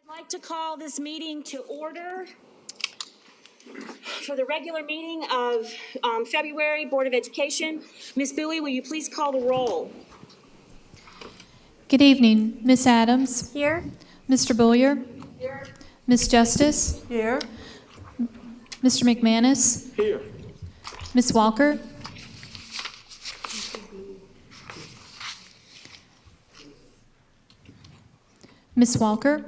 I'd like to call this meeting to order for the regular meeting of February Board of Education. Ms. Bowie, will you please call the roll? Good evening, Ms. Adams. Here. Mr. Bullier. Here. Ms. Justice. Here. Mr. McManus. Here. Ms. Walker. Ms. Walker.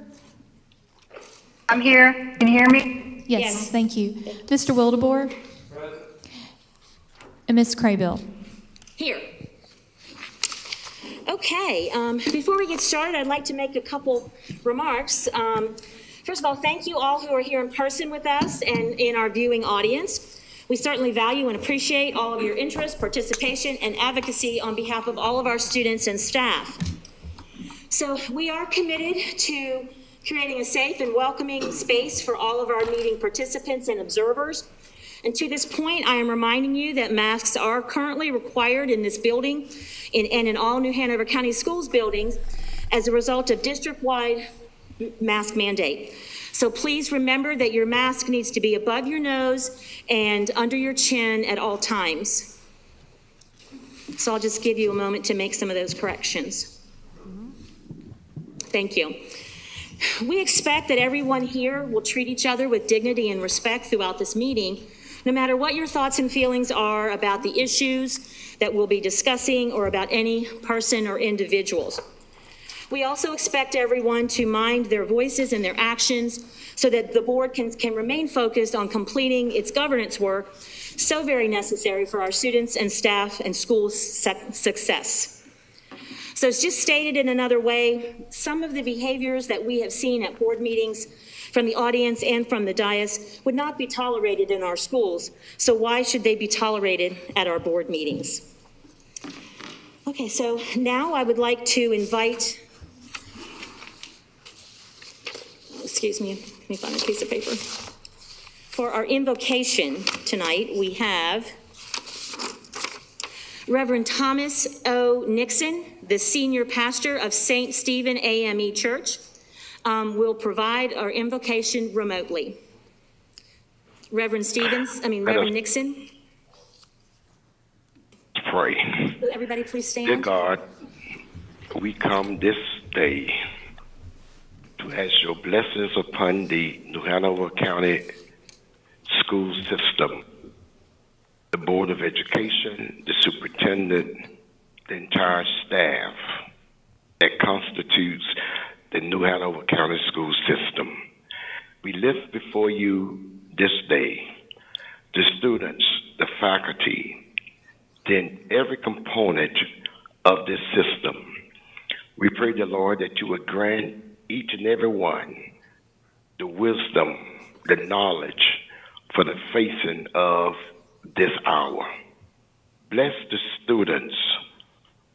I'm here. Can you hear me? Yes, thank you. Mr. Wildebohr. And Ms. Craybill. Here. Okay, before we get started, I'd like to make a couple remarks. First of all, thank you all who are here in person with us and in our viewing audience. We certainly value and appreciate all of your interest, participation, and advocacy on behalf of all of our students and staff. So we are committed to creating a safe and welcoming space for all of our meeting participants and observers. And to this point, I am reminding you that masks are currently required in this building and in all New Hanover County Schools buildings as a result of district-wide mask mandate. So please remember that your mask needs to be above your nose and under your chin at all times. So I'll just give you a moment to make some of those corrections. Thank you. We expect that everyone here will treat each other with dignity and respect throughout this meeting, no matter what your thoughts and feelings are about the issues that we'll be discussing or about any person or individuals. We also expect everyone to mind their voices and their actions so that the board can remain focused on completing its governance work, so very necessary for our students and staff and school success. So it's just stated in another way, some of the behaviors that we have seen at board meetings from the audience and from the dais would not be tolerated in our schools. So why should they be tolerated at our board meetings? Okay, so now I would like to invite, excuse me, let me find a piece of paper. For our invocation tonight, we have Reverend Thomas O. Nixon, the senior pastor of St. Stephen AME Church, will provide our invocation remotely. Reverend Nixon. Pray. Will everybody please stand? Dear God, we come this day to ask your blessings upon the New Hanover County school system, the Board of Education, the superintendent, the entire staff that constitutes the New Hanover County school system. We lift before you this day the students, the faculty, then every component of this system. We pray, the Lord, that you would grant each and every one the wisdom, the knowledge for the facing of this hour. Bless the students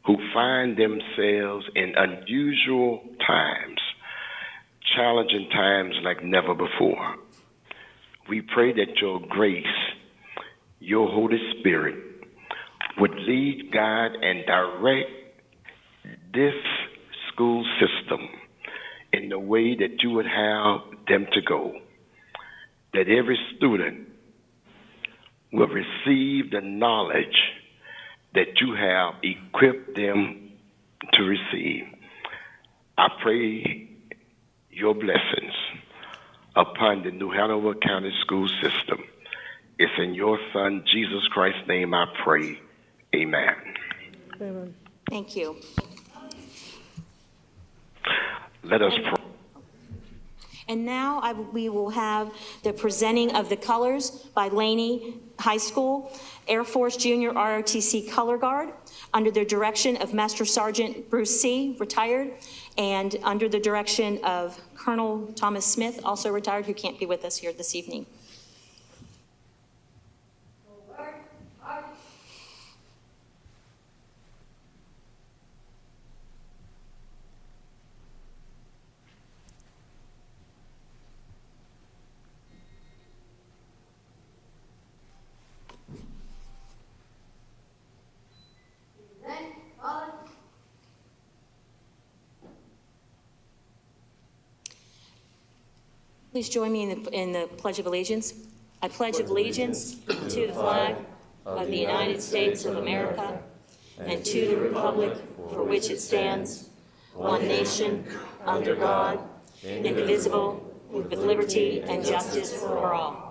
who find themselves in unusual times, challenging times like never before. We pray that your grace, your Holy Spirit, would lead, guide, and direct this school system in the way that you would have them to go, that every student will receive the knowledge that you have equipped them to receive. I pray your blessings upon the New Hanover County school system. It's in your Son, Jesus Christ's name, I pray. Amen. Amen. Thank you. Let us pray. And now we will have the presenting of the colors by Laney High School Air Force Junior ROTC Color Guard under the direction of Master Sergeant Bruce C., retired, and under the direction of Colonel Thomas Smith, also retired, who can't be with us here this evening. Please join me in the Pledge of Allegiance. I pledge allegiance to the flag of the United States of America and to the republic for which it stands, one nation, under God, indivisible, with liberty and justice for all.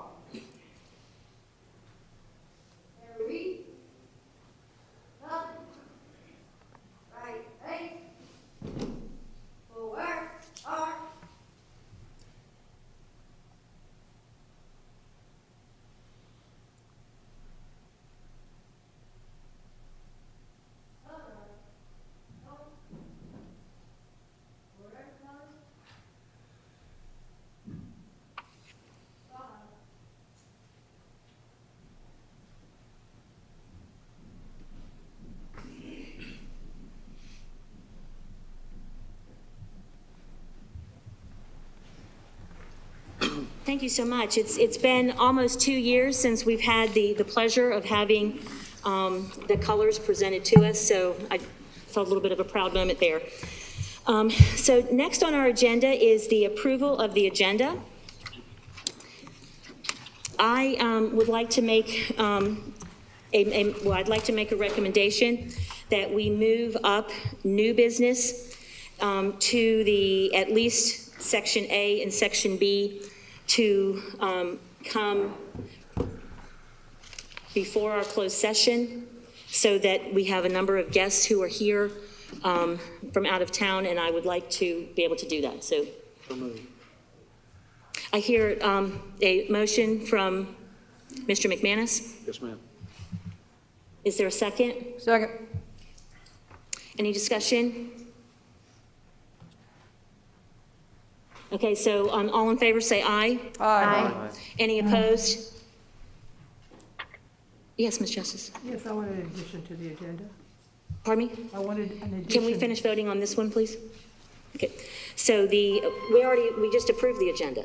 Thank you so much. It's been almost 2 years since we've had the pleasure of having the colors presented to us, so I felt a little bit of a proud moment there. So next on our agenda is the approval of the agenda. I would like to make I'd like to make a recommendation that we move up new business to the at least Section A and Section B to come before our closed session so that we have a number of guests who are here from out of town, and I would like to be able to do that. So I hear a motion from Mr. McManus. Yes, ma'am. Is there a second? Second. Any discussion? Okay, so all in favor say aye. Aye. Any opposed? Yes, Ms. Justice. Yes, I wanted an addition to the agenda. Pardon me? I wanted an addition. Can we finish voting on this one, please? Okay, so we just approved the agenda.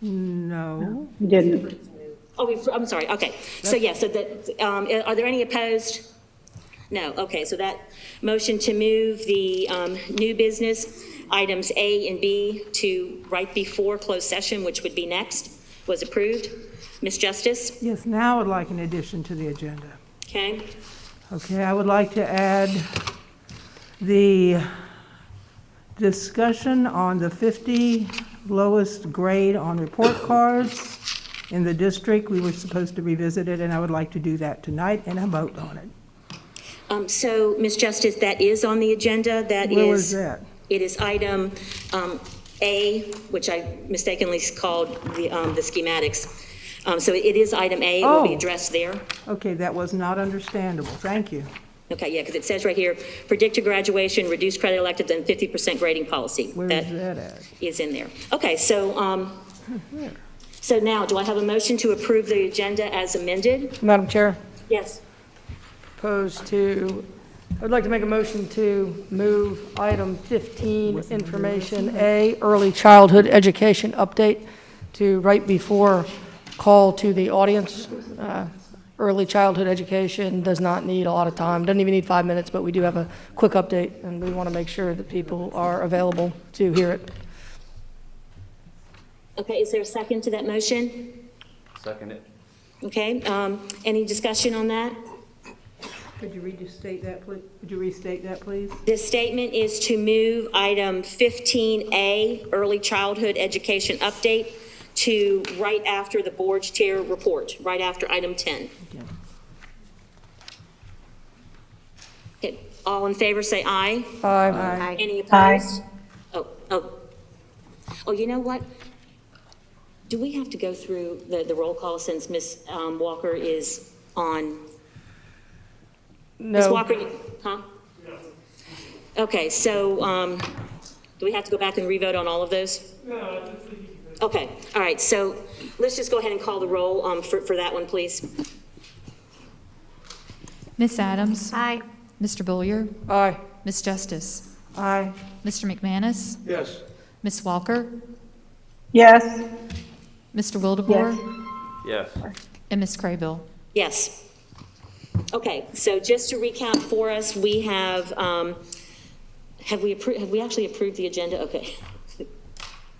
No. You didn't. Oh, I'm sorry, okay. So yeah, so that, are there any opposed? No, okay, so that motion to move the new business items A and B to right before closed session, which would be next, was approved. Ms. Justice? Yes, now I would like an addition to the agenda. Okay, Okay, I would like to add the discussion on the 50 lowest grade on report cards in the district. We were supposed to revisit it, and I would like to do that tonight and a vote on it. so Ms. Justice, that is on the agenda. Where was that? It is item A, which I mistakenly called the schematics. So it is item A, it will be Oh. addressed there. Okay, that was not understandable. Thank you. Okay, yeah, because it says right here, predicted graduation, reduced credit electives, and 50% grading policy. Where is that at? Is in there. Okay, so, so now, do I have a motion to approve the agenda as amended? Madam Chair, Yes. I'd like to make a motion to move item 15, information A, early childhood education update, to right before call to the audience. Early childhood education does not need a lot of time, doesn't even need 5 minutes, but we do have a quick update, and we want to make sure that people are available to hear it. Okay, is there a second to that motion? Second it. Okay, any discussion on that? Could you restate that, please? Could you restate that, please? The statement is to move item 15A, early childhood education update, to right after the board's chair report, right after item 10. Okay, all in favor say aye. Aye. Any opposed? Oh, you know what? Do we have to go through the roll call since Ms. Walker is on? Ms. No. Walker, huh? Okay, so do we have to go back and revote on all of those? No. Okay, all right, so let's just go ahead and call the roll for that one, please. Miss Adams? Aye. Mr. Bullier? Aye. Miss Justice? Aye. Mr. McManus? Yes. Miss Walker? Yes. Mr. Wildebohr? Yes. And Miss Craybill? Yes. Okay, so just to recap for us, we have we actually approved the agenda? Okay.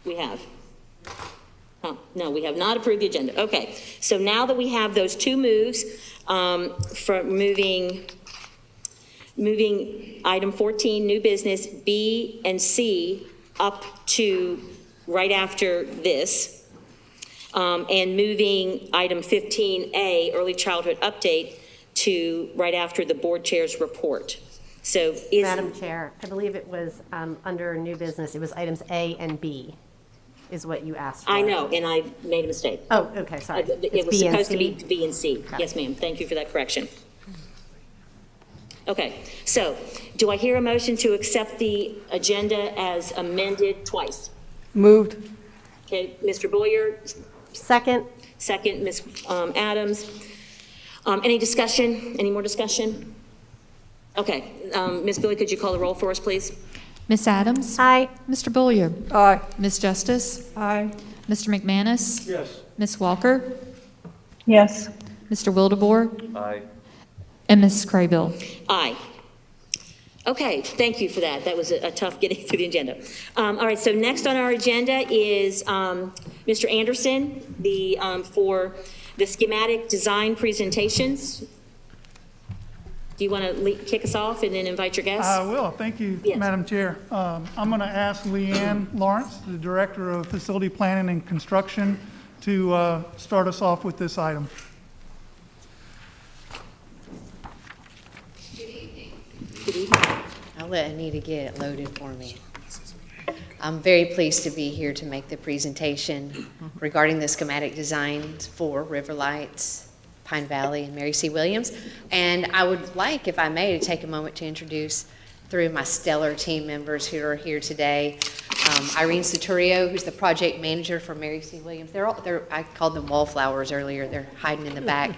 We have. No, we have not approved the agenda. Okay, so now that we have those two moves, for moving item 14, new business, B and C, up to right after this, and moving item 15A, early childhood update, to right after the board chair's report. So is... Madam Chair, I believe it was under new business, it was items A and B is what you asked for. I know, and I made a mistake. Oh, okay, sorry. It It's was B and supposed to be C? B and C. Yes, ma'am. Thank you for that correction. Okay, so do I hear a motion to accept the agenda as amended twice? Moved. Okay, Mr. Boyer, Second, second, Ms. Adams. Any discussion? Any more discussion? Okay, Ms. Billy, could you call the roll for us, please? Ms. Adams? aye. Mr. Bullier? Aye. Ms. Justice? Aye. Mr. McManus? Yes. Ms. Walker? Yes. Mr. Wildebohr? Aye. And Ms. Craybill? Aye. Okay, thank you for that. That was a tough getting through the agenda. All right, so next on our agenda is Mr. Anderson, for the schematic design presentations. Do you want to kick us off and then invite your guests? I will. Thank you, Yes. Madam Chair. I'm going to ask Leanne Lawrence, the Director of Facility Planning and Construction, to start us off with this item. I'll let Anita get it loaded for me. I'm very pleased to be here to make the presentation regarding the schematic designs for River Lights, Pine Valley, and Mary C. Williams. And I would like, if I may, to take a moment to introduce three of my stellar team members who are here today. Irene Suturio, who's the project manager for Mary C. Williams. I called them wallflowers earlier. They're hiding in the back.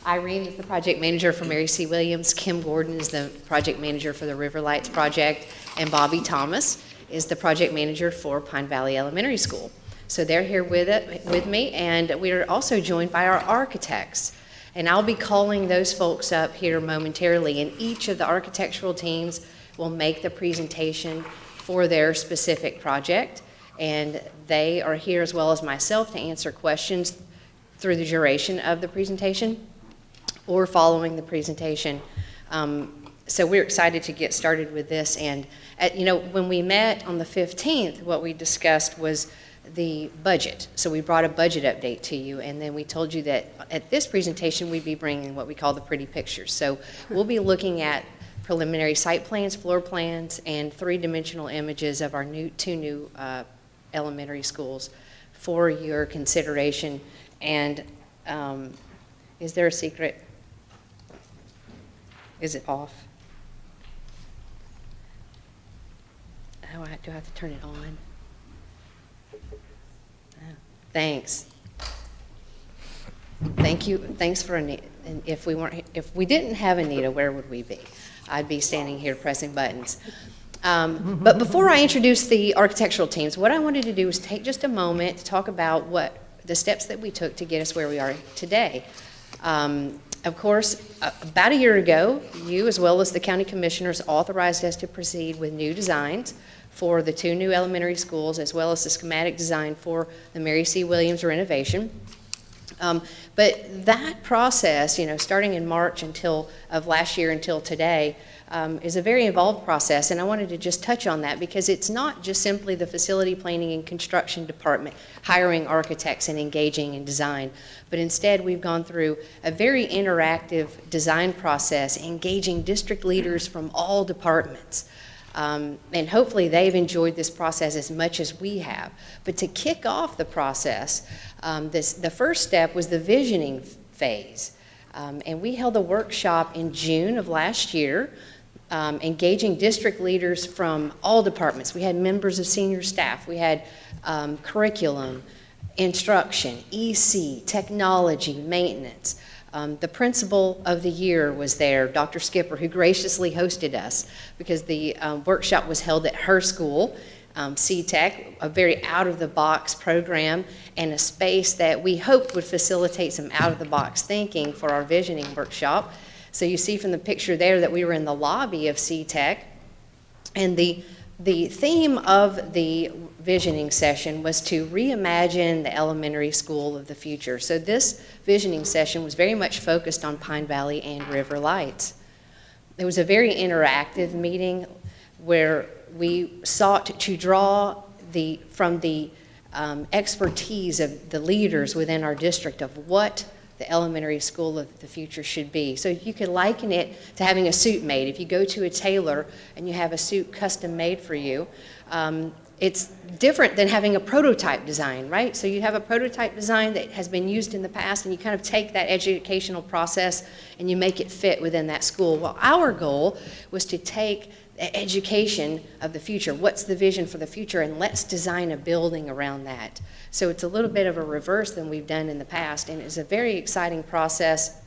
Irene is the project manager for Mary C. Williams. Kim Gordon is the project manager for the River Lights project. And Bobby Thomas is the project manager for Pine Valley Elementary School. So they're here with me, and we are also joined by our architects. And I'll be calling those folks up here momentarily, and each of the architectural teams will make the presentation for their specific project. And they are here, as well as myself, to answer questions through the duration of the presentation or following the presentation. So we're excited to get started with this. And when we met on the 15th, what we discussed was the budget. So we brought a budget update to you, and then we told you that at this presentation we'd be bringing what we call the pretty pictures. So we'll be looking at preliminary site plans, floor plans, and three-dimensional images of our two new elementary schools for your consideration. And is there a secret? Is it off? Do I have to turn it on? Oh, thanks. Thank you. Thanks for Anita. And if we didn't have Anita, where would we be? I'd be standing here pressing buttons. But before I introduce the architectural teams, what I wanted to do was take just a moment to talk about what the steps that we took to get us where we are today. Of course, about a year ago, you, as well as the county commissioners, authorized us to proceed with new designs for the two new elementary schools, as well as the schematic design for the Mary C. Williams renovation. But that process, starting in March of last year until today, is a very involved process, and I wanted to just touch on that because it's not just simply the facility planning and construction department hiring architects and engaging in design, but instead we've gone through a very interactive design process, engaging district leaders from all departments. And hopefully they've enjoyed this process as much as we have. But to kick off the process, the first step was the visioning phase. And we held a workshop in June of last year, engaging district leaders from all departments. We had members of senior staff. We had curriculum, instruction, EC, technology, maintenance. The principal of the year was there, Dr. Skipper, who graciously hosted us because the workshop was held at her school, C-Tech, a very out-of-the-box program and a space that we hoped would facilitate some out-of-the-box thinking for our visioning workshop. So you see from the picture there that we were in the lobby of C-Tech, and the theme of the visioning session was to reimagine the elementary school of the future. So this visioning session was very much focused on Pine Valley and River Lights. It was a very interactive meeting where we sought to draw from the expertise of the leaders within our district of what the elementary school of the future should be. So you could liken it to having a suit made. If you go to a tailor and you have a suit custom made for you, it's different than having a prototype design, right? So you have a prototype design that has been used in the past, and you kind of take that educational process and you make it fit within that school. Well, our goal was to take the education of the future. What's the vision for the future? And let's design a building around that. So it's a little bit of a reverse than we've done in the past, and it's a very exciting process.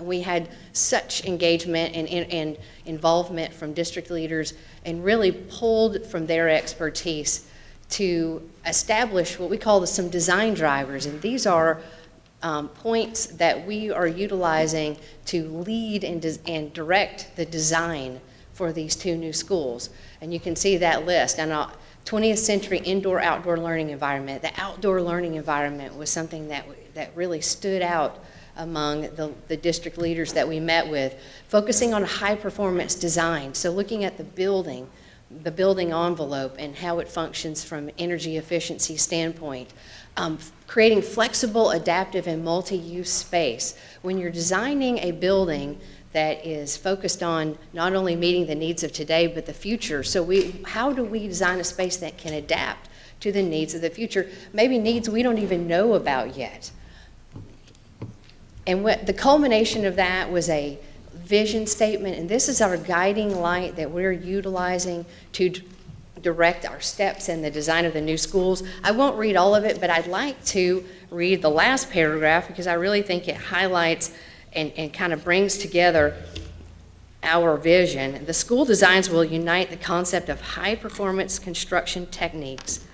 We had such engagement and involvement from district leaders, and really pulled from their expertise to establish what we call some design drivers. And these are points that we are utilizing to lead and direct the design for these two new schools. And you can see that list. And 20th century indoor-outdoor learning environment. The outdoor learning environment was something that really stood out among the district leaders that we met with, focusing on high-performance design. So looking at the building envelope and how it functions from energy efficiency standpoint, creating flexible, adaptive, and multi-use space. When you're designing a building that is focused on not only meeting the needs of today, but the future. So how do we design a space that can adapt to the needs of the future? Maybe needs we don't even know about yet. And the culmination of that was a vision statement, and this is our guiding light that we're utilizing to direct our steps in the design of the new schools. I won't read all of it, but I'd like to read the last paragraph because I really think it highlights and kind of brings together our vision. The school designs will unite the concept of high-performance construction techniques,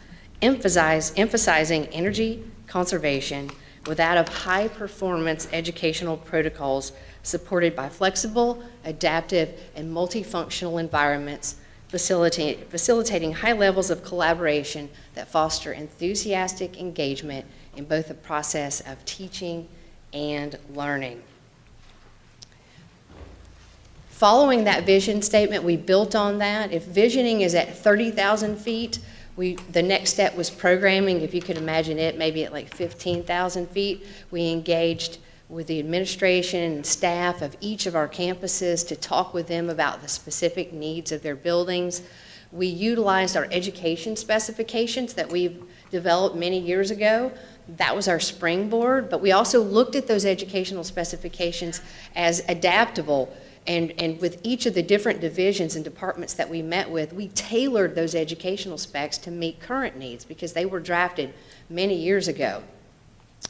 emphasizing energy conservation with that of high-performance educational protocols supported by flexible, adaptive, and multifunctional environments, facilitating high levels of collaboration that foster enthusiastic engagement in both the process of teaching and learning. Following that vision statement, we built on that. If visioning is at 30,000 feet, the next step was programming. If you could imagine it, maybe at like 15,000 feet, we engaged with the administration and staff of each of our campuses to talk with them about the specific needs of their buildings. We utilized our education specifications that we've developed many years ago. That was our springboard, but we also looked at those educational specifications as adaptable. And with each of the different divisions and departments that we met with, we tailored those educational specs to meet current needs because they were drafted many years ago.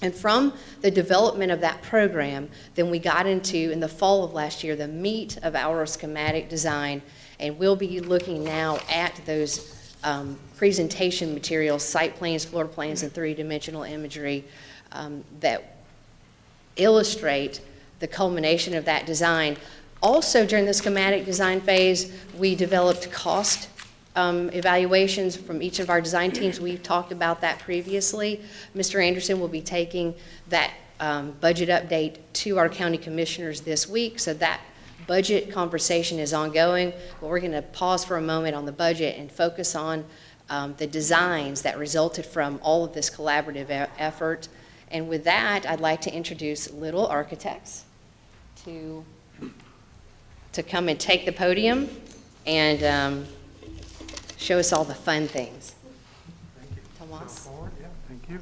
And from the development of that program, then we got into, in the fall of last year, the meat of our schematic design, and we'll be looking now at those presentation materials, site plans, floor plans, and three-dimensional imagery that illustrate the culmination of that design. Also, during the schematic design phase, we developed cost evaluations from each of our design teams. We've talked about that previously. Mr. Anderson will be taking that budget update to our county commissioners this week, so that budget conversation is ongoing, but we're going to pause for a moment on the budget and focus on the designs that resulted from all of this collaborative effort. And with that, I'd like to introduce Little Architects to come and take the podium and show us all the fun things. Thank you. Tomas? Go forward. Yeah, thank you,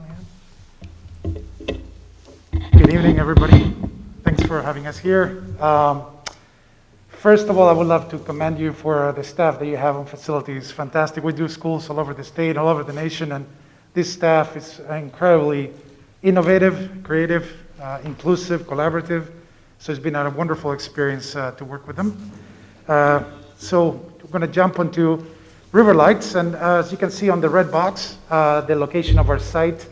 Ann. Good evening, everybody. Thanks for having us here. First of all, I would love to commend you for the staff that you have on facilities. Fantastic. We do schools all over the state, all over the nation, and this staff is incredibly innovative, creative, inclusive, collaborative. So it's been a wonderful experience to work with them. So we're going to jump onto River Lights, and as you can see on the red box, the location of our site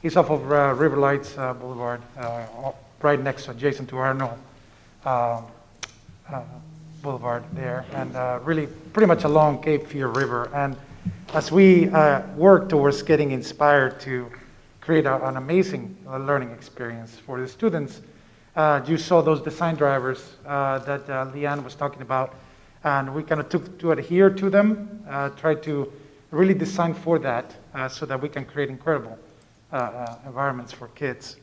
is off of River Lights Boulevard, right next, adjacent to Arnold Boulevard there, and really pretty much along Cape Fear River. And as we work towards getting inspired to create an amazing learning experience for the students, you saw those design drivers that Leanne was talking about, and we kind of took to adhere to them, tried to really design for that so that we can create incredible environments for kids.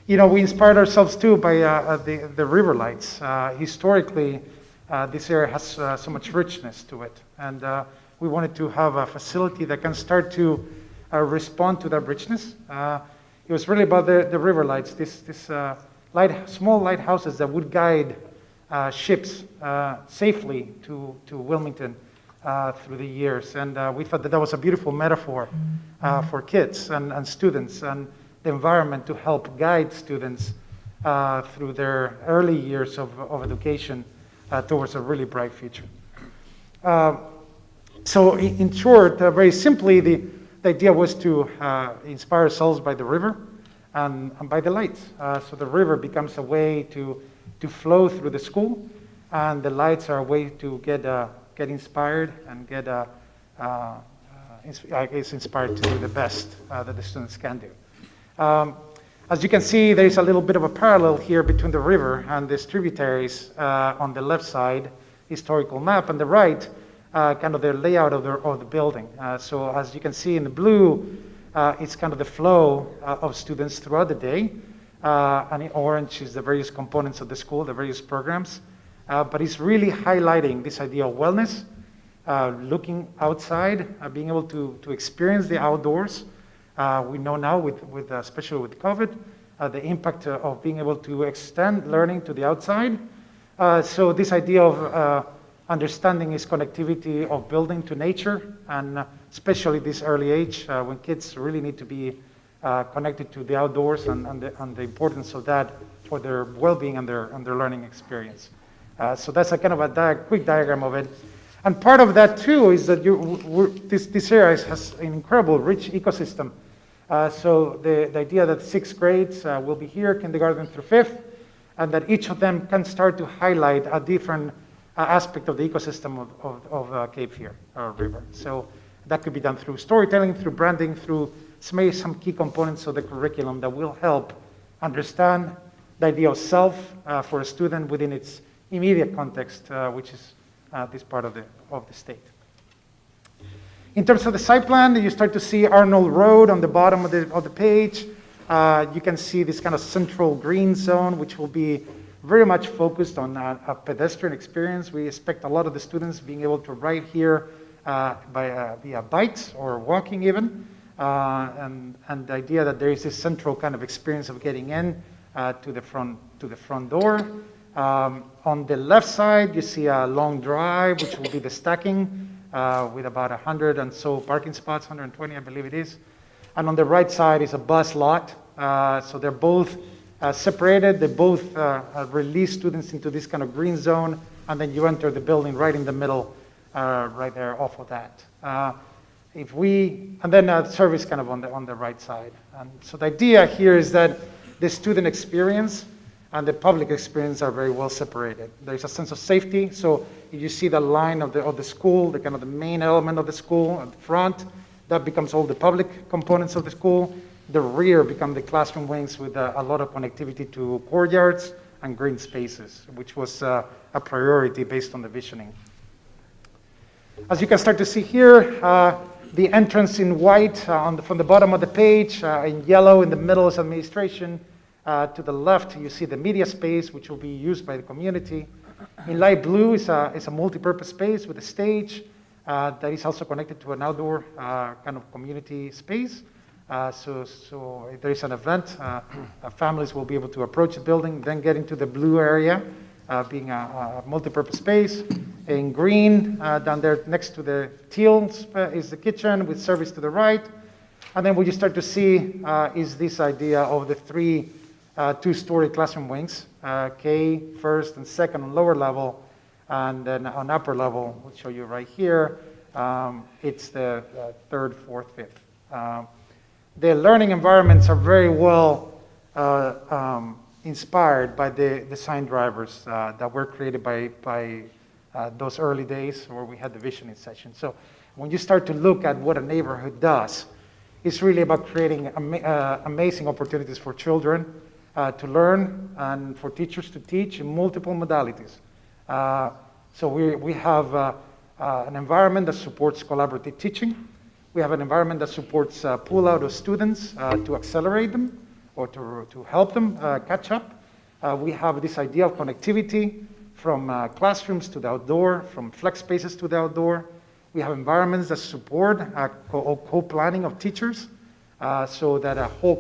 We inspired ourselves too by the river lights. Historically, this area has so much richness to it, and we wanted to have a facility that can start to respond to that richness. It was really about the river lights, small lighthouses that would guide ships safely to Wilmington through the years. And we thought that was a beautiful metaphor for kids and students and the environment to help guide students through their early years of education towards a really bright future. So in short, very simply, the idea was to inspire ourselves by the river and by the lights. So the river becomes a way to flow through the school, and the lights are a way to get inspired and get inspired to do the best that the students can do. As you can see, there is a little bit of a parallel here between the river and the tributaries on the left side, historical map, and the right, kind of the layout of the building. So as you can see in the blue, it's kind of the flow of students throughout the day. And in orange is the various components of the school, the various programs. But it's really highlighting this idea of wellness, looking outside, being able to experience the outdoors. We know now, especially with COVID, the impact of being able to extend learning to the outside. So this idea of understanding is connectivity of building to nature, and especially this early age when kids really need to be connected to the outdoors and the importance of that for their well-being and their learning experience. So that's a kind of a quick diagram of it. And part of that too is that this area has an incredible rich ecosystem. So the idea that 6th grades will be here, kindergarten through 5th, and that each of them can start to highlight a different aspect of the ecosystem of Cape Fear River. So that could be done through storytelling, through branding, through some key components of the curriculum that will help understand the idea of self for a student within its immediate context, which is this part of the state. In terms of the site plan, you start to see Arnold Road on the bottom of the page. You can see this kind of central green zone, which will be very much focused on a pedestrian experience. We expect a lot of the students being able to ride here via bikes or walking even. And the idea that there is this central kind of experience of getting in to the front door. On the left side, you see a long drive, which will be the stacking with about 100 and so parking spots, 120, I believe it is. And on the right side is a bus lot. So they're both separated. They both release students into this kind of green zone, and then you enter the building right in the middle, right there off of that. And then service kind of on the right side. And so the idea here is that the student experience and the public experience are very well separated. There's a sense of safety. So if you see the line of the school, the kind of the main element of the school at the front, that becomes all the public components of the school. The rear become the classroom wings with a lot of connectivity to courtyards and green spaces, which was a priority based on the visioning. As you can start to see here, the entrance in white from the bottom of the page, in yellow in the middle is administration. To the left, you see the media space, which will be used by the community. In light blue is a multi-purpose space with a stage that is also connected to an outdoor kind of community space. So if there is an event, families will be able to approach the building, then get into the blue area, being a multi-purpose space. In green, down there next to the teal is the kitchen with service to the right. And then what you start to see is this idea of the three two-story classroom wings, K, first and second on lower level, and then on upper level, we'll show you right here, it's the third, fourth, fifth. The learning environments are very well inspired by the design drivers that were created by those early days where we had the visioning session. So when you start to look at what a neighborhood does, it's really about creating amazing opportunities for children to learn and for teachers to teach in multiple modalities. So we have an environment that supports collaborative teaching. We have an environment that supports pull out of students to accelerate them or to help them catch up. We have this idea of connectivity from classrooms to the outdoor, from flex spaces to the outdoor. We have environments that support co-planning of teachers so that a whole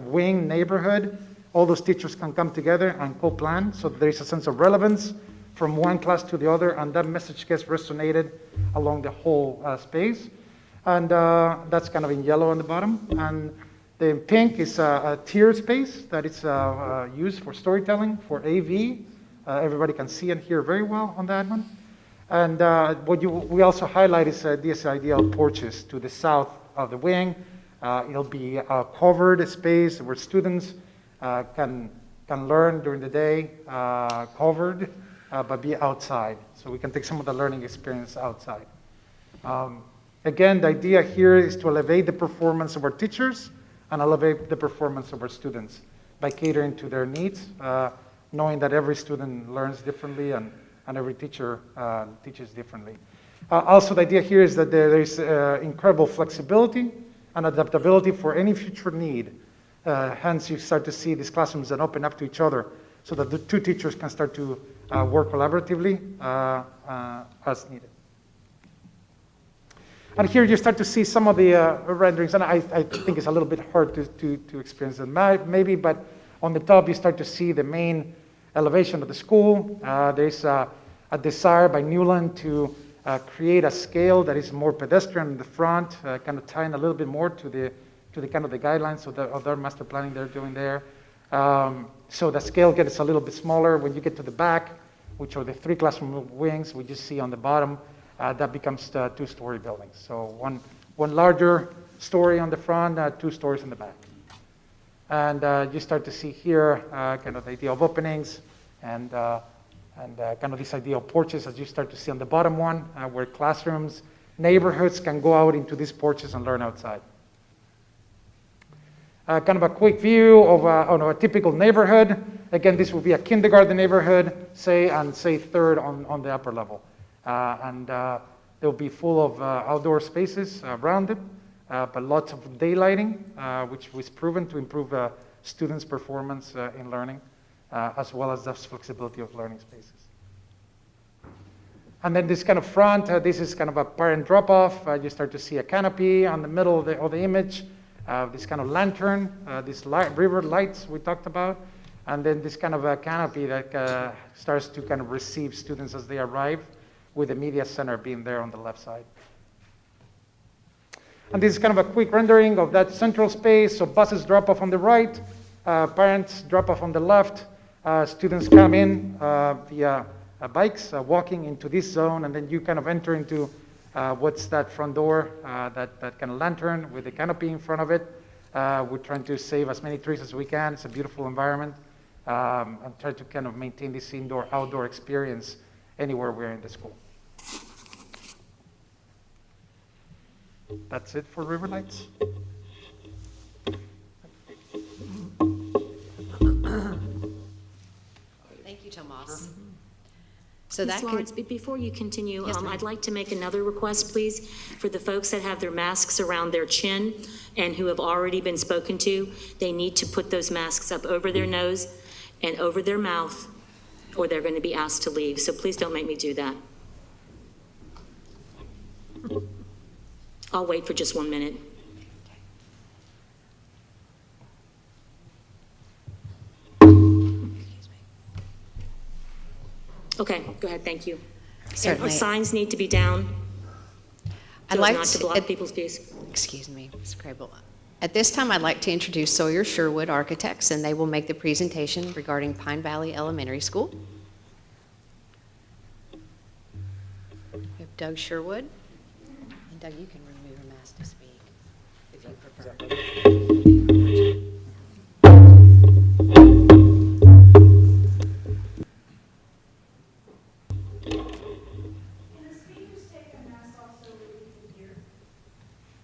wing neighborhood, all those teachers can come together and co-plan so that there is a sense of relevance from one class to the other, and that message gets resonated along the whole space. And that's kind of in yellow on the bottom. And the pink is a tier space that is used for storytelling, for AV. Everybody can see and hear very well on that one. And we also highlight is this idea of porches to the south of the wing. It'll be a covered space where students can learn during the day, covered, but be outside. So we can take some of the learning experience outside. Again, the idea here is to elevate the performance of our teachers and elevate the performance of our students by catering to their needs, knowing that every student learns differently and every teacher teaches differently. Also, the idea here is that there is incredible flexibility and adaptability for any future need. Hence, you start to see these classrooms that open up to each other so that the two teachers can start to work collaboratively as needed. And here you start to see some of the renderings, and I think it's a little bit hard to experience them maybe, but on the top you start to see the main elevation of the school. There's a desire by Newland to create a scale that is more pedestrian in the front, kind of tying a little bit more to the kind of the guidelines of their master planning they're doing there. So the scale gets a little bit smaller. When you get to the back, which are the 3 classroom wings, we just see on the bottom, that becomes 2-story buildings. So one larger story on the front, 2 stories in the back. And you start to see here kind of the idea of openings and kind of this idea of porches as you start to see on the bottom one, where classrooms, neighborhoods can go out into these porches and learn outside. Kind of a quick view of a typical neighborhood. Again, this will be a kindergarten neighborhood, say third on the upper level. And they'll be full of outdoor spaces around it, but lots of daylighting, which was proven to improve students' performance in learning, as well as the flexibility of learning spaces. And then this kind of front, this is kind of a parent drop-off. You start to see a canopy on the middle of the image, this kind of lantern, these river lights we talked about, and then this kind of a canopy that starts to kind of receive students as they arrive, with the media center being there on the left side. And this is kind of a quick rendering of that central space. So buses drop off on the right, parents drop off on the left, students come in via bikes, walking into this zone, and then you kind of enter into what's that front door, that kind of lantern with the canopy in front of it. We're trying to save as many trees as we can. It's a beautiful environment, and try to kind of maintain this indoor-outdoor experience anywhere we're in the school. That's it for River Lights. Thank you, Tomas. So Ms. that Lawrence, before you continue, Yes, ma'am. I'd like to make another request, please, for the folks that have their masks around their chin and who have already been spoken to. They need to put those masks up over their nose and over their mouth, or they're going to be asked to leave. So please don't make me do that. I'll wait for just 1 minute. Okay, go ahead, thank you. And Certainly. our signs need to be down I'd so like as not to to- block people's views. Excuse me, Ms. Crable. At this time, I'd like to introduce Sawyer Sherwood Architects, and they will make the presentation regarding Pine Valley Elementary School. We have Doug Sherwood. And Doug, you can remove your mask to speak, if you prefer.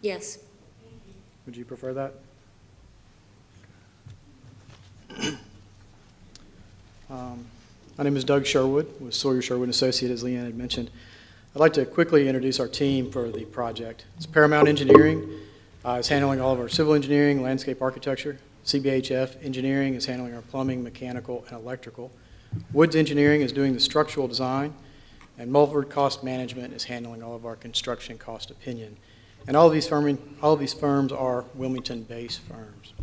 Yes. Would you prefer that? My name is Doug Sherwood with Sawyer Sherwood Associates, as Leanne had mentioned. I'd like to quickly introduce our team for the project. It's Paramount Engineering is handling all of our civil engineering, landscape architecture. CBHF Engineering is handling our plumbing, mechanical, and electrical. Woods Engineering is doing the structural design, and Mulford Cost Management is handling all of our construction cost opinion. And all of these firms are Wilmington-based firms.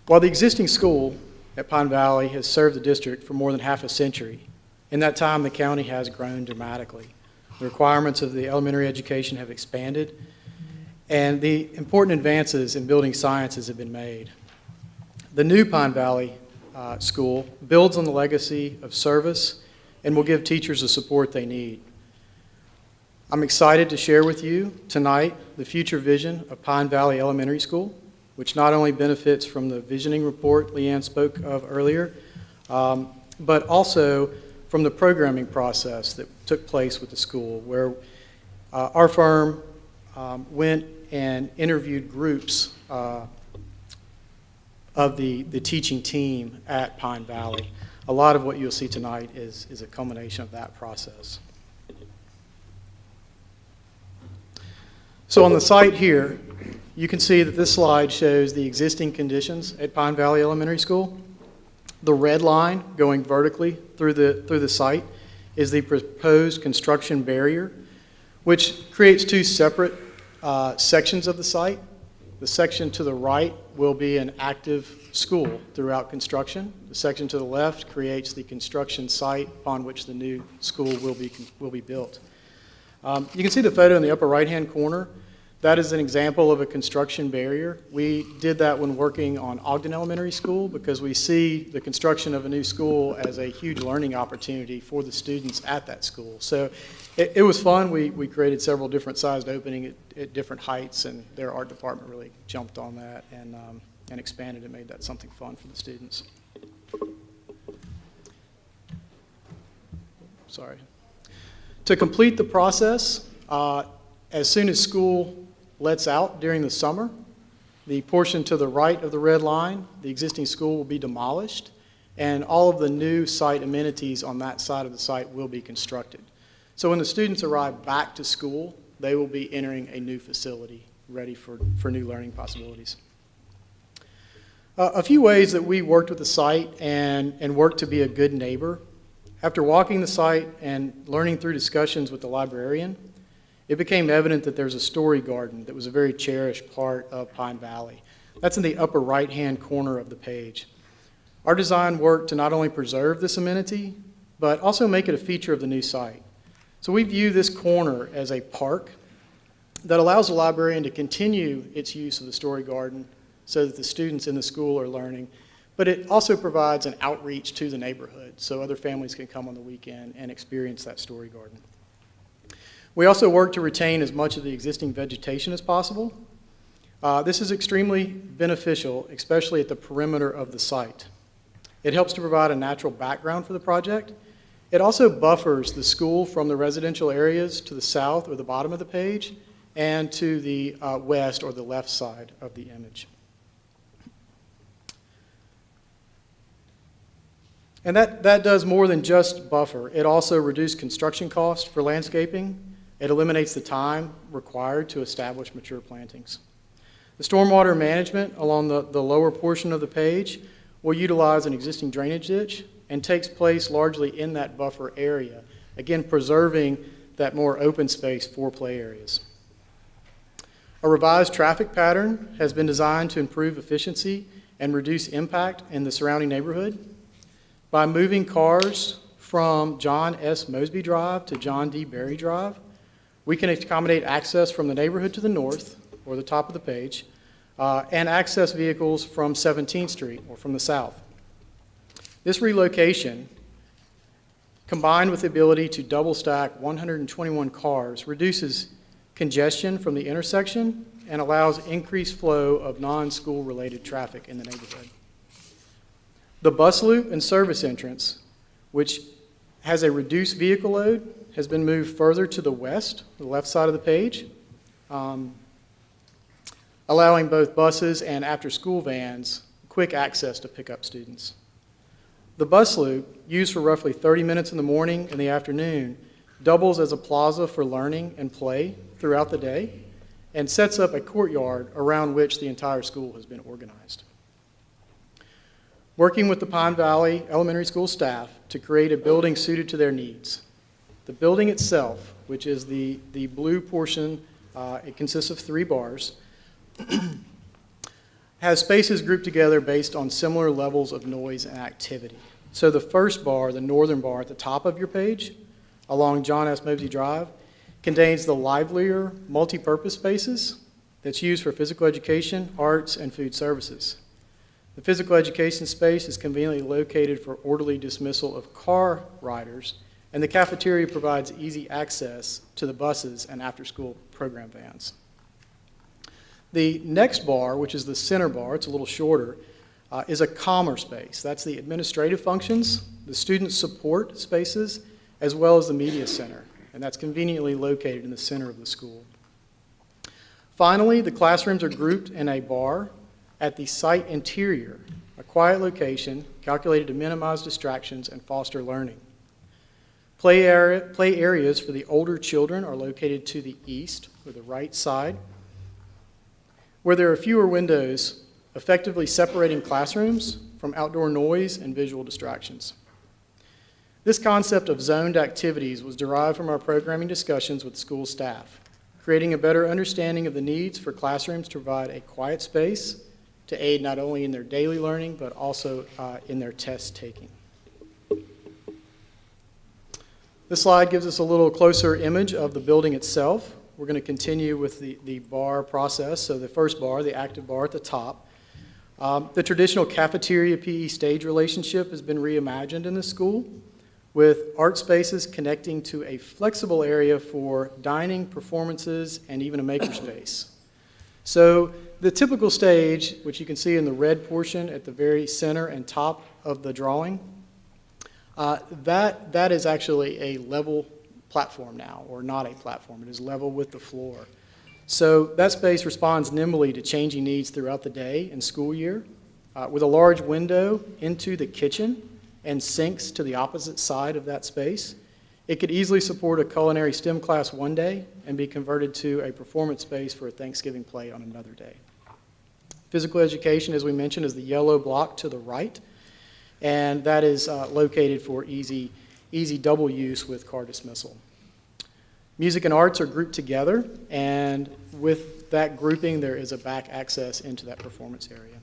While the existing school at Pine Valley has served the district for more than half a century, in that time the county has grown dramatically. The requirements of the elementary education have expanded, and the important advances in building sciences have been made. The new Pine Valley School builds on the legacy of service and will give teachers the support they need. I'm excited to share with you tonight the future vision of Pine Valley Elementary School, which not only benefits from the visioning report Leanne spoke of earlier, but also from the programming process that took place with the school, where our firm went and interviewed groups of the teaching team at Pine Valley. A lot of what you'll see tonight is a culmination of that process. So on the site here, you can see that this slide shows the existing conditions at Pine Valley Elementary School. The red line going vertically through the site is the proposed construction barrier, which creates two separate sections of the site. The section to the right will be an active school throughout construction. The section to the left creates the construction site upon which the new school will be built. You can see the photo in the upper right-hand corner. That is an example of a construction barrier. We did that when working on Ogden Elementary School because we see the construction of a new school as a huge learning opportunity for the students at that school. So it was fun. We created several different sized openings at different heights, and their art department really jumped on that and expanded and made that something fun for the students. Sorry. To complete the process, as soon as school lets out during the summer, the portion to the right of the red line, the existing school will be demolished, and all of the new site amenities on that side of the site will be constructed. So when the students arrive back to school, they will be entering a new facility ready for new learning possibilities. A few ways that we worked with the site and worked to be a good neighbor. After walking the site and learning through discussions with the librarian, it became evident that there's a story garden that was a very cherished part of Pine Valley. That's in the upper right-hand corner of the page. Our design worked to not only preserve this amenity, but also make it a feature of the new site. So we view this corner as a park that allows the librarian to continue its use of the story garden so that the students in the school are learning, but it also provides an outreach to the neighborhood so other families can come on the weekend and experience that story garden. We also work to retain as much of the existing vegetation as possible. This is extremely beneficial, especially at the perimeter of the site. It helps to provide a natural background for the project. It also buffers the school from the residential areas to the south or the bottom of the page and to the west or the left side of the image. And that does more than just buffer. It also reduces construction costs for landscaping. It eliminates the time required to establish mature plantings. The stormwater management along the lower portion of the page will utilize an existing drainage ditch and takes place largely in that buffer area, again preserving that more open space for play areas. A revised traffic pattern has been designed to improve efficiency and reduce impact in the surrounding neighborhood. By moving cars from John S. Mosby Drive to John D. Berry Drive, we can accommodate access from the neighborhood to the north, or the top of the page, and access vehicles from 17th Street, or from the south. This relocation, combined with the ability to double stack 121 cars, reduces congestion from the intersection and allows increased flow of non-school related traffic in the neighborhood. The bus loop and service entrance, which has a reduced vehicle load, has been moved further to the west, the left side of the page, allowing both buses and after-school vans quick access to pick up students. The bus loop, used for roughly 30 minutes in the morning and the afternoon, doubles as a plaza for learning and play throughout the day and sets up a courtyard around which the entire school has been organized. Working with the Pine Valley Elementary School staff to create a building suited to their needs. The building itself, which is the blue portion, it consists of 3 bars, has spaces grouped together based on similar levels of noise and activity. So the first bar, the northern bar at the top of your page, along John S. Mosey Drive, contains the livelier multi-purpose spaces that's used for physical education, arts, and food services. The physical education space is conveniently located for orderly dismissal of car riders, and the cafeteria provides easy access to the buses and after-school program vans. The next bar, which is the center bar, it's a little shorter, is a calmer space. That's the administrative functions, the student support spaces, as well as the media center, and that's conveniently located in the center of the school. Finally, the classrooms are grouped in a bar at the site interior, a quiet location calculated to minimize distractions and foster learning. Play areas for the older children are located to the east, or the right side, where there are fewer windows, effectively separating classrooms from outdoor noise and visual distractions. This concept of zoned activities was derived from our programming discussions with school staff, creating a better understanding of the needs for classrooms to provide a quiet space to aid not only in their daily learning, but also in their test taking. This slide gives us a little closer image of the building itself. We're going to continue with the bar process. So the first bar, the active bar at the top. The traditional cafeteria PE stage relationship has been reimagined in the school, with art spaces connecting to a flexible area for dining, performances, and even a makerspace. So the typical stage, which you can see in the red portion at the very center and top of the drawing, that is actually a level platform now, or not a platform. It is level with the floor. So that space responds nimbly to changing needs throughout the day and school year, with a large window into the kitchen and sinks to the opposite side of that space. It could easily support a culinary STEM class one day and be converted to a performance space for a Thanksgiving play on another day. Physical education, as we mentioned, is the yellow block to the right, and that is located for easy double use with car dismissal. Music and arts are grouped together, and with that grouping, there is a back access into that performance area.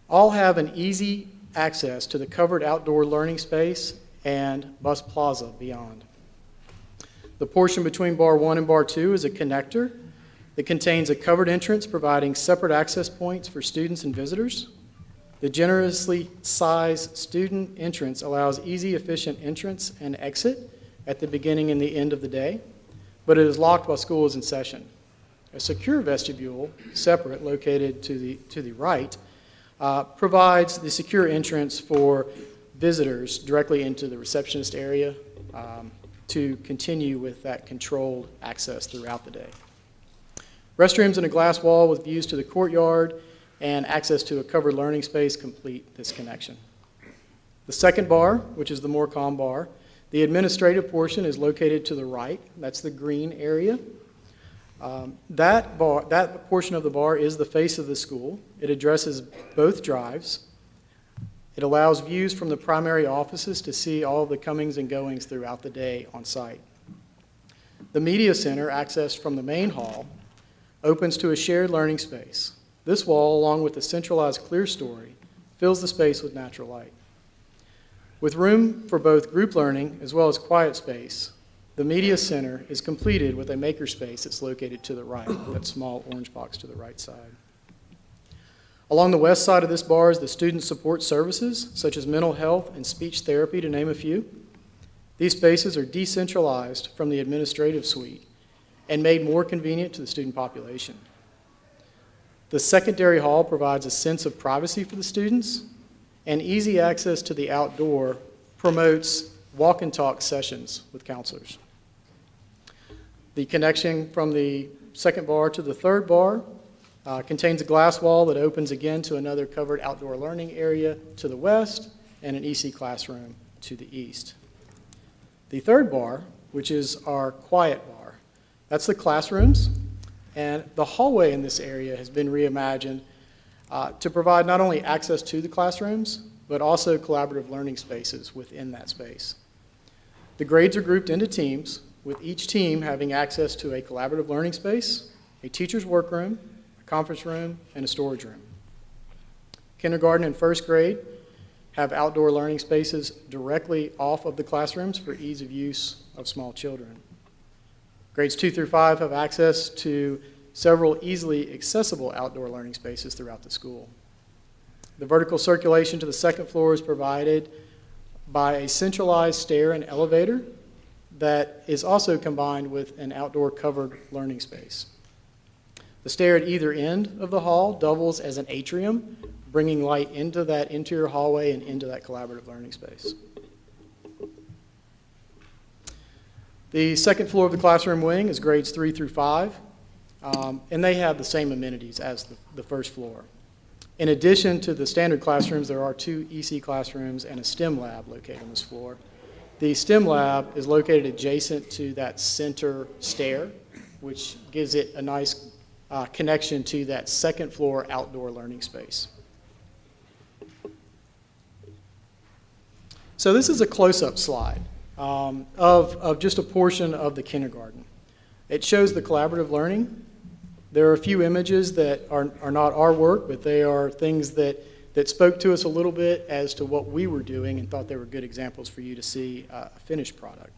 All have an easy access to the covered outdoor learning space and bus plaza beyond. The portion between bar 1 and bar 2 is a connector that contains a covered entrance providing separate access points for students and visitors. The generously sized student entrance allows easy, efficient entrance and exit at the beginning and the end of the day, but it is locked while school is in session. A secure vestibule, separate, located to the right, provides the secure entrance for visitors directly into the receptionist area to continue with that controlled access throughout the day. Restrooms and a glass wall with views to the courtyard and access to a covered learning space complete this connection. The second bar, which is the more calm bar, the administrative portion is located to the right. That's the green area. That portion of the bar is the face of the school. It addresses both drives. It allows views from the primary offices to see all of the comings and goings throughout the day on site. The media center, accessed from the main hall, opens to a shared learning space. This wall, along with a centralized clear story, fills the space with natural light. With room for both group learning as well as quiet space, the media center is completed with a makerspace that's located to the right, that small orange box to the right side. Along the west side of this bar is the student support services, such as mental health and speech therapy, to name a few. These spaces are decentralized from the administrative suite and made more convenient to the student population. The secondary hall provides a sense of privacy for the students, and easy access to the outdoor promotes walk and talk sessions with counselors. The connection from the second bar to the third bar contains a glass wall that opens again to another covered outdoor learning area to the west and an EC classroom to the east. The third bar, which is our quiet bar, that's the classrooms, and the hallway in this area has been reimagined to provide not only access to the classrooms, but also collaborative learning spaces within that space. The grades are grouped into teams, with each team having access to a collaborative learning space, a teacher's workroom, a conference room, and a storage room. Kindergarten and first grade have outdoor learning spaces directly off of the classrooms for ease of use of small children. Grades 2 through 5 have access to several easily accessible outdoor learning spaces throughout the school. The vertical circulation to the second floor is provided by a centralized stair and elevator that is also combined with an outdoor covered learning space. The stair at either end of the hall doubles as an atrium, bringing light into that interior hallway and into that collaborative learning space. The second floor of the classroom wing is grades 3 through 5, and they have the same amenities as the first floor. In addition to the standard classrooms, there are 2 EC classrooms and a STEM lab located on this floor. The STEM lab is located adjacent to that center stair, which gives it a nice connection to that second floor outdoor learning space. So this is a close-up slide of just a portion of the kindergarten. It shows the collaborative learning. There are a few images that are not our work, but they are things that spoke to us a little bit as to what we were doing and thought they were good examples for you to see a finished product.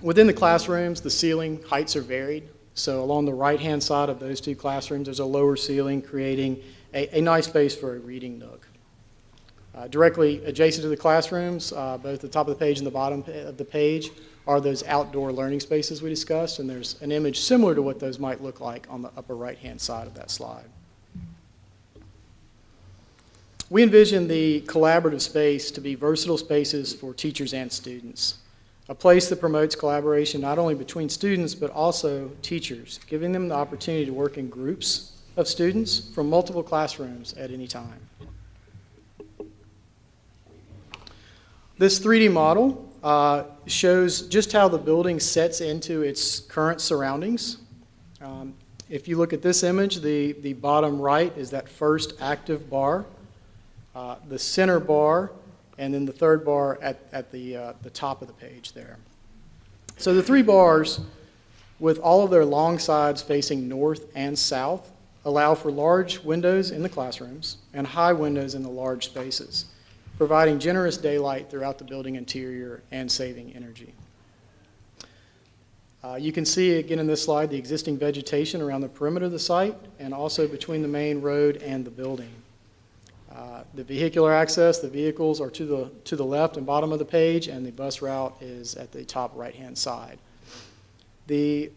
Within the classrooms, the ceiling heights are varied. So along the right-hand side of those 2 classrooms, there's a lower ceiling creating a nice space for a reading nook. Directly adjacent to the classrooms, both at the top of the page and the bottom of the page, are those outdoor learning spaces we discussed, and there's an image similar to what those might look like on the upper right-hand side of that slide. We envision the collaborative space to be versatile spaces for teachers and students, a place that promotes collaboration not only between students but also teachers, giving them the opportunity to work in groups of students from multiple classrooms at any time. This 3D model shows just how the building sets into its current surroundings. If you look at this image, the bottom right is that first active bar, the center bar, and then the third bar at the top of the page there. So the 3 bars, with all of their long sides facing north and south, allow for large windows in the classrooms and high windows in the large spaces, providing generous daylight throughout the building interior and saving energy. You can see again in this slide the existing vegetation around the perimeter of the site and also between the main road and the building. The vehicular access, the vehicles are to the left and bottom of the page, and the bus route is at the top right-hand side. The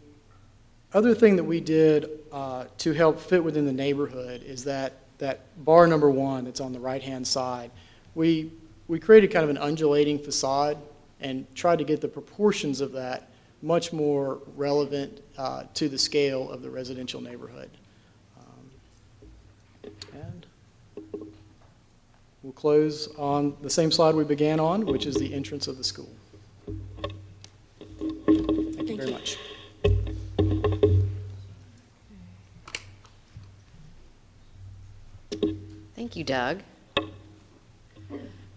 other thing that we did to help fit within the neighborhood is that bar number 1 that's on the right-hand side. We created kind of an undulating facade and tried to get the proportions of that much more relevant to the scale of the residential neighborhood. And we'll close on the same slide we began on, which is the entrance of the school. Thank you very much. Thank you, Doug.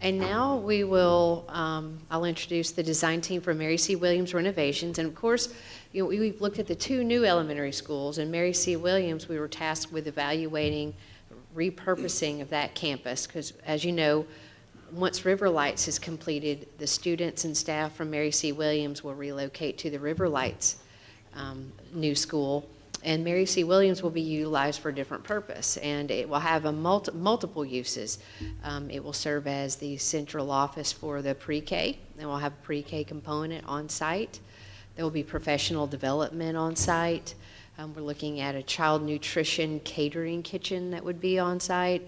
And now we will, I'll introduce the design team for Mary C. Williams Renovations. And of course, we've looked at the 2 new elementary schools. And Mary C. Williams, we were tasked with evaluating repurposing of that campus, because as you know, once River Lights is completed, the students and staff from Mary C. Williams will relocate to the River Lights new school. And Mary C. Williams will be utilized for a different purpose, and it will have a multiple uses. It will serve as the central office for the pre-K, and we'll have a pre-K component on site. There will be professional development on site. We're looking at a child nutrition catering kitchen that would be on site.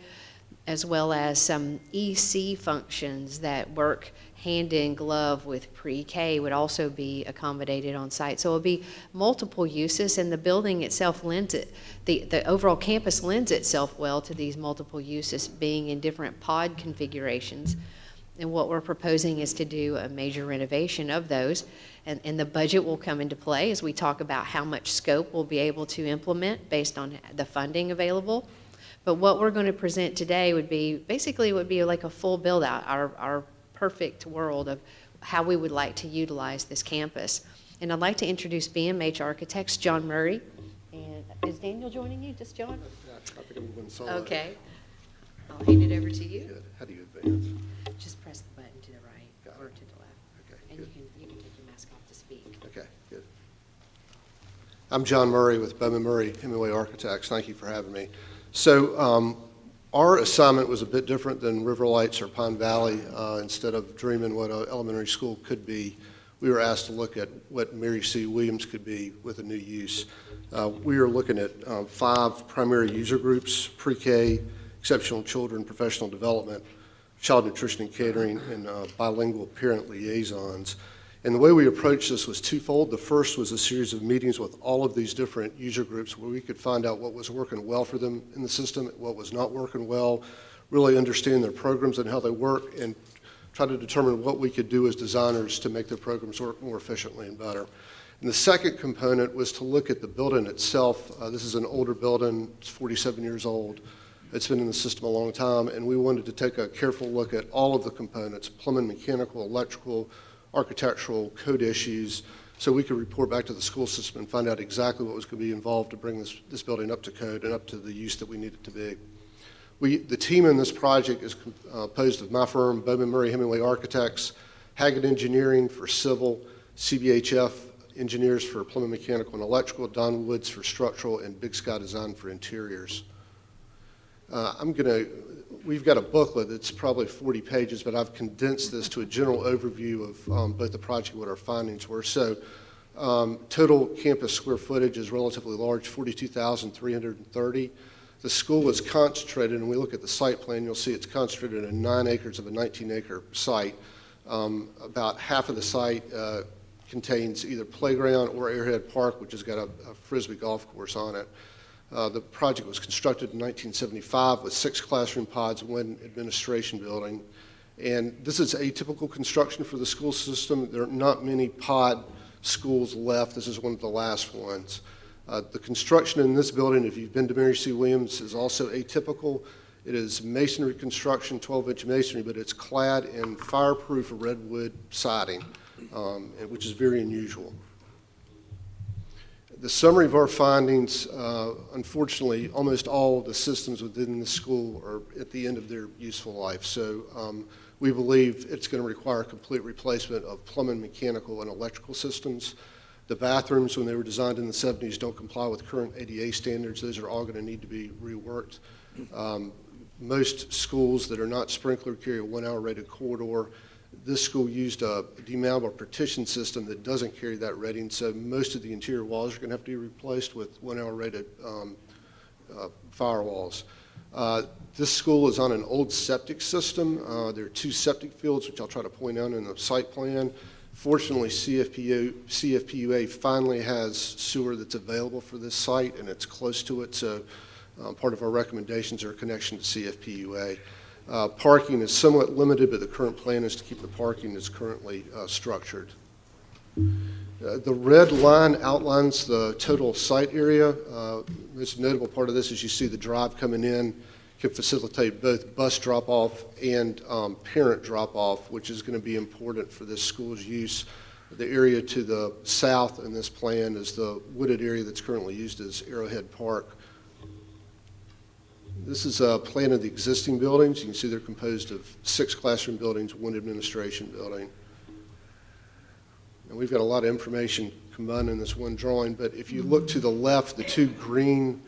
as well as some EC functions that work hand in glove with pre-K would also be accommodated on site. So it'll be multiple uses, and the building itself lends it, the overall campus lends itself well to these multiple uses being in different pod configurations. And what we're proposing is to do a major renovation of those, and the budget will come into play as we talk about how much scope we'll be able to implement based on the funding available. But what we're going to present today would be like a full build out, our perfect world of how we would like to utilize this campus. And I'd like to introduce BMH Architects, John Murray. And is Daniel joining you? Just John? I think I'm going to solve Okay. I'll hand it over to you. Good. How do you advance? Just press the button to the right or to the left. Okay, And good. you can take your mask off to speak. Okay, good. I'm John Murray with Bowman Murray Hemingway Architects. Thank you for having me. So our assignment was a bit different than River Lights or Pine Valley. Instead of dreaming what an elementary school could be, we were asked to look at what Mary C. Williams could be with a new use. We are looking at 5 primary user groups: pre-K, exceptional children, professional development, child nutrition and catering, and bilingual parent liaisons. And the way we approached this was twofold. The first was a series of meetings with all of these different user groups where we could find out what was working well for them in the system, what was not working well, really understand their programs and how they work, and try to determine what we could do as designers to make their programs work more efficiently and better. And the second component was to look at the building itself. This is an older building, it's 47 years old. It's been in the system a long time, and we wanted to take a careful look at all of the components: plumbing, mechanical, electrical, architectural, code issues, so we could report back to the school system and find out exactly what was going to be involved to bring this building up to code and up to the use that we need it to be. The team in this project is composed of my firm, Bowman Murray Hemingway Architects, Haggett Engineering for civil, CBHF engineers for plumbing, mechanical, and electrical, Don Woods for structural, and Big Sky Design for interiors. We've got a booklet that's probably 40 pages, but I've condensed this to a general overview of both the project and what our findings were. So total campus square footage is relatively large, 42,330. The school is concentrated, and we look at the site plan, you'll see it's concentrated in 9 acres of a 19-acre site. About half of the site contains either playground or Airhead Park, which has got a Frisbee golf course on it. The project was constructed in 1975 with 6 classroom pods and 1 administration building. And this is atypical construction for the school system. There are not many pod schools left. This is one of the last ones. The construction in this building, if you've been to Mary C. Williams, is also atypical. It is masonry construction, 12-inch masonry, but it's clad in fireproof redwood siding, which is very unusual. The summary of our findings, unfortunately, almost all the systems within the school are at the end of their useful life. So we believe it's going to require a complete replacement of plumbing, mechanical, and electrical systems. The bathrooms, when they were designed in the 70s, don't comply with current ADA standards. Those are all going to need to be reworked. Most schools that are not sprinkler carry a 1-hour rated corridor. This school used a demountable partition system that doesn't carry that rating, so most of the interior walls are going to have to be replaced with 1-hour rated firewalls. This school is on an old septic system. There are 2 septic fields, which I'll try to point out in the site plan. Fortunately, CFPUA finally has sewer that's available for this site, and it's close to it, so part of our recommendations are a connection to CFPUA. Parking is somewhat limited, but the current plan is to keep the parking as currently structured. The red line outlines the total site area. Most notable part of this is you see the drive coming in can facilitate both bus drop-off and parent drop-off, which is going to be important for this school's use. The area to the south in this plan is the wooded area that's currently used as Arrowhead Park. This is a plan of the existing buildings. You can see they're composed of 6 classroom buildings, 1 administration building. And we've got a lot of information combined in this one drawing, but if you look to the left, the 2 green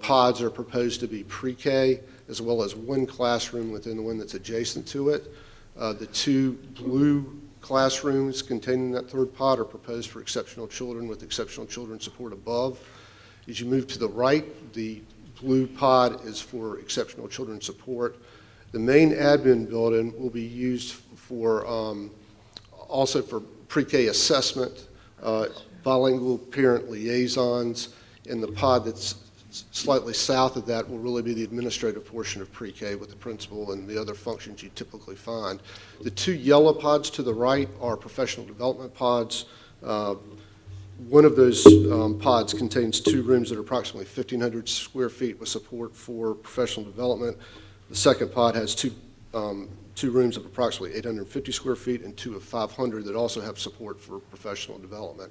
pods are proposed to be pre-K, as well as 1 classroom within the one that's adjacent to it. The 2 blue classrooms containing that 3rd pod are proposed for exceptional children with exceptional children support above. As you move to the right, the blue pod is for exceptional children's support. The main admin building will be used for also for pre-K assessment, bilingual parent liaisons, and the pod that's slightly south of that will really be the administrative portion of pre-K with the principal and the other functions you typically find. The two yellow pods to the right are professional development pods. One of those pods contains 2 rooms that are approximately 1,500 square feet with support for professional development. The second pod has two rooms of approximately 850 square feet and 2 of 500 that also have support for professional development.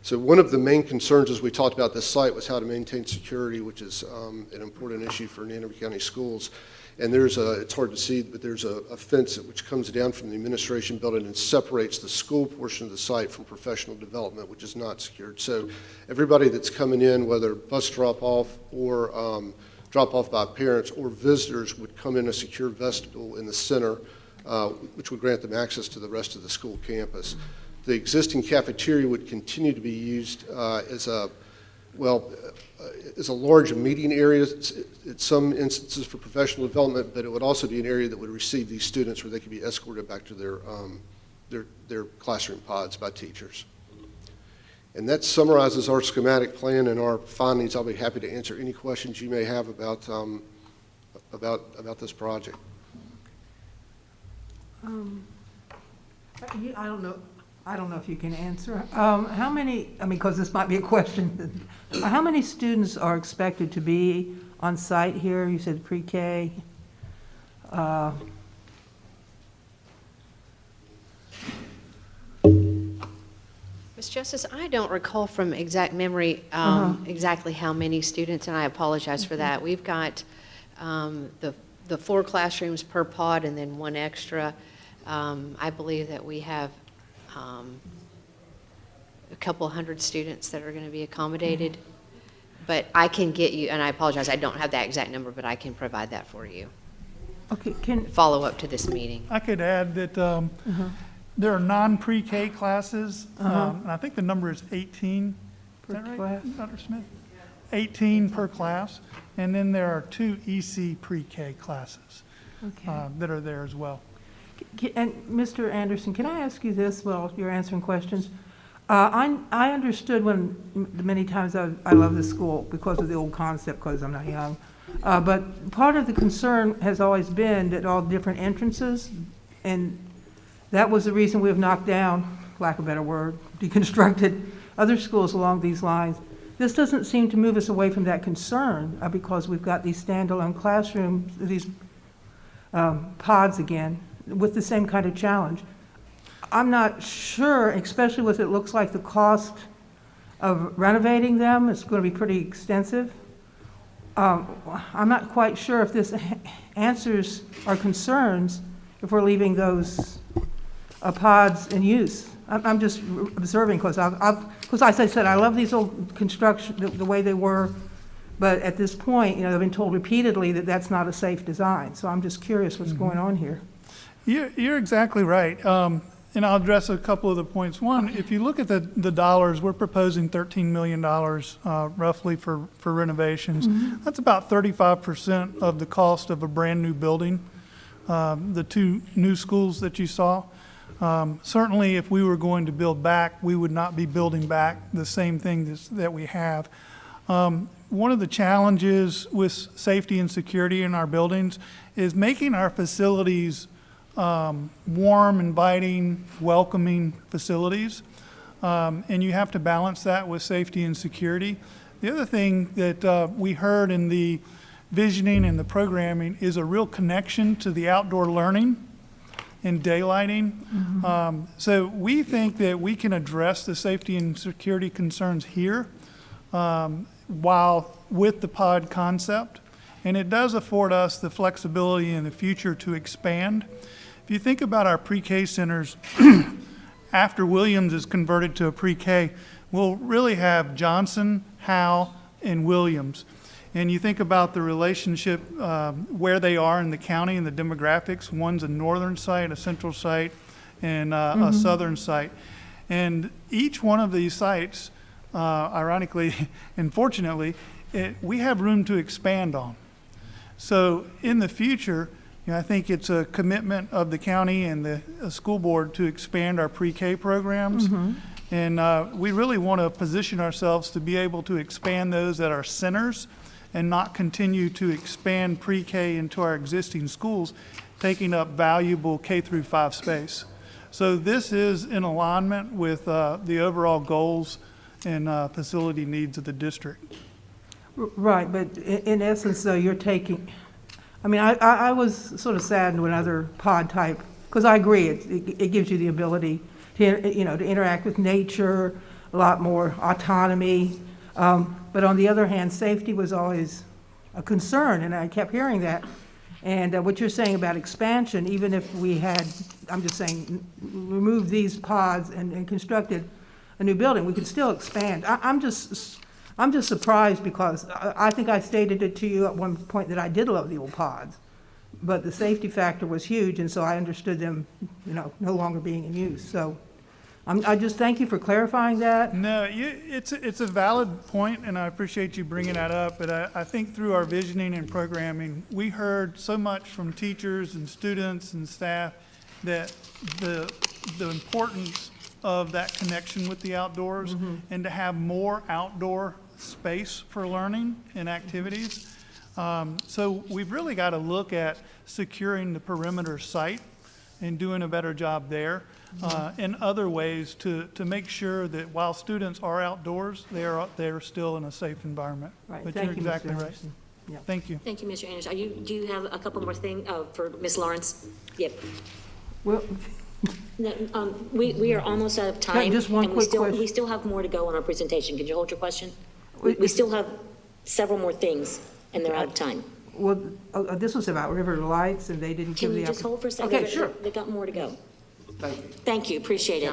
So one of the main concerns as we talked about this site was how to maintain security, which is an important issue for Hanover County schools. And it's hard to see, but there's a fence which comes down from the administration building and separates the school portion of the site from professional development, which is not secured. So everybody that's coming in, whether bus drop-off or drop-off by parents or visitors, would come in a secure vestibule in the center, which would grant them access to the rest of the school campus. The existing cafeteria would continue to be used as a large meeting area at some instances for professional development, but it would also be an area that would receive these students where they could be escorted back to their classroom pods by teachers. And that summarizes our schematic plan and our findings. I'll be happy to answer any questions you may have about this project. I don't know if you can answer. How many, because this might be a question, how many students are expected to be on site here? You said pre-K. Ms. Justice, I don't recall from exact memory exactly how many students, and I apologize for that. We've got the 4 classrooms per pod and then 1 extra. I believe that we have a couple hundred students that are going to be accommodated. But I can get you, and I apologize, I don't have that exact number, but I can provide that for you. Okay, follow up to this meeting. I could add that there are non-pre-K classes, and I think the number is 18. Is that right, Dr. Smith? 18 per class, and then there are 2 EC pre-K classes that are there as well. And Mr. Anderson, can I ask you this while you're answering questions? I understood when many times I love this school because of the old concept, because I'm not young. But part of the concern has always been that all different entrances, and that was the reason we have knocked down, lack of a better word, deconstructed other schools along these lines. This doesn't seem to move us away from that concern because we've got these standalone classrooms, these pods again, with the same kind of challenge. I'm not sure, especially with it looks like the cost of renovating them is going to be pretty extensive. I'm not quite sure if this answers our concerns if we're leaving those pods in use. I'm just observing because as I said, I love these old construction, the way they were, but at this point, I've been told repeatedly that that's not a safe design. So I'm just curious what's going on here. You're exactly right. And I'll address a couple of the points. One, if you look at the dollars, we're proposing $13 million roughly for renovations. That's about 35% of the cost of a brand new building, the 2 new schools that you saw. Certainly, if we were going to build back, we would not be building back the same thing that we have. One of the challenges with safety and security in our buildings is making our facilities warm, inviting, welcoming facilities. And you have to balance that with safety and security. The other thing that we heard in the visioning and the programming is a real connection to the outdoor learning and daylighting. So we think that we can address the safety and security concerns here while with the pod concept. And it does afford us the flexibility in the future to expand. If you think about our pre-K centers, after Williams is converted to a pre-K, we'll really have Johnson, Howe, and Williams. And you think about the relationship where they are in the county and the demographics. One's a northern site, a central site, and a southern site. And each one of these sites, ironically and fortunately, we have room to expand on. So in the future, I think it's a commitment of the county and the school board to expand our pre-K programs. And we really want to position ourselves to be able to expand those at our centers and not continue to expand pre-K into our existing schools, taking up valuable K through 5 space. So this is in alignment with the overall goals and facility needs of the district. Right, but in essence, though, you're taking, I mean, I was sort of saddened when other pod type, because I agree, it gives you the ability to, to interact with nature, a lot more autonomy. But on the other hand, safety was always a concern, and I kept hearing that. And what you're saying about expansion, even if we had, I'm just saying, remove these pods and constructed a new building, we could still expand. I'm just surprised because I think I stated it to you at one point that I did love the old pods, but the safety factor was huge, and so I understood them, no longer being in use. So I just thank you for clarifying that. No, it's a valid point, and I appreciate you bringing that up. But I think through our visioning and programming, we heard so much from teachers and students and staff that the importance of that connection with the outdoors and to have more outdoor space for learning and activities. So we've really got to look at securing the perimeter site and doing a better job there. In other ways to make sure that while students are outdoors, they're still in a safe environment. Right. But Thank you're you, exactly Mr. right. Anderson. Yeah. Thank you. Thank you, Mr. Anderson. Do you have a couple more things for Ms. Lawrence? Yep. Well, No, we are almost out of time. Just one and quick question. We still have more to go on our presentation. Could you hold your question? We still have several more things, and they're out of time. well, this was about River Lights, and they didn't give Can the. you just hold for a second? Okay, sure. They've got more to go. Thank you, appreciate it.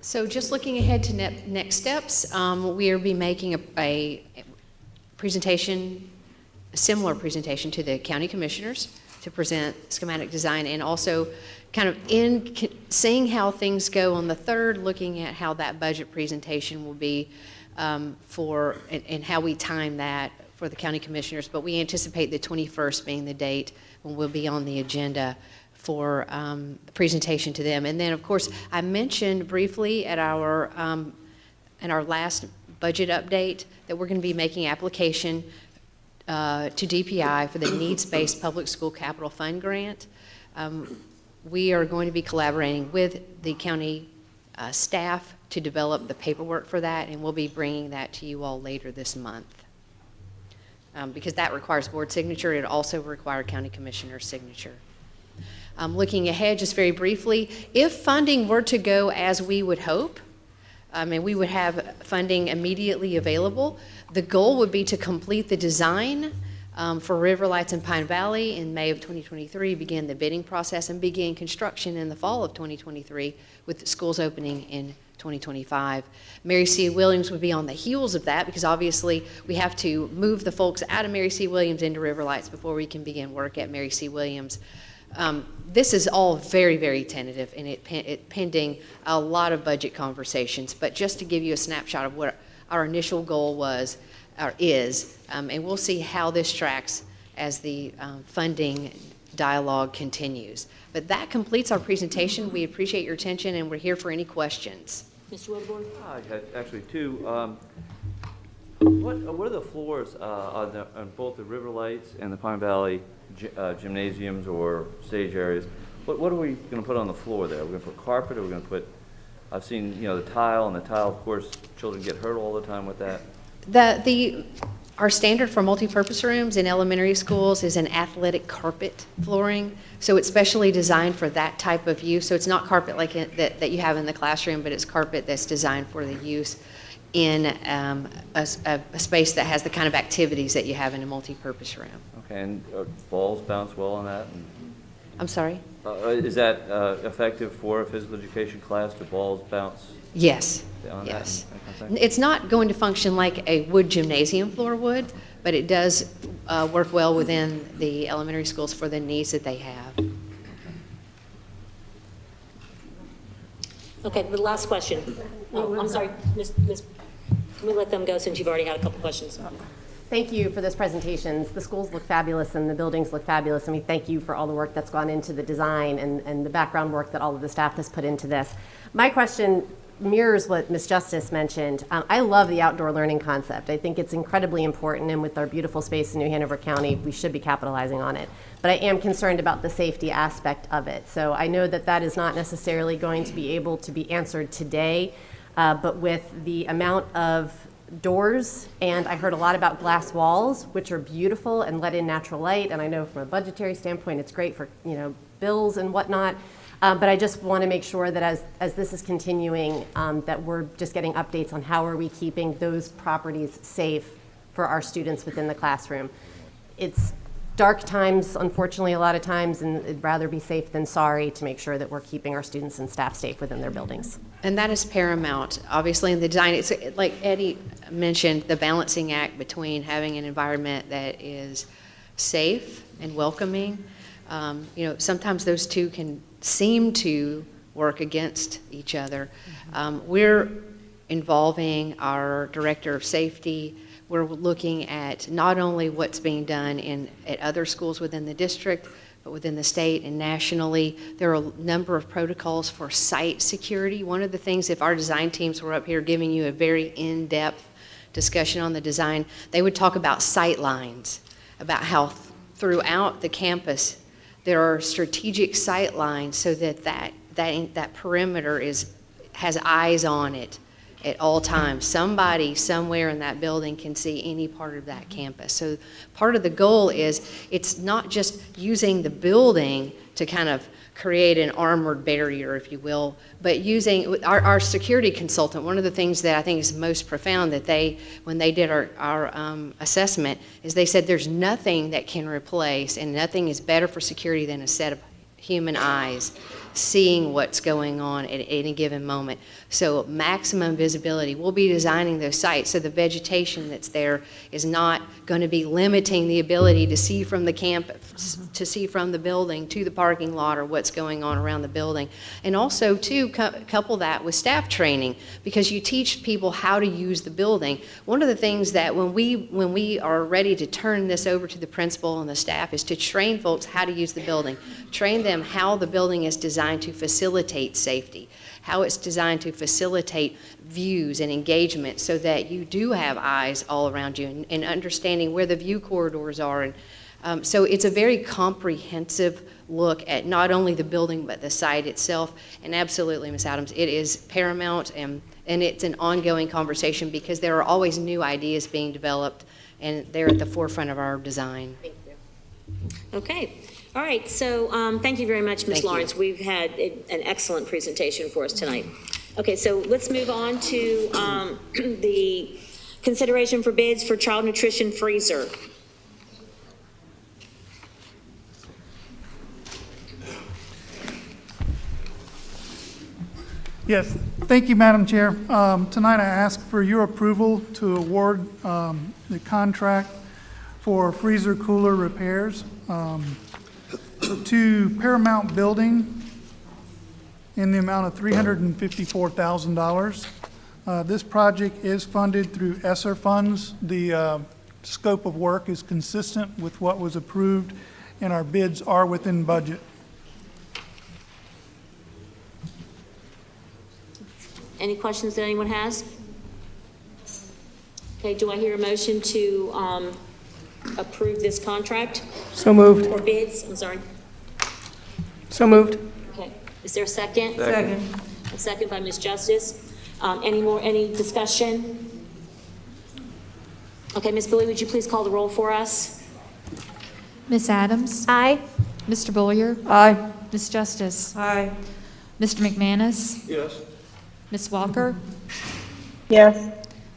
So just looking ahead to next steps, we will be making a presentation, a similar presentation to the county commissioners to present schematic design, and also kind of seeing how things go on the 3rd, looking at how that budget presentation will be and how we time that for the county commissioners. But we anticipate the 21st being the date when we'll be on the agenda for the presentation to them. And then, of course, I mentioned briefly at our last budget update that we're going to be making application to DPI for the Needs-Based Public School Capital Fund Grant. We are going to be collaborating with the county staff to develop the paperwork for that, and we'll be bringing that to you all later this month. Because that requires board signature, it also requires county commissioner's signature. Looking ahead, just very briefly, if funding were to go as we would hope, and we would have funding immediately available, the goal would be to complete the design for River Lights in Pine Valley in May of 2023, begin the bidding process, and begin construction in the fall of 2023 with schools opening in 2025. Mary C. Williams would be on the heels of that because obviously we have to move the folks out of Mary C. Williams into River Lights before we can begin work at Mary C. Williams. This is all very, very tentative, and it pending a lot of budget conversations. But just to give you a snapshot of what our initial goal was, or is, and we'll see how this tracks as the funding dialogue continues. But that completes our presentation. We appreciate your attention, and we're here for any questions. Mr. Wilborn? I had actually two. What are the floors on both the River Lights and the Pine Valley gymnasiums or stage areas? What are we going to put on the floor there? Are we going to put carpet? Are we going to put? I've seen the tile, and the tile, of course, children get hurt all the time with that. Our standard for multipurpose rooms in elementary schools is an athletic carpet flooring. So it's specially designed for that type of use. So it's not carpet like that you have in the classroom, but it's carpet that's designed for the use in a space that has the kind of activities that you have in a multipurpose room. Okay, and balls bounce well on that? I'm sorry? Is that effective for a physical education class? Do balls bounce? Yes. Yes. It's not going to function like a wood gymnasium floor would, but it does work well within the elementary schools for the needs that they have. Okay, the last question. Oh, I'm sorry, Ms. Let me let them go since you've already had a couple questions. Thank you for those presentations. The schools look fabulous and the buildings look fabulous, and we thank you for all the work that's gone into the design and the background work that all of the staff has put into this. My question mirrors what Ms. Justice mentioned. I love the outdoor learning concept. I think it's incredibly important, and with our beautiful space in New Hanover County, we should be capitalizing on it. But I am concerned about the safety aspect of it. So I know that that is not necessarily going to be able to be answered today, but with the amount of doors, and I heard a lot about glass walls, which are beautiful and let in natural light, and I know from a budgetary standpoint, it's great for, bills and whatnot. But I just want to make sure that as this is continuing, that we're just getting updates on how are we keeping those properties safe for our students within the classroom. It's dark times, unfortunately, a lot of times, and I'd rather be safe than sorry to make sure that we're keeping our students and staff safe within their buildings. And that is paramount, obviously, in the design. It's like Eddie mentioned, the balancing act between having an environment that is safe and welcoming. Sometimes those two can seem to work against each other. We're involving our director of safety. We're looking at not only what's being done at other schools within the district, but within the state and nationally. There are a number of protocols for site security. One of the things, if our design teams were up here giving you a very in-depth discussion on the design, they would talk about sight lines, about how throughout the campus there are strategic sight lines so that perimeter has eyes on it at all times. Somebody somewhere in that building can see any part of that campus. So part of the goal is it's not just using the building to kind of create an armored barrier, if you will, but using our security consultant. One of the things that I think is most profound that when they did our assessment, is they said there's nothing that can replace, and nothing is better for security than a set of human eyes seeing what's going on at any given moment. So maximum visibility. We'll be designing those sites so the vegetation that's there is not going to be limiting the ability to see from the campus, to see from the building to the parking lot or what's going on around the building. And also, too, couple that with staff training, because you teach people how to use the building. One of the things that when we are ready to turn this over to the principal and the staff is to train folks how to use the building, train them how the building is designed to facilitate safety, how it's designed to facilitate views and engagement so that you do have eyes all around you, and understanding where the view corridors are. And so it's a very comprehensive look at not only the building but the site itself. And absolutely, Ms. Adams, it is paramount, and it's an ongoing conversation because there are always new ideas being developed, and they're at the forefront of our design. Thank you. Okay. All right, so thank you very much, Ms. Lawrence. We've had an excellent presentation for us tonight. Okay, so let's move on to the consideration for bids for child nutrition freezer. Yes, thank you, Madam Chair. Tonight I ask for your approval to award the contract for freezer cooler repairs to Paramount Building in the amount of $354,000. This project is funded through ESSER funds. The scope of work is consistent with what was approved, and our bids are within budget. Any questions that anyone has? Okay, do I hear a motion to approve this contract? So moved. Or bids, I'm sorry. So moved. Okay, is there a second? Second. A second by Ms. Justice. Any discussion? Okay, Ms. Billy, would you please call the roll for us? Ms. Adams? Aye. Mr. Bullier? Aye. Ms. Justice? Aye. Mr. McManus? Yes. Ms. Walker? Yes.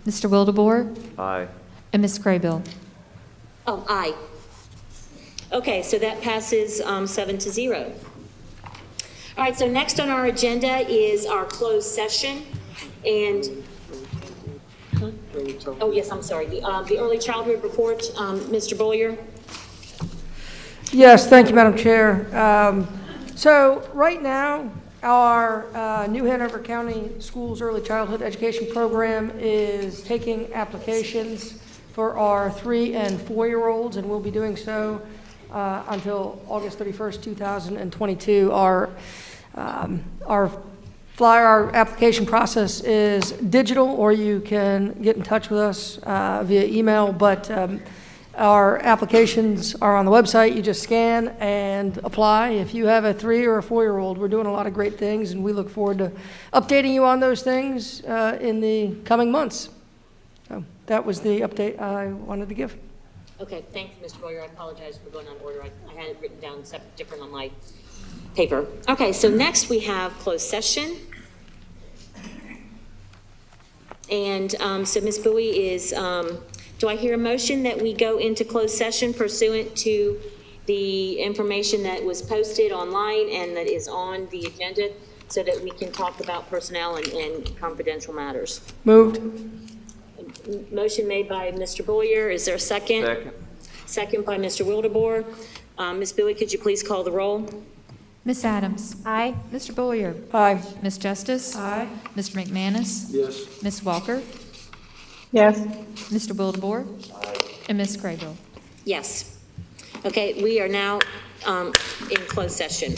Mr. Wildebohr? Aye. And Ms. Craybill? Oh, aye. Okay, so that passes 7-0. All right, so next on our agenda is our closed session, and, oh yes, I'm sorry, the early childhood report, Mr. Bullier. Yes, thank you, Madam Chair. So right now, Our New Hanover County Schools Early Childhood Education Program is taking applications for our 3- and 4-year-olds, and we'll be doing so until August 31st, 2022. Our application process is digital, or you can get in touch with us via email, but our applications are on the website. You just scan and apply. If you have a 3 or a 4-year-old, we're doing a lot of great things, and we look forward to updating you on those things in the coming months. So that was the update I wanted to give. Okay, thank you, Mr. Boyer. I apologize for going on order. I had it written down different on my paper. Okay, so next we have closed session. And so Ms. Bowie is, do I hear a motion that we go into closed session pursuant to the information that was posted online and that is on the agenda so that we can talk about personnel and confidential matters? Moved. Motion made by Mr. Boyer. Is there a second? Second. Second by Mr. Wildebohr. Ms. Bowie, could you please call the roll? Ms. Adams? Aye. Mr. Boyer? Aye. Ms. Justice? Aye. Mr. McManus? Yes. Ms. Walker? Yes. Mr. Wildebohr? And Ms. Craybill? Yes. Okay, we are now in closed session.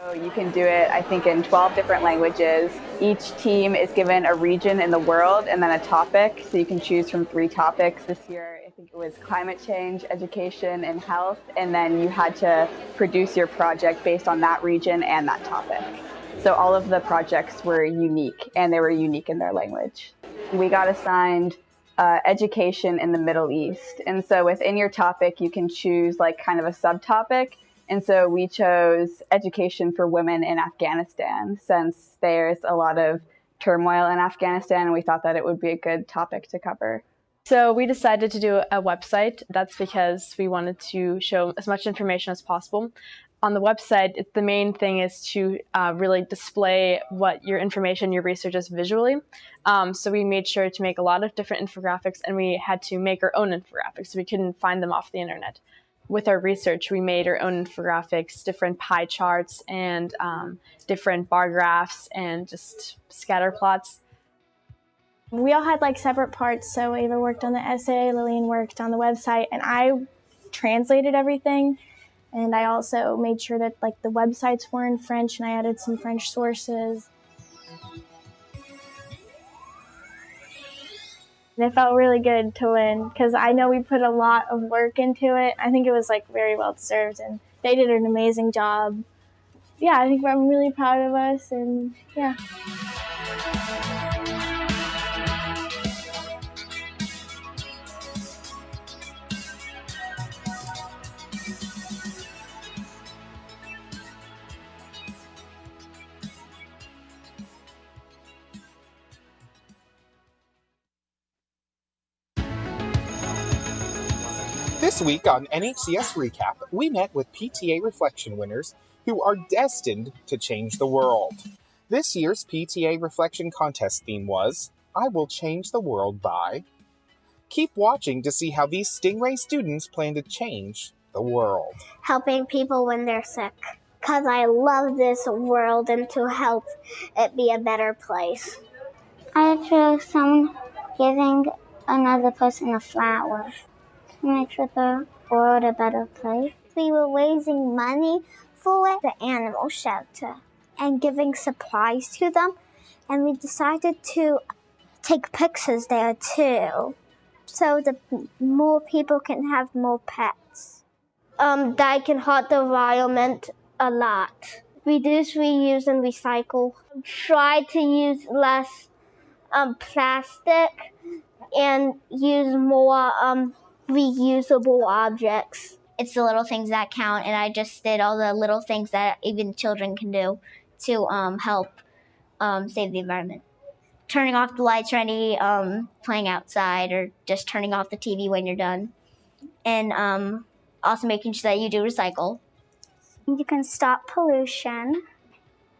So you can do it, I think, in 12 different languages. Each team is given a region in the world and then a topic. So you can choose from 3 topics. This year, I think it was climate change, education, and health. And then you had to produce your project based on that region and that topic. So all of the projects were unique, and they were unique in their language. We got assigned education in the Middle East. And so within your topic, you can choose like kind of a subtopic. And so we chose education for women in Afghanistan, since there's a lot of turmoil in Afghanistan, and we thought that it would be a good topic to cover. So we decided to do a website. That's because we wanted to show as much information as possible. On the website, the main thing is to really display what your information, your research is visually. So we made sure to make a lot of different infographics, and we had to make our own infographics, so we couldn't find them off the internet. With our research, we made our own infographics, different pie charts, and different bar graphs, and just scatter plots. We all had like separate parts, so Ava worked on the essay, Lillian worked on the website, and I translated everything. And I also made sure that like the websites were in French, and I added some French sources. And it felt really good to win, because I know we put a lot of work into it. I think it was like very well deserved, and they did an amazing job. Yeah, I think I'm really proud of us, and yeah. This week on NHCS Recap, we met with PTA Reflection winners who are destined to change the world. This year's PTA Reflection Contest theme was, I Will Change the World by... Keep watching to see how these Stingray students plan to change the world. Helping people when they're sick, because I love this world and to help it be a better place. I chose someone giving another person a flower. Make the world a better place. We were raising money for the animal shelter and giving supplies to them, and we decided to take pictures there too, so the more people can have more pets. That can hurt the environment a lot. Reduce, reuse, and recycle. Try to use less plastic and use more reusable objects. It's the little things that count, and I just did all the little things that even children can do to help save the environment. Turning off the lights or any playing outside, or just turning off the TV when you're done. And also making sure that you do recycle. You can stop pollution.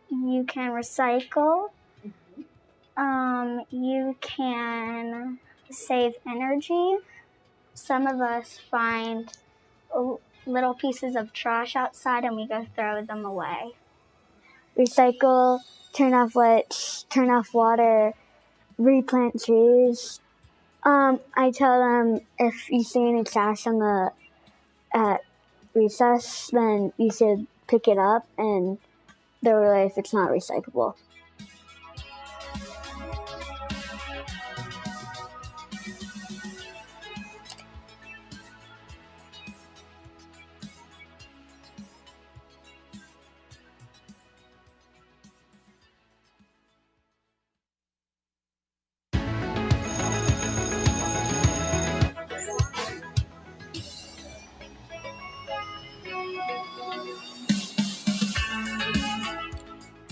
You can recycle. You can save energy. Some of us find little pieces of trash outside and we go throw them away. Recycle, turn off lights, turn off water, replant trees. I tell them if you see any trash at recess, then you should pick it up and throw it away if it's not recyclable.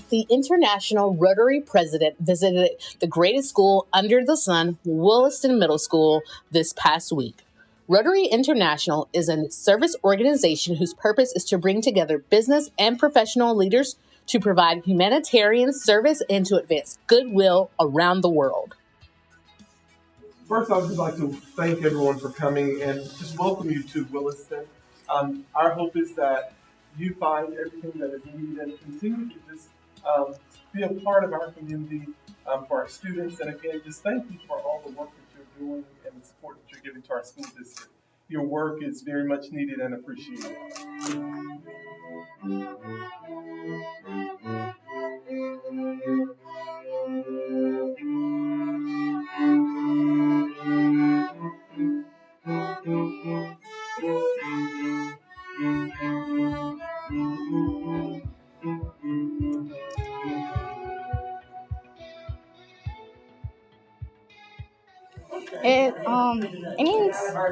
The International Rotary President visited the greatest school under the sun, Williston Middle School, this past week. Rotary International is a service organization whose purpose is to bring together business and professional leaders to provide humanitarian service and to advance goodwill around the world. First, I would just like to thank everyone for coming and just welcome you to Williston. Our hope is that you find everything that is needed and continue to just be a part of our community for our students. And again, just thank you for all the work that you're doing and the support that you're giving to our school district. Your work is very much needed and appreciated.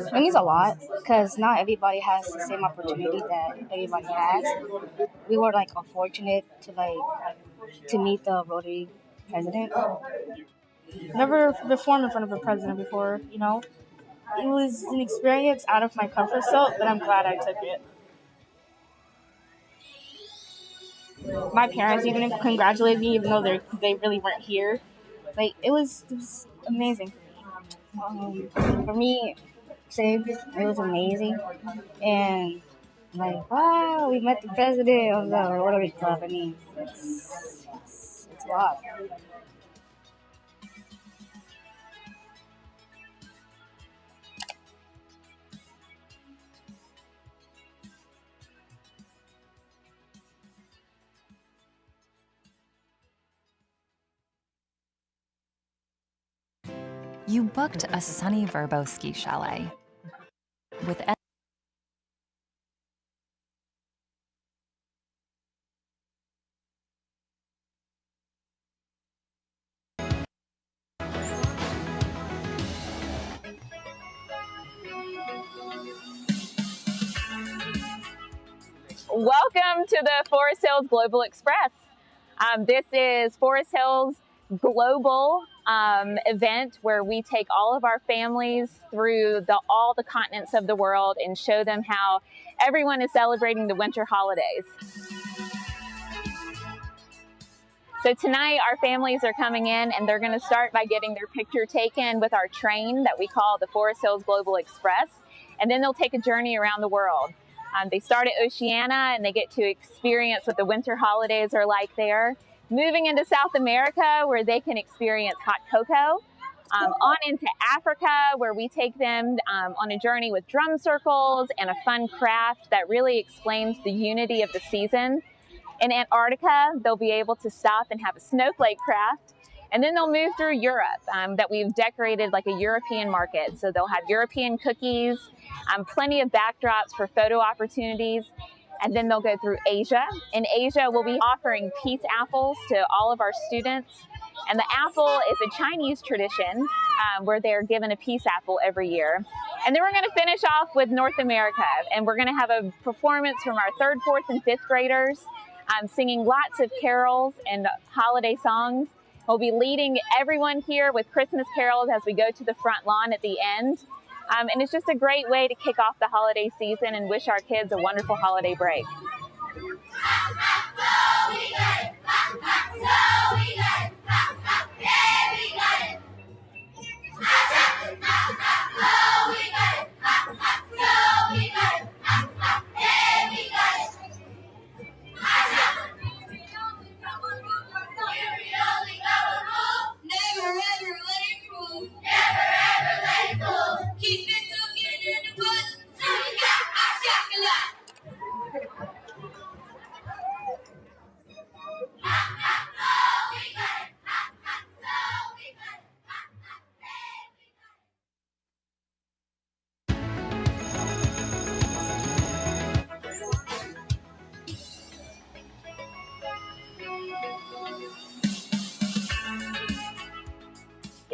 It means a lot because not everybody has the same opportunity that everybody has. We were like unfortunate to meet the Rotary president. Never performed in front of a president before, you know. It was an experience out of my comfort zone, but I'm glad I took it. My parents even congratulated me, even though they really weren't here. Like it was amazing for me. Same, it was amazing, and like wow, we met the president of the Rotary Club. I mean, it's a lot. You booked a sunny Verbo ski chalet. With Welcome to the Forest Hills Global Express. This is Forest Hills Global event where we take all of our families through all the continents of the world and show them how everyone is celebrating the winter holidays. So tonight our families are coming in and they're going to start by getting their picture taken with our train that we call the Forest Hills Global Express, and then they'll take a journey around the world. They start at Oceania and they get to experience what the winter holidays are like there. Moving into South America where they can experience hot cocoa. On into Africa where we take them on a journey with drum circles and a fun craft that really explains the unity of the season. In Antarctica, they'll be able to stop and have a snowflake craft. And then they'll move through Europe that we've decorated like a European market. So they'll have European cookies, plenty of backdrops for photo opportunities. And then they'll go through Asia. In Asia, we'll be offering peace apples to all of our students. And the apple is a Chinese tradition where they're given a peace apple every year. And then we're going to finish off with North America. And we're going to have a performance from our 3rd, 4th, and 5th graders singing lots of carols and holiday songs. We'll be leading everyone here with Christmas carols as we go to the front lawn at the end. And it's just a great way to kick off the holiday season and wish our kids a wonderful holiday break.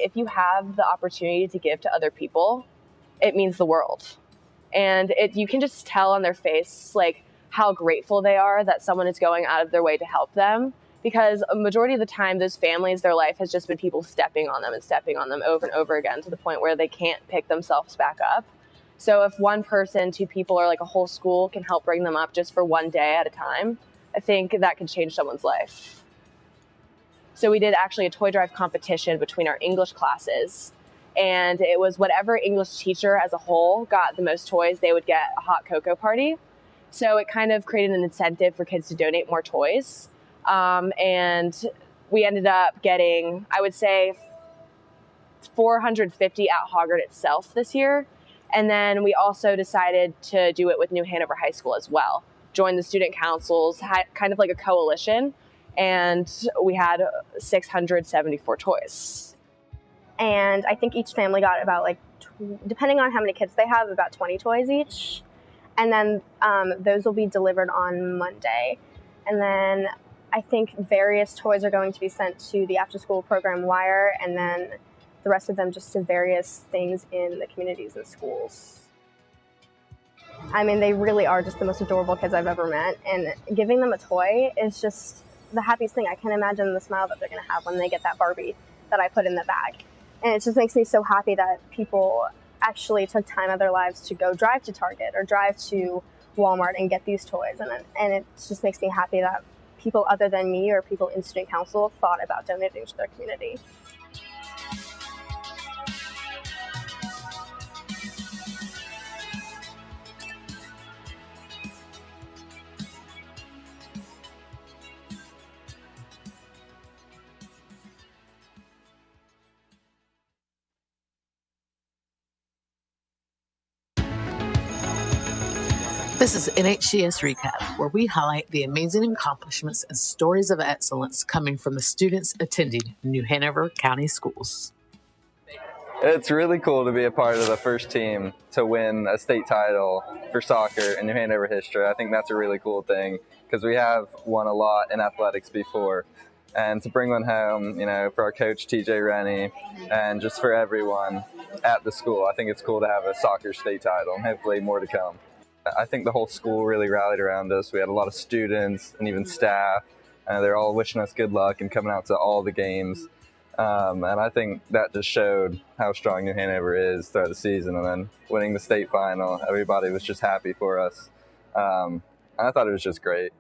If you have the opportunity to give to other people, it means the world. And you can just tell on their face like how grateful they are that someone is going out of their way to help them. Because a majority of the time, those families, their life has just been people stepping on them over and over again to the point where they can't pick themselves back up. So if one person, 2 people, or like a whole school can help bring them up just for one day at a time, I think that could change someone's life. So we did actually a toy drive competition between our English classes. And it was whatever English teacher as a whole got the most toys, they would get a hot cocoa party. So it kind of created an incentive for kids to donate more toys. And we ended up getting, I would say, 450 at Hoggard itself this year. And then we also decided to do it with New Hanover High School as well. Join the student councils, kind of like a coalition, and we had 674 toys. And I think each family got about like, depending on how many kids they have, about 20 toys each. And then those will be delivered on Monday. And then I think various toys are going to be sent to the after-school program Wire, and then the rest of them just to various things in the communities and schools. I mean, they really are just the most adorable kids I've ever met, and giving them a toy is just the happiest thing. I can imagine the smile that they're going to have when they get that Barbie that I put in the bag. And it just makes me so happy that people actually took time out of their lives to go drive to Target or drive to Walmart and get these toys. And it just makes me happy that people other than me or people in student council thought about donating to their community. This is NHCS Recap, where we highlight the amazing accomplishments and stories of excellence coming from the students attending New Hanover County Schools. It's really cool to be a part of the first team to win a state title for soccer in New Hanover history. I think that's a really cool thing because we have won a lot in athletics before. And to bring one home, you know, for our coach, TJ Rennie, and just for everyone at the school, I think it's cool to have a soccer state title and hopefully more to come. I think the whole school really rallied around us. We had a lot of students and even staff. They're all wishing us good luck and coming out to all the games. And I think that just showed how strong New Hanover is throughout the season. And then winning the state final, everybody was just happy for us. And I thought it was just great.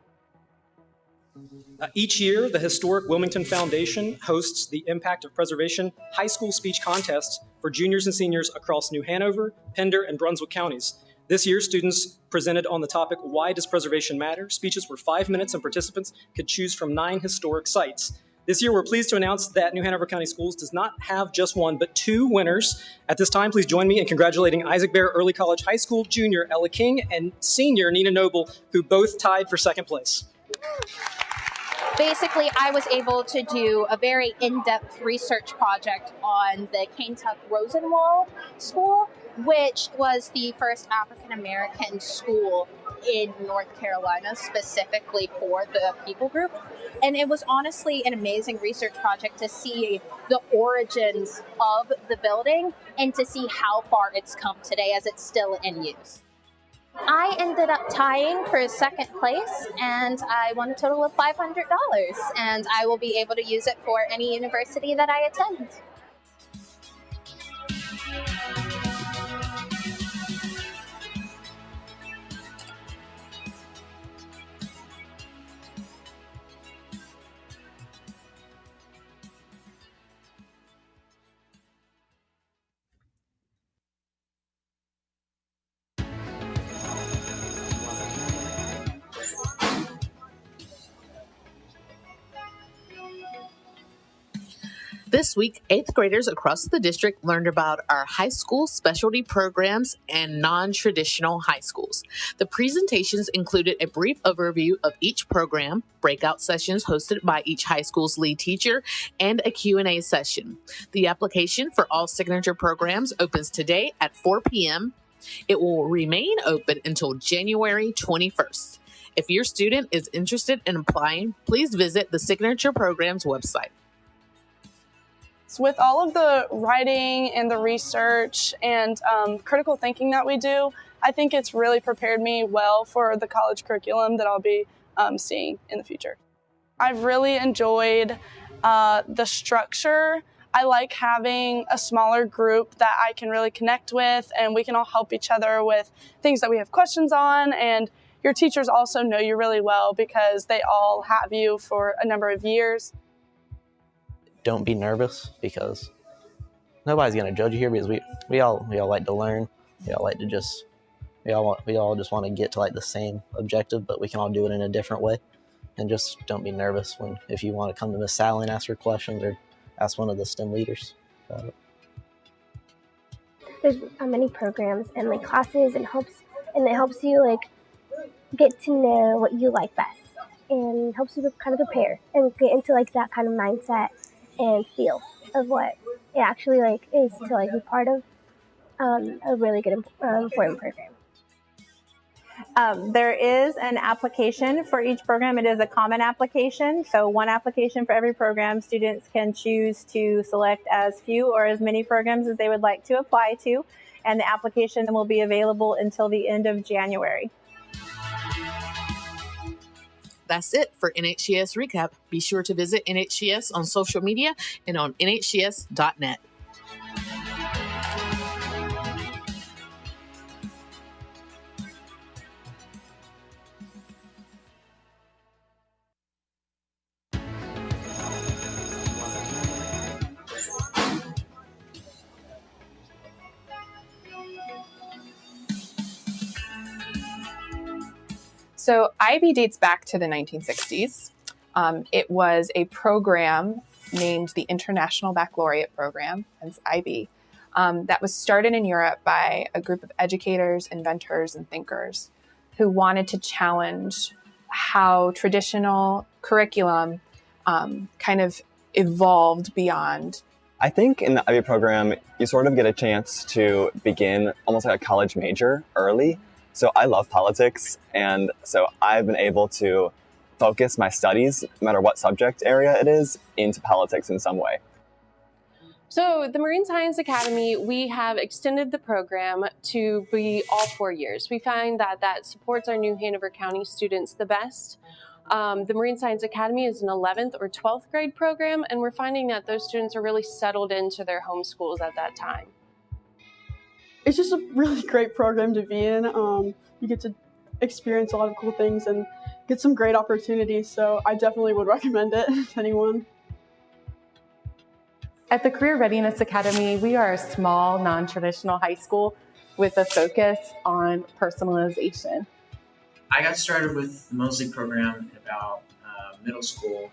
Each year, the historic Wilmington Foundation hosts the Impact of Preservation High School Speech Contest for juniors and seniors across New Hanover, Pender, and Brunswick counties. This year, students presented on the topic, Why Does Preservation Matter? Speeches were 5 minutes and participants could choose from 9 historic sites. This year, we're pleased to announce that New Hanover County Schools does not have just one, but 2 winners. At this time, please join me in congratulating Isaac Bear Early College High School junior Ella King and senior Nina Noble, who both tied for second place. Basically, I was able to do a very in-depth research project on the Kentuck Rosenwald School, which was the first African-American school in North Carolina, specifically for the people group. And it was honestly an amazing research project to see the origins of the building and to see how far it's come today as it's still in use. I ended up tying for second place, and I won a total of $500, and I will be able to use it for any university that I attend. This week, 8th graders across the district learned about our high school specialty programs and non-traditional high schools. The presentations included a brief overview of each program, breakout sessions hosted by each high school's lead teacher, and a Q&A session. The application for all signature programs opens today at 4 p.m. It will remain open until January 21st. If your student is interested in applying, please visit the Signature Programs website. So with all of the writing and the research and critical thinking that we do, I think it's really prepared me well for the college curriculum that I'll be seeing in the future. I've really enjoyed the structure. I like having a smaller group that I can really connect with, and we can all help each other with things that we have questions on, and your teachers also know you really well because they all have you for a number of years. Don't be nervous because nobody's gonna judge you here because we all like to learn. We all like to just we all just want to get to like the same objective, but we can all do it in a different way. And just don't be nervous if you want to come to Miss Sally and ask her questions or ask one of the STEM leaders about it. there's many programs and like classes, and it helps you like get to know what you like best, and helps you kind of prepare and get into like that kind of mindset and feel of what it actually like is to like be part of a really good important program. There is an application for each program. It is a common application, so one application for every program. Students can choose to select as few or as many programs as they would like to apply to, and the application will be available until the end of January. That's it for NHCS Recap. Be sure to visit NHCS on social media and on nhcs.net. So IB dates back to the 1960s. It was a program named the International Baccalaureate Program, hence IB, that was started in Europe by a group of educators, inventors, and thinkers who wanted to challenge how traditional curriculum kind of evolved beyond. I think in the IB program, you sort of get a chance to begin almost like a college major early. So I love politics, and so I've been able to focus my studies, no matter what subject area it is, into politics in some way. So the Marine Science Academy, we have extended the program to be all 4 years. We find that supports our New Hanover County students the best. The Marine Science Academy is an 11th or 12th grade program, and we're finding that those students are really settled into their home schools at that time. It's just a really great program to be in. You get to experience a lot of cool things and get some great opportunities, so I definitely would recommend it to anyone. At the Career Readiness Academy, we are a small, non-traditional high school with a focus on personalization. I got started with the Mosley program in about middle school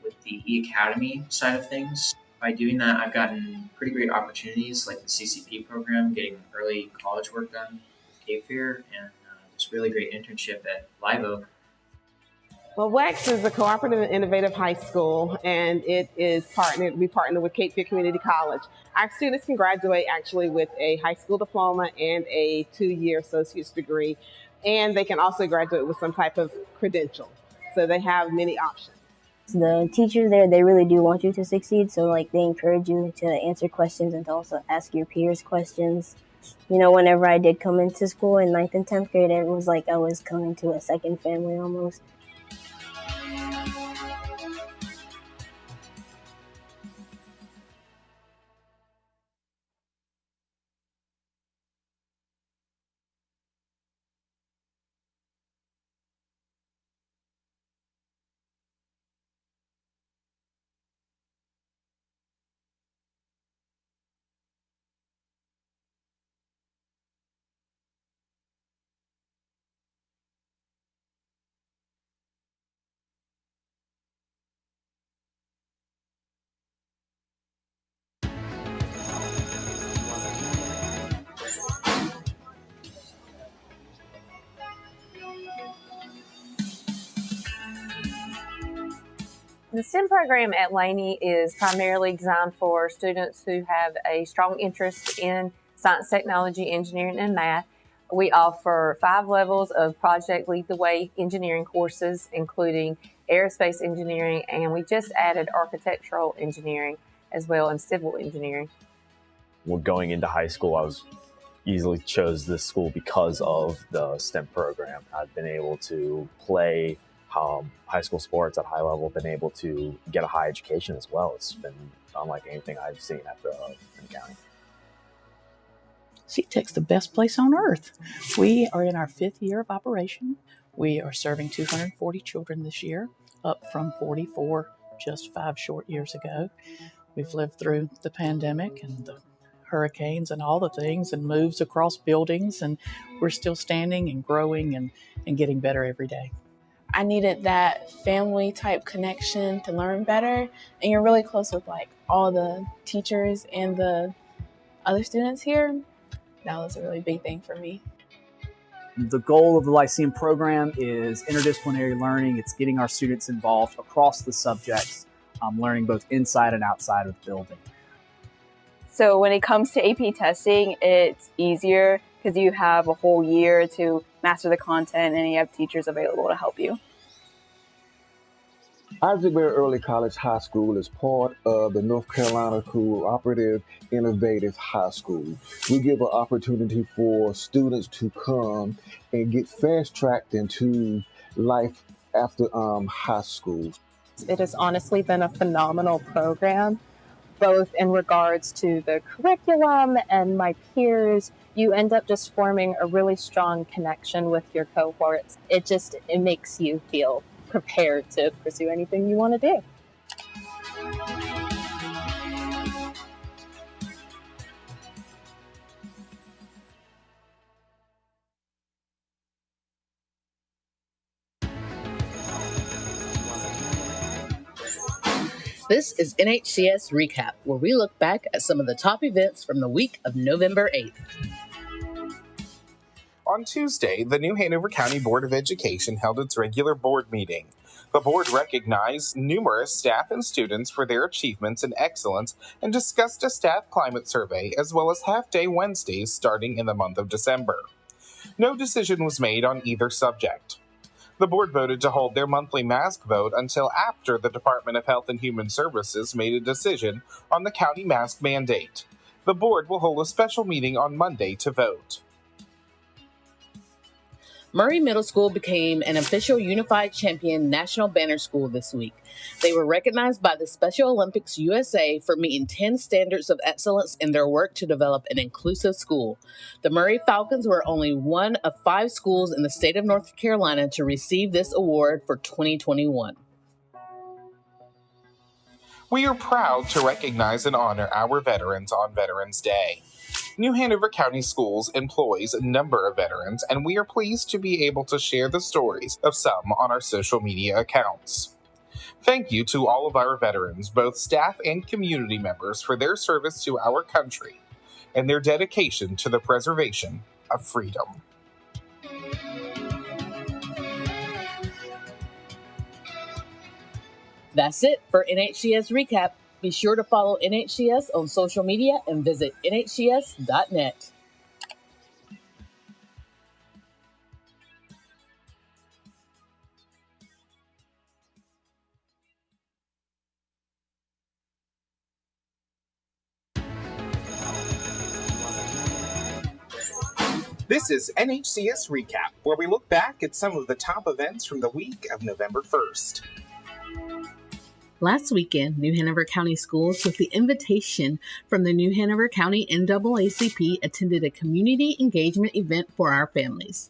with the E-Academy side of things. By doing that, I've gotten pretty great opportunities like the CCP program, getting early college work done with Cape Fear, and this really great internship at Live Oak. Well, WEX is a cooperative and innovative high school, and we partner with Cape Fear Community College. Our students can graduate actually with a high school diploma and a 2-year associate's degree, and they can also graduate with some type of credential. So they have many options. The teachers there, they really do want you to succeed, so like they encourage you to answer questions and to also ask your peers questions. You know, whenever I did come into school in 9th and 10th grade, it was like I was coming to a second family almost. The STEM program at Laney is primarily designed for students who have a strong interest in science, technology, engineering, and math. We offer 5 levels of Project Lead the Way engineering courses, including aerospace engineering, and we just added architectural engineering as well, and civil engineering. Well, going into high school, I was easily chose this school because of the STEM program. I've been able to play high school sports at high level, been able to get a high education as well. It's been unlike anything I've seen at the county. CTEC's the best place on earth. We are in our 5th year of operation. We are serving 240 children this year, up from 44 just 5 short years ago. We've lived through the pandemic and the hurricanes and all the things and moves across buildings, and we're still standing and growing and getting better every day. I needed that family type connection to learn better, and you're really close with like all the teachers and the other students here, that was a really big thing for me. The goal of the Lyceum program is interdisciplinary learning. It's getting our students involved across the subjects, learning both inside and outside of the building. So when it comes to AP testing, it's easier because you have a whole year to master the content and you have teachers available to help you. Isaac Berry Early College High School is part of the North Carolina Cooperative Innovative High School. We give an opportunity for students to come and get fast-tracked into life after high school. It has honestly been a phenomenal program, both in regards to the curriculum and my peers. You end up just forming a really strong connection with your cohorts. It makes you feel prepared to pursue anything you want to do. This is NHCS Recap, where we look back at some of the top events from the week of November 8th. On Tuesday, the New Hanover County Board of Education held its regular board meeting. The board recognized numerous staff and students for their achievements and excellence and discussed a staff climate survey as well as half-day Wednesdays starting in the month of December. No decision was made on either subject. The board voted to hold their monthly mask vote until after the Department of Health and Human Services made a decision on the county mask mandate. The board will hold a special meeting on Monday to vote. Murray Middle School became an official Unified Champion National Banner School this week. They were recognized by the Special Olympics USA for meeting 10 standards of excellence in their work to develop an inclusive school. The Murray Falcons were only one of 5 schools in the state of North Carolina to receive this award for 2021. We are proud to recognize and honor our veterans on Veterans Day. New Hanover County Schools employs a number of veterans, and we are pleased to be able to share the stories of some on our social media accounts. Thank you to all of our veterans, both staff and community members, for their service to our country and their dedication to the preservation of freedom. That's it for NHCS Recap. Be sure to follow NHCS on social media and visit nhcs.net. This is NHCS Recap, where we look back at some of the top events from the week of November 1st. Last weekend, New Hanover County Schools, with the invitation from the New Hanover County NAACP, attended a community engagement event for our families.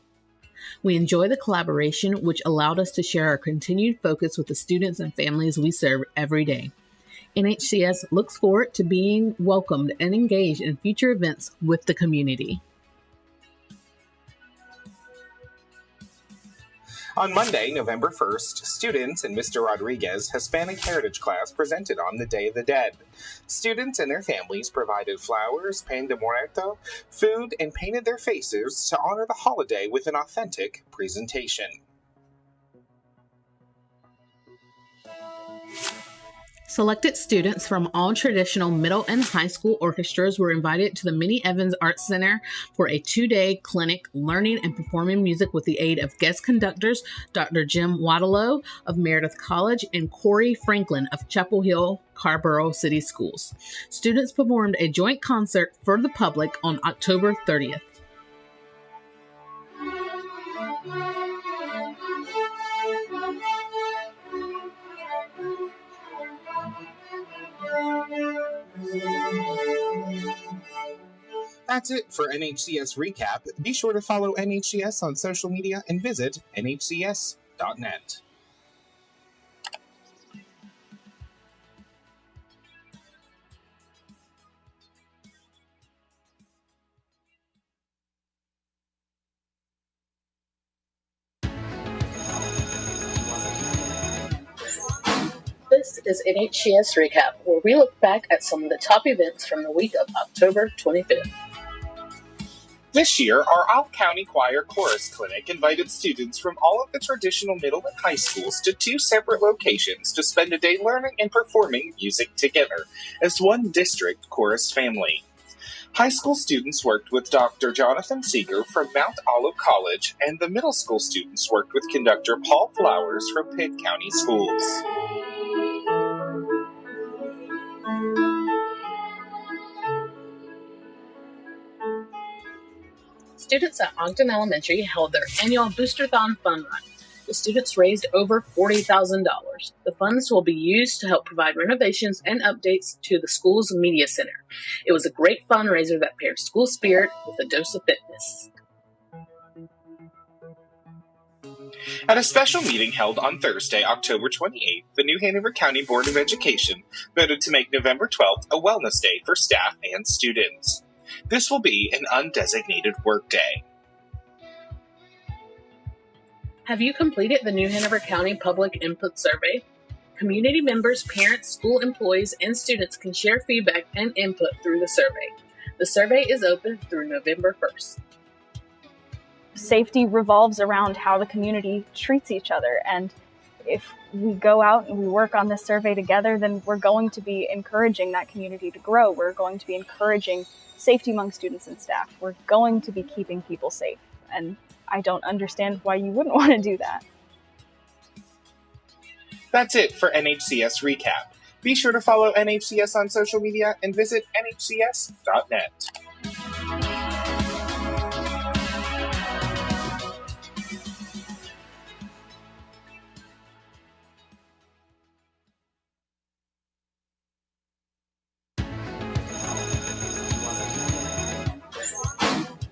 We enjoy the collaboration, which allowed us to share our continued focus with the students and families we serve every day. NHCS looks forward to being welcomed and engaged in future events with the community. On Monday, November 1st, students in Mr. Rodriguez's Hispanic Heritage class presented on the Day of the Dead. Students and their families provided flowers, pan de muerto, food, and painted their faces to honor the holiday with an authentic presentation. Selected students from all traditional middle and high school orchestras were invited to the Minnie Evans Arts Center for a 2-day clinic learning and performing music with the aid of guest conductors Dr. Jim Waddalow of Meredith College and Corey Franklin of Chapel Hill Carborough City Schools. Students performed a joint concert for the public on October 30th. That's it for NHCS Recap. Be sure to follow NHCS on social media and visit nhcs.net. The This is NHCS Recap, where we look back at some of the top events from the week of October 25th. This year, our All-County Choir Chorus Clinic invited students from all of the traditional middle and high schools to 2 separate locations to spend a day learning and performing music together as one district chorus family. High school students worked with Dr. Jonathan Seeger from Mount Olive College, and the middle school students worked with conductor Paul Flowers from Pitt County Schools. Students at Ogden Elementary held their annual Boosterthon Fun Run. The students raised over $40,000. The funds will be used to help provide renovations and updates to the school's media center. It was a great fundraiser that paired school spirit with a dose of fitness. At a special meeting held on Thursday, October 28th, the New Hanover County Board of Education voted to make November 12th a wellness day for staff and students. This will be an undesignated work day. Have you completed the New Hanover County Public Input Survey? Community members, parents, school employees, and students can share feedback and input through the survey. The survey is open through November 1st. Safety revolves around how the community treats each other, and if we go out and we work on this survey together, then we're going to be encouraging that community to grow. We're going to be encouraging safety among students and staff. We're going to be keeping people safe, and I don't understand why you wouldn't want to do that. That's it for NHCS Recap. Be sure to follow NHCS on social media and visit nhcs.net.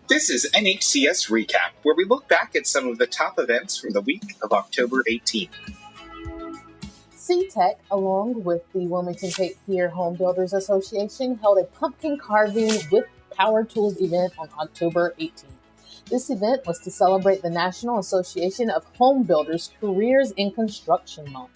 This is NHCS Recap, where we look back at some of the top events from the week of October 18th. CTEC, along with the Wilmington Cape Fear Home Builders Association, held a pumpkin carving with power tools event on October 18th. This event was to celebrate the National Association of Home Builders Careers in Construction Month.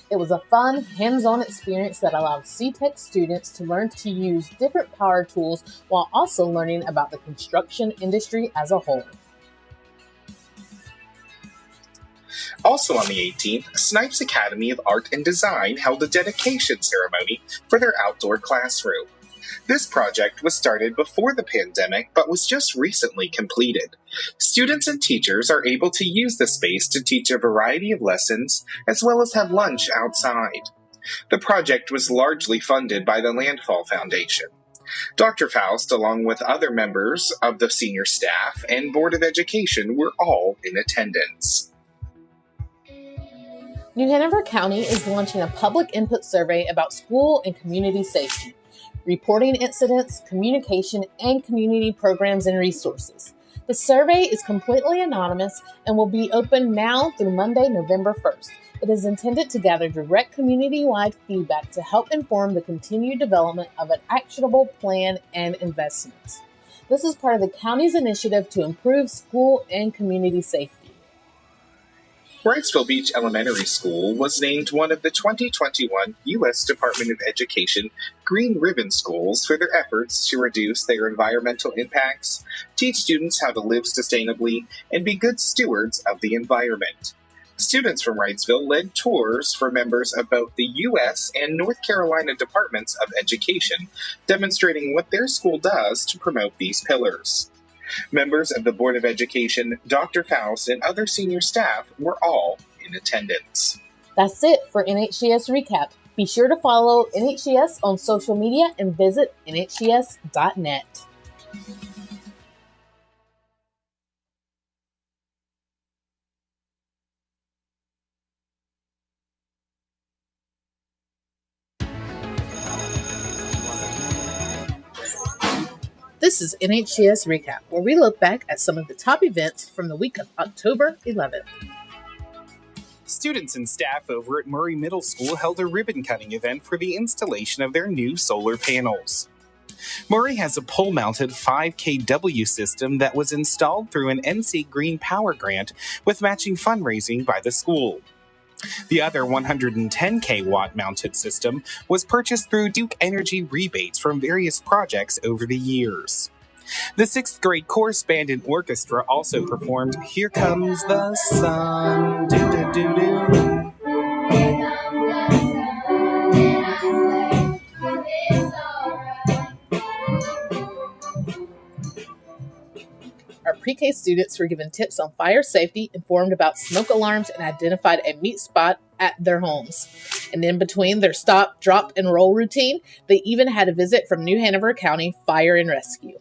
It was a fun, hands-on experience that allowed CTEC students to learn to use different power tools while also learning about the construction industry as a whole. Also on the 18th, Snipes Academy of Art and Design held a dedication ceremony for their outdoor classroom. This project was started before the pandemic, but was just recently completed. Students and teachers are able to use the space to teach a variety of lessons, as well as have lunch outside. The project was largely funded by the Landfall Foundation. Dr. Faust, along with other members of the senior staff and Board of Education, were all in attendance. New Hanover County is launching a public input survey about school and community safety, reporting incidents, communication, and community programs and resources. The survey is completely anonymous and will be open now through Monday, November 1st. It is intended to gather direct community-wide feedback to help inform the continued development of an actionable plan and investments. This is part of the county's initiative to improve school and community safety. Wrightsville Beach Elementary School was named one of the 2021 U.S. Department of Education Green Ribbon Schools for their efforts to reduce their environmental impacts, teach students how to live sustainably, and be good stewards of the environment. Students from Wrightsville led tours for members of both the U.S. and North Carolina Departments of Education, demonstrating what their school does to promote these pillars. Members of the Board of Education, Dr. Faust, and other senior staff were all in attendance. That's it for NHCS Recap. Be sure to follow NHCS on social media and visit nhcs.net. This is NHCS Recap, where we look back at some of the top events from the week of October 11th. Students and staff over at Murray Middle School held a ribbon-cutting event for the installation of their new solar panels. Murray has a pole-mounted 5 kW system that was installed through an NC Green Power grant with matching fundraising by the school. The other 110 watt mounted system was purchased through Duke Energy rebates from various projects over the years. The 6th grade chorus band and orchestra also performed Here Comes the Sun. Do, do, do, do. Our pre-K students were given tips on fire safety, informed about smoke alarms, and identified a meet spot at their homes. And in between their stop, drop, and roll routine, they even had a visit from New Hanover County Fire and Rescue.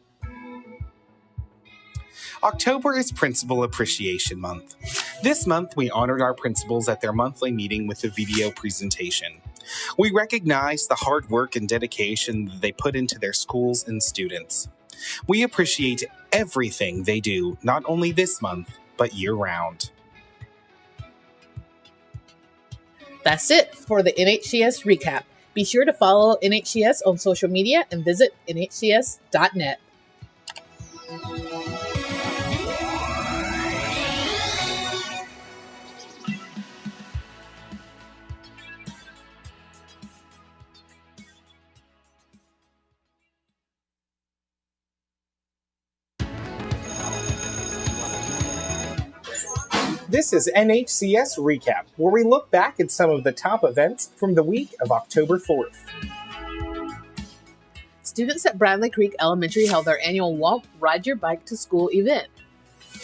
October is Principal Appreciation Month. This month, we honored our principals at their monthly meeting with a video presentation. We recognize the hard work and dedication that they put into their schools and students. We appreciate everything they do, not only this month, but year-round. That's it for the NHCS recap. Be sure to follow NHCS on social media and visit NHCS.net. This is NHCS Recap, where we look back at some of the top events from the week of October 4th. Students at Bradley Creek Elementary held their annual Walk, Ride Your Bike to School event.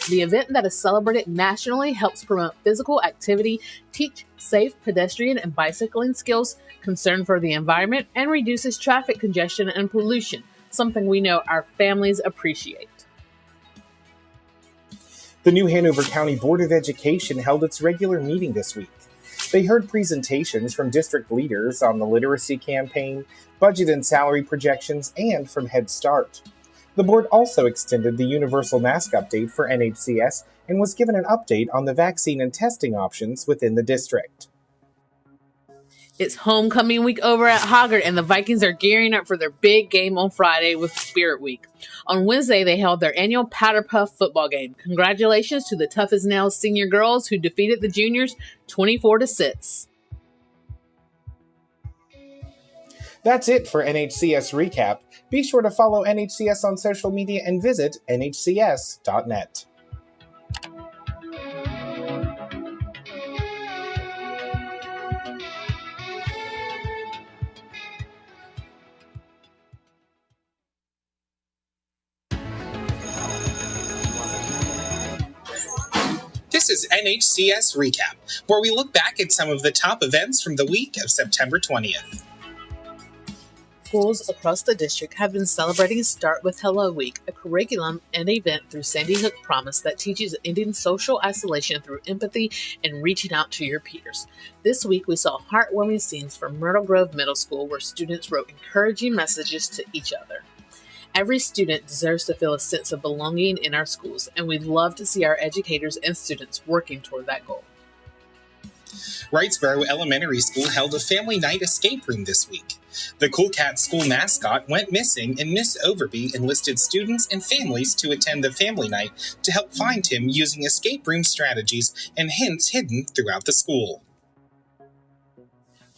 The event that is celebrated nationally helps promote physical activity, teach safe pedestrian and bicycling skills, concern for the environment, and reduces traffic congestion and pollution, something we know our families appreciate. The New Hanover County Board of Education held its regular meeting this week. They heard presentations from district leaders on the literacy campaign, budget and salary projections, and from Head Start. The board also extended the universal mask update for NHCS and was given an update on the vaccine and testing options within the district. It's homecoming week over at Hoggard, and the Vikings are gearing up for their big game on Friday with Spirit Week. On Wednesday, they held their annual Powder Puff football game. Congratulations to the Tough as Nails senior girls who defeated the juniors 24-6. That's it for NHCS Recap. Be sure to follow NHCS on social media and visit NHCS.net. This is NHCS Recap, where we look back at some of the top events from the week of September 20th. Schools across the district have been celebrating Start with Hello Week, a curriculum and event through Sandy Hook Promise that teaches ending social isolation through empathy and reaching out to your peers. This week, we saw heartwarming scenes from Myrtle Grove Middle School where students wrote encouraging messages to each other. Every student deserves to feel a sense of belonging in our schools, and we'd love to see our educators and students working toward that goal. Wrightsboro Elementary School held a family night escape room this week. The Cool Cat school mascot went missing, and Miss Overby enlisted students and families to attend the family night to help find him using escape room strategies and hints hidden throughout the school.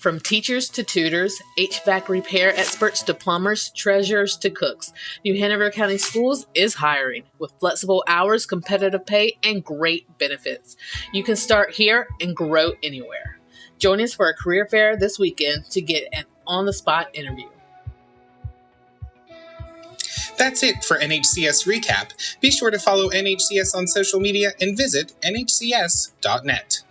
From teachers to tutors, HVAC repair experts to plumbers, treasurers to cooks, New Hanover County Schools is hiring with flexible hours, competitive pay, and great benefits. You can start here and grow anywhere. Join us for a career fair this weekend to get an on-the-spot interview. That's it for NHCS Recap. Be sure to follow NHCS on social media and visit NHCS.net.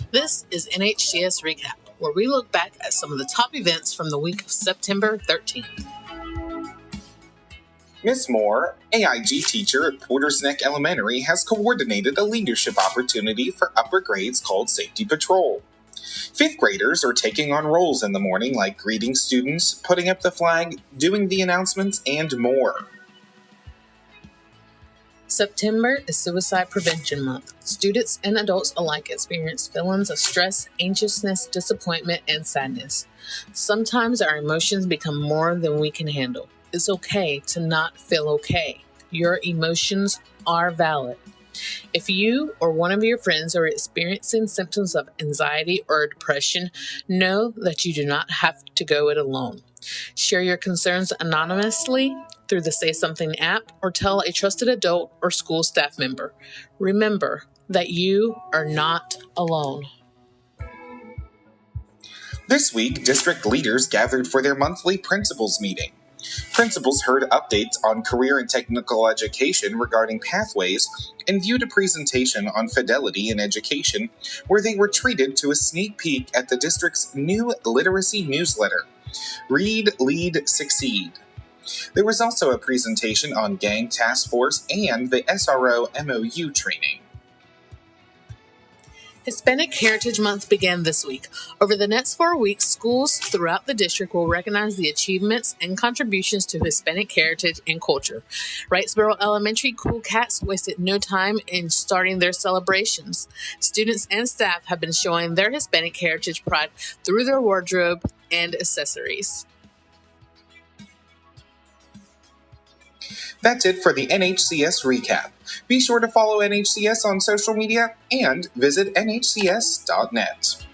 This is NHCS Recap, where we look back at some of the top events from the week of September 13th. Miss Moore, AIG teacher at Porter's Neck Elementary, has coordinated a leadership opportunity for upper grades called Safety Patrol. Fifth graders are taking on roles in the morning like greeting students, putting up the flag, doing the announcements, and more. September is Suicide Prevention Month. Students and adults alike experience feelings of stress, anxiousness, disappointment, and sadness. Sometimes our emotions become more than we can handle. It's okay to not feel okay. Your emotions are valid. If you or one of your friends are experiencing symptoms of anxiety or depression, know that you do not have to go it alone. Share your concerns anonymously through the Say Something app or tell a trusted adult or school staff member. Remember that you are not alone. This week, district leaders gathered for their monthly principals meeting. Principals heard updates on career and technical education regarding pathways and viewed a presentation on fidelity in education where they were treated to a sneak peek at the district's new literacy newsletter, Read, Lead, Succeed. There was also a presentation on Gang Task Force and the SRO MOU training. Hispanic Heritage Month began this week. Over the next 4 weeks, schools throughout the district will recognize the achievements and contributions to Hispanic heritage and culture. Wrightsboro Elementary Cool Cats wasted no time in starting their celebrations. Students and staff have been showing their Hispanic heritage pride through their wardrobe and accessories. That's it for the NHCS recap. Be sure to follow NHCS on social media and visit nhcs.net.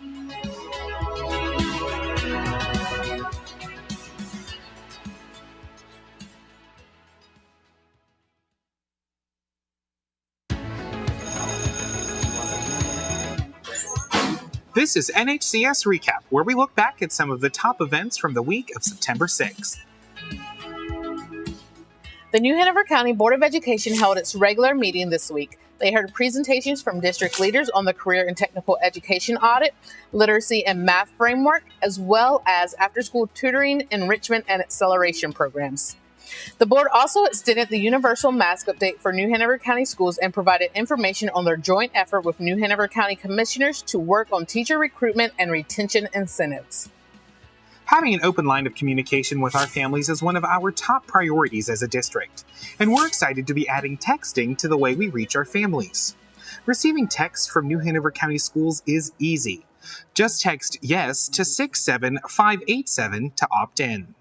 This is NHCS Recap, where we look back at some of the top events from the week of September 6th. The New Hanover County Board of Education held its regular meeting this week. They heard presentations from district leaders on the career and technical education audit, literacy and math framework, as well as after-school tutoring, enrichment, and acceleration programs. The board also extended the universal mask update for New Hanover County schools and provided information on their joint effort with New Hanover County commissioners to work on teacher recruitment and retention incentives. Having an open line of communication with our families is one of our top priorities as a district, and we're excited to be adding texting to the way we reach our families. Receiving texts from New Hanover County schools is easy. Just text YES to 67587 to opt in.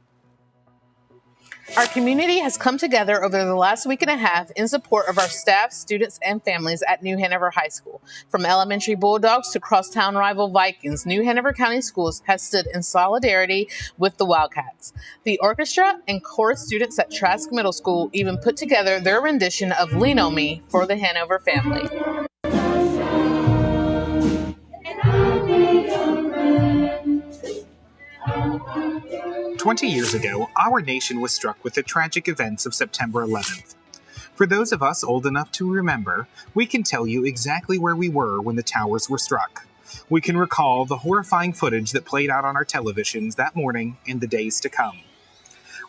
Our community has come together over the last week and a half in support of our staff, students, and families at New Hanover High School. From elementary Bulldogs to crosstown rival Vikings, New Hanover County Schools has stood in solidarity with the Wildcats. The orchestra and chorus students at Trask Middle School even put together their rendition of Lean on Me for the Hanover family. 20 years ago, our nation was struck with the tragic events of September 11th. For those of us old enough to remember, we can tell you exactly where we were when the towers were struck. We can recall the horrifying footage that played out on our televisions that morning and the days to come.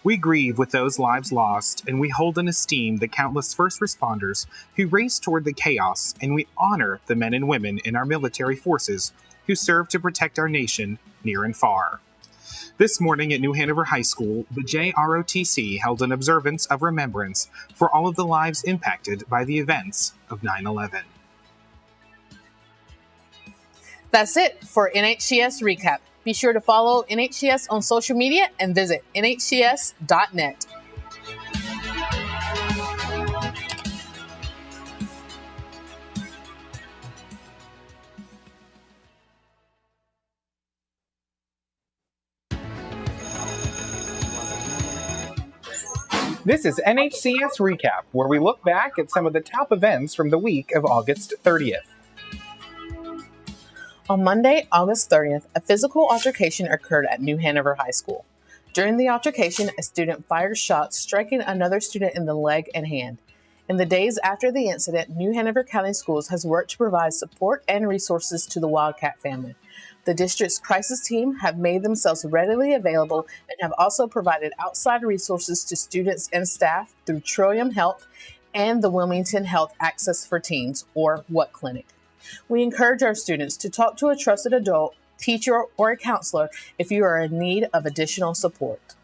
We grieve with those lives lost, and we hold in esteem the countless first responders who raced toward the chaos, and we honor the men and women in our military forces who serve to protect our nation near and far. This morning at New Hanover High School, the JROTC held an observance of remembrance for all of the lives impacted by the events of 9/11. That's it for NHCS Recap. Be sure to follow NHCS on social media and visit nhcs.net. This is NHCS Recap, where we look back at some of the top events from the week of August 30th. On Monday, August 30th, a physical altercation occurred at New Hanover High School. During the altercation, a student fired shots, striking another student in the leg and hand. In the days after the incident, New Hanover County Schools has worked to provide support and resources to the Wildcat family. The district's crisis team have made themselves readily available and have also provided outside resources to students and staff through Trillium Health and the Wilmington Health Access for Teens, or WHAT Clinic. We encourage our students to talk to a trusted adult, teacher, or a counselor if you are in need of additional support.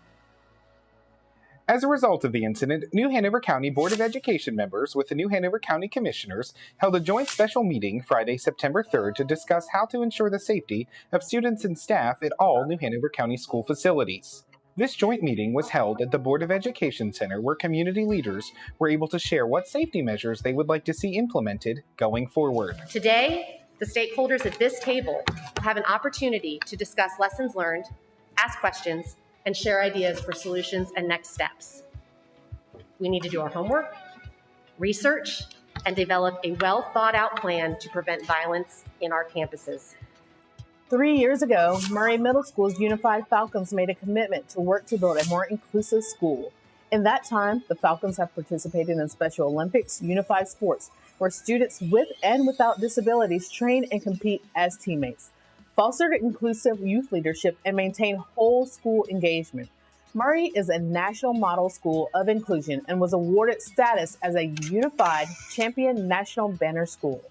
As a result of the incident, New Hanover County Board of Education members with the New Hanover County Commissioners held a joint special meeting Friday, September 3rd to discuss how to ensure the safety of students and staff at all New Hanover County school facilities. This joint meeting was held at the Board of Education Center where community leaders were able to share what safety measures they would like to see implemented going forward. Today, the stakeholders at this table will have an opportunity to discuss lessons learned, ask questions, and share ideas for solutions and next steps. We need to do our homework, research, and develop a well-thought-out plan to prevent violence in our campuses. 3 years ago, Murray Middle School's Unified Falcons made a commitment to work to build a more inclusive school. In that time, the Falcons have participated in Special Olympics, unified sports, where students with and without disabilities train and compete as teammates, fostered inclusive youth leadership, and maintained whole school engagement. Murray is a national model school of inclusion and was awarded status as a unified champion national banner school.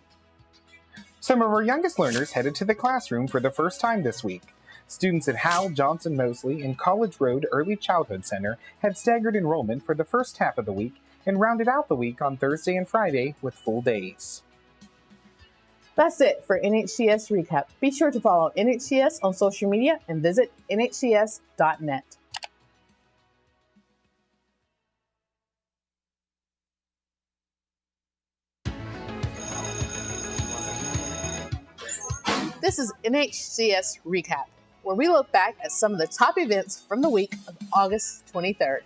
Some of our youngest learners headed to the classroom for the first time this week. Students at Howell Johnson Mosley and College Road Early Childhood Center had staggered enrollment for the first half of the week and rounded out the week on Thursday and Friday with full days. That's it for NHCS Recap. Be sure to follow NHCS on social media and visit nhcs.net. This is NHCS Recap, where we look back at some of the top events from the week of August 23rd.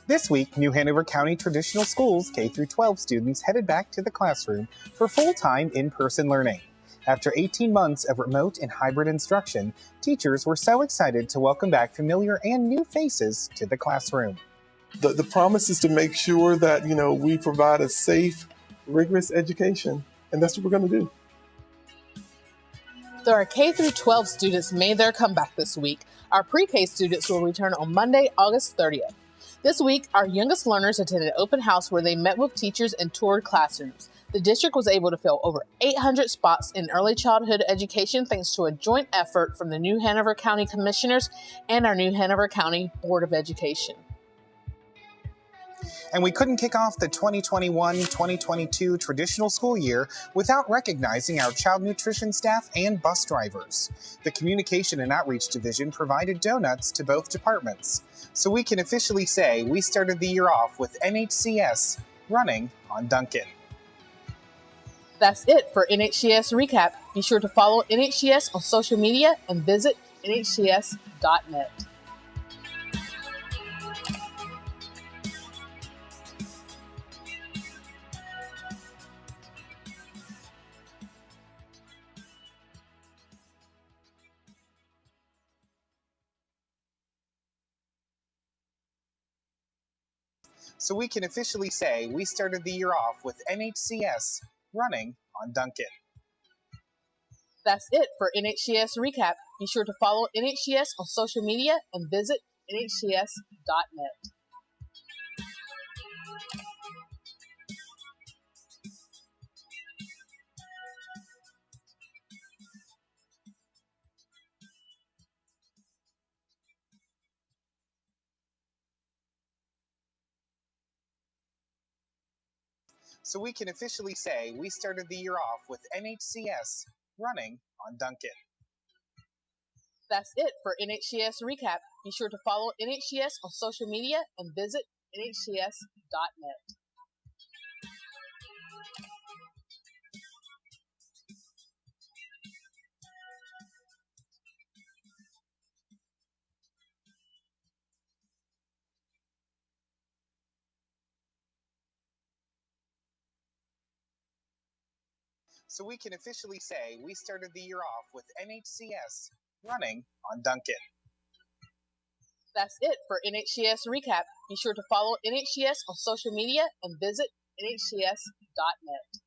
This week, New Hanover County Traditional Schools K-12 students headed back to the classroom for full-time in-person learning. After 18 months of remote and hybrid instruction, teachers were so excited to welcome back familiar and new faces to the classroom. The promise is to make sure that, we provide a safe, rigorous education, and that's what we're going to do. Though our K-12 students made their comeback this week, our pre-K students will return on Monday, August 30th. This week, our youngest learners attended open house where they met with teachers and toured classrooms. The district was able to fill over 800 spots in early childhood education thanks to a joint effort from the New Hanover County Commissioners and our New Hanover County Board of Education. And we couldn't kick off the 2021-2022 traditional school year without recognizing our child nutrition staff and bus drivers. The Communication and Outreach Division provided donuts to both departments. So we can officially say we started the year off with NHCS running on Duncan. That's it for NHCS Recap. Be sure to follow NHCS on social media and visit nhcs.net. So we can officially say we started the year off with NHCS running on Duncan. That's it for NHCS Recap. Be sure to follow NHCS on social media and visit nhcs.net. So we can officially say we started the year off with NHCS running on Duncan. That's it for NHCS Recap. Be sure to follow NHCS on social media and visit nhcs.net. So we can officially say we started the year off with NHCS running on Duncan. That's it for NHCS Recap. Be sure to follow NHCS on social media and visit nhcs.net.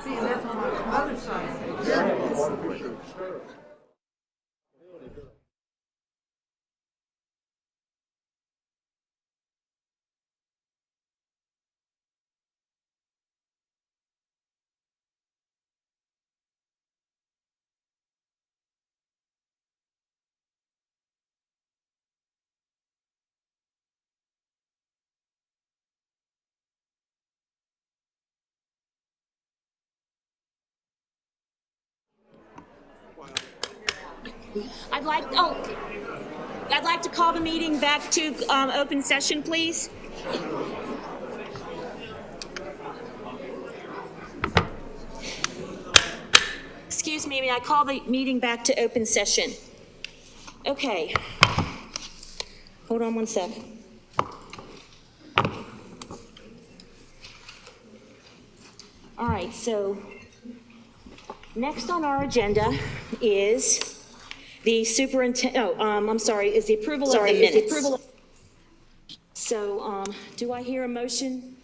See, and that's on my other side. I'd like to call the meeting back to open session, please. Excuse me, may I call the meeting back to open session? Okay. Hold on one sec. All right, so next on our agenda is the is the approval of the minutes. So, do I hear a motion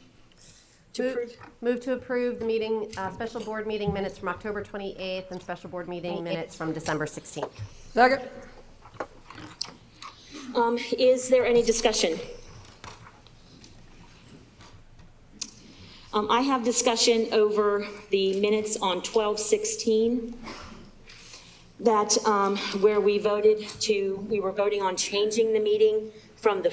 to approve? Move to approve the meeting, special board meeting minutes from October 28th and special board meeting minutes from December 16th. Second. Is there any discussion? I have discussion over the minutes on 12/16. That where we were voting on changing the meeting from the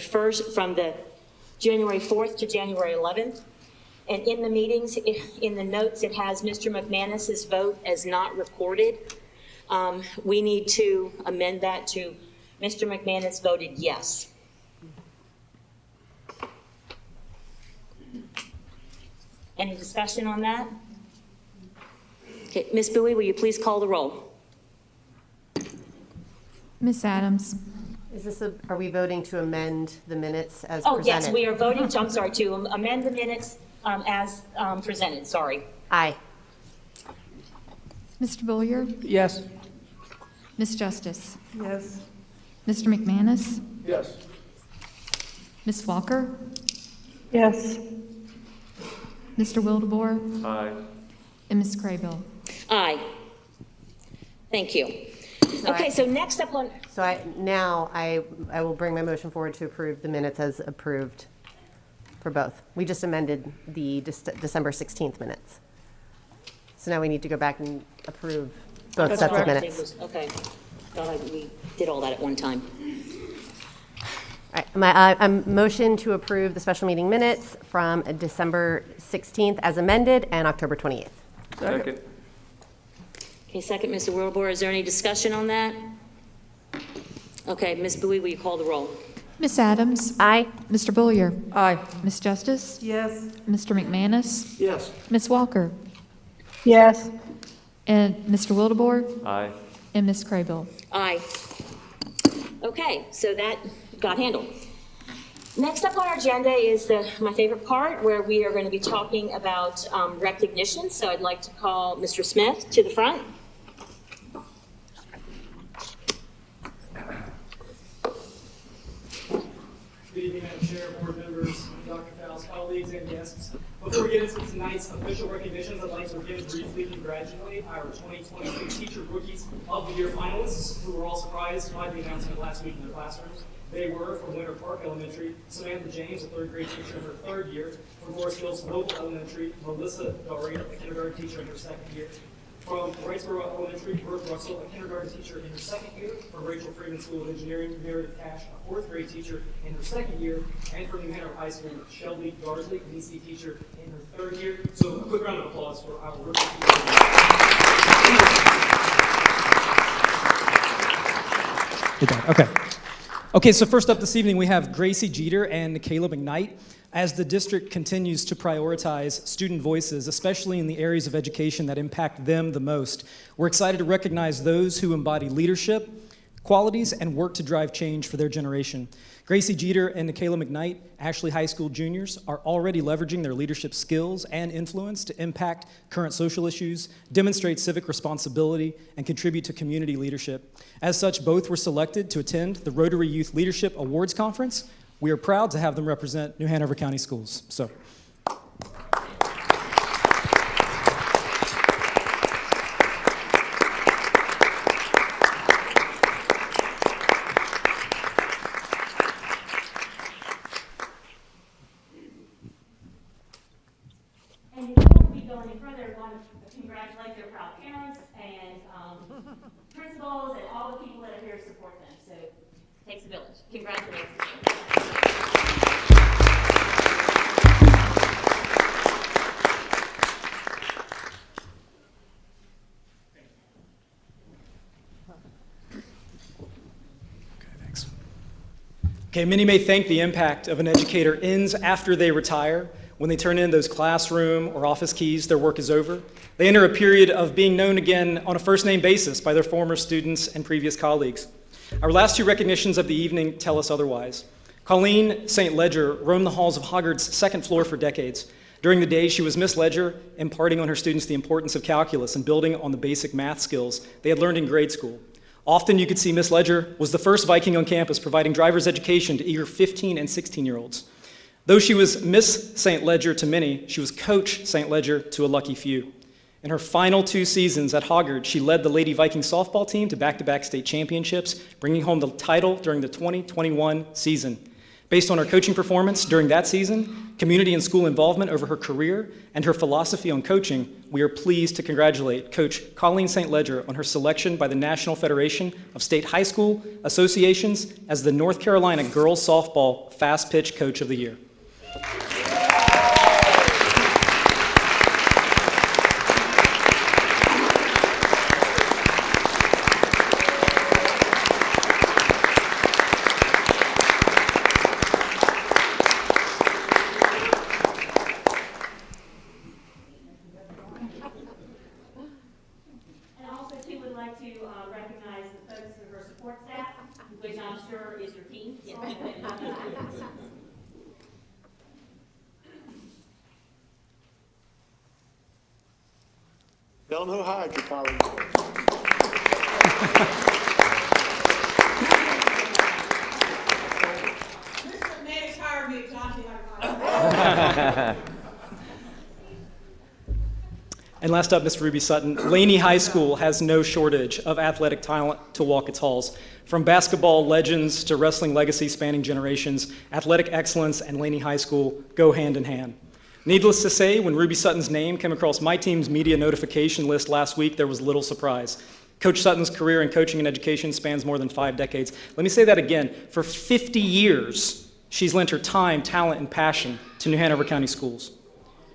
January 4th to January 11th. And in the meetings, in the notes, it has Mr. McManus's vote as not recorded. We need to amend that to Mr. McManus voted yes. Any discussion on that? Okay, Ms. Bowie, will you please call the roll? Ms. Adams. Are we voting to amend the minutes as presented? presented? Yes, we are voting to amend the minutes as presented, sorry. Aye. Mr. Bullier? Yes. Ms. Justice? Yes. Mr. McManus? Yes. Ms. Walker? Yes. Mr. Wildebohr? Aye. And Ms. Craybill? Aye. Thank you. So next up on... So I will bring my motion forward to approve the minutes as approved for both. We just amended the December 16th minutes. So now we need to go back and approve both sets of minutes. Okay. We did all that at one time. All right. I'm motion to approve the special meeting minutes from December 16th as amended and October 28th. Second. Okay, second, Mr. Wildebohr. Is there any discussion on that? Okay, Ms. Bowie, will you call the roll? Ms. Adams? Aye. Mr. Bullier? Aye. Ms. Justice? Yes. Mr. McManus? Yes. Ms. Walker? Yes. And Mr. Wildebohr? Aye. And Ms. Craybill? Aye. Okay, so that got handled. Next up on our agenda is my favorite part, where we are going to be talking about recognition. So I'd like to call Mr. Smith to the front. Good evening, Madam Chair, board members, Dr. Fowles, colleagues, and guests. Before we get into tonight's official recognitions, I'd like to again briefly congratulate our 2023 Teacher Rookies of the Year finalists, who were all surprised by the announcement last week in their classrooms. They were from Winter Park Elementary, Samantha James, a third grade teacher in her third year. From Forest Hills Local Elementary, Melissa Doria, a kindergarten teacher in her second year. From Wrightsboro Elementary, Brooke Russell, a kindergarten teacher in her second year. From Rachel Freeman School of Engineering, Meredith Cash, a fourth grade teacher in her second year. And from New Hanover High School, Shelby Darsley, an EC teacher in her third year. So a quick round of applause for our rookie teachers. Good job. Okay. Okay, so first up this evening, we have Gracie Jeter and Caleb McKnight. As the district continues to prioritize student voices, especially in the areas of education that impact them the most, we're excited to recognize those who embody leadership, qualities, and work to drive change for their generation. Gracie Jeter and Nikayla McKnight, Ashley High School juniors, are already leveraging their leadership skills and influence to impact current social issues, demonstrate civic responsibility, and contribute to community leadership. As such, both were selected to attend the Rotary Youth Leadership Awards Conference. We are proud to have them represent New Hanover County Schools. So, Congratulations. Okay, many may think the impact of an educator ends after they retire. When they turn in those classroom or office keys, their work is over. They enter a period of being known again on a first-name basis by their former students and previous colleagues. Our last two recognitions of the evening tell us otherwise. Colleen St. Ledger roamed the halls of Hoggard's second floor for decades. During the day, she was Miss Ledger, imparting on her students the importance of calculus and building on the basic math skills they had learned in grade school. Often you could see Miss Ledger was the first Viking on campus providing driver's education to eager 15 and 16-year-olds. Though she was Miss St. Ledger to many, she was Coach St. Ledger to a lucky few. In her final 2 seasons at Hoggard, she led the Lady Viking softball team to back-to-back state championships, bringing home the title during the 2021 season. Based on her coaching performance during that season, community and school involvement over her career, and her philosophy on coaching, we are pleased to congratulate Coach Colleen St. Ledger on her selection by the National Federation of State High School Associations as the North Carolina Girls Softball Fast Pitch Coach of the Year. Tell them who hired you, Colleen. Mr. Mays hired me, Johnson hired me. And last up, Ms. Ruby Sutton. Laney High School has no shortage of athletic talent to walk its halls. From basketball legends to wrestling legacy spanning generations, athletic excellence and Laney High School go hand in hand. Needless to say, when Ruby Sutton's name came across my team's media notification list last week, there was little surprise. Coach Sutton's career in coaching and education spans more than 5 decades. Let me say that again. For 50 years, she's lent her time, talent, and passion to New Hanover County schools.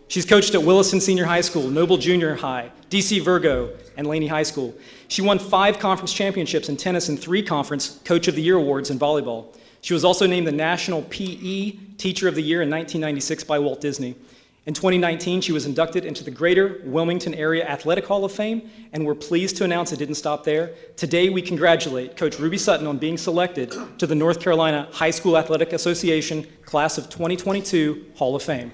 She's coached at Williston Senior High School, Noble Junior High, DC Virgo, and Laney High School. She won 5 conference championships in tennis and 3 conference Coach of the Year awards in volleyball. She was also named the National PE Teacher of the Year in 1996 by Walt Disney. In 2019, she was inducted into the Greater Wilmington Area Athletic Hall of Fame, and we're pleased to announce it didn't stop there. Today, we congratulate Coach Ruby Sutton on being selected to the North Carolina High School Athletic Association Class of 2022 Hall of Fame.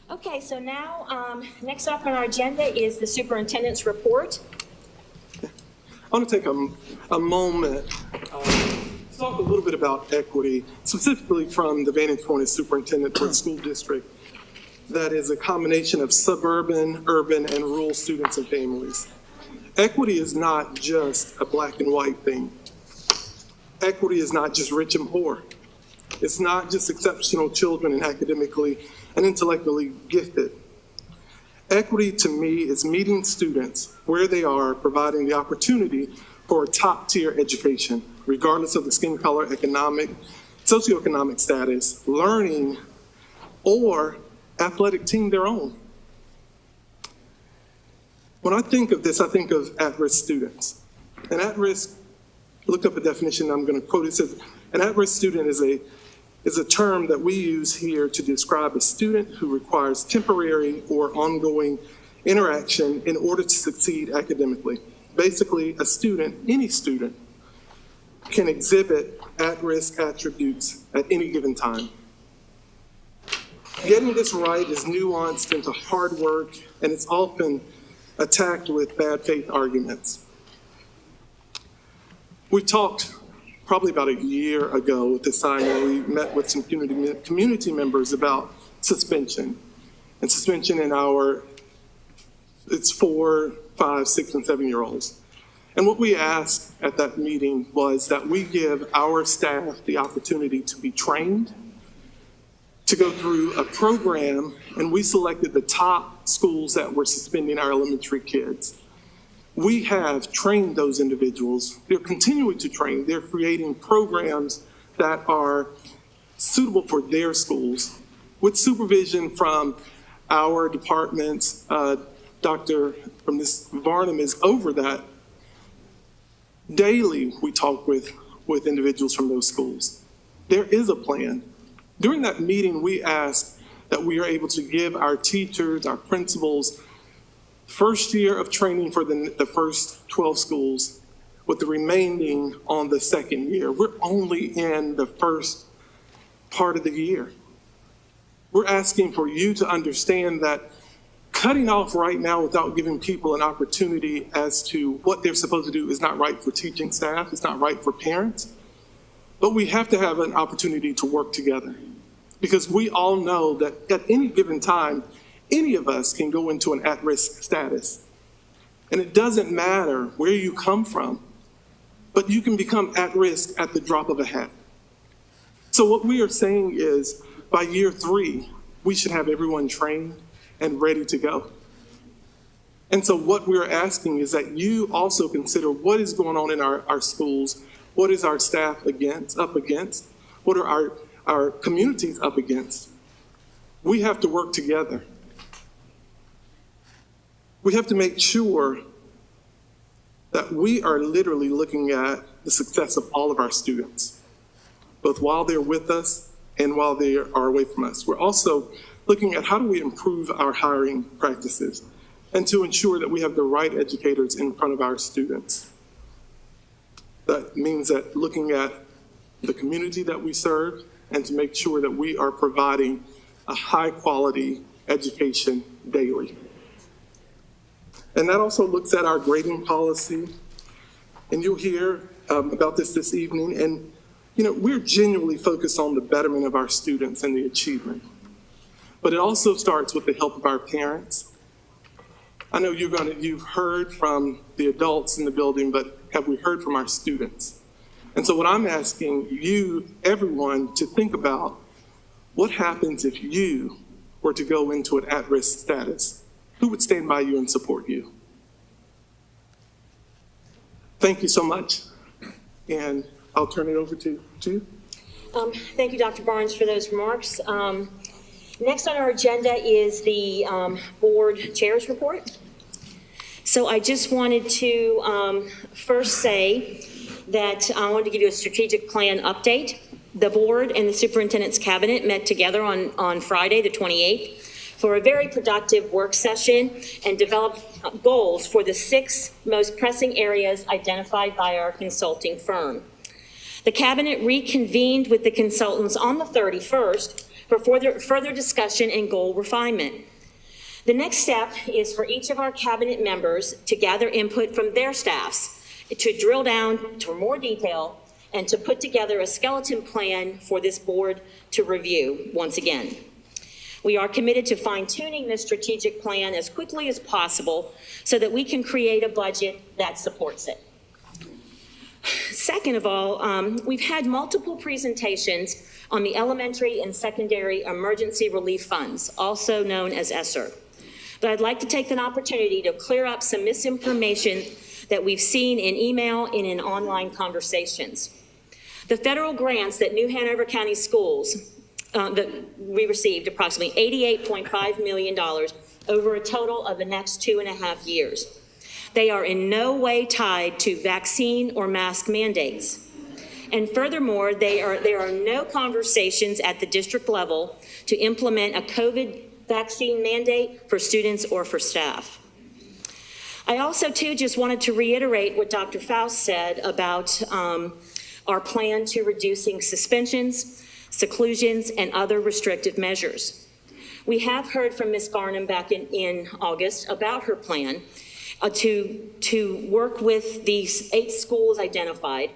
Okay, so now, next up on our agenda is the superintendent's report. I want to take a moment to talk a little bit about equity, specifically from the vantage point of superintendent for a school district that is a combination of suburban, urban, and rural students and families. Equity is not just a black and white thing. Equity is not just rich and poor. It's not just exceptional children and academically and intellectually gifted. Equity to me is meeting students where they are, providing the opportunity for a top-tier education, regardless of the skin color, economic, socioeconomic status, learning, or athletic team their own. When I think of this, I think of at-risk students. And at-risk, look up a definition I'm going to quote. It says, an at-risk student is a term that we use here to describe a student who requires temporary or ongoing interaction in order to succeed academically. Basically, a student, any student, can exhibit at-risk attributes at any given time. Getting this right is nuanced into hard work, and it's often attacked with bad faith arguments. We talked probably about a year ago at this time when we met with some community members about suspension. And suspension in it's 4, 5, 6, and 7-year-olds. And what we asked at that meeting was that we give our staff the opportunity to be trained, to go through a program, and we selected the top schools that were suspending our elementary kids. We have trained those individuals. They're continuing to train. They're creating programs that are suitable for their schools with supervision from our departments. Dr. from this Varnum is over that. Daily, we talk with individuals from those schools. There is a plan. During that meeting, we asked that we are able to give our teachers, our principals, first year of training for the first 12 schools, with the remaining on the second year. We're only in the first part of the year. We're asking for you to understand that cutting off right now without giving people an opportunity as to what they're supposed to do is not right for teaching staff, it's not right for parents, but we have to have an opportunity to work together. Because we all know that at any given time, any of us can go into an at-risk status. And it doesn't matter where you come from, but you can become at risk at the drop of a hat. So what we are saying is, by year 3, we should have everyone trained and ready to go. And so what we're asking is that you also consider what is going on in our schools, what is our staff up against, what are our communities up against. We have to work together. We have to make sure that we are literally looking at the success of all of our students, both while they're with us and while they are away from us. We're also looking at how do we improve our hiring practices and to ensure that we have the right educators in front of our students. That means that looking at the community that we serve and to make sure that we are providing a high quality education daily. And that also looks at our grading policy. And you'll hear about this evening. And we're genuinely focused on the betterment of our students and the achievement. But it also starts with the help of our parents. I know you've heard from the adults in the building, but have we heard from our students? And so what I'm asking you, everyone, to think about, what happens if you were to go into an at-risk status? Who would stand by you and support you? Thank you so much. And I'll turn it over to you. Thank you, Dr. Barnes, for those remarks. Next on our agenda is the board chair's report. So I just wanted to first say that I wanted to give you a strategic plan update. The board and the superintendent's cabinet met together on Friday, the 28th, for a very productive work session and developed goals for the 6 most pressing areas identified by our consulting firm. The cabinet reconvened with the consultants on the 31st for further discussion and goal refinement. The next step is for each of our cabinet members to gather input from their staffs to drill down to more detail and to put together a skeleton plan for this board to review once again. We are committed to fine-tuning this strategic plan as quickly as possible so that we can create a budget that supports it. Second of all, we've had multiple presentations on the elementary and secondary emergency relief funds, also known as ESSER. But I'd like to take an opportunity to clear up some misinformation that we've seen in email and in online conversations. The federal grants that New Hanover County Schools, that we received approximately $88.5 million over a total of the next 2.5 years. They are in no way tied to vaccine or mask mandates. And furthermore, there are no conversations at the district level to implement a COVID vaccine mandate for students or for staff. I also, too, just wanted to reiterate what Dr. Faust said about our plan to reducing suspensions, seclusions, and other restrictive measures. We have heard from Ms. Garnham back in August about her plan to work with these 8 schools identified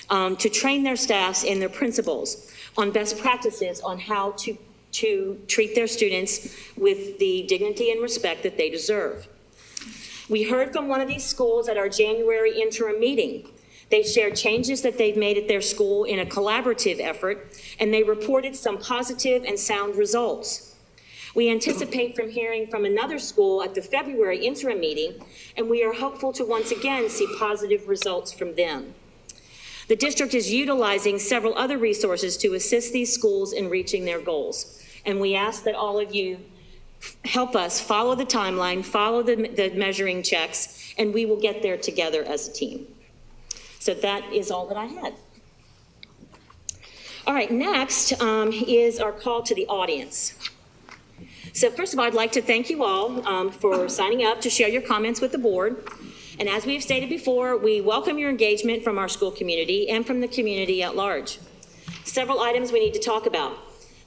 to train their staffs and their principals on best practices on how to treat their students with the dignity and respect that they deserve. We heard from one of these schools at our January interim meeting. They shared changes that they've made at their school in a collaborative effort, and they reported some positive and sound results. We anticipate from hearing from another school at the February interim meeting, and we are hopeful to once again see positive results from them. The district is utilizing several other resources to assist these schools in reaching their goals, and we ask that all of you help us follow the timeline, follow the measuring checks, and we will get there together as a team. So that is all that I had. All right, next is our call to the audience. So first of all, I'd like to thank you all for signing up to share your comments with the board. And as we've stated before, we welcome your engagement from our school community and from the community at large. Several items we need to talk about.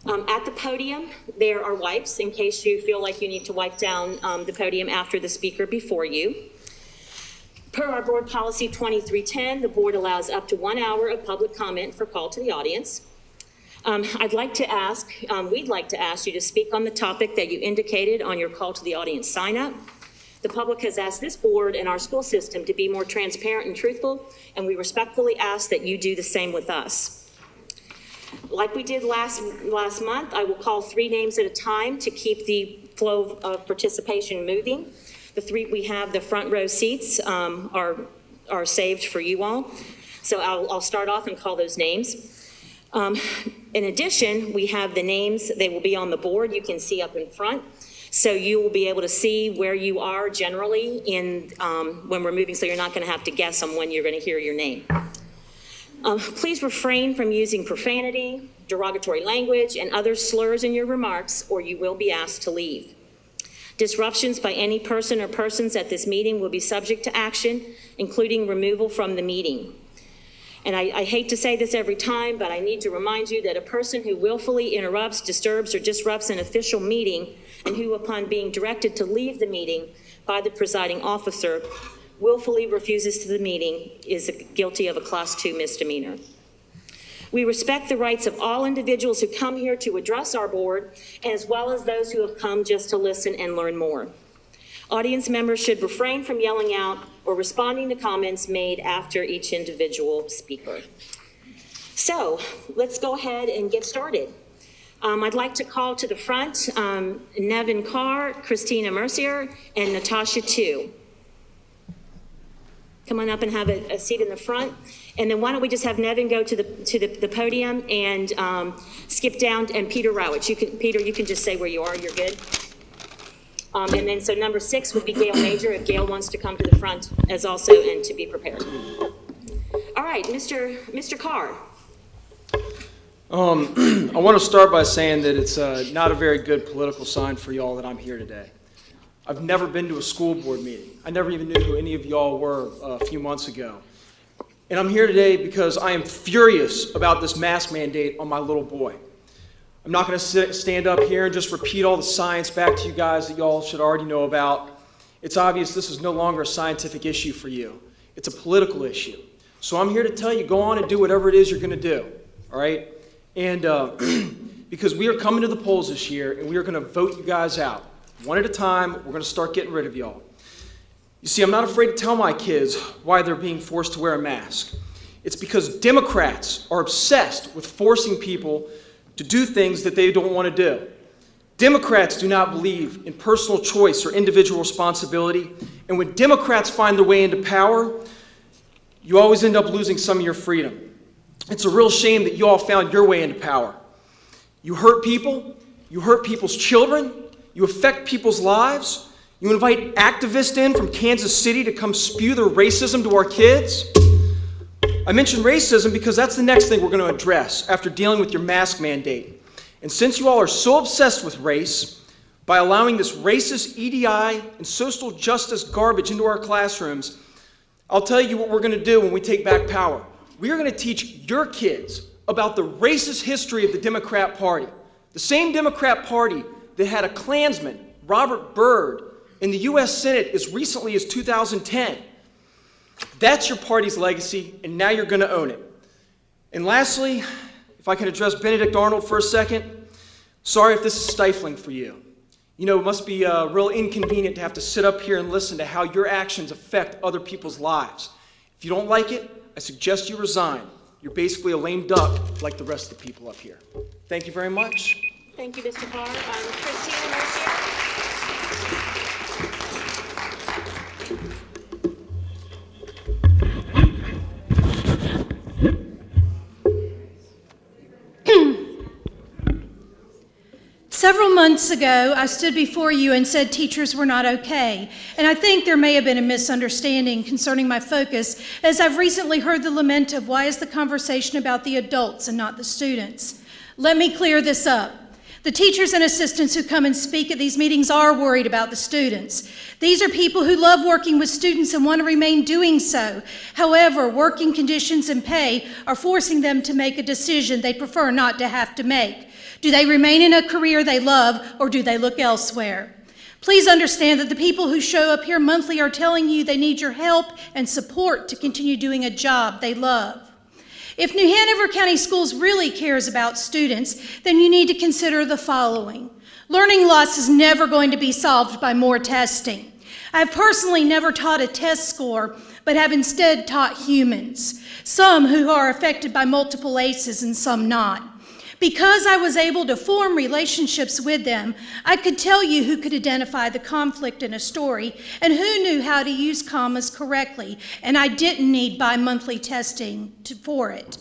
At the podium, there are wipes in case you feel like you need to wipe down the podium after the speaker before you. Per our board policy 2310, the board allows up to 1 hour of public comment for call to the audience. We'd like to ask you to speak on the topic that you indicated on your call to the audience sign up. The public has asked this board and our school system to be more transparent and truthful, and we respectfully ask that you do the same with us. Like we did last month, I will call 3 names at a time to keep the flow of participation moving. The 3 we have, the front row seats are saved for you all. So I'll start off and call those names. In addition, we have the names. They will be on the board. You can see up in front. So you will be able to see where you are generally when we're moving, so you're not going to have to guess on when you're going to hear your name. Please refrain from using profanity, derogatory language, and other slurs in your remarks, or you will be asked to leave. Disruptions by any person or persons at this meeting will be subject to action, including removal from the meeting. And I hate to say this every time, but I need to remind you that a person who willfully interrupts, disturbs, or disrupts an official meeting, and who, upon being directed to leave the meeting by the presiding officer, willfully refuses to the meeting is guilty of a Class 2 misdemeanor. We respect the rights of all individuals who come here to address our board, as well as those who have come just to listen and learn more. Audience members should refrain from yelling out or responding to comments made after each individual speaker. So let's go ahead and get started. I'd like to call to the front Nevin Carr, Christina Mercier, and Natasha Tu. Come on up and have a seat in the front. And then why don't we just have Nevin go to the podium and skip down, and Peter Rowich. Peter, you can just say where you are, you're good. And then so number 6 would be Gail Major, if Gail wants to come to the front as also, and to be prepared. All right, Mr. Carr. I want to start by saying that it's not a very good political sign for y'all that I'm here today. I've never been to a school board meeting. I never even knew who any of y'all were a few months ago. And I'm here today because I am furious about this mask mandate on my little boy. I'm not going to stand up here and just repeat all the science back to you guys that y'all should already know about. It's obvious this is no longer a scientific issue for you. It's a political issue. So I'm here to tell you, go on and do whatever it is you're going to do, all right? And because we are coming to the polls this year, and we are going to vote you guys out. One at a time, we're going to start getting rid of y'all. You see, I'm not afraid to tell my kids why they're being forced to wear a mask. It's because Democrats are obsessed with forcing people to do things that they don't want to do. Democrats do not believe in personal choice or individual responsibility, and when Democrats find their way into power, you always end up losing some of your freedom. It's a real shame that you all found your way into power. You hurt people, you hurt people's children, you affect people's lives, you invite activists in from Kansas City to come spew their racism to our kids. I mention racism because that's the next thing we're going to address after dealing with your mask mandate. And since you all are so obsessed with race, by allowing this racist EDI and social justice garbage into our classrooms, I'll tell you what we're going to do when we take back power. We are going to teach your kids about the racist history of the Democrat Party. The same Democrat Party that had a Klansman, Robert Byrd, in the U.S. Senate as recently as 2010. That's your party's legacy, and now you're going to own it. And lastly, if I can address Benedict Arnold for a second, sorry if this is stifling for you. You know, it must be real inconvenient to have to sit up here and listen to how your actions affect other people's lives. If you don't like it, I suggest you resign. You're basically a lame duck like the rest of the people up here. Thank you very much. Thank you, Mr. Carr. Christina Mercier. Several months ago, I stood before you and said teachers were not okay, and I think there may have been a misunderstanding concerning my focus, as I've recently heard the lament of why is the conversation about the adults and not the students. Let me clear this up. The teachers and assistants who come and speak at these meetings are worried about the students. These are people who love working with students and want to remain doing so. However, working conditions and pay are forcing them to make a decision they prefer not to have to make. Do they remain in a career they love, or do they look elsewhere? Please understand that the people who show up here monthly are telling you they need your help and support to continue doing a job they love. If New Hanover County Schools really cares about students, then you need to consider the following. Learning loss is never going to be solved by more testing. I've personally never taught a test score, but have instead taught humans, some who are affected by multiple ACEs and some not. Because I was able to form relationships with them, I could tell you who could identify the conflict in a story and who knew how to use commas correctly, and I didn't need bi-monthly testing for it.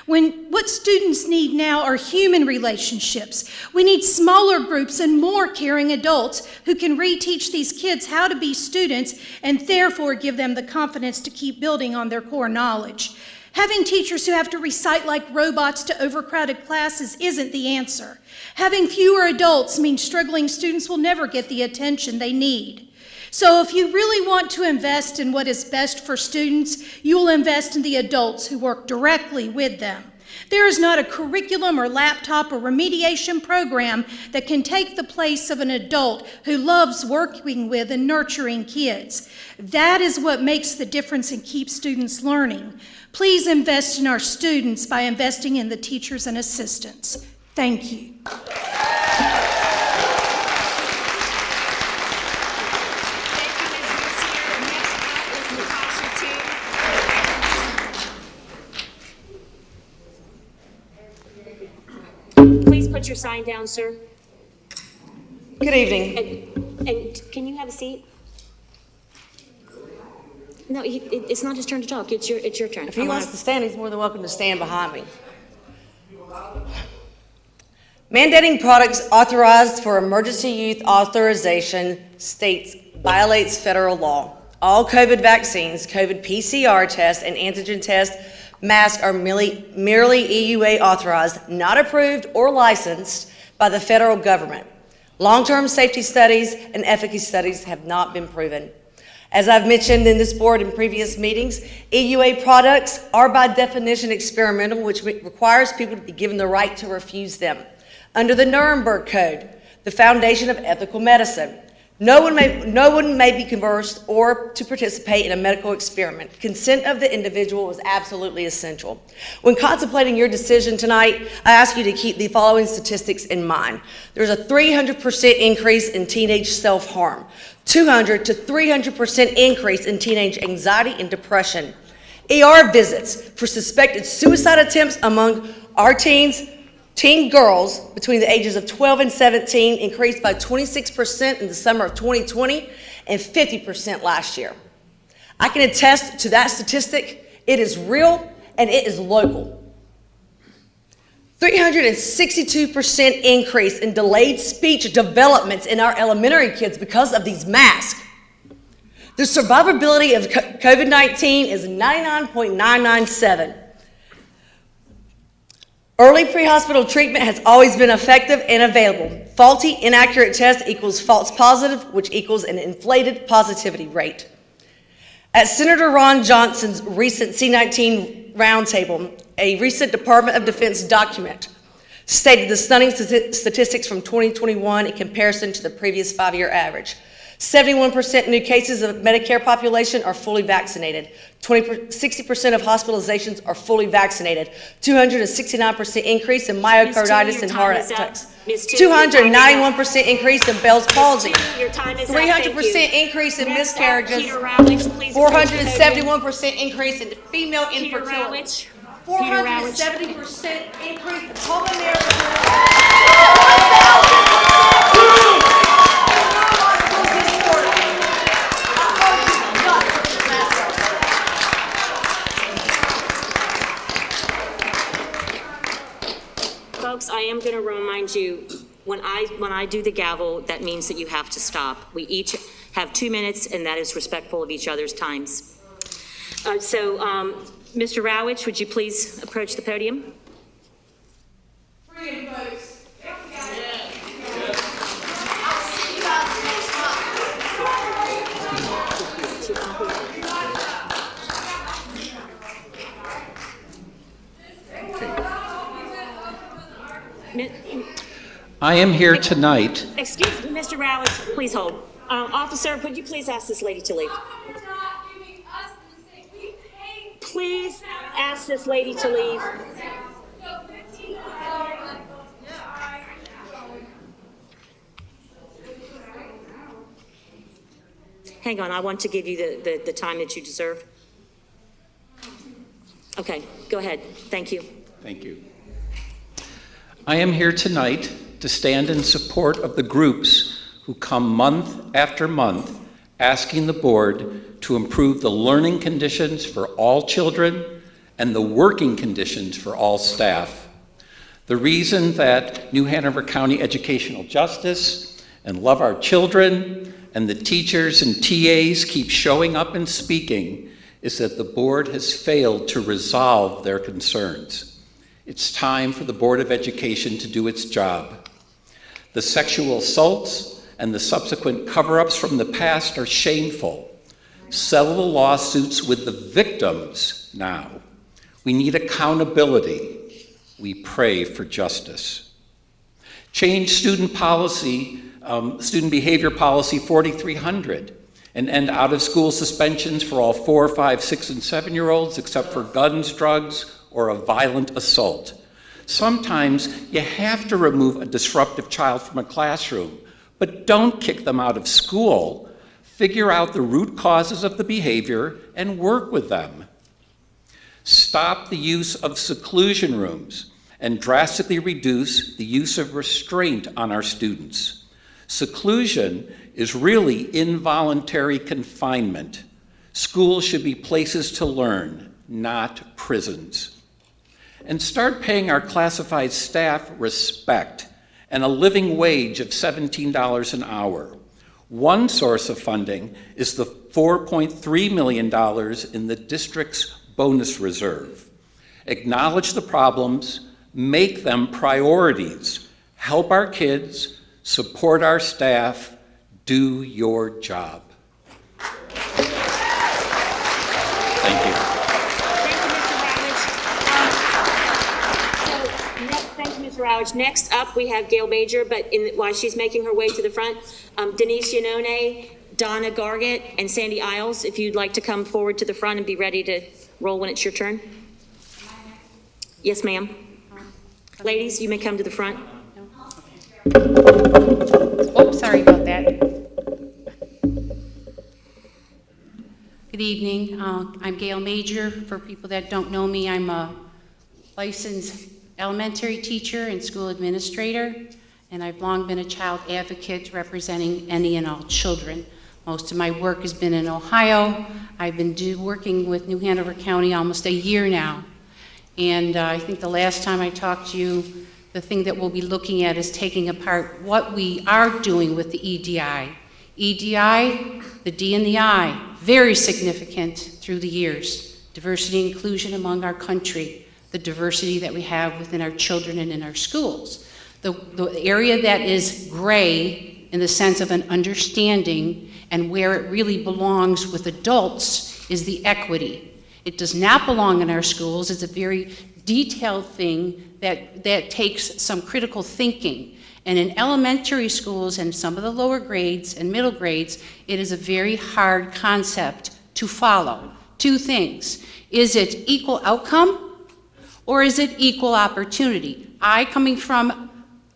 What students need now are human relationships. We need smaller groups and more caring adults who can reteach these kids how to be students and therefore give them the confidence to keep building on their core knowledge. Having teachers who have to recite like robots to overcrowded classes isn't the answer. Having fewer adults means struggling students will never get the attention they need. So if you really want to invest in what is best for students, you will invest in the adults who work directly with them. There is not a curriculum or laptop or remediation program that can take the place of an adult who loves working with and nurturing kids. That is what makes the difference and keeps students learning. Please invest in our students by investing in the teachers and assistants. Thank you. Please put your sign down, sir. Good evening. And can you have a seat? No, it's not his turn to talk. It's your turn. If he wants to stand, he's more than welcome to stand behind me. Mandating products authorized for emergency use authorization states violates federal law. All COVID vaccines, COVID PCR tests, and antigen tests, masks are merely EUA authorized, not approved or licensed by the federal government. Long-term safety studies and efficacy studies have not been proven. As I've mentioned in this board in previous meetings, EUA products are by definition experimental, which requires people to be given the right to refuse them. Under the Nuremberg Code, the foundation of ethical medicine, no one may be coerced or to participate in a medical experiment. Consent of the individual is absolutely essential. When contemplating your decision tonight, I ask you to keep the following statistics in mind. There's a 300% increase in teenage self-harm, 200 to 300% increase in teenage anxiety and depression. ER visits for suspected suicide attempts among our teen girls between the ages of 12 and 17 increased by 26% in the summer of 2020 and 50% last year. I can attest to that statistic. It is real and it is local. 362% increase in delayed speech developments in our elementary kids because of these masks. The survivability of COVID-19 is 99.997. Early pre-hospital treatment has always been effective and available. Faulty, inaccurate test equals false positive, which equals an inflated positivity rate. At Senator Ron Johnson's recent C19 roundtable, a recent Department of Defense document stated the stunning statistics from 2021 in comparison to the previous 5-year average. 71% new cases of Medicare population are fully vaccinated. 60% of hospitalizations are fully vaccinated. 269% increase in myocarditis and heart attacks. 291% increase in Bell's palsy. 300% increase in miscarriages. 471% increase in female infertility. 470% increase in pulmonary. Folks, I am going to remind you, when I do the gavel, that means that you have to stop. We each have 2 minutes, and that is respectful of each other's times. Mr. Rowich, would you please approach the podium? I am here tonight. Excuse me, Mr. Rowich, please hold. Officer, would you please ask this lady to leave? Please ask this lady to leave. Hang on, I want to give you the time that you deserve. Okay, go ahead. Thank you. Thank you. I am here tonight to stand in support of the groups who come month after month asking the board to improve the learning conditions for all children and the working conditions for all staff. The reason that New Hanover County Educational Justice and Love Our Children and the teachers and TAs keep showing up and speaking is that the board has failed to resolve their concerns. It's time for the Board of Education to do its job. The sexual assaults and the subsequent cover-ups from the past are shameful. Settle the lawsuits with the victims now. We need accountability. We pray for justice. Change student policy, student behavior policy 4300 and end out-of-school suspensions for all 4, 5, 6, and 7-year-olds except for guns, drugs, or a violent assault. Sometimes you have to remove a disruptive child from a classroom, but don't kick them out of school. Figure out the root causes of the behavior and work with them. Stop the use of seclusion rooms and drastically reduce the use of restraint on our students. Seclusion is really involuntary confinement. Schools should be places to learn, not prisons. And start paying our classified staff respect and a living wage of $17 an hour. One source of funding is the $4.3 million in the district's bonus reserve. Acknowledge the problems, make them priorities. Help our kids, support our staff, do your job. Thank you. Thank you, Ms. Rowich. Next up, we have Gail Major, but while she's making her way to the front, Denise Yanone, Donna Gargett, and Sandy Isles, if you'd like to come forward to the front and be ready to roll when it's your turn. Yes, ma'am. Ladies, you may come to the front. Oops, sorry about that. Good evening. I'm Gail Major. For people that don't know me, I'm a licensed elementary teacher and school administrator, and I've long been a child advocate representing any and all children. Most of my work has been in Ohio. I've been working with New Hanover County almost a year now, and I think the last time I talked to you, the thing that we'll be looking at is taking apart what we are doing with the EDI. EDI, the D and the I, very significant through the years. Diversity and inclusion among our country, the diversity that we have within our children and in our schools. The area that is gray in the sense of an understanding and where it really belongs with adults is the equity. It does not belong in our schools. It's a very detailed thing that takes some critical thinking. And in elementary schools and some of the lower grades and middle grades, it is a very hard concept to follow. Two things. Is it equal outcome or is it equal opportunity? I, coming from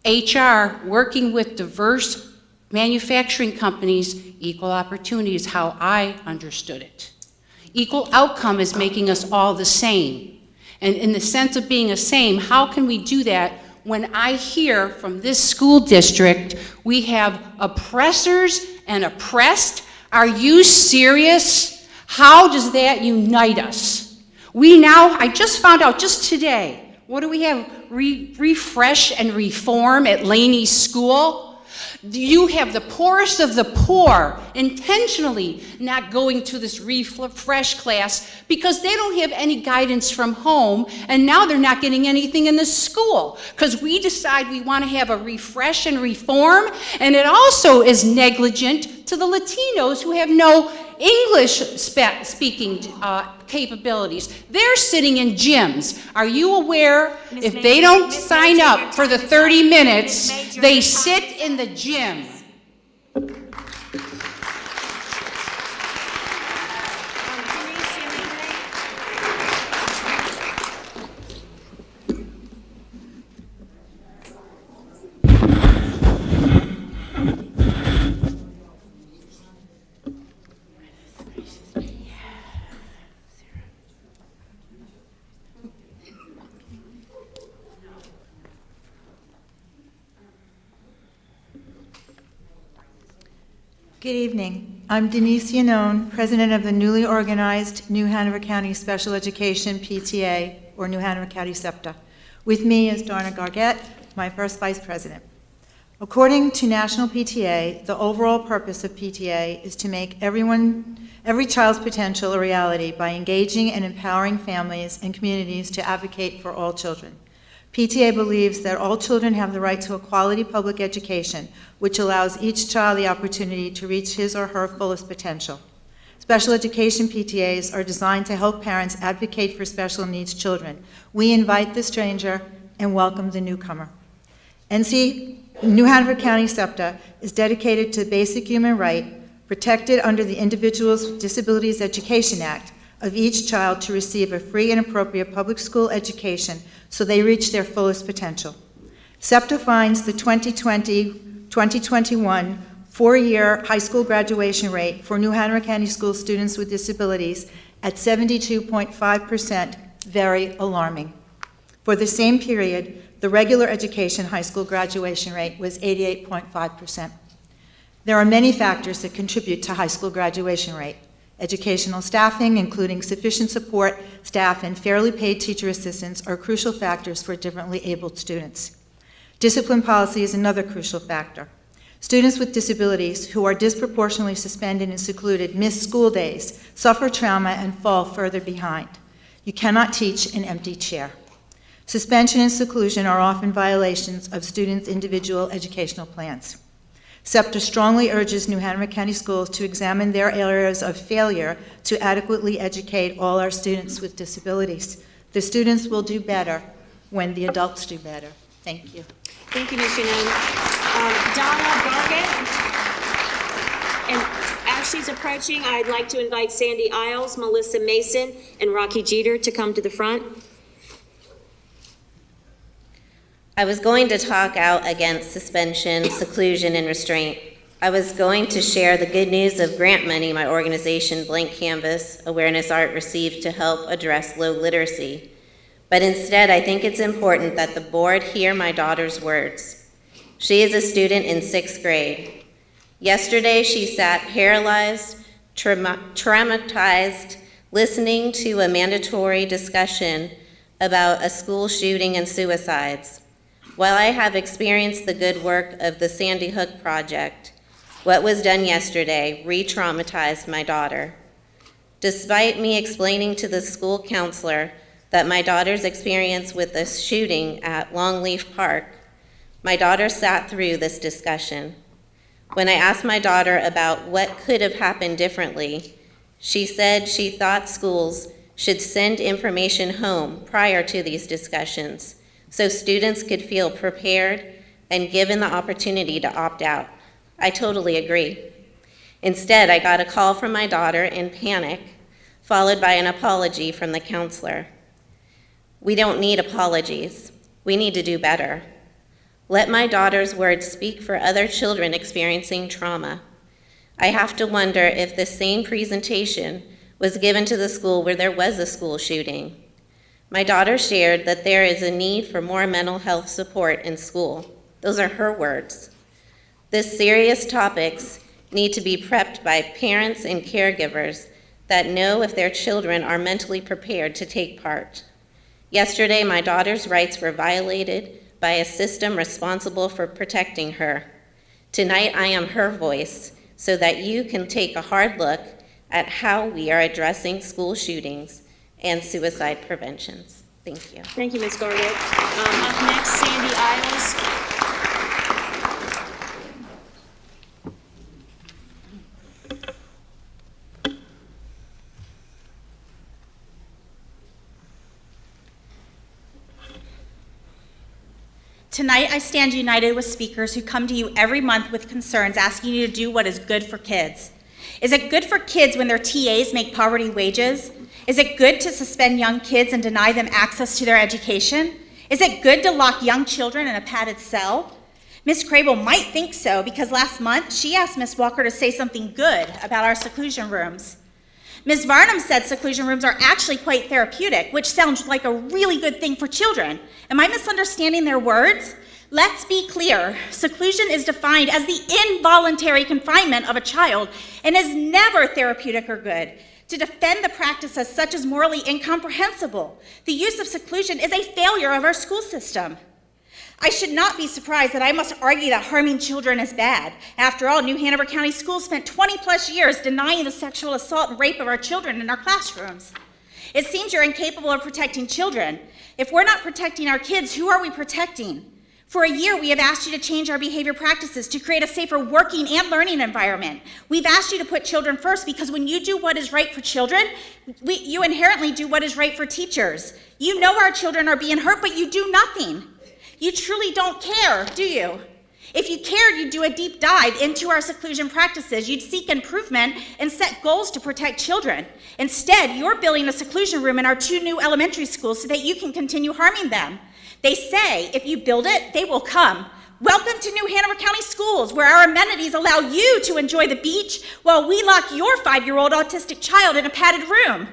HR, working with diverse manufacturing companies, equal opportunity is how I understood it. Equal outcome is making us all the same. And in the sense of being the same, how can we do that when I hear from this school district we have oppressors and oppressed? Are you serious? How does that unite us? We now, I just found out just today, what do we have? Refresh and reform at Laney School? You have the poorest of the poor intentionally not going to this refresh class because they don't have any guidance from home, and now they're not getting anything in the school because we decide we want to have a refresh and reform, and it also is negligent to the Latinos who have no English speaking capabilities. They're sitting in gyms. Are you aware if they don't sign up for the 30 minutes, they sit in the gym? Good evening. I'm Denise Yanone, president of the newly organized New Hanover County Special Education PTA, or New Hanover County SEPTA. With me is Donna Gargett, my first vice president. According to National PTA, the overall purpose of PTA is to make every child's potential a reality by engaging and empowering families and communities to advocate for all children. PTA believes that all children have the right to a quality public education, which allows each child the opportunity to reach his or her fullest potential. Special education PTAs are designed to help parents advocate for special needs children. We invite the stranger and welcome the newcomer. New Hanover County SEPTA is dedicated to basic human right, protected under the Individuals with Disabilities Education Act, of each child to receive a free and appropriate public school education so they reach their fullest potential. SEPTA finds the 2020-2021 four-year high school graduation rate for New Hanover County School students with disabilities at 72.5% very alarming. For the same period, the regular education high school graduation rate was 88.5%. There are many factors that contribute to high school graduation rate. Educational staffing, including sufficient support staff and fairly paid teacher assistants, are crucial factors for differently abled students. Discipline policy is another crucial factor. Students with disabilities who are disproportionately suspended and secluded miss school days, suffer trauma, and fall further behind. You cannot teach an empty chair. Suspension and seclusion are often violations of students' individual educational plans. SEPTA strongly urges New Hanover County Schools to examine their areas of failure to adequately educate all our students with disabilities. The students will do better when the adults do better. Thank you. Thank you, Ms. Yanone. Donna Gargett. And as she's approaching, I'd like to invite Sandy Isles, Melissa Mason, and Rocky Jeter to come to the front. I was going to talk out against suspension, seclusion, and restraint. I was going to share the good news of grant money my organization, Blank Canvas Awareness Art, received to help address low literacy. But instead, I think it's important that the board hear my daughter's words. She is a student in 6th grade. Yesterday, she sat paralyzed, traumatized, listening to a mandatory discussion about a school shooting and suicides. While I have experienced the good work of the Sandy Hook Project, what was done yesterday re-traumatized my daughter. Despite me explaining to the school counselor that my daughter's experience with the shooting at Longleaf Park, My daughter sat through this discussion. When I asked my daughter about what could have happened differently, she said she thought schools should send information home prior to these discussions so students could feel prepared and given the opportunity to opt out. I totally agree. Instead, I got a call from my daughter in panic, followed by an apology from the counselor. We don't need apologies. We need to do better. Let my daughter's words speak for other children experiencing trauma. I have to wonder if the same presentation was given to the school where there was a school shooting. My daughter shared that there is a need for more mental health support in school. Those are her words. These serious topics need to be prepped by parents and caregivers that know if their children are mentally prepared to take part. Yesterday, my daughter's rights were violated by a system responsible for protecting her. Tonight, I am her voice so that you can take a hard look at how we are addressing school shootings and suicide preventions. Thank you. Thank you, Ms. Garrett. Up next, Sandy Isles. Tonight, I stand united with speakers who come to you every month with concerns asking you to do what is good for kids. Is it good for kids when their TAs make poverty wages? Is it good to suspend young kids and deny them access to their education? Is it good to lock young children in a padded cell? Ms. Crable might think so because last month she asked Ms. Walker to say something good about our seclusion rooms. Ms. Varnum said seclusion rooms are actually quite therapeutic, which sounds like a really good thing for children. Am I misunderstanding their words? Let's be clear. Seclusion is defined as the involuntary confinement of a child and is never therapeutic or good. To defend the practice as such is morally incomprehensible. The use of seclusion is a failure of our school system. I should not be surprised that I must argue that harming children is bad. After all, New Hanover County Schools spent 20 plus years denying the sexual assault and rape of our children in our classrooms. It seems you're incapable of protecting children. If we're not protecting our kids, who are we protecting? For a year, we have asked you to change our behavior practices to create a safer working and learning environment. We've asked you to put children first because when you do what is right for children, you inherently do what is right for teachers. You know our children are being hurt, but you do nothing. You truly don't care, do you? If you cared, you'd do a deep dive into our seclusion practices. You'd seek improvement and set goals to protect children. Instead, you're building a seclusion room in our 2 new elementary schools so that you can continue harming them. They say if you build it, they will come. Welcome to New Hanover County Schools, where our amenities allow you to enjoy the beach while we lock your 5-year-old autistic child in a padded room.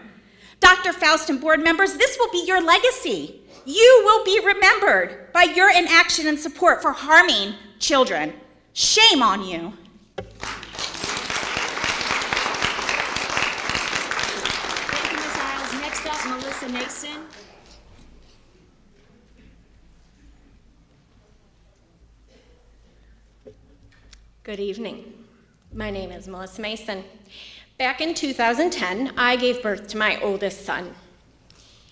Dr. Faust and board members, this will be your legacy. You will be remembered by your inaction and support for harming children. Shame on you. Thank you, Ms. Isles. Next up, Melissa Nason. Good evening. My name is Melissa Mason. Back in 2010, I gave birth to my oldest son.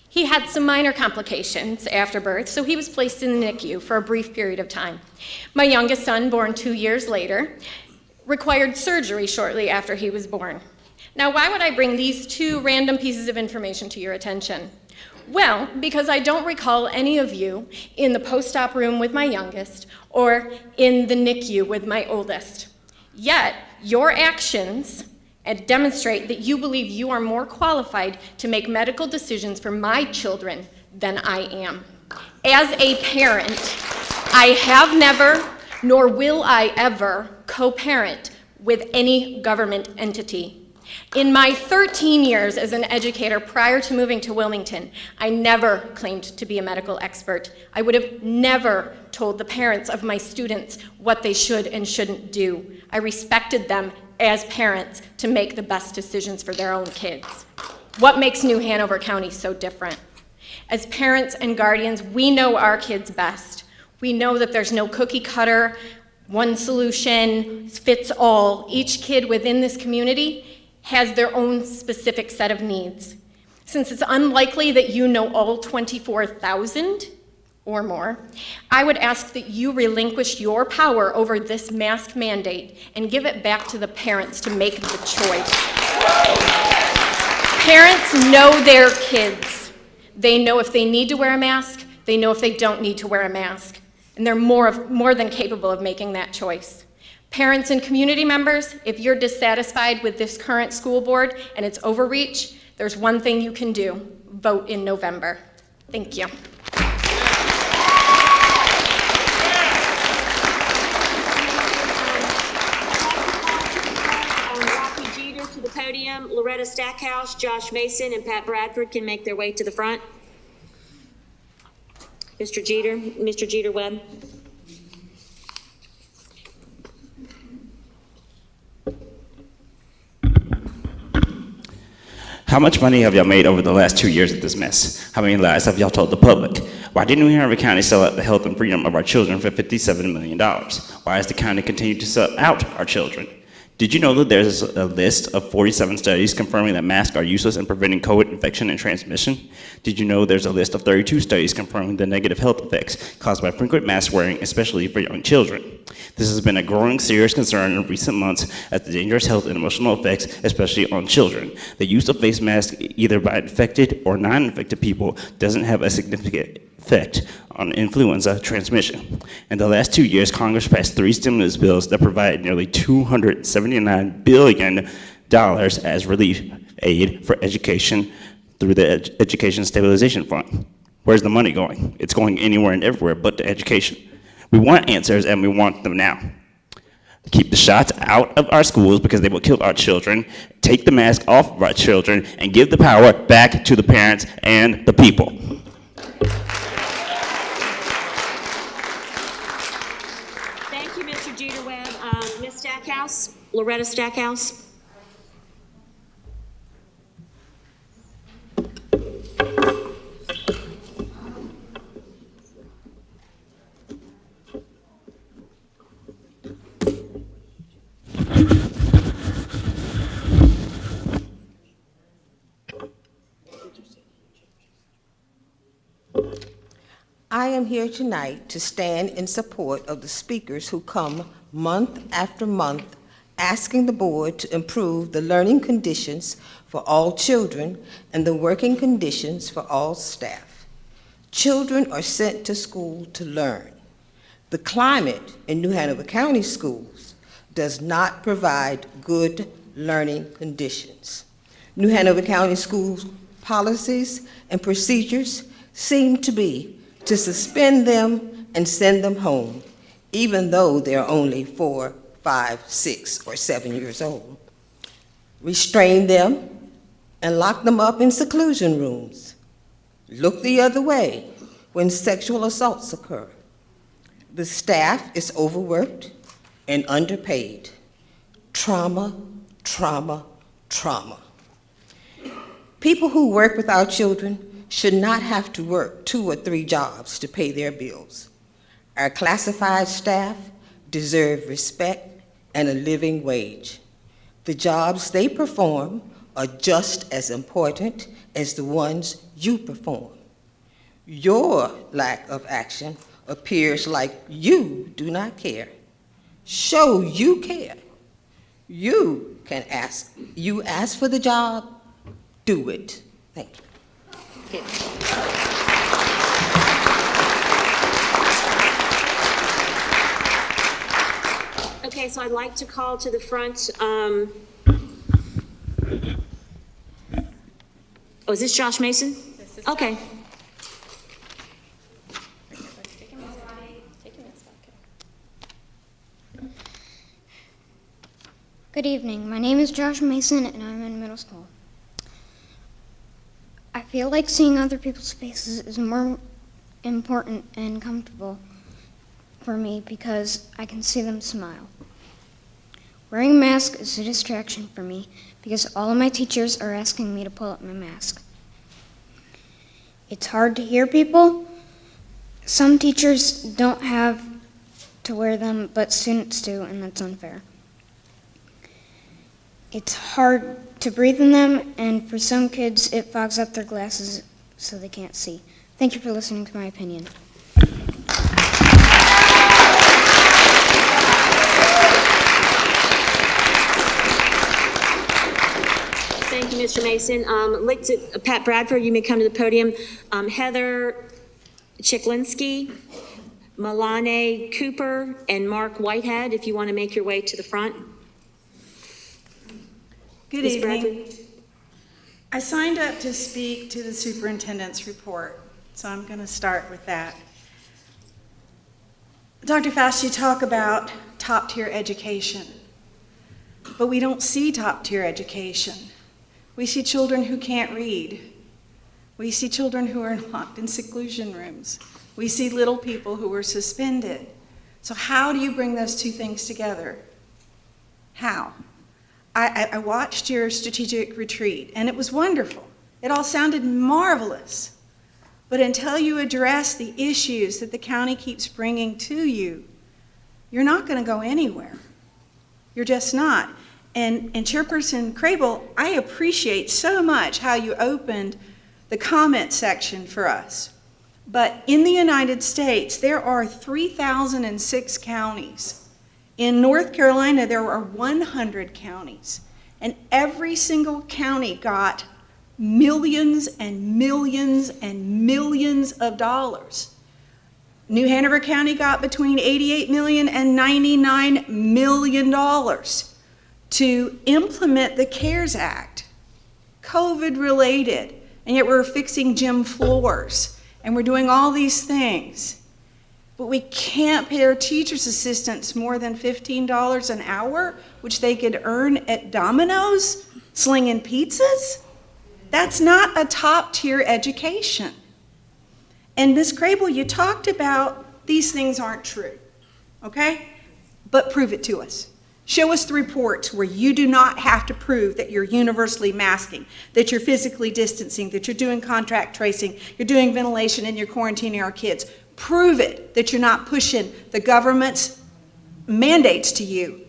He had some minor complications after birth, so he was placed in the NICU for a brief period of time. My youngest son, born 2 years later, required surgery shortly after he was born. Now, why would I bring these 2 random pieces of information to your attention? Well, because I don't recall any of you in the post-op room with my youngest or in the NICU with my oldest. Yet, your actions demonstrate that you believe you are more qualified to make medical decisions for my children than I am. As a parent, I have never, nor will I ever, co-parent with any government entity. In my 13 years as an educator prior to moving to Wilmington, I never claimed to be a medical expert. I would have never told the parents of my students what they should and shouldn't do. I respected them as parents to make the best decisions for their own kids. What makes New Hanover County so different? As parents and guardians, we know our kids best. We know that there's no cookie cutter, one solution fits all. Each kid within this community has their own specific set of needs. Since it's unlikely that you know all 24,000 or more, I would ask that you relinquish your power over this mask mandate and give it back to the parents to make the choice. Parents know their kids. They know if they need to wear a mask, they know if they don't need to wear a mask, and they're more than capable of making that choice. Parents and community members, if you're dissatisfied with this current school board and its overreach, there's one thing you can do: vote in November. Thank you. To the podium, Loretta Stackhouse, Josh Mason, and Pat Bradford can make their way to the front. Mr. Jeter Webb. How much money have y'all made over the last 2 years of this mess? How many lies have y'all told the public? Why didn't we Hanover County sell out the health and freedom of our children for $57 million? Why has the county continued to sell out our children? Did you know that there's a list of 47 studies confirming that masks are useless in preventing COVID infection and transmission? Did you know there's a list of 32 studies confirming the negative health effects caused by frequent mask wearing, especially for young children? This has been a growing serious concern in recent months as the dangerous health and emotional effects, especially on children. The use of face masks, either by infected or non-infected people, doesn't have a significant effect on influenza transmission. In the last 2 years, Congress passed 3 stimulus bills that provide nearly $279 billion as relief aid for education through the Education Stabilization Fund. Where's the money going? It's going anywhere and everywhere but to education. We want answers, and we want them now. Keep the shots out of our schools because they will kill our children, take the mask off of our children, and give the power back to the parents and the people. Thank you, Mr. Jeter Webb. Ms. Stackhouse, Loretta Stackhouse. I am here tonight to stand in support of the speakers who come month after month asking the board to improve the learning conditions for all children and the working conditions for all staff. Children are sent to school to learn. The climate in New Hanover County schools does not provide good learning conditions. New Hanover County schools policies and procedures seem to be to suspend them and send them home, even though they're only 4, 5, 6, or 7 years old. Restrain them and lock them up in seclusion rooms. Look the other way when sexual assaults occur. The staff is overworked and underpaid. Trauma, trauma, trauma. People who work with our children should not have to work 2 or 3 jobs to pay their bills. Our classified staff deserve respect and a living wage. The jobs they perform are just as important as the ones you perform. Your lack of action appears like you do not care. Show you care. You ask for the job, do it. Thank you. Okay, so I'd like to call to the front. Is this Josh Mason? Okay. Good evening. My name is Josh Mason, and I'm in middle school. I feel like seeing other people's faces is more important and comfortable for me because I can see them smile. Wearing a mask is a distraction for me because all of my teachers are asking me to pull up my mask. It's hard to hear people. Some teachers don't have to wear them, but students do, and that's unfair. It's hard to breathe in them, and for some kids, it fogs up their glasses so they can't see. Thank you for listening to my opinion. Mr. Mason. Pat Bradford, you may come to the podium. Heather Chiklinski, Milane Cooper, and Mark Whitehead, if you want to make your way to the front. Good Ms. evening. Bradford. I signed up to speak to the superintendent's report, so I'm going to start with that. Dr. Faust, you talk about top-tier education, but we don't see top-tier education. We see children who can't read. We see children who are locked in seclusion rooms. We see little people who are suspended. So how do you bring those two things together? How? I watched your strategic retreat, and it was wonderful. It all sounded marvelous. But until you address the issues that the county keeps bringing to you, you're not going to go anywhere. You're just not. And Chairperson Crable, I appreciate so much how you opened the comment section for us. But in the United States, there are 3,006 counties. In North Carolina, there are 100 counties, and every single county got millions and millions and millions of dollars. New Hanover County got between $88 million and $99 million to implement the CARES Act, COVID-related, and yet we're fixing gym floors, and we're doing all these things. But we can't pay our teachers' assistants more than $15 an hour, which they could earn at Domino's slinging pizzas? That's not a top-tier education. And Ms. Crable, you talked about these things aren't true, okay? But prove it to us. Show us the reports where you do not have to prove that you're universally masking, that you're physically distancing, that you're doing contact tracing, you're doing ventilation, and you're quarantining our kids. Prove it that you're not pushing the government's mandates to you.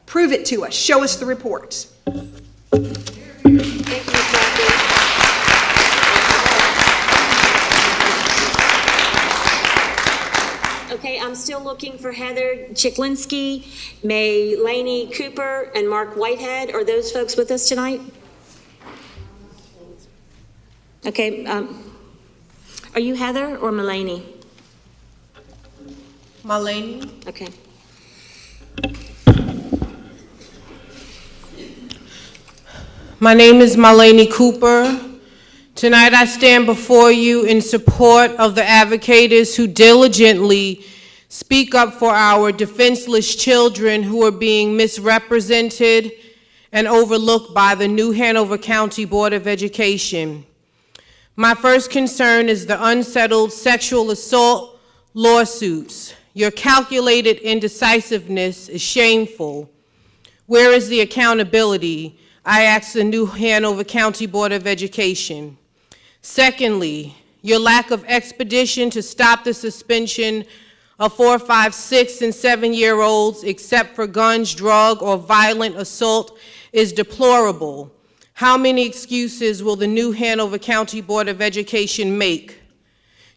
Prove it to us. Show us the reports. Thank you, Ms. Bradford. Okay, I'm still looking for Heather Chiklinski, Milane Cooper, and Mark Whitehead. Are those folks with us tonight? Okay, are you Heather or Milane? Milane. Okay. My name is Milane Cooper. Tonight I stand before you in support of the advocates who diligently speak up for our defenseless children who are being misrepresented and overlooked by the New Hanover County Board of Education. My first concern is the unsettled sexual assault lawsuits. Your calculated indecisiveness is shameful. Where is the accountability? I ask the New Hanover County Board of Education. Secondly, your lack of expedition to stop the suspension of 4, 5, 6, and 7-year-olds except for guns, drug, or violent assault is deplorable. How many excuses will the New Hanover County Board of Education make?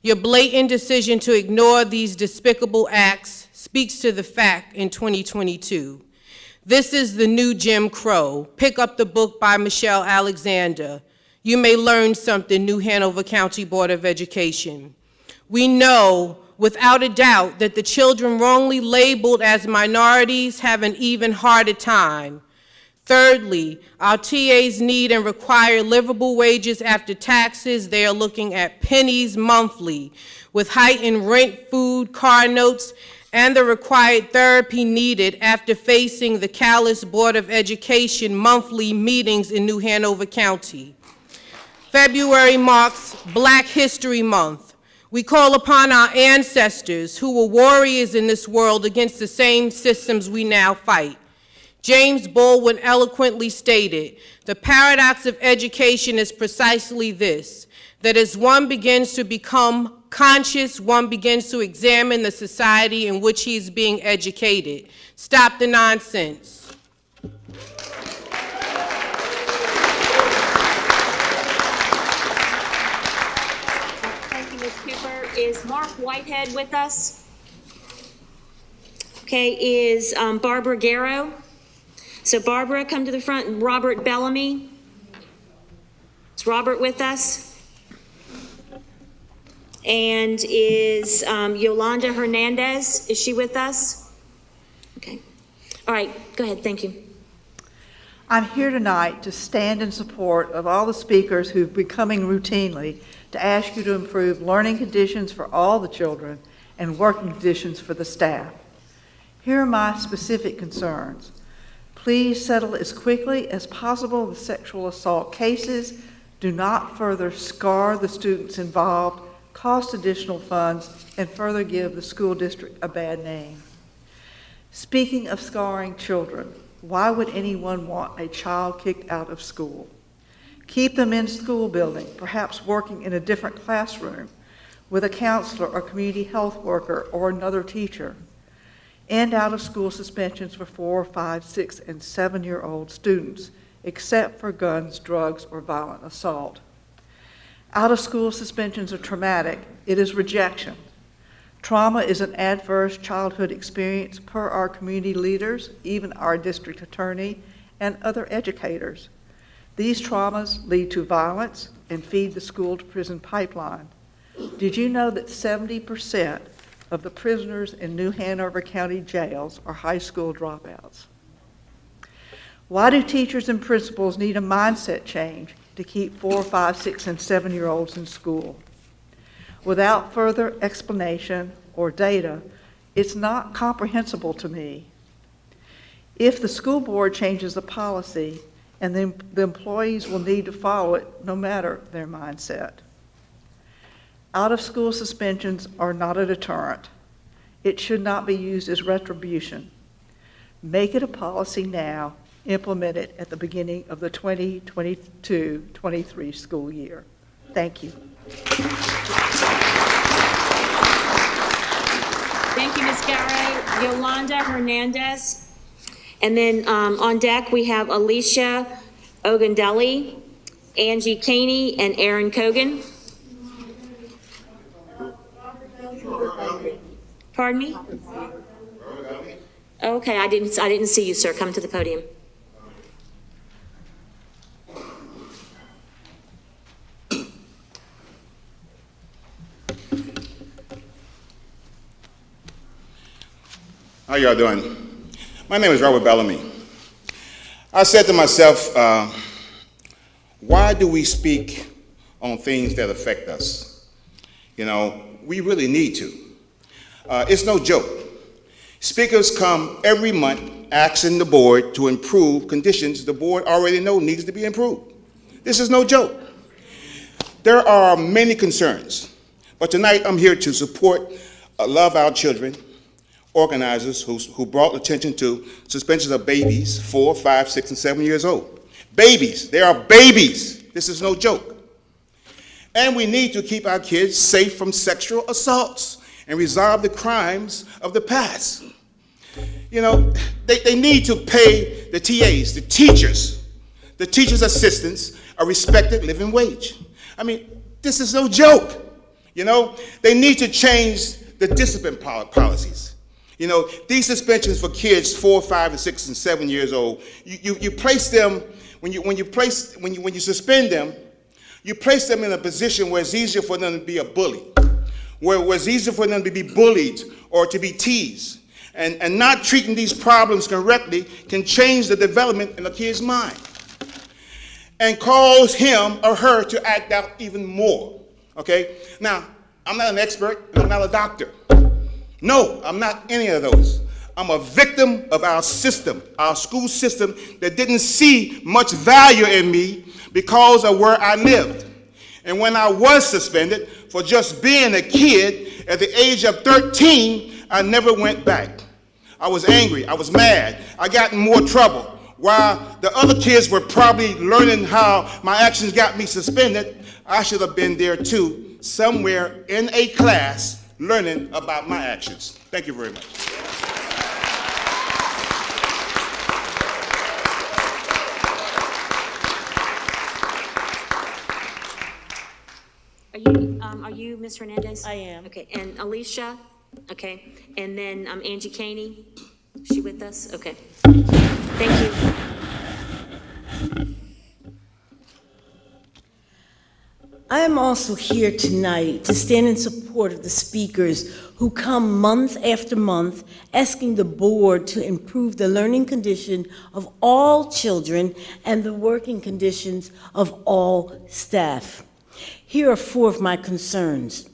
Your blatant decision to ignore these despicable acts speaks to the fact in 2022. This is the new Jim Crow. Pick up the book by Michelle Alexander. You may learn something, New Hanover County Board of Education. We know without a doubt that the children wrongly labeled as minorities have an even harder time. Thirdly, our TAs need and require livable wages after taxes. They are looking at pennies monthly, with heightened rent, food, car notes, and the required therapy needed after facing the callous Board of Education monthly meetings in New Hanover County. February marks Black History Month. We call upon our ancestors who were warriors in this world against the same systems we now fight. James Baldwin eloquently stated, the paradox of education is precisely this, that as one begins to become conscious, one begins to examine the society in which he is being educated. Stop the nonsense. Thank you, Ms. Cooper. Is Mark Whitehead with us? Okay, is Barbara Garrow? So Barbara, come to the front. Robert Bellamy. Is Robert with us? And is Yolanda Hernandez, is she with us? Okay. All right, go ahead, thank you. I'm here tonight to stand in support of all the speakers who've been coming routinely to ask you to improve learning conditions for all the children and working conditions for the staff. Here are my specific concerns. Please settle as quickly as possible the sexual assault cases. Do not further scar the students involved, cost additional funds, and further give the school district a bad name. Speaking of scarring children, why would anyone want a child kicked out of school? Keep them in school building, perhaps working in a different classroom with a counselor or community health worker or another teacher. End out of school suspensions for 4, 5, 6, and 7-year-old students, except for guns, drugs, or violent assault. Out of school suspensions are traumatic. It is rejection. Trauma is an adverse childhood experience per our community leaders, even our district attorney, and other educators. These traumas lead to violence and feed the school-to-prison pipeline. Did you know that 70% of the prisoners in New Hanover County jails are high school dropouts? Why do teachers and principals need a mindset change to keep 4, 5, 6, and 7-year-olds in school? Without further explanation or data, it's not comprehensible to me. If the school board changes the policy, and then the employees will need to follow it no matter their mindset. Out-of-school suspensions are not a deterrent. It should not be used as retribution. Make it a policy now, implement it at the beginning of the 2022-23 school year. Thank you. Thank you, Ms. Garrow. Yolanda Hernandez. And then on deck, we have Alicia Ogundelli, Angie Caney, and Aaron Cogan. Pardon me? Okay, I didn't see you, sir. Come to the podium. How y'all doing? My name is Robert Bellamy. I said to myself, why do we speak on things that affect us? You know, we really need to. It's no joke. Speakers come every month asking the board to improve conditions the board already knows needs to be improved. This is no joke. There are many concerns, but tonight I'm here to support Love Our Children organizers who brought attention to suspensions of babies 4, 5, 6, and 7 years old. Babies, they are babies. This is no joke. And we need to keep our kids safe from sexual assaults and resolve the crimes of the past. You know, they need to pay the TAs, the teachers' assistants, a respected living wage. I mean, this is no joke. You know, they need to change the discipline policies. You know, these suspensions for kids 4, 5, and 6, and 7 years old, you place them, when you suspend them, you place them in a position where it's easier for them to be a bully, where it's easier for them to be bullied or to be teased. And not treating these problems correctly can change the development in a kid's mind and cause him or her to act out even more, okay? Now, I'm not an expert and I'm not a doctor. No, I'm not any of those. I'm a victim of our system, our school system that didn't see much value in me because of where I lived. And when I was suspended for just being a kid at the age of 13, I never went back. I was angry, I was mad, I got in more trouble. While the other kids were probably learning how my actions got me suspended, I should have been there too, somewhere in a class learning about my actions. Thank you very much. Are you Ms. Hernandez? I am. Okay, and Alicia? Okay, and then Angie Caney? Is she with us? Okay. Thank you. I am also here tonight to stand in support of the speakers who come month after month asking the board to improve the learning condition of all children and the working conditions of all staff. Here are 4 of my concerns.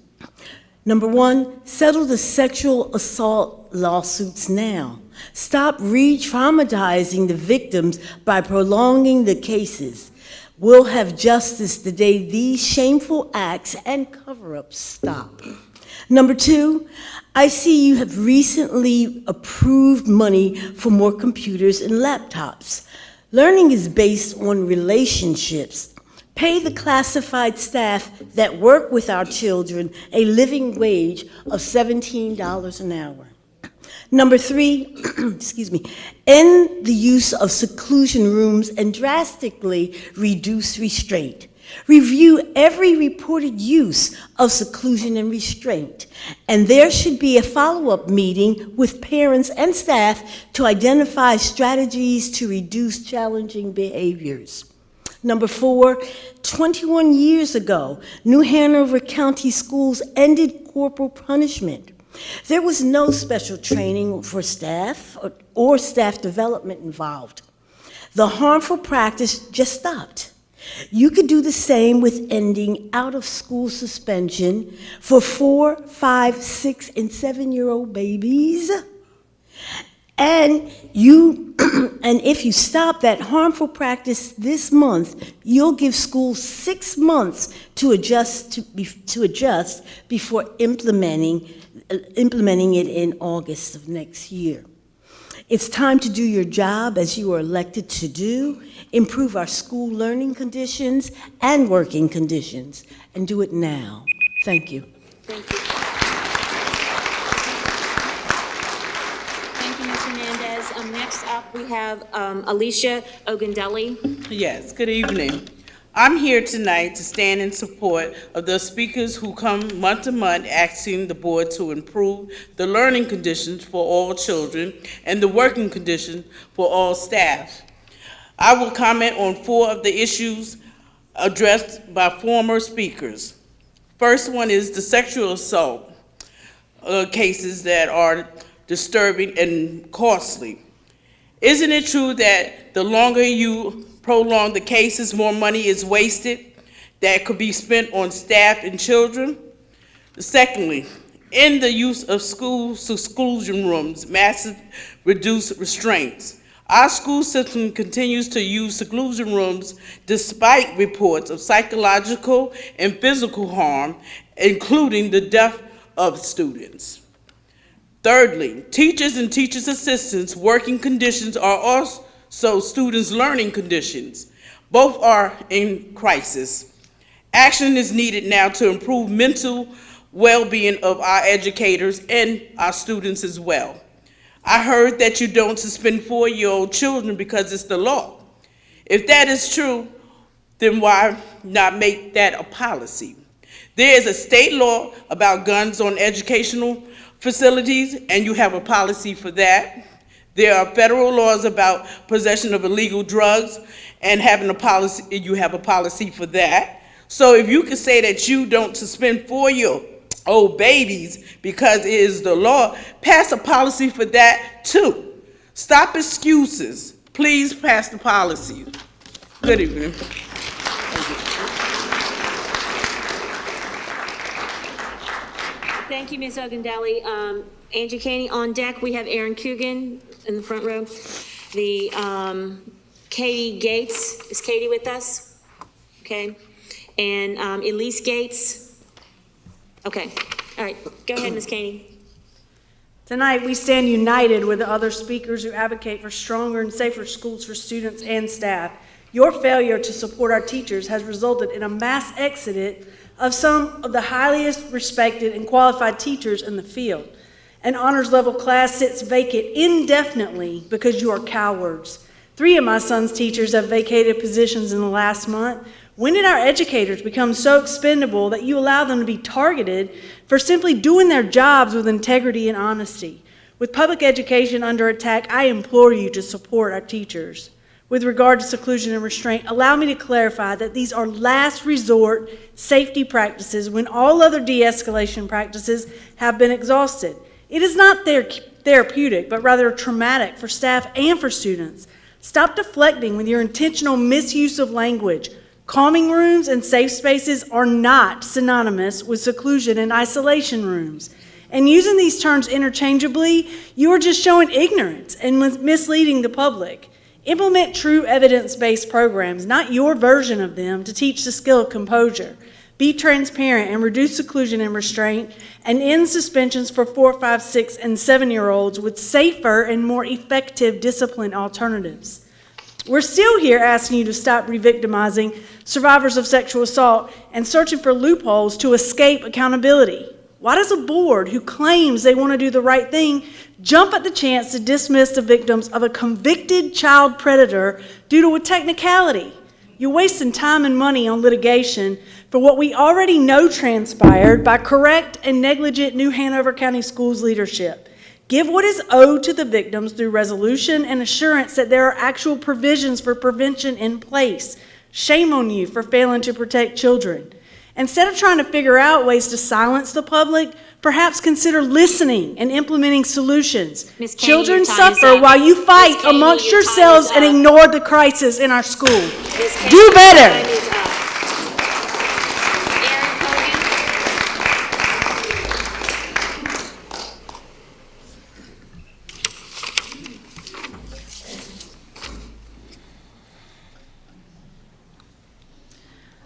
Number 1, settle the sexual assault lawsuits now. Stop re-traumatizing the victims by prolonging the cases. We'll have justice the day these shameful acts and cover-ups stop. Number 2, I see you have recently approved money for more computers and laptops. Learning is based on relationships. Pay the classified staff that work with our children a living wage of $17 an hour. Number 3, excuse me, end the use of seclusion rooms and drastically reduce restraint. Review every reported use of seclusion and restraint, and there should be a follow-up meeting with parents and staff to identify strategies to reduce challenging behaviors. Number 4, 21 years ago, New Hanover County Schools ended corporal punishment. There was no special training for staff or staff development involved. The harmful practice just stopped. You could do the same with ending out-of-school suspension for 4, 5, 6, and 7-year-old babies. And if you stop that harmful practice this month, you'll give schools 6 months to adjust before implementing it in August of next year. It's time to do your job as you are elected to do, improve our school learning conditions and working conditions, and do it now. Thank you. Thank you. Thank you, Ms. Hernandez. Next up, we have Alicia Ogundelli. Yes, good evening. I'm here tonight to stand in support of the speakers who come month to month asking the board to improve the learning conditions for all children and the working conditions for all staff. I will comment on 4 of the issues addressed by former speakers. First one is the sexual assault cases that are disturbing and costly. Isn't it true that the longer you prolong the cases, more money is wasted that could be spent on staff and children? Secondly, in the use of school seclusion rooms, massive reduced restraints. Our school system continues to use seclusion rooms despite reports of psychological and physical harm, including the death of students. Thirdly, teachers and teachers' assistants' working conditions are also students' learning conditions. Both are in crisis. Action is needed now to improve mental well-being of our educators and our students as well. I heard that you don't suspend 4-year-old children because it's the law. If that is true, then why not make that a policy? There is a state law about guns on educational facilities, and you have a policy for that. There are federal laws about possession of illegal drugs, and you have a policy for that. So if you could say that you don't suspend 4-year-old babies because it is the law, pass a policy for that too. Stop excuses. Please pass the policy. Good evening. Thank you, Ms. Ogundelli. Angie Caney, on deck, we have Aaron Coogan in the front row. Katie Gates, is Katie with us? Okay. And Elise Gates? Okay. All right, go ahead, Ms. Caney. Tonight, we stand united with the other speakers who advocate for stronger and safer schools for students and staff. Your failure to support our teachers has resulted in a mass exodus of some of the highest respected and qualified teachers in the field. An honors level class sits vacant indefinitely because you are cowards. 3 of my son's teachers have vacated positions in the last month. When did our educators become so expendable that you allow them to be targeted for simply doing their jobs with integrity and honesty? With public education under attack, I implore you to support our teachers. with regard to seclusion and restraint, allow me to clarify that these are last resort safety practices when all other de-escalation practices have been exhausted. It is not therapeutic, but rather traumatic for staff and for students. Stop deflecting with your intentional misuse of language. Calming rooms and safe spaces are not synonymous with seclusion and isolation rooms. And using these terms interchangeably, you are just showing ignorance and misleading the public. Implement true evidence-based programs, not your version of them, to teach the skill of composure. Be transparent and reduce seclusion and restraint, and end suspensions for 4, 5, 6, and 7-year-olds with safer and more effective discipline alternatives. We're still here asking you to stop re-victimizing survivors of sexual assault and searching for loopholes to escape accountability. Why does a board who claims they want to do the right thing jump at the chance to dismiss the victims of a convicted child predator due to a technicality? You're wasting time and money on litigation for what we already know transpired by correct and negligent New Hanover County Schools leadership. Give what is owed to the victims through resolution and assurance that there are actual provisions for prevention in place. Shame on you for failing to protect children. Instead of trying to figure out ways to silence the public, perhaps consider listening and implementing solutions. Ms. Kane, Children your time is suffer up. while you fight Ms. Kane, amongst your time yourselves is and up. ignore the crisis in our school. Ms. Kane, Do your better. time is up.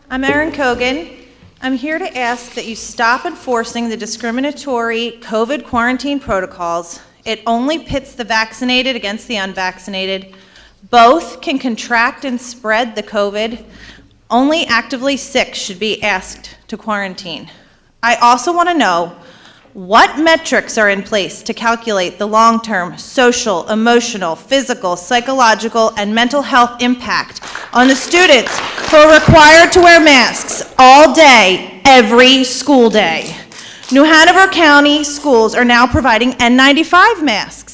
I'm Erin Cogan. I'm here to ask that you stop enforcing the discriminatory COVID quarantine protocols. It only pits the vaccinated against the unvaccinated. Both can contract and spread the COVID. Only actively sick should be asked to quarantine. I also want to know what metrics are in place to calculate the long-term social, emotional, physical, psychological, and mental health impact on the students who are required to wear masks all day, every school day. New Hanover County schools are now providing N95 masks.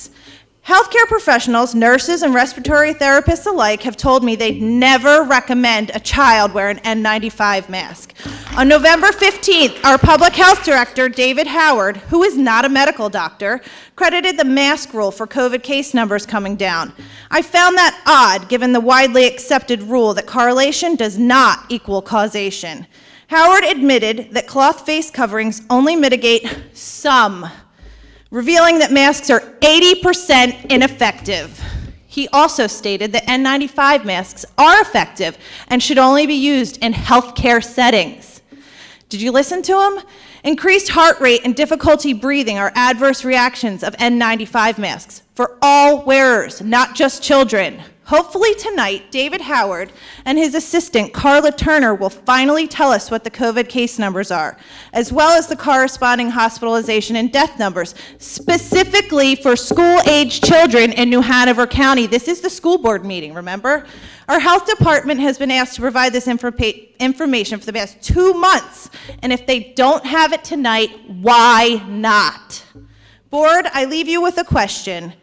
Healthcare professionals, nurses, and respiratory therapists alike have told me they'd never recommend a child wear an N95 mask. On November 15th, our public health director, David Howard, who is not a medical doctor, credited the mask rule for COVID case numbers coming down. I found that odd, given the widely accepted rule that correlation does not equal causation. Howard admitted that cloth face coverings only mitigate some, revealing that masks are 80% ineffective. He also stated that N95 masks are effective and should only be used in healthcare settings. Did you listen to him? Increased heart rate and difficulty breathing are adverse reactions of N95 masks for all wearers, not just children. Hopefully tonight, David Howard and his assistant, Carla Turner, will finally tell us what the COVID case numbers are, as well as the corresponding hospitalization and death numbers, specifically for school-aged children in New Hanover County. This is the school board meeting, remember? Our health department has been asked to provide this information for the past 2 months, and if they don't have it tonight, why not? Board, I leave you with a question.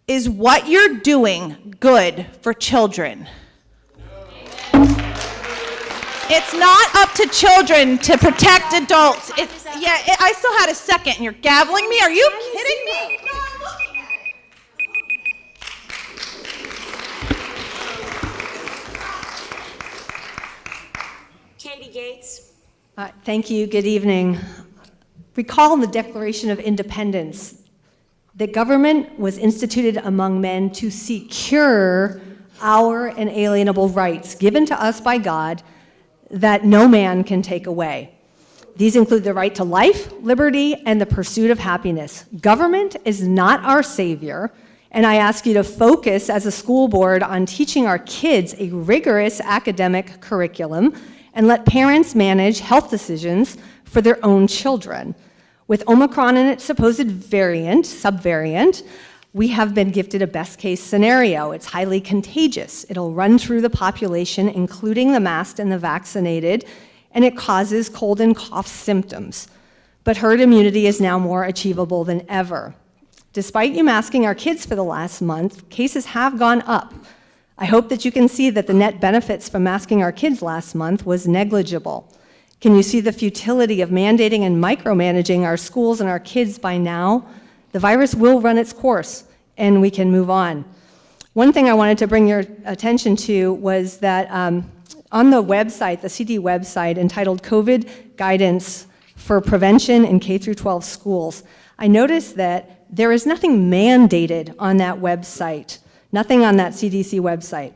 Is what you're doing good for children? It's not up to children to protect adults. I still had a second, and you're gaveling me? Are you kidding me? Katie Gates. Thank you. Good evening. Recall in the Declaration of Independence, the government was instituted among men to secure our inalienable rights given to us by God that no man can take away. These include the right to life, liberty, and the pursuit of happiness. Government is not our savior, and I ask you to focus as a school board on teaching our kids a rigorous academic curriculum and let parents manage health decisions for their own children. With Omicron and its supposed subvariant, we have been gifted a best-case scenario. It's highly contagious. It'll run through the population, including the masked and the vaccinated, and it causes cold and cough symptoms. But herd immunity is now more achievable than ever. Despite you masking our kids for the last month, cases have gone up. I hope that you can see that the net benefits from masking our kids last month was negligible. Can you see the futility of mandating and micromanaging our schools and our kids by now? The virus will run its course, and we can move on. One thing I wanted to bring your attention to was that on the website, the CD website, entitled COVID Guidance for Prevention in K-12 Schools, I noticed that there is nothing mandated on that website, nothing on that CDC website.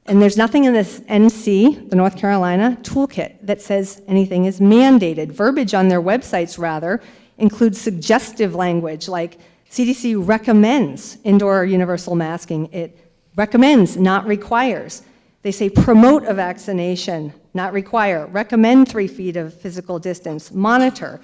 And there's nothing in this NC, the North Carolina toolkit, that says anything is mandated. Verbiage on their websites, rather, includes suggestive language like CDC recommends indoor universal masking. It recommends, not requires. They say promote a vaccination, not require. Recommend 3 feet of physical distance. Monitor.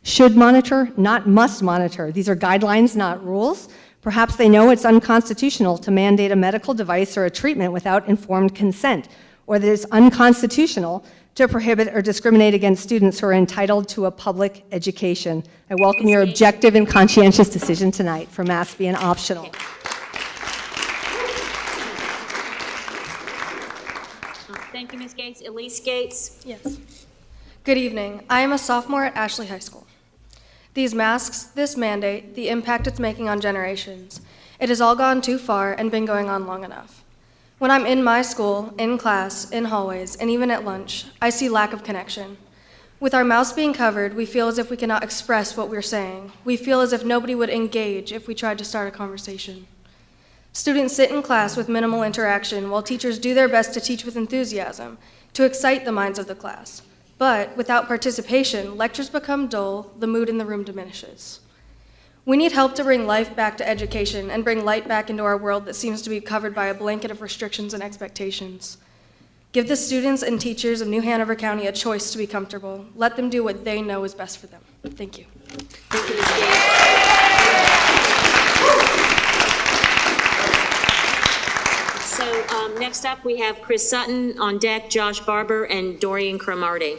Should monitor, not must monitor. These are guidelines, not rules. Perhaps they know it's unconstitutional to mandate a medical device or a treatment without informed consent, or that it's unconstitutional to prohibit or discriminate against students who are entitled to a public education. I welcome your objective and conscientious decision tonight for masks being optional. Thank you, Ms. Gates. Elise Gates? Yes. Good evening. I am a sophomore at Ashley High School. These masks, this mandate, the impact it's making on generations, it has all gone too far and been going on long enough. When I'm in my school, in class, in hallways, and even at lunch, I see lack of connection. With our mouths being covered, we feel as if we cannot express what we're saying. We feel as if nobody would engage if we tried to start a conversation. Students sit in class with minimal interaction while teachers do their best to teach with enthusiasm, to excite the minds of the class. But without participation, lectures become dull, the mood in the room diminishes. We need help to bring life back to education and bring light back into our world that seems to be covered by a blanket of restrictions and expectations. Give the students and teachers of New Hanover County a choice to be comfortable. Let them do what they know is best for them. Thank you. Thank you, Ms. Gates. So next up, we have Chris Sutton on deck, Josh Barber, and Dorian Cromartie.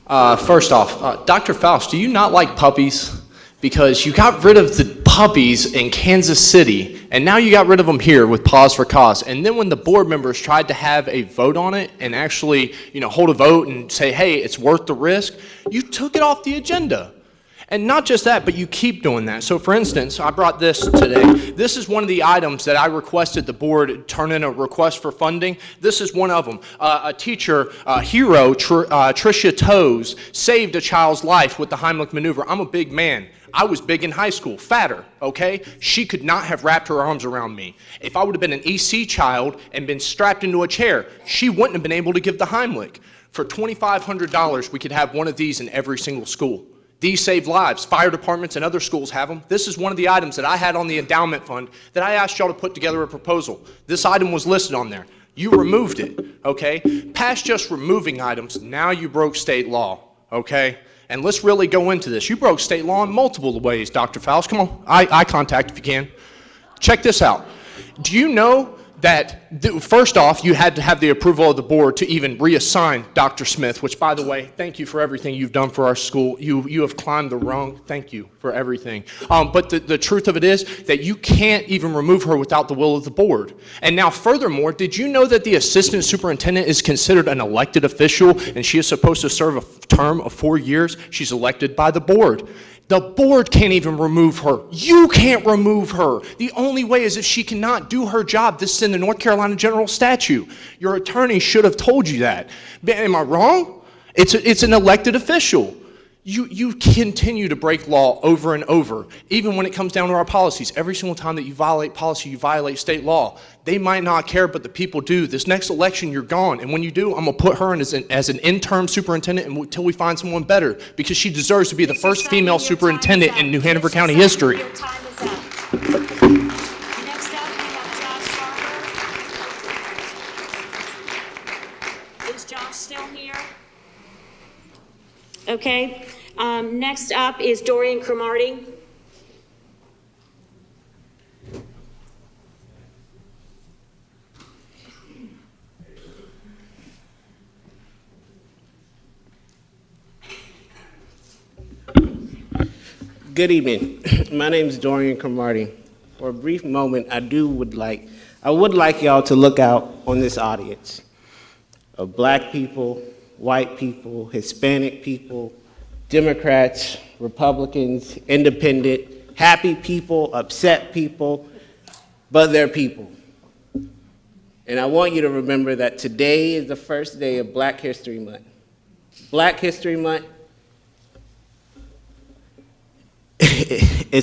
First off, Dr. Faust, do you not like puppies? Because you got rid of the puppies in Kansas City, and now you got rid of them here with Pause for Cause. And then when the board members tried to have a vote on it and actually, hold a vote and say, hey, it's worth the risk, you took it off the agenda. And not just that, but you keep doing that. So for instance, I brought this today. This is one of the items that I requested the board turn in a request for funding. This is one of them. A teacher, hero, Tricia Toes, saved a child's life with the Heimlich maneuver. I'm a big man. I was big in high school, fatter, okay? She could not have wrapped her arms around me. If I would have been an EC child and been strapped into a chair, she wouldn't have been able to give the Heimlich. For $2,500, we could have one of these in every single school. These save lives. Fire departments and other schools have them. This is one of the items that I had on the endowment fund that I asked y'all to put together a proposal. This item was listed on there. You removed it, okay? Past just removing items, now you broke state law, okay? And let's really go into this. You broke state law in multiple ways, Dr. Faust. Come on, eye contact if you can. Check this out. Do you know that, first off, you had to have the approval of the board to even reassign Dr. Smith, which, by the way, thank you for everything you've done for our school. You have climbed the rung. Thank you for everything. But the truth of it is that you can't even remove her without the will of the board. And now, furthermore, did you know that the assistant superintendent is considered an elected official and she is supposed to serve a term of 4 years? She's elected by the board. The board can't even remove her. You can't remove her. The only way is if she cannot do her job. This is in the North Carolina General Statute. Your attorney should have told you that. Am I wrong? It's an elected official. You continue to break law over and over, even when it comes down to our policies. Every single time that you violate policy, you violate state law. They might not care, but the people do. This next election, you're gone. And when you do, I'm going to put her in as an interim superintendent until we find someone better, because she deserves to be the first female superintendent in New Hanover County history. Your time is up. Next up, we have Josh Barber. Is Josh still here? Okay. Next up is Dorian Cromartie. Good evening. My name is Dorian Cromartie. For a brief moment, I would like I would like y'all to look out on this audience of black people, white people, Hispanic people, Democrats, Republicans, independent, happy people, upset people, but they're people. And I want you to remember that today is the first day of Black History Month. Black History Month, I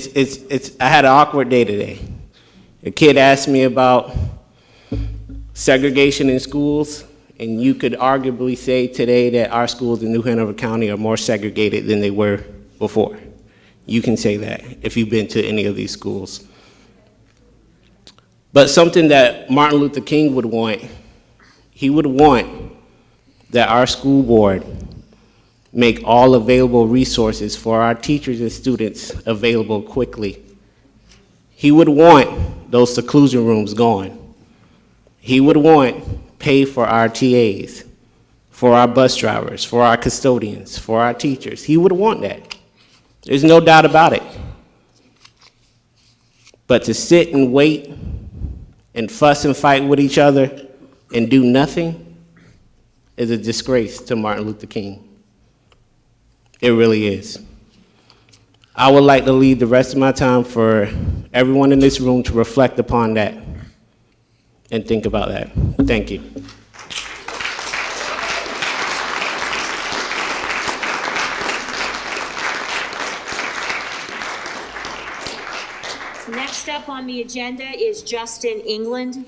had an awkward day today. A kid asked me about segregation in schools, and you could arguably say today that our schools in New Hanover County are more segregated than they were before. You can say that if you've been to any of these schools. But something that Martin Luther King would want, he would want that our school board make all available resources for our teachers and students available quickly. He would want those seclusion rooms gone. He would want pay for our TAs, for our bus drivers, for our custodians, for our teachers. He would want that. There's no doubt about it. But to sit and wait and fuss and fight with each other and do nothing is a disgrace to Martin Luther King. It really is. I would like to leave the rest of my time for everyone in this room to reflect upon that and think about that. Thank you. Next up on the agenda is Justin England.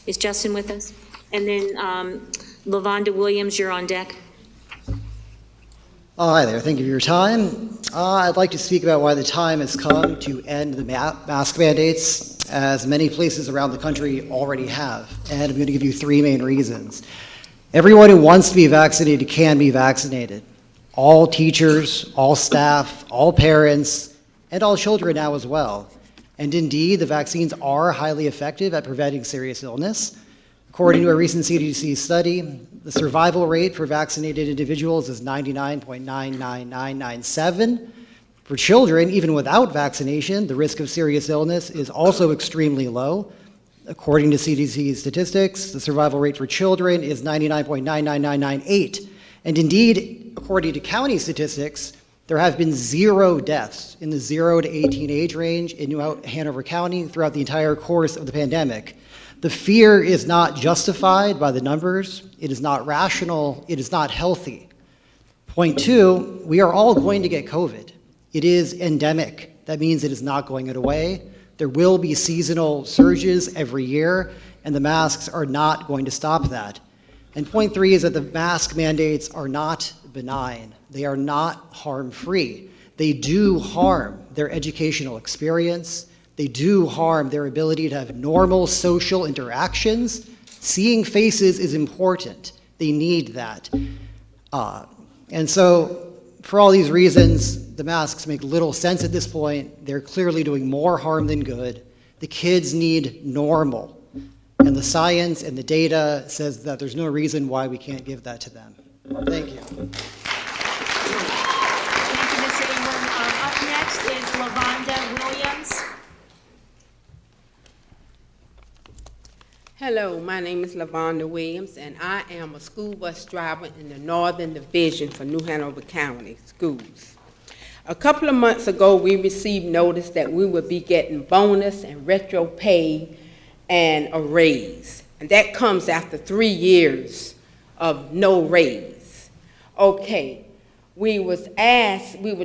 Is Justin with us? And then LaVonda Williams, you're on deck. Hi there, thank you for your time. I'd like to speak about why the time has come to end the mask mandates, as many places around the country already have. And I'm going to give you three main reasons. Everyone who wants to be vaccinated can be vaccinated. All teachers, all staff, all parents, and all children now as well. And indeed, the vaccines are highly effective at preventing serious illness. According to a recent CDC study, the survival rate for vaccinated individuals is 99.99997. For children, even without vaccination, the risk of serious illness is also extremely low. According to CDC statistics, the survival rate for children is 99.99998. And indeed, according to county statistics, there have been 0 deaths in the 0 to 18 age range in New Hanover County throughout the entire course of the pandemic. The fear is not justified by the numbers. It is not rational. It is not healthy. Point two, we are all going to get COVID. It is endemic. That means it is not going away. There will be seasonal surges every year, and the masks are not going to stop that. And point three is that the mask mandates are not benign. They are not harm-free. They do harm their educational experience. They do harm their ability to have normal social interactions. Seeing faces is important. They need that. And so, for all these reasons, the masks make little sense at this point. They're clearly doing more harm than good. The kids need normal. And the science and the data says that there's no reason why we can't give that to them. Thank you. Thank you, Ms. Ingram. Up next is LaVonda Williams. Hello, my name is LaVonda Williams, and I am a school bus driver in the Northern Division for New Hanover County Schools. A couple of months ago, we received notice that we would be getting bonus and retro pay and a raise. And that comes after 3 years of no raise. Okay, we were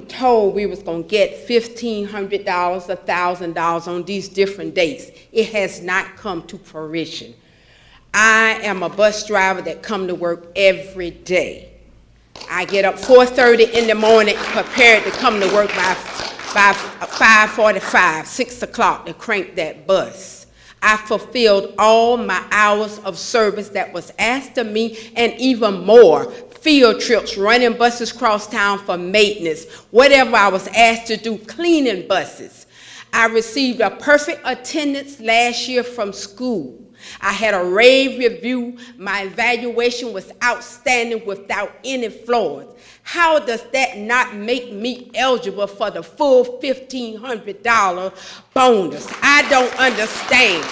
told we was gonna get $1,500, $1,000 on these different dates. It has not come to fruition. I am a bus driver that come to work every day. I get up 4:30 in the morning, prepared to come to work by 5:45, 6 o'clock to crank that bus. I fulfilled all my hours of service that was asked of me and even more. Field trips, running buses cross town for maintenance, whatever I was asked to do, cleaning buses. I received a perfect attendance last year from school. I had a rave review. My evaluation was outstanding without any flaws. How does that not make me eligible for the full $1,500 bonus? I don't understand.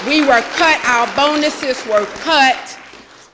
We were cut, our bonuses were cut.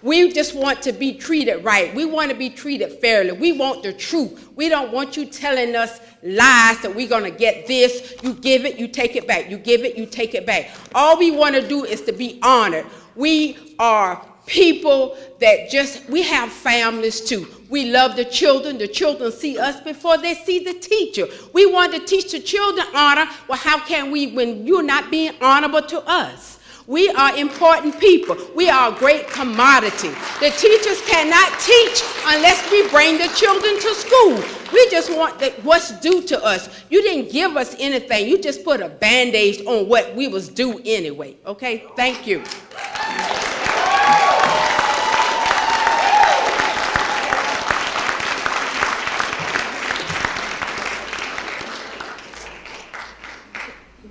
We just want to be treated right. We want to be treated fairly. We want the truth. We don't want you telling us lies that we're going to get this. You give it, you take it back. You give it, you take it back. All we want to do is to be honored. We are people that we have families too. We love the children. The children see us before they see the teacher. We want to teach the children honor. Well, how can we when you're not being honorable to us? We are important people. We are a great commodity. The teachers cannot teach unless we bring the children to school. We just want what's due to us. You didn't give us anything. You just put a Band-Aid on what we was due anyway. Okay? Thank you.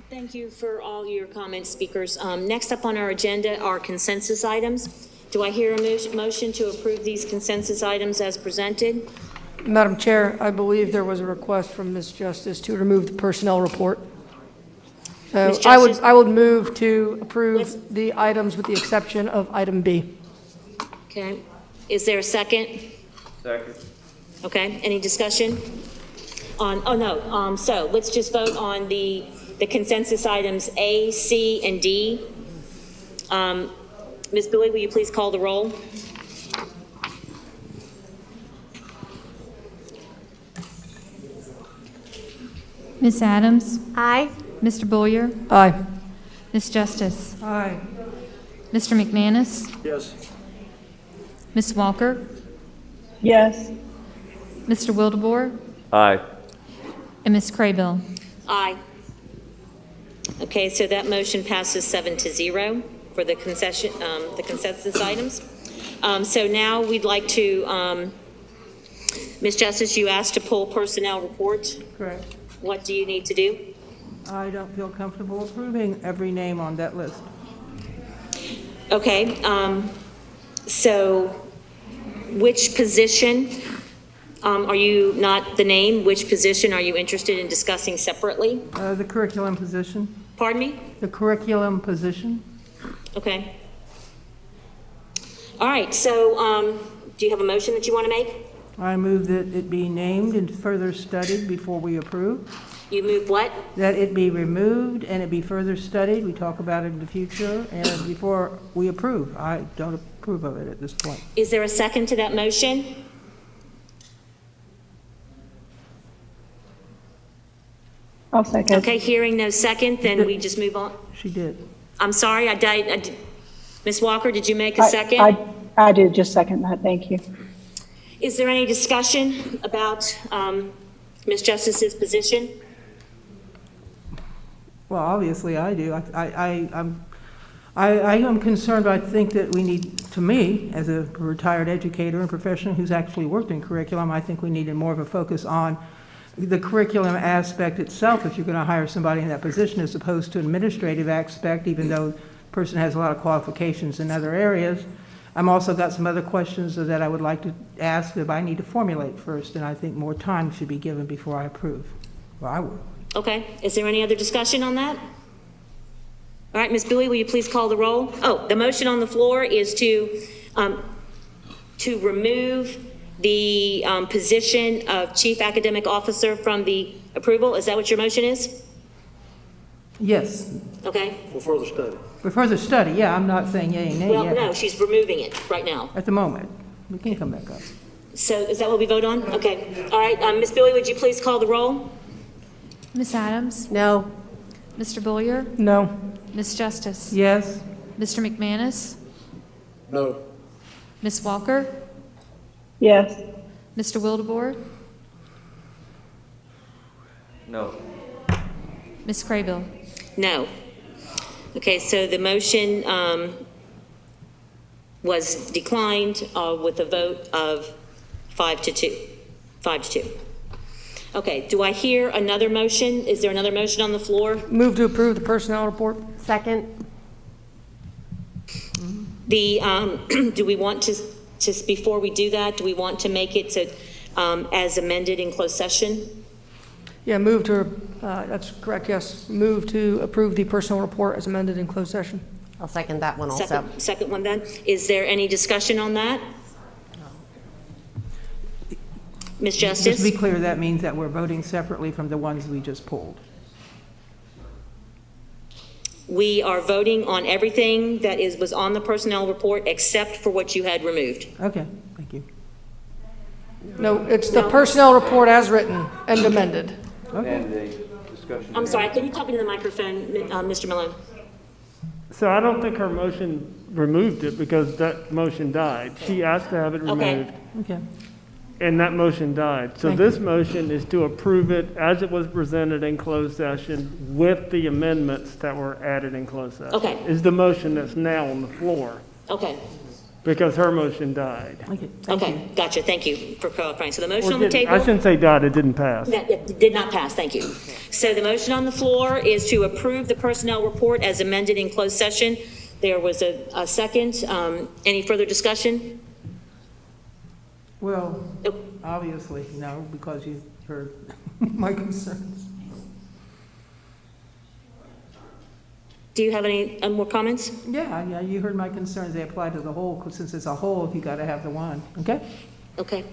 Thank you for all your comments, speakers. Next up on our agenda are consensus items. Do I hear a motion to approve these consensus items as presented? Madam Chair, I believe there was a request from Ms. Justice to remove the personnel report. So I would move to approve the items with the exception of item B. Okay. Is there a second? Second. Okay. Any discussion? So let's just vote on the consensus items A, C, and D. Ms. Bowie, will you please call the roll? Ms. Adams? Aye. Mr. Boyer? Aye. Ms. Justice? Aye. Mr. McManus? Yes. Ms. Walker? Yes. Mr. Wildebohr? Aye. And Ms. Craybill? Aye. Okay, so that motion passes 7-0 for the consensus items. So now we'd like to, Ms. Justice, you asked to pull personnel report. Correct. What do you need to do? I don't feel comfortable approving every name on that list. Okay, so which position, are you not the name, which position are you interested in discussing separately? The curriculum position. Pardon me? The curriculum position. Okay. All right, so do you have a motion that you want to make? I move that it be named and further studied before we approve. You move what? That it be removed and it be further studied. We talk about it in the future and before we approve. I don't approve of it at this point. Is there a second to that motion? I'll second. Okay, hearing no second, then we just move on. She did. I'm sorry, Ms. Walker, did you make a second? I did just second that. Thank you. Is there any discussion about Ms. Justice's position? Well, obviously I do. I am concerned, but I think that we need, to me, as a retired educator and professional who's actually worked in curriculum, I think we need more of a focus on the curriculum aspect itself if you're going to hire somebody in that position as opposed to administrative aspect, even though the person has a lot of qualifications in other areas. I'm also got some other questions that I would like to ask that I need to formulate first, and I think more time should be given before I approve. Well, I will. Okay, is there any other discussion on that? All right, Ms. Bowie, will you please call the roll? Oh, the motion on the floor is to remove the position of Chief Academic Officer from the approval. Is that what your motion is? Yes. Okay. For further study. For further study, yeah, I'm not saying yay and nay Well, yet. no, she's removing it right now. At the moment. We can come back up. So is that what we vote on? Okay. All right, Ms. Bowie, would you please call the roll? Ms. Adams? No. Mr. Boyer? No. Ms. Justice? Yes. Mr. McManus? No. Ms. Walker? Yes. Mr. Wildebohr? No. Ms. Craybill? No. Okay, so the motion was declined with a vote of 5-2. 5-2. Okay, do I hear another motion? Is there another motion on the floor? Move to approve the personnel report. Second. The, do we want to, just before we do that, do we want to make it to, as amended in closed session? Yeah, move to, that's correct, yes. Move to approve the personnel report as amended in closed session. I'll second that one also. Second one then. Is there any discussion on that? Ms. Justice? Just to be clear, that means that we're voting separately from the ones we just pulled. We are voting on everything that was on the personnel report except for what you had removed. Okay, thank you. No, it's the personnel report as written and amended. Okay. And the discussion. I'm sorry, can you talk into the microphone, Mr. Malone? So I don't think her motion removed it because that motion died. She asked to have it removed. Okay. And that motion died. So this motion is to approve it as it was presented in closed session with the amendments that were added in closed session. Okay. Is the motion that's now on the floor. Okay. Because her motion died. Okay, gotcha. Thank you for clarifying. So the motion on the table. I shouldn't say died, it didn't pass. It did not pass, thank you. So the motion on the floor is to approve the personnel report as amended in closed session. There was a second. Any further discussion? Well, obviously, no, because you heard my concerns. Do you have any more comments? Yeah, you heard my concerns. They apply to the whole, since it's a whole, you got to have the one, okay? Okay.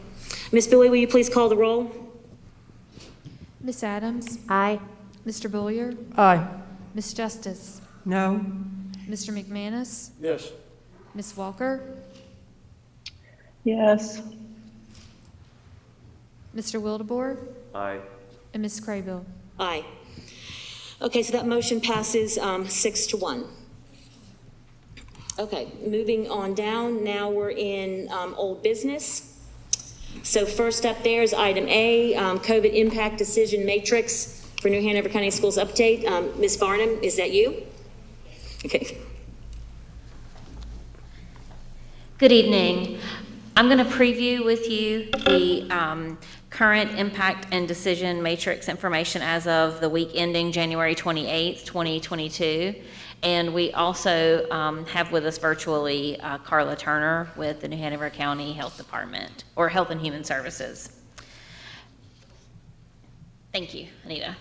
Ms. Bowie, will you please call the roll? Ms. Adams? Aye. Mr. Bullier? Aye. Ms. Justice? No. Mr. McManus? Yes. Ms. Walker? Yes. Mr. Wildebohr? Aye. And Ms. Craybill? Aye. Okay, so that motion passes 6-1. Okay, moving on down. Now we're in old business. So first up there is item A, COVID impact decision matrix for New Hanover County Schools update. Ms. Varnum, is that you? Okay. Good evening. I'm going to preview with you the current impact and decision matrix information as of the week ending January 28th, 2022. And we also have with us virtually Carla Turner with the New Hanover County Health Department, or Health and Human Services. Thank you, Anita.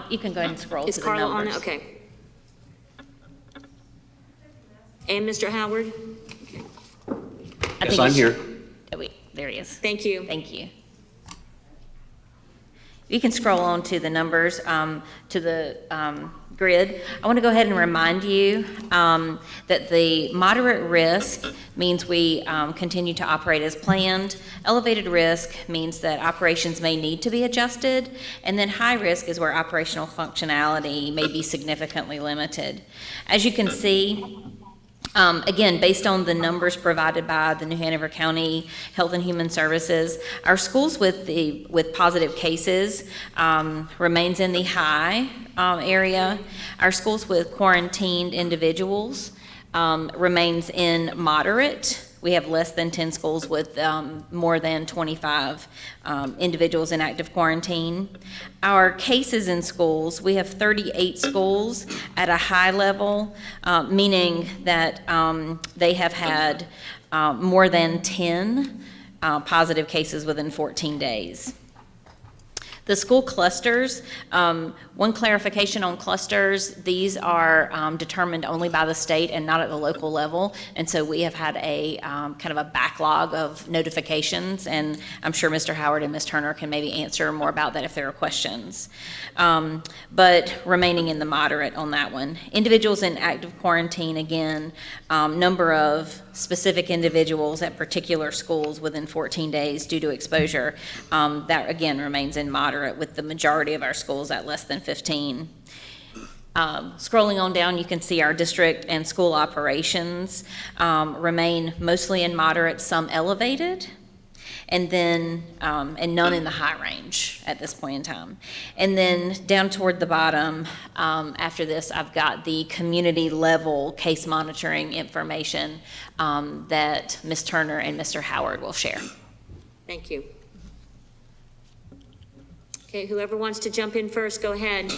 You can go ahead and scroll Is to Carla the numbers. on it? Okay. And Mr. Howard? Yes, I'm here. Oh, wait, there he is. Thank you. Thank you. You can scroll on to the numbers, to the grid. I want to go ahead and remind you that the moderate risk means we continue to operate as planned. Elevated risk means that operations may need to be adjusted. And then high risk is where operational functionality may be significantly limited. As you can see, again, based on the numbers provided by the New Hanover County Health and Human Services, our schools with positive cases remains in the high area. Our schools with quarantined individuals remains in moderate. We have less than 10 schools with more than 25 individuals in active quarantine. Our cases in schools, we have 38 schools at a high level, meaning that they have had more than 10 positive cases within 14 days. The school clusters, one clarification on clusters, these are determined only by the state and not at the local level. And so we have had a kind of a backlog of notifications, and I'm sure Mr. Howard and Ms. Turner can maybe answer more about that if there are questions. But remaining in the moderate on that one. Individuals in active quarantine, again, number of specific individuals at particular schools within 14 days due to exposure, that again remains in moderate, with the majority of our schools at less than 15. Scrolling on down, you can see our district and school operations remain mostly in moderate, some elevated, and then and none in the high range at this point in time. And then down toward the bottom, after this, I've got the community level case monitoring information that Ms. Turner and Mr. Howard will share. Thank you. Okay, whoever wants to jump in first, go ahead.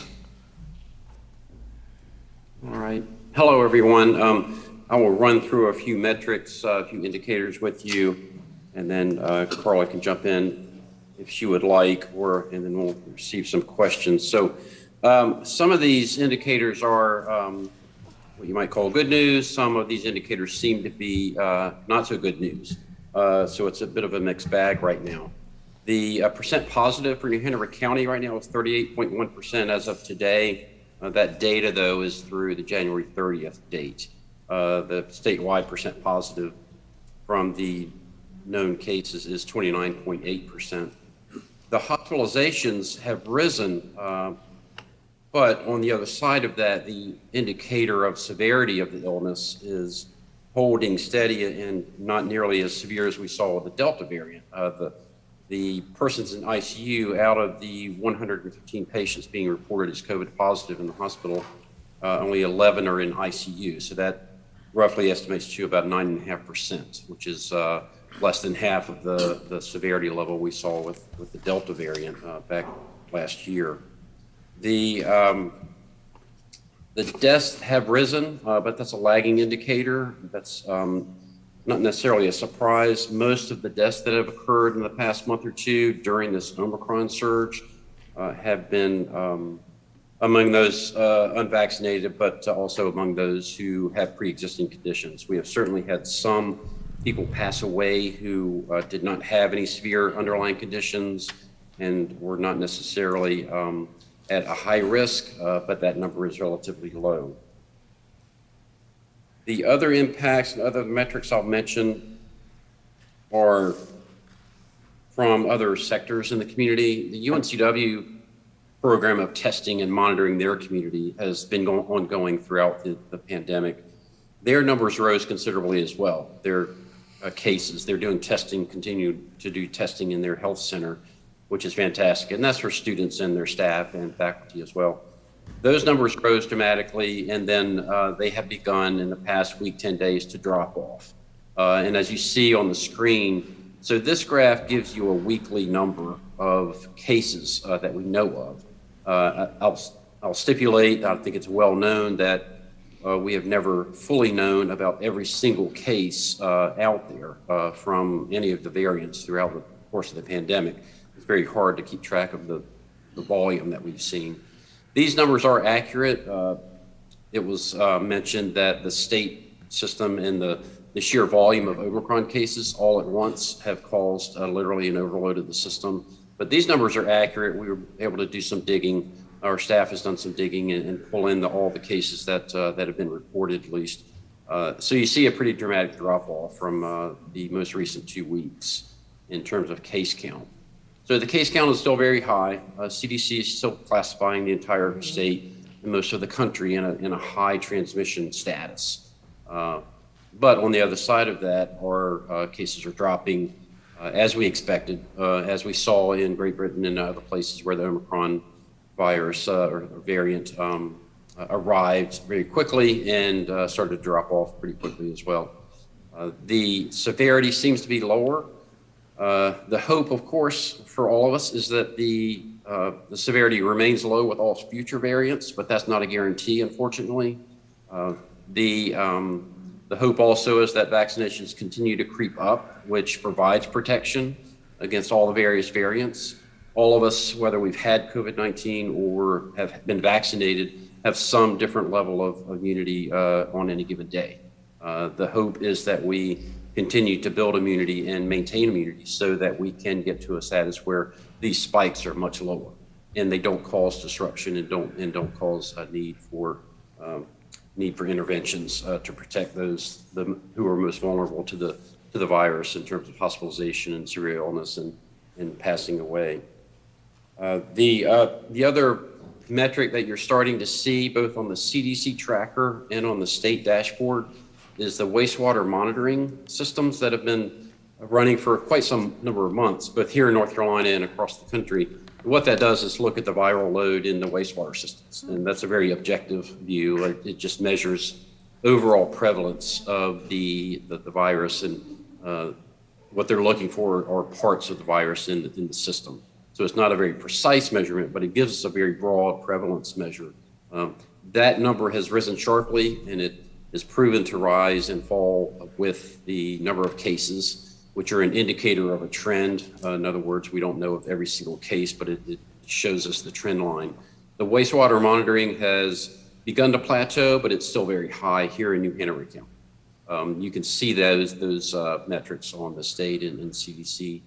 All right. Hello, everyone. I will run through a few metrics, a few indicators with you, and then Carla can jump in if she would like, and then we'll receive some questions. So some of these indicators are what you might call good news. Some of these indicators seem to be not so good news. So it's a bit of a mixed bag right now. The percent positive for New Hanover County right now is 38.1% as of today. That data, though, is through the January 30th date. The statewide percent positive from the known cases is 29.8%. The hospitalizations have risen, but on the other side of that, the indicator of severity of the illness is holding steady and not nearly as severe as we saw with the Delta variant. The persons in ICU, out of the 115 patients being reported as COVID positive in the hospital, only 11 are in ICU. So that roughly estimates to about 9.5%, which is less than half of the severity level we saw with the Delta variant back last year. The deaths have risen, but that's a lagging indicator. That's not necessarily a surprise. Most of the deaths that have occurred in the past month or two during this Omicron surge have been among those unvaccinated, but also among those who have pre-existing conditions. We have certainly had some people pass away who did not have any severe underlying conditions and were not necessarily at a high risk, but that number is relatively low. The other impacts and other metrics I'll mention are from other sectors in the community. The UNCW program of testing and monitoring their community has been ongoing throughout the pandemic. Their numbers rose considerably as well. Their cases, they're doing testing, continue to do testing in their health center, which is fantastic. And that's for students and their staff and faculty as well. Those numbers rose dramatically, and then they have begun in the past week, 10 days to drop off. And as you see on the screen, so this graph gives you a weekly number of cases that we know of. I'll stipulate, I think it's well known that we have never fully known about every single case out there from any of the variants throughout the course of the pandemic. It's very hard to keep track of the volume that we've seen. These numbers are accurate. It was mentioned that the state system and the sheer volume of Omicron cases all at once have caused literally an overload of the system. But these numbers are accurate. We were able to do some digging. Our staff has done some digging and pull in all the cases that have been reported at least. So you see a pretty dramatic drop off from the most recent 2 weeks in terms of case count. So the case count is still very high. CDC is still classifying the entire state and most of the country in a high transmission status. But on the other side of that, our cases are dropping as we expected, as we saw in Great Britain and other places where the Omicron virus or variant arrived very quickly and started to drop off pretty quickly as well. The severity seems to be lower. The hope, of course, for all of us is that the severity remains low with all future variants, but that's not a guarantee, unfortunately. The hope also is that vaccinations continue to creep up, which provides protection against all the various variants. All of us, whether we've had COVID-19 or have been vaccinated, have some different level of immunity on any given day. The hope is that we continue to build immunity and maintain immunity so that we can get to a status where these spikes are much lower and they don't cause disruption and don't cause a need for interventions to protect those who are most vulnerable to the virus in terms of hospitalization and severe illness and passing away. The other metric that you're starting to see both on the CDC tracker and on the state dashboard is the wastewater monitoring systems that have been running for quite some number of months, both here in North Carolina and across the country. What that does is look at the viral load in the wastewater systems, and that's a very objective view. It just measures overall prevalence of the virus, and what they're looking for are parts of the virus in the system. So it's not a very precise measurement, but it gives us a very broad prevalence measure. That number has risen sharply, and it is proven to rise and fall with the number of cases, which are an indicator of a trend. In other words, we don't know of every single case, but it shows us the trend line. The wastewater monitoring has begun to plateau, but it's still very high here in New Hanover County. You can see those metrics on the state and CDC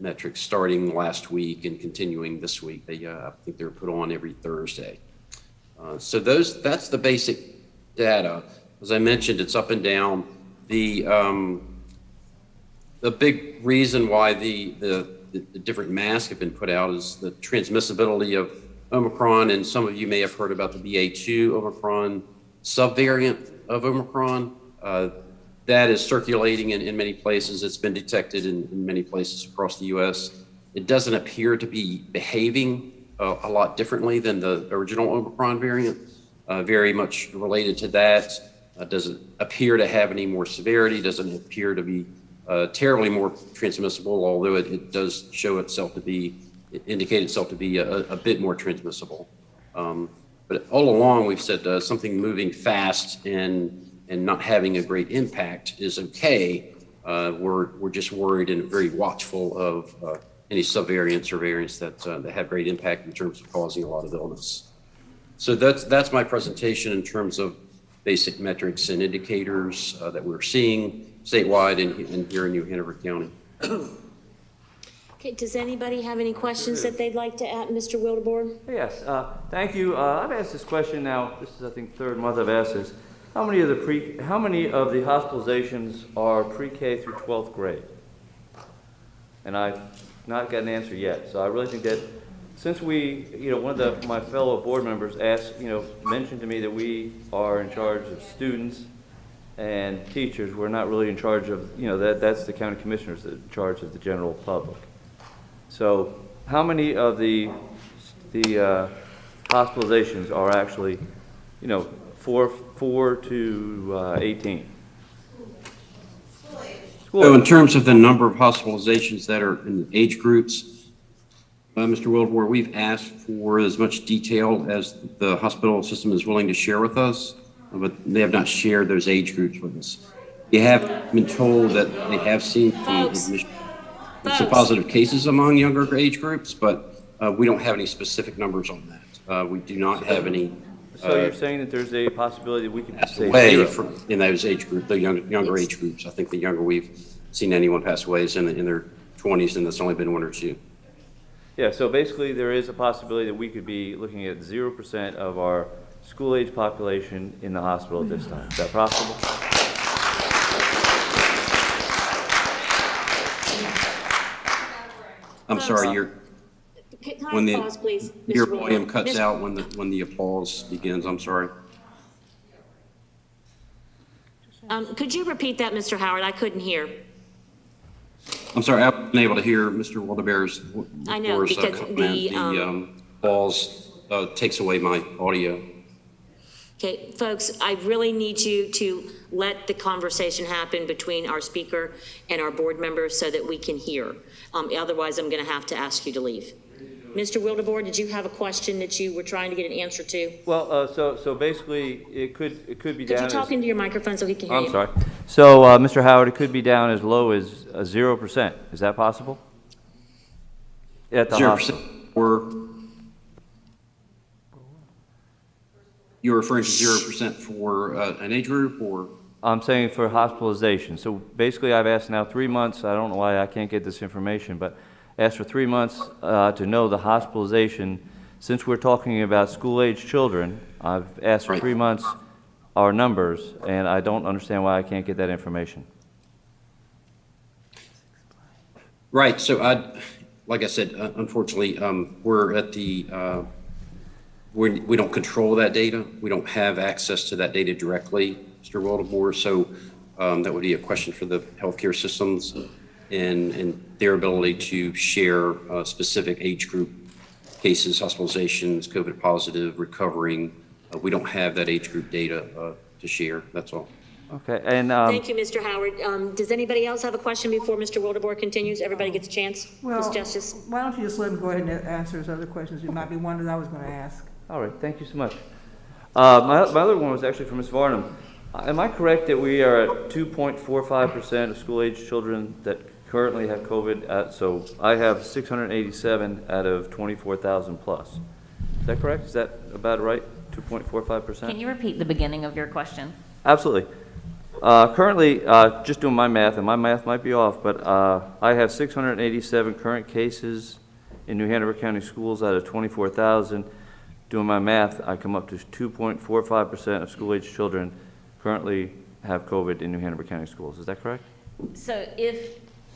metrics starting last week and continuing this week. I think they're put on every Thursday. So that's the basic data. As I mentioned, it's up and down. The big reason why the different masks have been put out is the transmissibility of Omicron, and some of you may have heard about the BA2 Omicron subvariant of Omicron. That is circulating in many places. It's been detected in many places across the U.S. It doesn't appear to be behaving a lot differently than the original Omicron variant, very much related to that. Doesn't appear to have any more severity, doesn't appear to be terribly more transmissible, although it does show itself to be, indicate itself to be a bit more transmissible. But all along we've said something moving fast and not having a great impact is okay. We're just worried and very watchful of any subvariants or variants that have great impact in terms of causing a lot of illness. So that's my presentation in terms of basic metrics and indicators that we're seeing statewide and here in New Hanover County. Okay, does anybody have any questions that they'd like to add, Mr. Wildebohr? Yes, thank you. I've asked this question now. This is, I think, third month I've asked this. How many of the hospitalizations are pre-K through 12th grade? And I've not got an answer yet. So I really think that since we, one of my fellow board members asked, mentioned to me that we are in charge of students and teachers, we're not really in charge of, that's the county commissioners that are in charge of the general public. So how many of the hospitalizations are actually, 4 to 18? So in terms of the number of hospitalizations that are in age groups, Mr. Wildebohr, we've asked for as much detail as the hospital system is willing to share with us, but they have not shared those age groups with us. They have been told that they have seen some positive cases among younger age groups, but we don't have any specific numbers on that. We do not have any. So you're saying that there's a possibility that we could say away zero? In those age groups, the younger age groups. I think the younger we've seen anyone pass away is in their 20s, and that's only been 1 or 2. Yeah, so basically there is a possibility that we could be looking at 0% of our school-age population in the hospital at this time. Is that possible? I'm sorry, Can I pause, please? Your Mr. volume Wildebohr? cuts out when the applause begins. I'm sorry. Could you repeat that, Mr. Howard? I couldn't hear. I'm sorry, I wasn't able to hear Mr. Wildebohr's I know, because the applause takes away my audio. Okay, folks, I really need you to let the conversation happen between our speaker and our board members so that we can hear. Otherwise, I'm going to have to ask you to leave. Mr. Wildebohr, did you have a question that you were trying to get an answer to? Well, so basically it could be Could down you talk into your microphone so he can hear you? I'm sorry. So, Mr. Howard, it could be down as low as 0%. Is that possible? At the 0% hospital. or you're referring to 0% for an age group, or? I'm saying for hospitalization. So basically I've asked now 3 months, I don't know why I can't get this information, but asked for 3 months to know the hospitalization. Since we're talking about school-age children, I've asked for 3 months our numbers, and I don't understand why I can't get that information. Right, so like I said, unfortunately, we're at the, we don't control that data. We don't have access to that data directly, Mr. Wildebohr, so that would be a question for the healthcare systems and their ability to share specific age group cases, hospitalizations, COVID positive, recovering. We don't have that age group data to share, that's all. Okay, and, Thank you, Mr. Howard. Does anybody else have a question before Mr. Wildebohr continues? Everybody gets a chance? Well, Ms. Justice? why don't you just let him go ahead and answer his other questions? It might be one that I was going to ask. all right, thank you so much. My other one was actually for Ms. Varnum. Am I correct that we are at 2.45% of school-age children that currently have COVID? So I have 687 out of 24,000 plus. Is that correct? Is that about right? 2.45%? Can you repeat the beginning of your question? Absolutely. Currently, just doing my math, and my math might be off, but I have 687 current cases in New Hanover County schools out of 24,000. Doing my math, I come up to 2.45% of school-age children currently have COVID in New Hanover County schools. Is that correct? So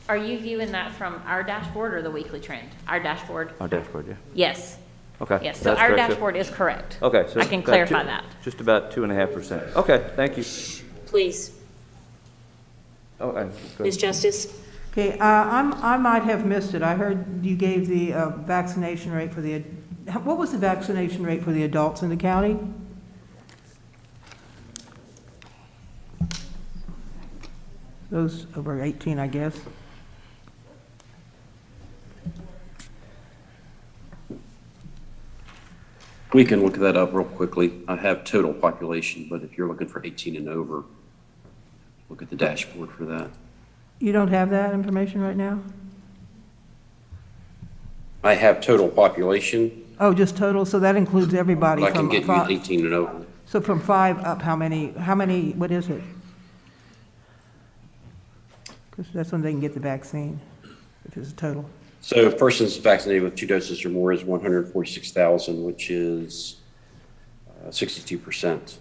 are you viewing that from our dashboard or the weekly trend? Our dashboard? Our dashboard, yeah. Yes. Okay. Yes, so that's our correct, dashboard is correct. Okay. So I can about clarify that. Just about 2.5%. Okay, thank you. Please. Oh, and go Ms. ahead. Justice? Okay, I might have missed it. I heard you gave the vaccination rate for the, what was the vaccination rate for the adults in the county? Those over 18, I guess. We can look that up real quickly. I have total population, but if you're looking for 18 and over, look at the dashboard for that. You don't have that information right now? I have total population, Oh, just total, so that includes everybody but I can from get you five. 18 and over. So from 5 up, how many, what is it? Because that's when they can get the vaccine, if it's a total. So persons vaccinated with 2 doses or more is 146,000, which is 62%.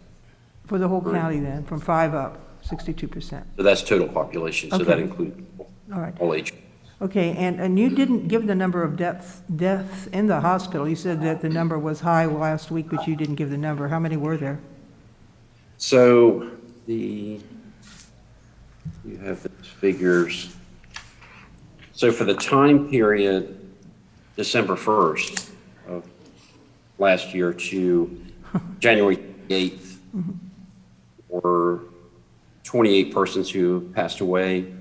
For the whole Correct. county then, from 5 up, 62%. So that's total population, so that Okay. includes All right. all age. Okay, and you didn't give the number of deaths in the hospital. You said that the number was high last week, but you didn't give the number. How many were there? So you have the figures. So for the time period, December 1st of last year to January 8th, were 28 persons who passed away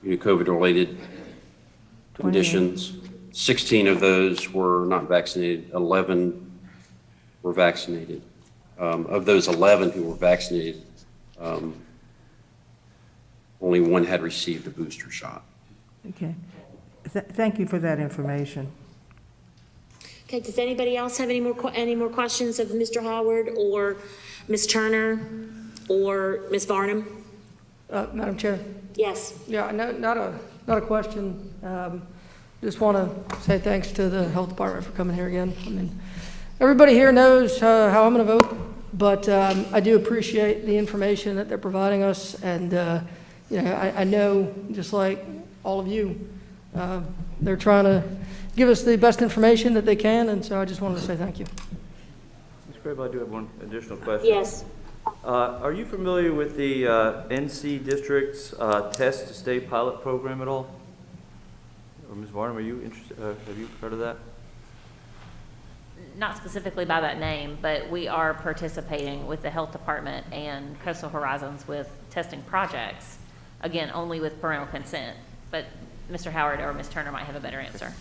due to COVID-related conditions. 16 of those were not vaccinated, 11 were vaccinated. Of those 11 who were vaccinated, only one had received a booster shot. Okay. Thank you for that information. Okay, does anybody else have any more questions of Mr. Howard or Ms. Turner or Ms. Varnum? Madam Chair? Yes. Yeah, not a question. Just want to say thanks to the Health Department for coming here again. I mean, everybody here knows how I'm going to vote, but I do appreciate the information that they're providing us, and I know, just like all of you, they're trying to give us the best information that they can, and so I just wanted to say thank you. Ms. Crable, I do have one additional question. Yes. Are you familiar with the NC District's Test to Stay pilot program at all? Or Ms. Varnum, are you interested? Have you heard of that? Not specifically by that name, but we are participating with the Health Department and Coastal Horizons with testing projects, again, only with parental consent. But Mr. Howard or Ms. Turner might have a better answer.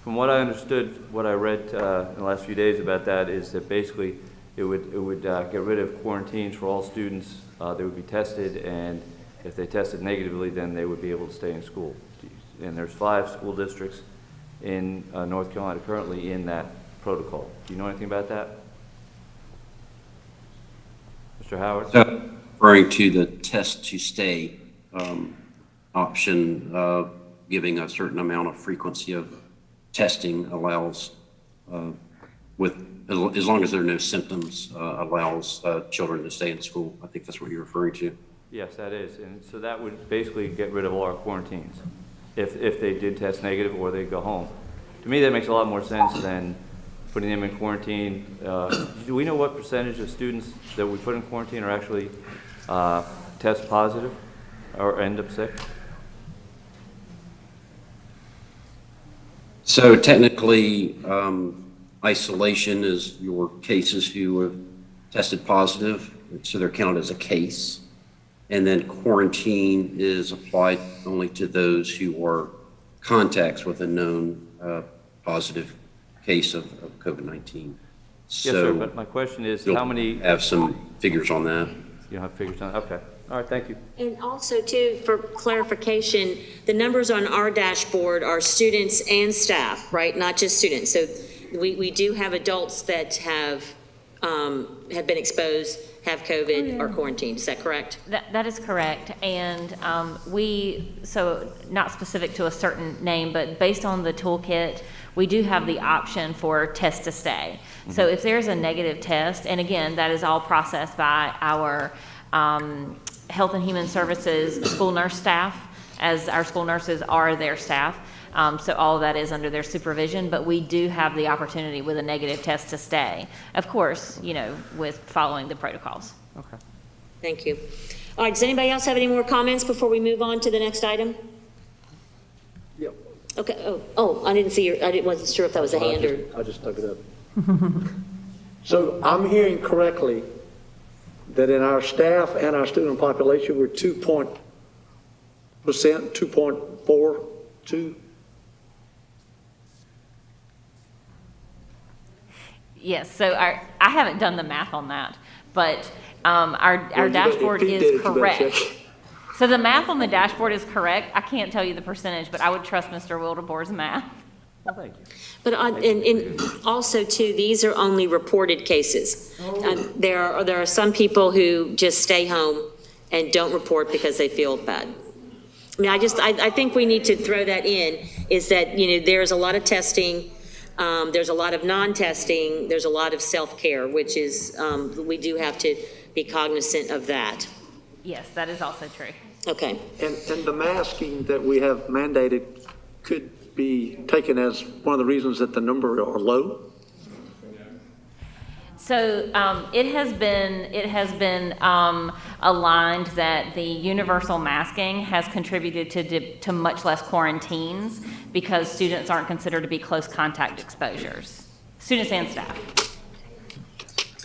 From what I understood, what I read in the last few days about that is that basically it would get rid of quarantines for all students. They would be tested, and if they tested negatively, then they would be able to stay in school. And there's 5 school districts in North Carolina currently in that protocol. Do you know anything about that? Mr. Howard? So, referring to the test to stay option, giving a certain amount of frequency of testing allows, as long as there are no symptoms, allows children to stay in school. I think that's what you're referring to. Yes, that is. And so that would basically get rid of all our quarantines if they did test negative or they go home. To me, that makes a lot more sense than putting them in quarantine. Do we know what percentage of students that we put in quarantine are actually test positive or end up sick? So technically, isolation is your cases who have tested positive, so they're counted as a case. And then quarantine is applied only to those who are contacts with a known positive case of COVID-19. Yes, sir, but my question is, how many? Have some figures on that. You don't have figures on, okay. All right, thank you. And also, too, for clarification, the numbers on our dashboard are students and staff, right? Not just students. So we do have adults that have been exposed, have COVID, or quarantined. Is that correct? That is correct. And so not specific to a certain name, but based on the toolkit, we do have the option for test to stay. So if there's a negative test, and again, that is all processed by our Health and Human Services school nurse staff, as our school nurses are their staff. So all of that is under their supervision, but we do have the opportunity with a negative test to stay. Of course, with following the protocols. Okay. Thank you. All right, does anybody else have any more comments before we move on to the next item? Yep. Okay, I didn't see wasn't sure if that was a hand or. I just dug it up. So I'm hearing correctly that in our staff and our student population, we're 2.42. Yes, so I haven't done the math on that, but our dashboard is correct. So the math on the dashboard is correct. I can't tell you the percentage, but I would trust Mr. Wildebor's math. Well, thank you. But and also too, these are only reported cases. There are some people who just stay home and don't report because they feel bad. I mean, I think we need to throw that in, is that, there's a lot of testing, there's a lot of non-testing, there's a lot of self-care, which is, we do have to be cognizant of that. Yes, that is also true. Okay. And the masking that we have mandated could be taken as one of the reasons that the number are low? So it has been aligned that the universal masking has contributed to much less quarantines because students aren't considered to be close contact exposures, students and staff.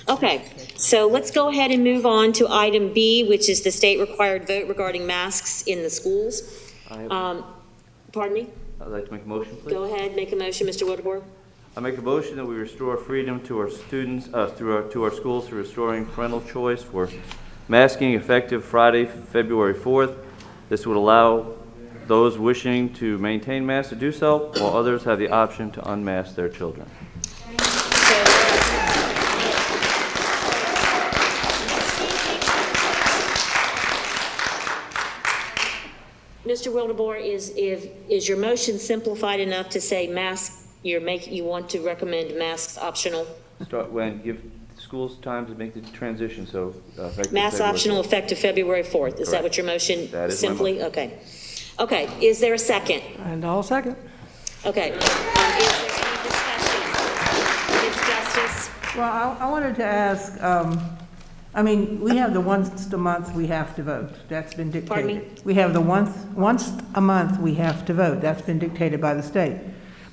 Okay, so let's go ahead and move on to item B, which is the state required vote regarding masks in the schools. Pardon me? I'd like to make a motion, please. Go ahead, make a motion, Mr. Wildebohr. I make a motion that we restore freedom to our students, to our schools through restoring parental choice for masking effective Friday, February 4th. This would allow those wishing to maintain masks to do so, while others have the option to unmask their children. Mr. Wildebohr, is your motion simplified enough to say you want to recommend masks optional? Give schools time to make the transition, so. Mask optional effective February 4th. Is that what your motion simply? Okay. Okay, is there a second? And I'll second. Okay. Is there any discussion? Ms. Justice? Well, I wanted to ask, we have the once a month we have to vote. That's been dictated. Pardon me? We have the once a month we have to vote. That's been dictated by the state.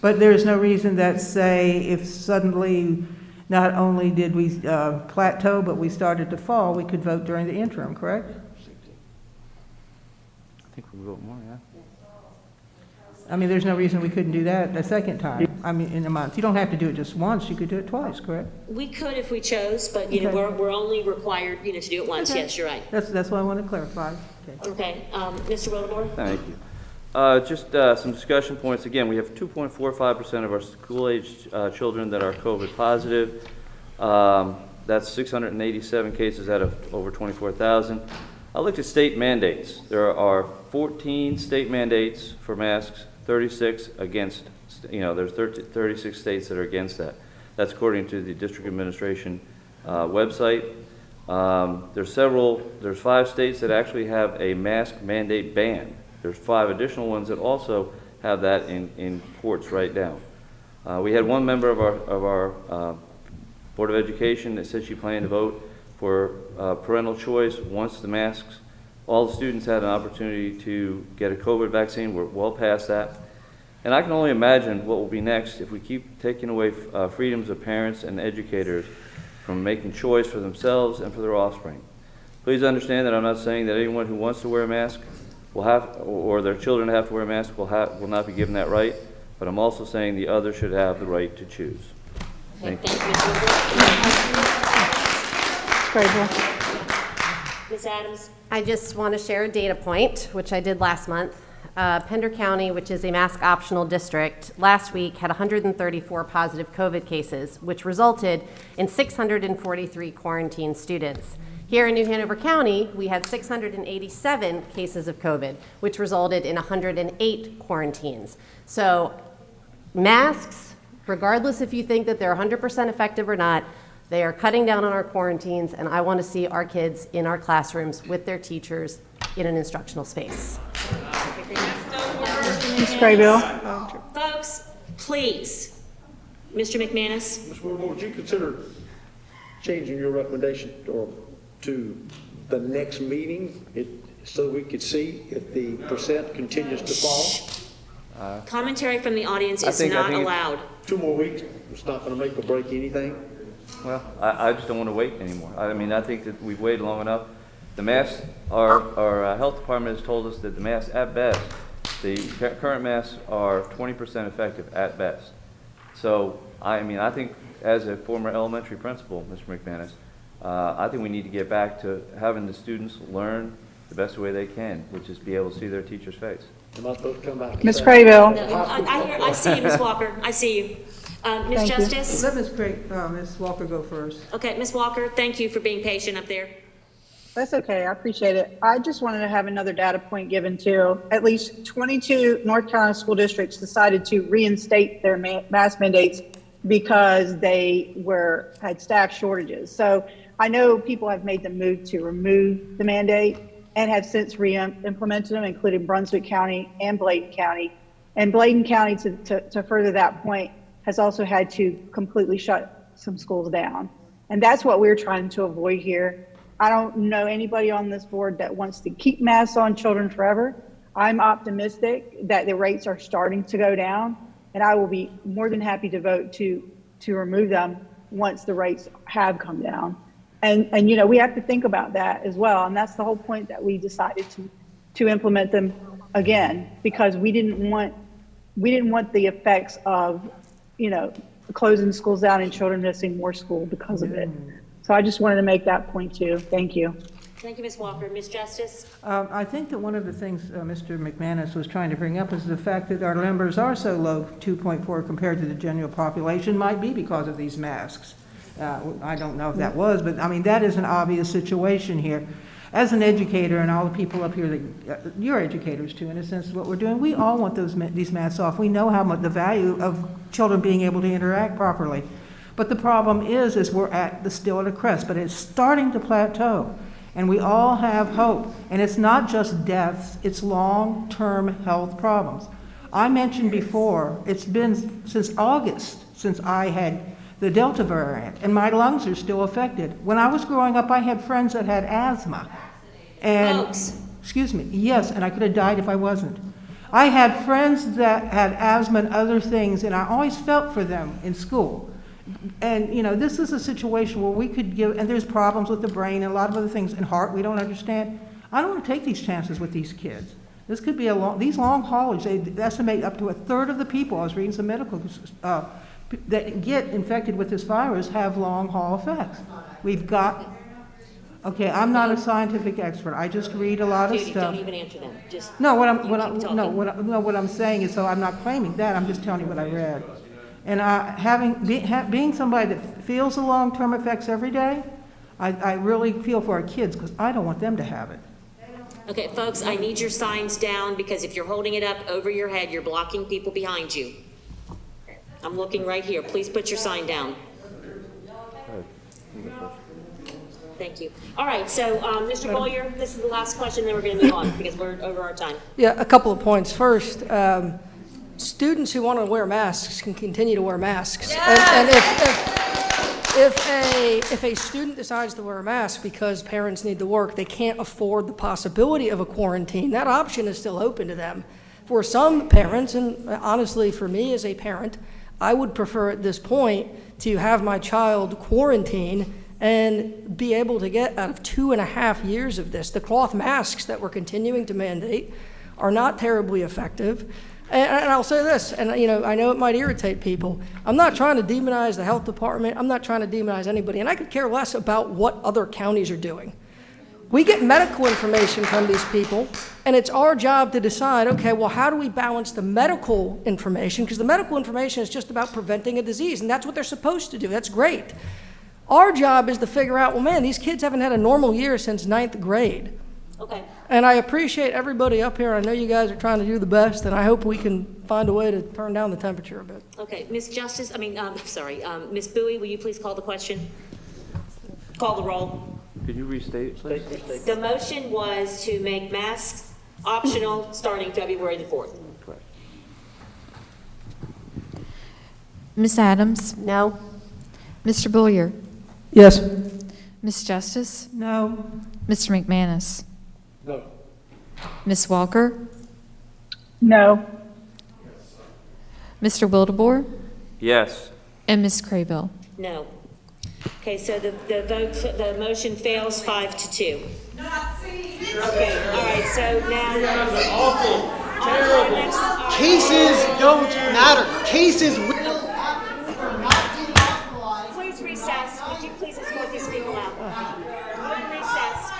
But there's no reason that, say, if suddenly not only did we plateau, but we started to fall, we could vote during the interim, correct? I think we vote more, yeah. There's no reason we couldn't do that a second time, in a month. You don't have to do it just once, you could do it twice, correct? We could if we chose, but, Okay. we're only required, to do it once. Okay. Yes, you're right. That's what I want to clarify. Okay, Mr. Wildebohr? Thank you. Just some discussion points. Again, we have 2.45% of our school-aged children that are COVID positive. That's 687 cases out of over 24,000. I looked at state mandates. There are 14 state mandates for masks, 36 against, there's 36 states that are against that. That's according to the district administration website. There's 5 states that actually have a mask mandate ban. There's 5 additional ones that also have that in courts right now. We had one member of our Board of Education that said she planned to vote for parental choice once the masks, all the students had an opportunity to get a COVID vaccine. We're well past that. And I can only imagine what will be next if we keep taking away freedoms of parents and educators from making choice for themselves and for their offspring. Please understand that I'm not saying that anyone who wants to wear a mask will have, or their children have to wear a mask will not be given that right, but I'm also saying the others should have the right to choose. Thank you. Ms. Adams? I just want to share a data point, which I did last month. Pender County, which is a mask optional district, last week had 134 positive COVID cases, which resulted in 643 quarantined students. Here in New Hanover County, we had 687 cases of COVID, which resulted in 108 quarantines. So masks, regardless if you think that they're 100% effective or not, they are cutting down on our quarantines, and I want to see our kids in our classrooms with their teachers in an instructional space. Ms. Craybill? Folks, please. Mr. McManus? Ms. Wilbur, would you consider changing your recommendation to the next meeting so we could see if the percent continues to fall? Commentary from the audience is not allowed. 2 more weeks, it's not going to make or break anything. Well, I just don't want to wait anymore. I mean, I think that we've waited long enough. The masks, our health department has told us that the masks, at best, the current masks are 20% effective at best. So, I mean, I think as a former elementary principal, Mr. McManus, I think we need to get back to having the students learn the best way they can, which is be able to see their teacher's face. Ms. Craybill? No, I see you, Ms. Walker. I see you. Ms. Justice? Let Ms. Walker go first. Okay, Ms. Walker, thank you for being patient up there. That's okay, I appreciate it. I just wanted to have another data point given too. At least 22 North Carolina school districts decided to reinstate their mask mandates because they had staff shortages. So I know people have made the move to remove the mandate and have since re-implemented them, including Brunswick County and Bladen County. And Bladen County, to further that point, has also had to completely shut some schools down. And that's what we're trying to avoid here. I don't know anybody on this board that wants to keep masks on children forever. I'm optimistic that the rates are starting to go down, and I will be more than happy to vote to remove them once the rates have come down. And you know, we have to think about that as well. And that's the whole point that we decided to implement them again, because we didn't want the effects of, you know, closing schools down and children missing more school because of it. So I just wanted to make that point too. Thank you. Thank you, Ms. Walker. Ms. Justice? I think that one of the things Mr. McManus was trying to bring up is the fact that our numbers are so low, 2.4 compared to the general population, might be because of these masks. I don't know if that was, but I mean, that is an obvious situation here. As an educator, and all the people up here, that you're educators too, in a sense, what we're doing, we all want these masks off. We know how much the value of children being able to interact properly. But the problem is we're still at a crest, but it's starting to plateau. And we all have hope. And it's not just deaths, it's long-term health problems. I mentioned before, it's been since August since I had the Delta variant, and my lungs are still affected. When I was growing up, I had friends that had asthma. And, excuse me, yes, and I could have died if I wasn't. I had friends that had asthma and other things, and I always felt for them in school. And, you know, this is a situation where we could give, and there's problems with the brain and a lot of other things, and heart we don't understand. I don't want to take these chances with these kids. This could be these long haulers, they estimate up to a third of the people, I was reading some medical, that get infected with this virus have long haul effects. We've got, okay, I'm not a scientific expert, I just read a lot of Judy, stuff. don't even answer them. Just What I'm saying is, so I'm not claiming that, I'm just telling you what I read. And being somebody that feels the long-term effects every day, I really feel for our kids because I don't want them to have it. Okay, folks, I need your signs down because if you're holding it up over your head, you're blocking people behind you. I'm looking right here. Please put your sign down. Thank you. All right, so Mr. Boyer, this is the last question, then we're going to move on because we're over our time. Yeah, a couple of points. First, students who want to wear masks can continue to wear masks. And if a student decides to wear a mask because parents need to work, they can't afford the possibility of a quarantine, that option is still open to them. For some parents, and honestly for me as a parent, I would prefer at this point to have my child quarantine and be able to get out of 2.5 years of this. The cloth masks that we're continuing to mandate are not terribly effective. And I'll say this, and I know it might irritate people. I'm not trying to demonize the health department. I'm not trying to demonize anybody, and I could care less about what other counties are doing. We get medical information from these people, and it's our job to decide, okay, well, how do we balance the medical information? Because the medical information is just about preventing a disease, and that's what they're supposed to do. That's great. Our job is to figure out, well, man, these kids haven't had a normal year since 9th grade. Okay. And I appreciate everybody up here. I know you guys are trying to do the best, and I hope we can find a way to turn down the temperature a bit. Okay, Ms. Justice, Ms. Bowie, will you please call the question? Call the roll. Could you restate, please? The motion was to make masks optional starting February the 4th. Correct. Ms. Adams? No. Mr. Bullier? Yes. Ms. Justice? No. Mr. McManus? No. Ms. Walker? No. Mr. Wildebohr? Yes. And Ms. Craybill? No. Okay, so the motion fails 5-2. Okay, all right, so now. Cases don't matter. Cases will. Please recess. Would you please escort these people out? Recess.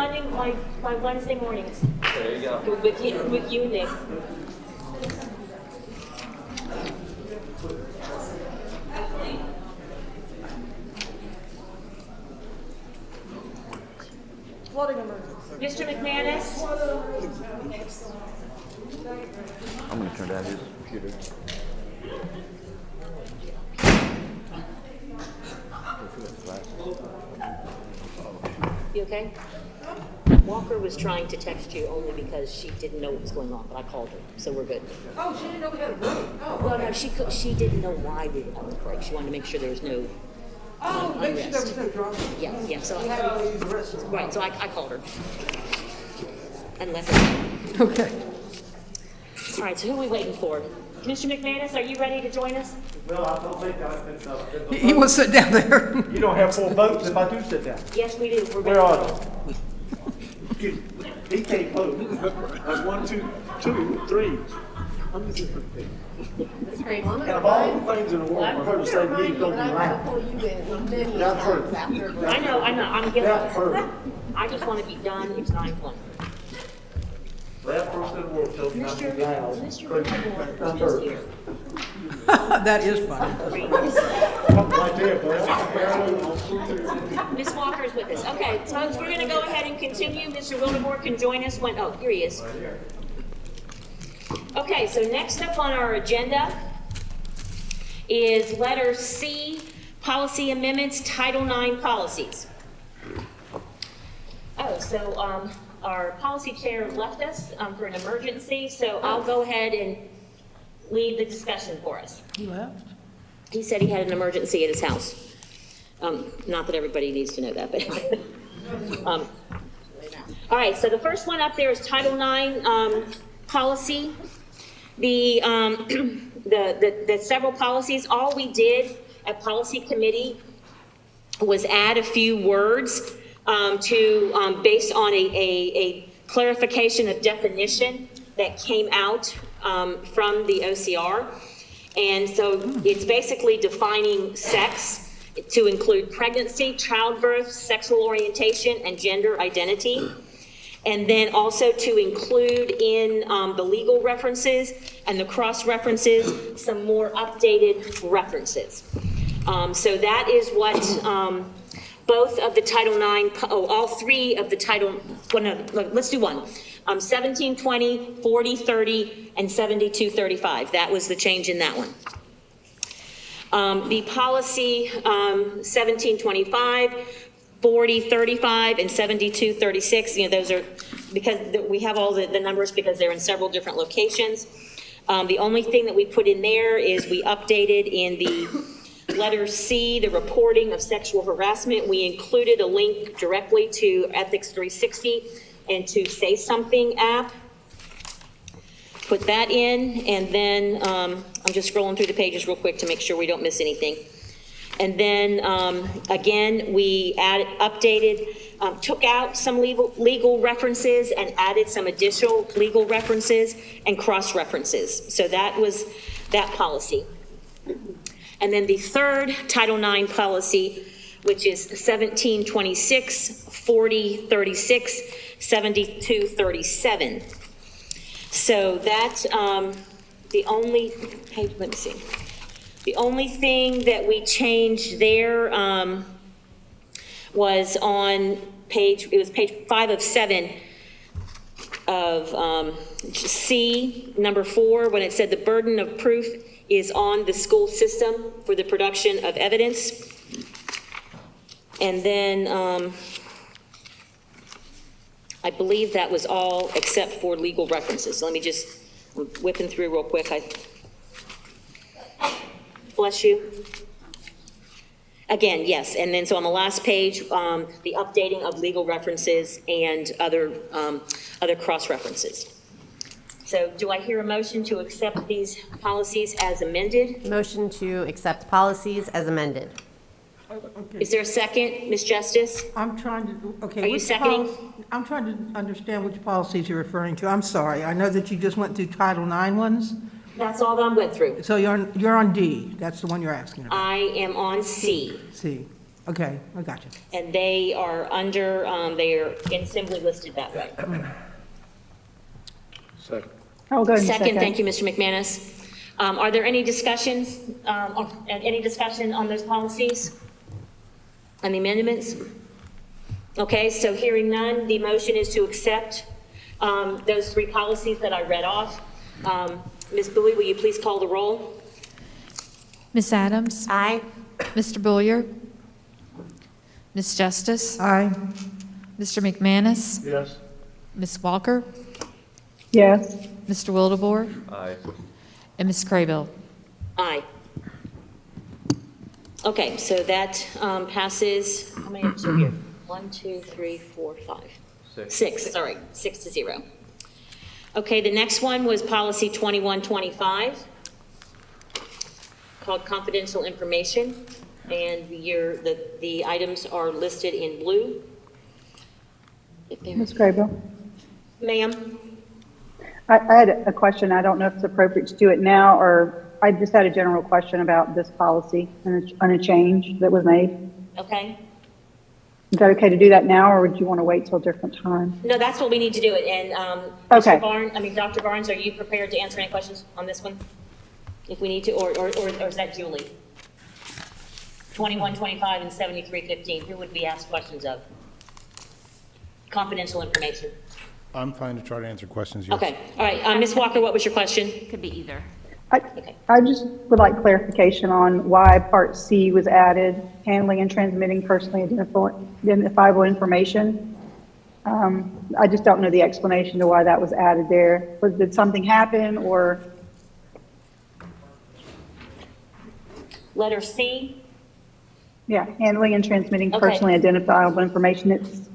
my Wednesday mornings. There you go. With you, Nick. Mr. McManus? I'm gonna turn down his computer. You okay? Walker was trying to text you only because she didn't know what was going on, but I called her, so we're good. Oh, she didn't know we had a break? Oh, Well, no, she didn't know why we were on the break. She wanted to make sure there was no make sure there unrest. was no drama. Yeah, so We had all these arrests. right, so I called her and let her know. Okay. All right, so who are we waiting for? Mr. McManus, are you ready to join us? No, I don't think I can. He will sit down there. You don't have full votes if I do sit down. Yes, we do. We're ready Where to are go. they? He can't vote. That's 1, 2, 2, 3. I'm just And of all the things in the world, for her to say me, don't be loud. That hurt. I know, I'm guilty. That hurt. I just want to be done. It's 9:20. Last person in the world told me not to be loud. Mr. That Gilmore hurt. is here. That is funny. Right there, bud. Miss Walker is with us. Okay, folks, we're going to go ahead and continue. Mr. Wildebohr can join us when, oh, here he is. Okay, so next up on our agenda is letter C, policy amendments, Title IX policies. Oh, so our policy chair left us for an emergency, so I'll go ahead and lead the discussion for us. He left? He said he had an emergency at his house. Not that everybody needs to know that, but. All right, so the first one up there is Title IX policy. The several policies, all we did at policy committee was add a few words based on a clarification of definition that came out from the OCR. And so it's basically defining sex to include pregnancy, childbirth, sexual orientation, and gender identity. And then also to include in the legal references and the cross-references some more updated references. So that is what both of the Title IX, all three of the Title, well, no, let's do one. 1720, 4030, and 7235. That was the change in that one. The policy 1725, 4035, and 7236, you know, those are, because we have all the numbers because they're in several different locations. The only thing that we put in there is we updated in the letter C, the reporting of sexual harassment. We included a link directly to Ethics 360 and to Say Something app. Put that in, and then I'm just scrolling through the pages real quick to make sure we don't miss anything. And then, again, we updated, took out some legal references and added some additional legal references and cross-references. So that was that policy. And then the third Title IX policy, which is 1726, 4036, 7237. So that's the only, hey, let me see. The only thing that we changed there was on page 5 of 7 of C, number 4, when it said the burden of proof is on the school system for the production of evidence. And then I believe that was all except for legal references. So let me just, I'm whipping through real quick. Bless you. Again, yes, and then so on the last page, the updating of legal references and other cross-references. So do I hear a motion to accept these policies as amended? Motion to accept policies as amended. Okay. Is there a second, Ms. Justice? I'm trying to, okay. Are you which seconding? I'm trying to understand which policies you're referring to. I'm sorry. I know that you just went through Title IX ones. That's all that I went through. So you're on D. That's the one you're asking about. I am on C. C. Okay, I got you. And they are under, they are simply listed that way. Second. I'll go in Second, thank you, Mr. McManus. Are there any discussions, any discussion on those policies? On the amendments? Okay, so hearing none, the motion is to accept those 3 policies that I read off. Ms. Bowie, will you please call the roll? Miss Adams? Aye. Mr. Bullier? Miss Justice? Aye. Mr. McManus? Yes. Miss Walker? Yes. Mr. Wildebohr? Aye. And Miss Craybill? Aye. Okay, so that passes, how many are here? 1, 2, 3, 4, 5. 6, sorry, 6-0. Okay, the next one was policy 2125, called confidential information, and the items are listed in blue. Ms. Craybill? Ma'am? I had a question. I don't know if it's appropriate to do it now, or I just had a general question about this policy and a change that was made. Okay. Is that okay to do that now, or would you want to wait till a different time? No, that's what we need to do it, and Okay. Dr. Barnes, are you prepared to answer any questions on this one? If we need to, or is that Julie? 2125 and 7315, who would we ask questions of? Confidential information. I'm fine to try to answer questions, yes. Okay, all right, Ms. Walker, what was your question? Could be either. I just would like clarification on why Part C was added, handling and transmitting personally identifiable information. I just don't know the explanation to why that was added there. Did something happen, or? Letter C? Yeah, handling and transmitting Okay. personally identifiable information. It's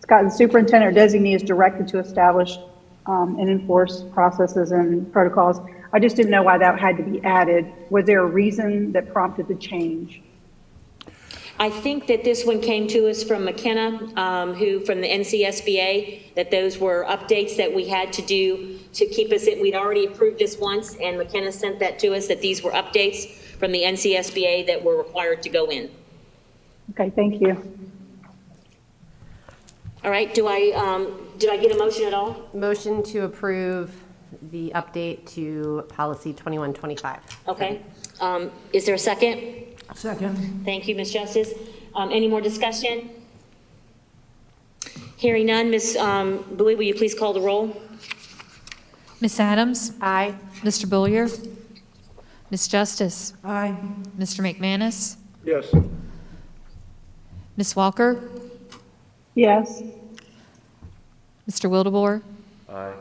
got the superintendent or designee is directed to establish and enforce processes and protocols. I just didn't know why that had to be added. Was there a reason that prompted the change? I think that this one came to us from McKenna, who, from the NCSBA, that those were updates that we had to do to keep us in. We'd already approved this once, and McKenna sent that to us, that these were updates from the NCSBA that were required to go in. Okay, thank you. All right, did I get a motion at all? Motion to approve the update to policy 2125. Okay. Is there a second? Second. Thank you, Ms. Justice. Any more discussion? Hearing none, Ms. Bowie, will you please call the roll? Miss Adams? Aye. Mr. Bullier? Miss Justice? Aye. Mr. McManus? Yes. Miss Walker? Yes. Mr. Wildebohr? Aye.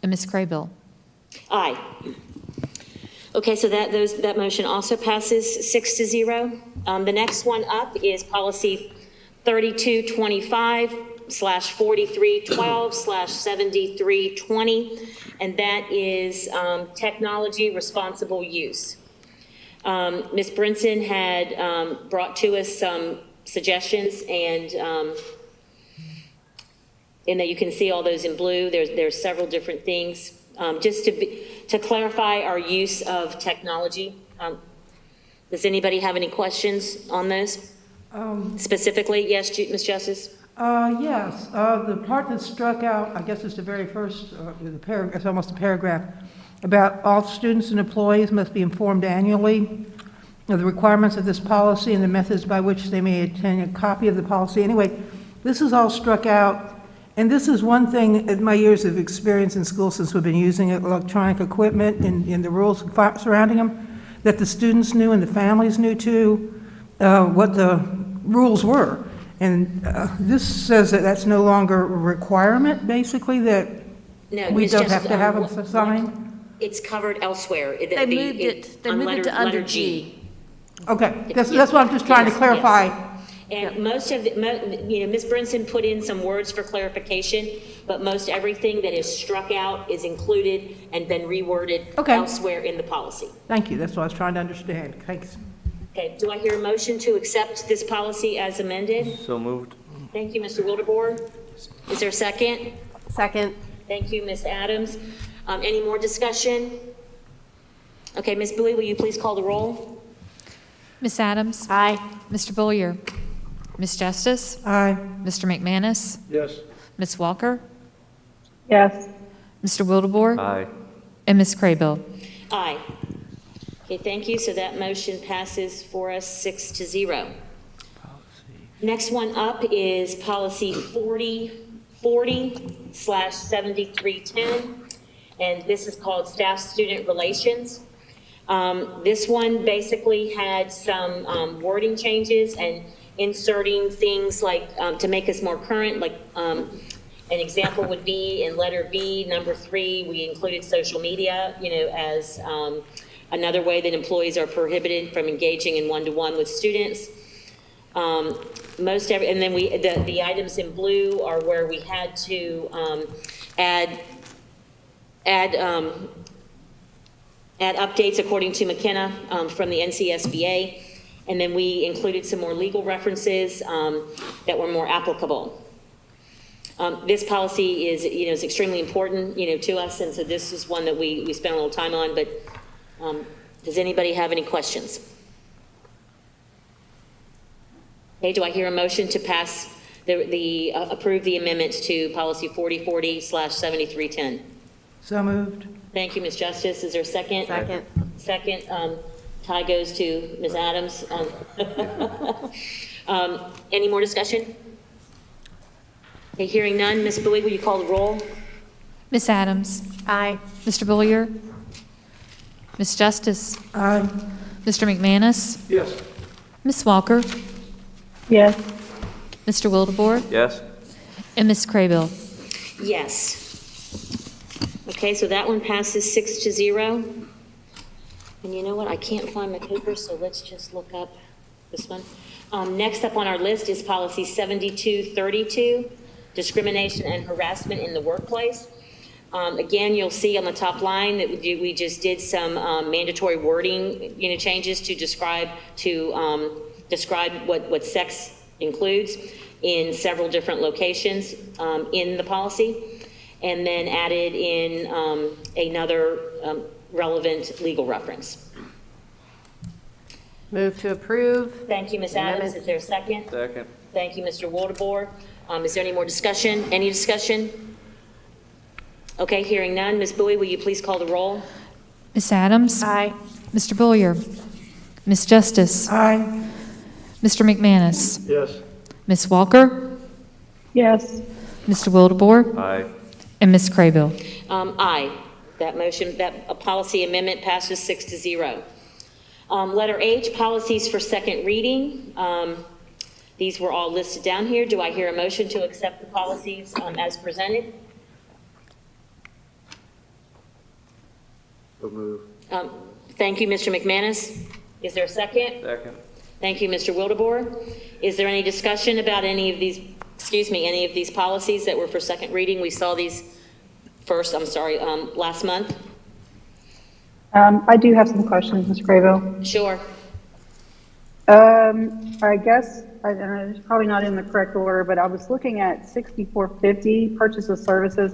And Miss Craybill? Aye. Okay, so that motion also passes 6-0. The next one up is policy 3225/4312/7320, and that is technology responsible use. Ms. Brinson had brought to us some suggestions, and that you can see all those in blue. There's several different things. Just to clarify our use of technology, does anybody have any questions on those? Specifically, yes, Ms. Justice? Yes, the part that struck out, I guess it's the very first, it's almost a paragraph, about all students and employees must be informed annually of the requirements of this policy and the methods by which they may obtain a copy of the policy. Anyway, this is all struck out. And this is one thing in my years of experience in school, since we've been using electronic equipment and the rules surrounding them, that the students knew and the families knew too, what the rules were. And this says that that's no longer a requirement, basically, that No, we Ms. don't Justice, have to have them signed? It's covered elsewhere. They moved it to under G. Okay, that's what I'm just trying to clarify. Yes. And most of Ms. Brinson put in some words for clarification, but most everything that is struck out is included and been reworded elsewhere in the policy. Thank you, that's what I was trying to understand. Thanks. Okay, do I hear a motion to accept this policy as amended? So moved. Thank you, Mr. Wildebohr. Is there a second? Second. Thank you, Ms. Adams. Any more discussion? Okay, Ms. Bowie, will you please call the roll? Miss Adams? Aye. Mr. Bullier? Ms. Justice? Aye. Mr. McManus? Yes. Ms. Walker? Yes. Mr. Wildebohr? Aye. And Ms. Craybill? Aye. Okay, thank you. So that motion passes for us 6-0. Next one up is policy 40/7310, and this is called staff-student relations. This one basically had some wording changes and inserting things like, to make us more current, like an example would be in letter B, number 3, we included social media, as another way that employees are prohibited from engaging in one-to-one with students. And then the items in blue are where we had to add updates according to McKenna from the NCSBA, and then we included some more legal references that were more applicable. This policy is extremely important to us, and so this is one that we spent a little time on. But does anybody have any questions? Okay, do I hear a motion to pass approve the amendments to policy 40/7310? So moved. Thank you, Ms. Justice. Is there a second? Second. Second. Tie goes to Ms. Adams. Any more discussion? Okay, hearing none. Ms. Bowie, will you call the roll? Ms. Adams? Aye. Mr. Bullier? Ms. Justice? Aye. Mr. McManus? Yes. Ms. Walker? Yes. Mr. Wildebohr? Yes. And Ms. Craybill? Yes. Okay, so that one passes 6-0. And you know what? I can't find my paper, so let's just look up this one. Next up on our list is policy 7232, discrimination and harassment in the workplace. Again, you'll see on the top line that we just did some mandatory wording, changes to describe what sex includes in several different locations in the policy, and then added in another relevant legal reference. Move to approve. Thank you, Ms. Adams. Is there a second? Second. Thank you, Mr. Wildebohr. Is there any more discussion? Any discussion? Okay, hearing none. Ms. Bowie, will you please call the roll? Ms. Adams? Aye. Mr. Bullier? Ms. Justice? Aye. Mr. McManus? Yes. Ms. Walker? Yes. Mr. Wildebohr? Aye. And Ms. Craybill? Aye. That motion, that policy amendment passes 6-0. Letter H, policies for second reading. These were all listed down here. Do I hear a motion to accept the policies as presented? So move. Thank you, Mr. McManus. Is there a second? Second. Thank you, Mr. Wildebohr. Is there any discussion about any of these policies that were for second reading? We saw these last month. I do have some questions, Ms. Craybill. Sure. I guess, it's probably not in the correct order, but I was looking at 6450, purchase of services.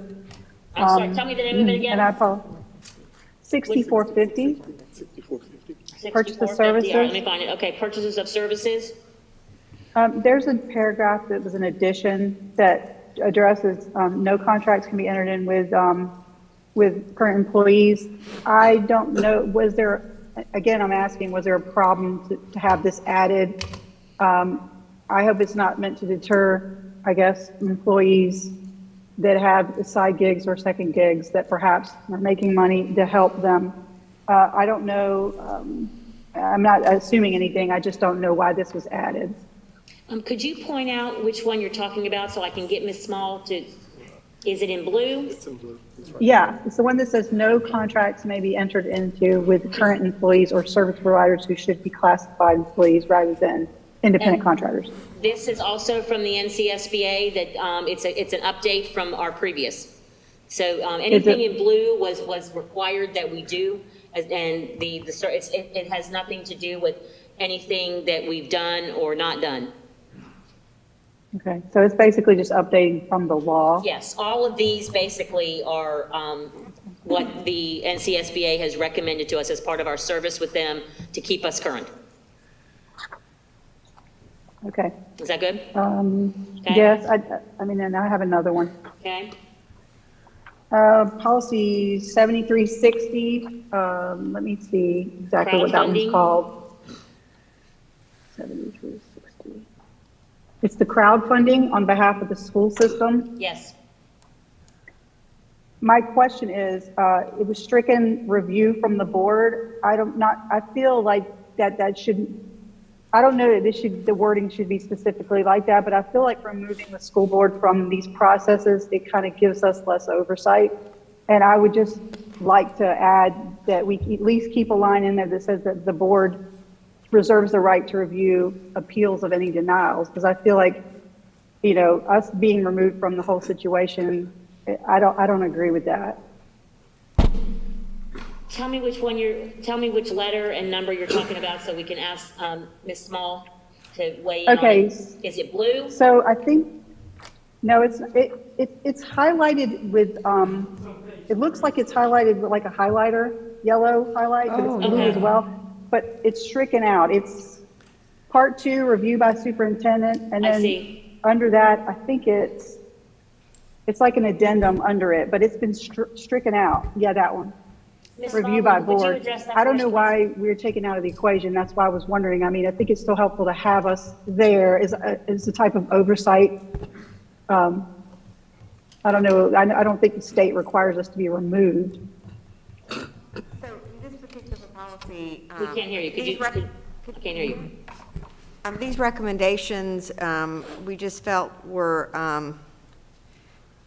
I'm sorry, tell me the name of it again. And I apologize. 6450. 6450. Purchase of services. All right, let me find it. Okay, purchases of services. There's a paragraph that was an addition that addresses no contracts can be entered in with current employees. I don't know, again, I'm asking, was there a problem to have this added? I hope it's not meant to deter, I guess, employees that have side gigs or second gigs that perhaps are making money to help them. I don't know, I'm not assuming anything, I just don't know why this was added. Could you point out which one you're talking about so I can get Ms. Small to, is it in blue? It's in blue. Right. Yeah, it's the one that says no contracts may be entered into with current employees or service providers who should be classified employees rather than independent contractors. This is also from the NCSBA that it's an update from our previous. So anything in blue was required that we do, and it has nothing to do with anything that we've done or not done. Okay, so it's basically just updating from the law? Yes, all of these basically are what the NCSBA has recommended to us as part of our service with them to keep us current. Okay. Is that good? Okay. Yes, I mean, and I have another one. Okay. Policy 7360, let me see exactly what that one's Crowdfunding. called. 7360. It's the crowdfunding on behalf of the school system. Yes. My question is, it was stricken review from the board. I feel like that should, I don't know that the wording should be specifically like that, but I feel like removing the school board from these processes, it kind of gives us less oversight. And I would just like to add that we at least keep a line in there that says that the board reserves the right to review appeals of any denials, because I feel like, us being removed from the whole situation, I don't agree with that. Tell me which letter and number you're talking about so we can ask Ms. Small to weigh in Okay. on it. Is it blue? So I think, no, it's highlighted with, it looks like it's highlighted with like a highlighter, yellow highlight, but it's blue as well. But it's stricken out. It's part 2, review by superintendent, and I then see. under that, I think it's like an addendum under it, but it's been stricken out. Yeah, that one. Ms. Review by Small, would you board. address that I don't for us, know why we're taken out of the equation. That's why I was wondering. I mean, I think it's still helpful to have us there as a type of oversight. I don't know. I don't think the state requires us to be removed. So this particular policy. We can't hear you. I can't hear you. These recommendations, we just felt were,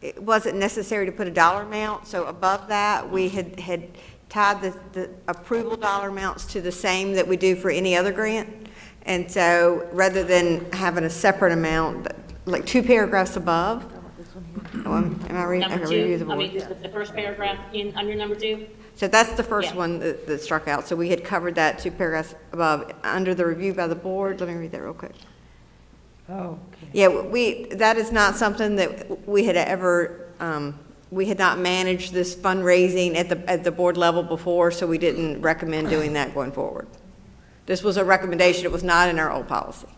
it wasn't necessary to put a dollar amount. So above that, we had tied the approval dollar amounts to the same that we do for any other grant. And so rather than having a separate amount, like 2 paragraphs above, am I reading? Number 2, the first paragraph under number 2? So that's the first Yeah. one that struck out. So we had covered that 2 paragraphs above. Under the review by the board, let me read that real quick. Oh, Yeah, that is not something that we had ever, we had not managed this fundraising at the board level before, so we didn't recommend doing that going forward. This was a recommendation. It was not in our old policy.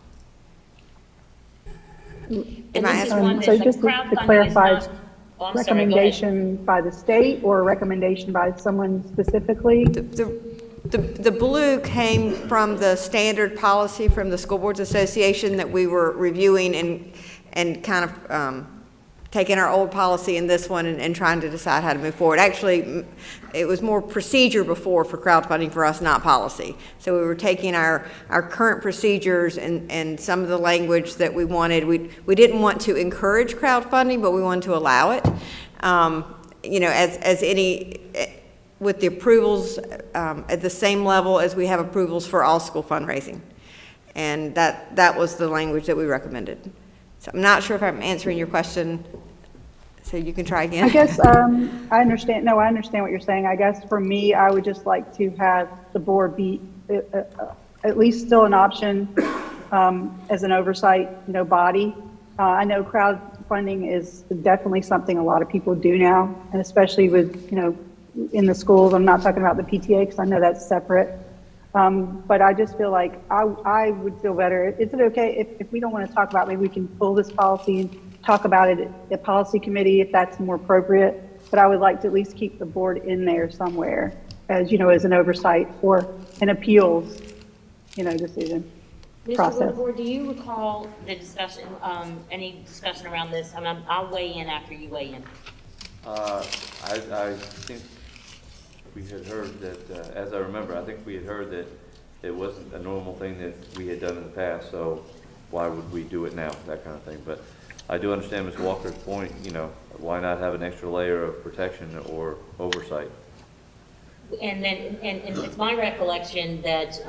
And this is one So that just the to crowdfunding clarify, is not. Oh, I'm sorry, go ahead. recommendation by the state or a recommendation by someone specifically? The blue came from the standard policy from the School Boards Association that we were reviewing and kind of taking our old policy in this one and trying to decide how to move forward. Actually, it was more procedure before for crowdfunding for us, not policy. So we were taking our current procedures and some of the language that we wanted. We didn't want to encourage crowdfunding, but we wanted to allow it. As any, with the approvals at the same level as we have approvals for all school fundraising. And that was the language that we recommended. So I'm not sure if I'm answering your question, so you can try again. I guess I understand. No, I understand what you're saying. I guess for me, I would just like to have the board be at least still an option as an oversight, body. I know crowdfunding is definitely something a lot of people do now, and especially with, in the schools. I'm not talking about the PTA because I know that's separate. But I just feel like I would feel better. Is it okay if we don't want to talk about it, maybe we can pull this policy and talk about it at policy committee if that's more appropriate. But I would like to at least keep the board in there somewhere as, as an oversight for an appeals, decision process. Mr. Woodward, do you recall the discussion, any discussion around this? I'll weigh in after you weigh in. I think we had heard that, as I remember, I think we had heard that it wasn't a normal thing that we had done in the past, so why would we do it now, that kind of thing. But I do understand Ms. Walker's point, why not have an extra layer of protection or oversight? And then, and it's my recollection that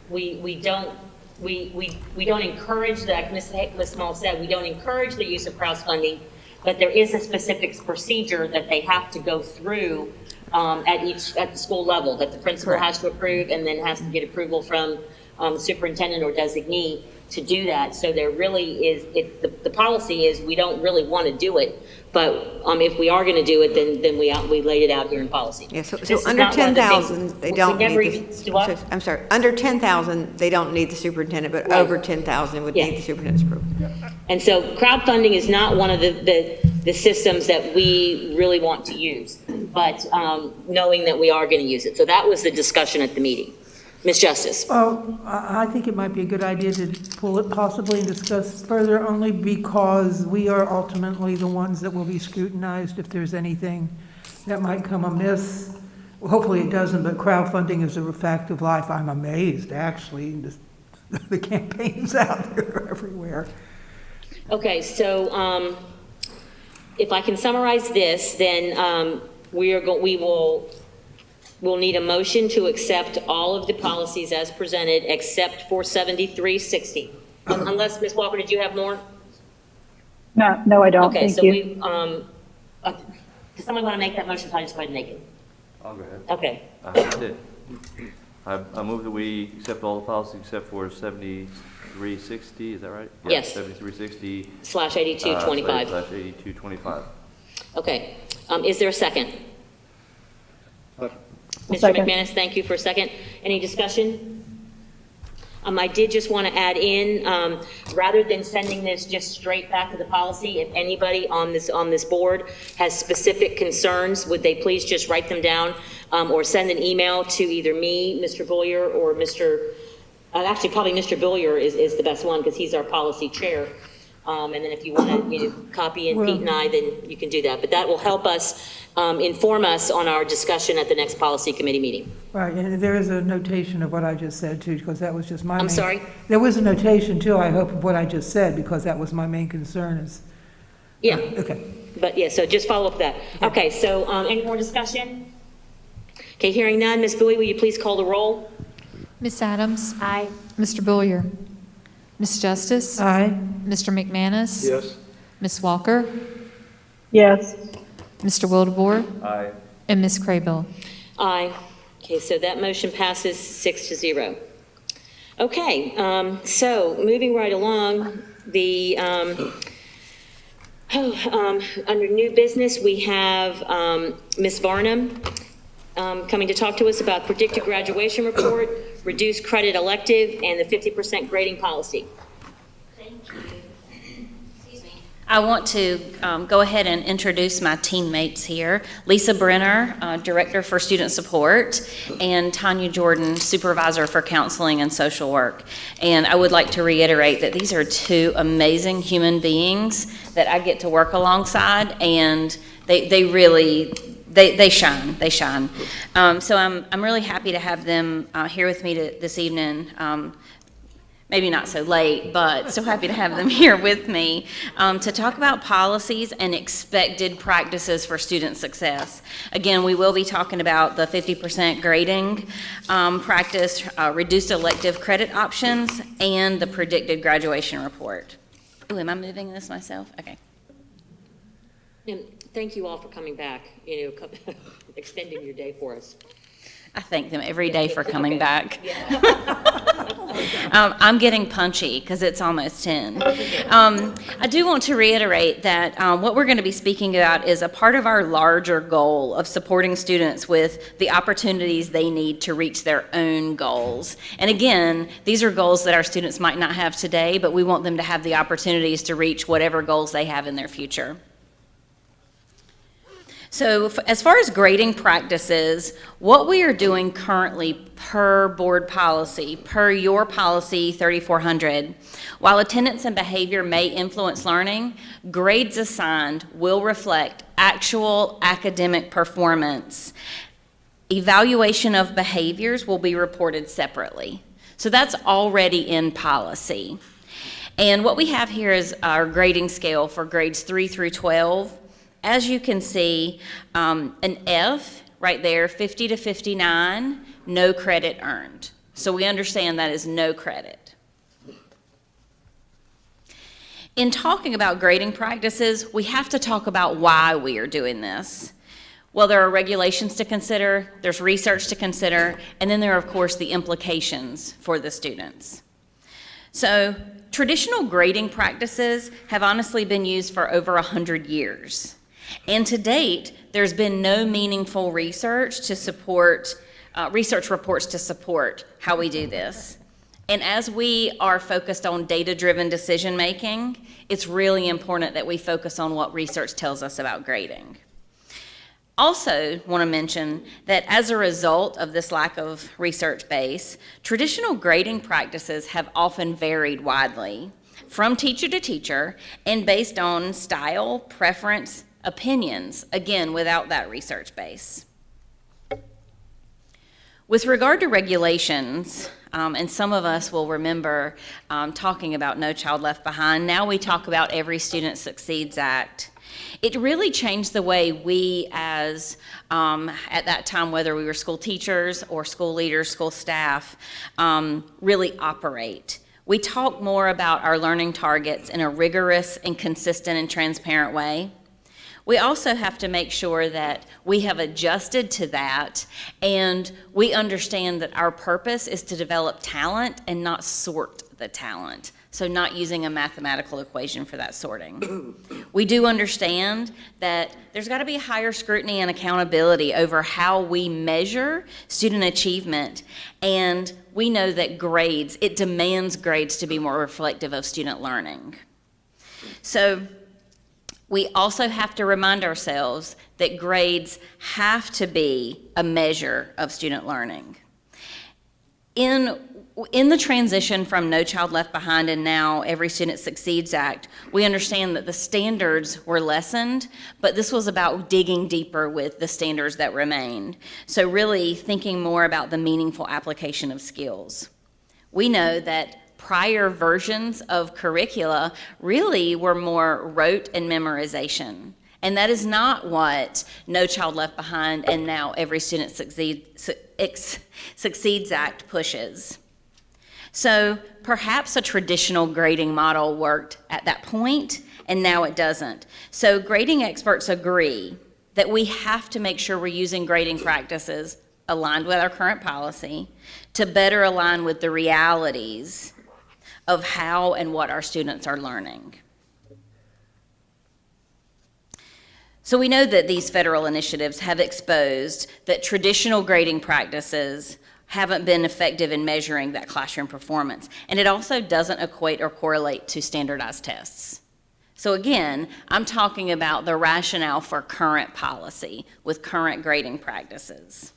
we don't encourage, like Ms. Small said, we don't encourage the use of crowdfunding, but there is a specific procedure that they have to go through at the school level, that the principal has to approve and then has to get approval from the superintendent or designee to do that. So there really is, the policy is we don't really want to do it, but if we are going to do it, then we laid it out here in policy. Yeah, so This is under not one of the things- 10,000, they we don't never need even- do what? I'm sorry, under 10,000, they don't need the superintendent, but Right. over 10,000 would Yeah. need the superintendent's approval. And so crowdfunding is not one of the systems that we really want to use, but knowing that we are going to use it. So that was the discussion at the meeting. Ms. Justice. Well, I think it might be a good idea to pull it possibly and discuss further, only because we are ultimately the ones that will be scrutinized if there's anything that might come amiss. Well, hopefully it doesn't, but crowdfunding is a fact of life. I'm amazed, actually, the campaigns out there everywhere. Okay, so if I can summarize this, then we'll need a motion to accept all of the policies as presented except for 7360. Unless, Ms. Walker, did you have more? No, I don't. Okay, Thank so you. Does someone want to make that motion? I'll just go ahead and make it. I'll go ahead. Okay. I did. I move that we accept all the policies except for 7360, is that right? Yes. 7360. / 8225. / 8225. Okay. Is there a second? Mr. Second. McManus, thank you for a second. Any discussion? I did just want to add in, rather than sending this just straight back to the policy, if anybody on this board has specific concerns, would they please just write them down or send an email to either me, Mr. Boyer, or actually probably Mr. Boyer is the best one because he's our policy chair. And then if you want to copy in Pete and I, then you can do that. But that will help us inform us on our discussion at the next policy committee meeting. Right, and there is a notation of what I just said too, because that was just my main. I'm sorry? There was a notation too, I hope, of what I just said, because that was my main concern is. Yeah. Okay. But yeah, so just follow up that. Okay, so any more discussion? Okay, hearing none. Ms. Bowie, will you please call the roll? Ms. Adams? Aye. Mr. Billier? Ms. Justice? Aye. Mr. McManus? Yes. Ms. Walker? Yes. Mr. Wildebohr? Aye. And Ms. Craybill? Aye. Okay, so that motion passes 6-0. Okay, so moving right along, the under new business, we have Ms. Varnum coming to talk to us about predicted graduation report, reduced credit elective, and the 50% grading policy. I want to go ahead and introduce my teammates here. Lisa Brenner, Director for Student Support, and Tanya Jordan, Supervisor for Counseling and Social Work. And I would like to reiterate that these are two amazing human beings that I get to work alongside, and they really, they shine, they shine. So I'm really happy to have them here with me this evening. Maybe not so late, but so happy to have them here with me to talk about policies and expected practices for student success. Again, we will be talking about the 50% grading practice, reduced elective credit options, and the predicted graduation report. Ooh, am I moving this myself? Okay. And thank you all for coming back, extending your day for us. I thank them every day for coming Okay. back. I'm getting punchy because it's almost 10. I do want to reiterate that what we're going to be speaking about is a part of our larger goal of supporting students with the opportunities they need to reach their own goals. And again, these are goals that our students might not have today, but we want them to have the opportunities to reach whatever goals they have in their future. So as far as grading practices, what we are doing currently per board policy, per your policy 3400, while attendance and behavior may influence learning, grades assigned will reflect actual academic performance. Evaluation of behaviors will be reported separately. So that's already in policy. And what we have here is our grading scale for grades 3 through 12. As you can see, an F right there, 50 to 59, no credit earned. So we understand that is no credit. In talking about grading practices, we have to talk about why we are doing this. Well, there are regulations to consider, there's research to consider, and then there are, of course, the implications for the students. So traditional grading practices have honestly been used for over 100 years. And to date, there's been no meaningful research to support, research reports to support how we do this. And as we are focused on data-driven decision-making, it's really important that we focus on what research tells us about grading. Also want to mention that as a result of this lack of research base, traditional grading practices have often varied widely from teacher to teacher and based on style, preference, opinions, again, without that research base. With regard to regulations, and some of us will remember talking about No Child Left Behind. Now we talk about Every Student Succeeds Act. It really changed the way we as, at that time, whether we were school teachers or school leaders, school staff, really operate. We talk more about our learning targets in a rigorous and consistent and transparent way. We also have to make sure that we have adjusted to that and we understand that our purpose is to develop talent and not sort the talent. So not using a mathematical equation for that sorting. We do understand that there's got to be higher scrutiny and accountability over how we measure student achievement. And we know that grades, it demands grades to be more reflective of student learning. So we also have to remind ourselves that grades have to be a measure of student learning. In the transition from No Child Left Behind and now Every Student Succeeds Act, we understand that the standards were lessened, but this was about digging deeper with the standards that remained. So really thinking more about the meaningful application of skills. We know that prior versions of curricula really were more rote and memorization. And that is not what No Child Left Behind and now Every Student Succeeds Act pushes. So perhaps a traditional grading model worked at that point, and now it doesn't. So grading experts agree that we have to make sure we're using grading practices aligned with our current policy to better align with the realities of how and what our students are learning. So we know that these federal initiatives have exposed that traditional grading practices haven't been effective in measuring that classroom performance. And it also doesn't equate or correlate to standardized tests. So again, I'm talking about the rationale for current policy with current grading practices.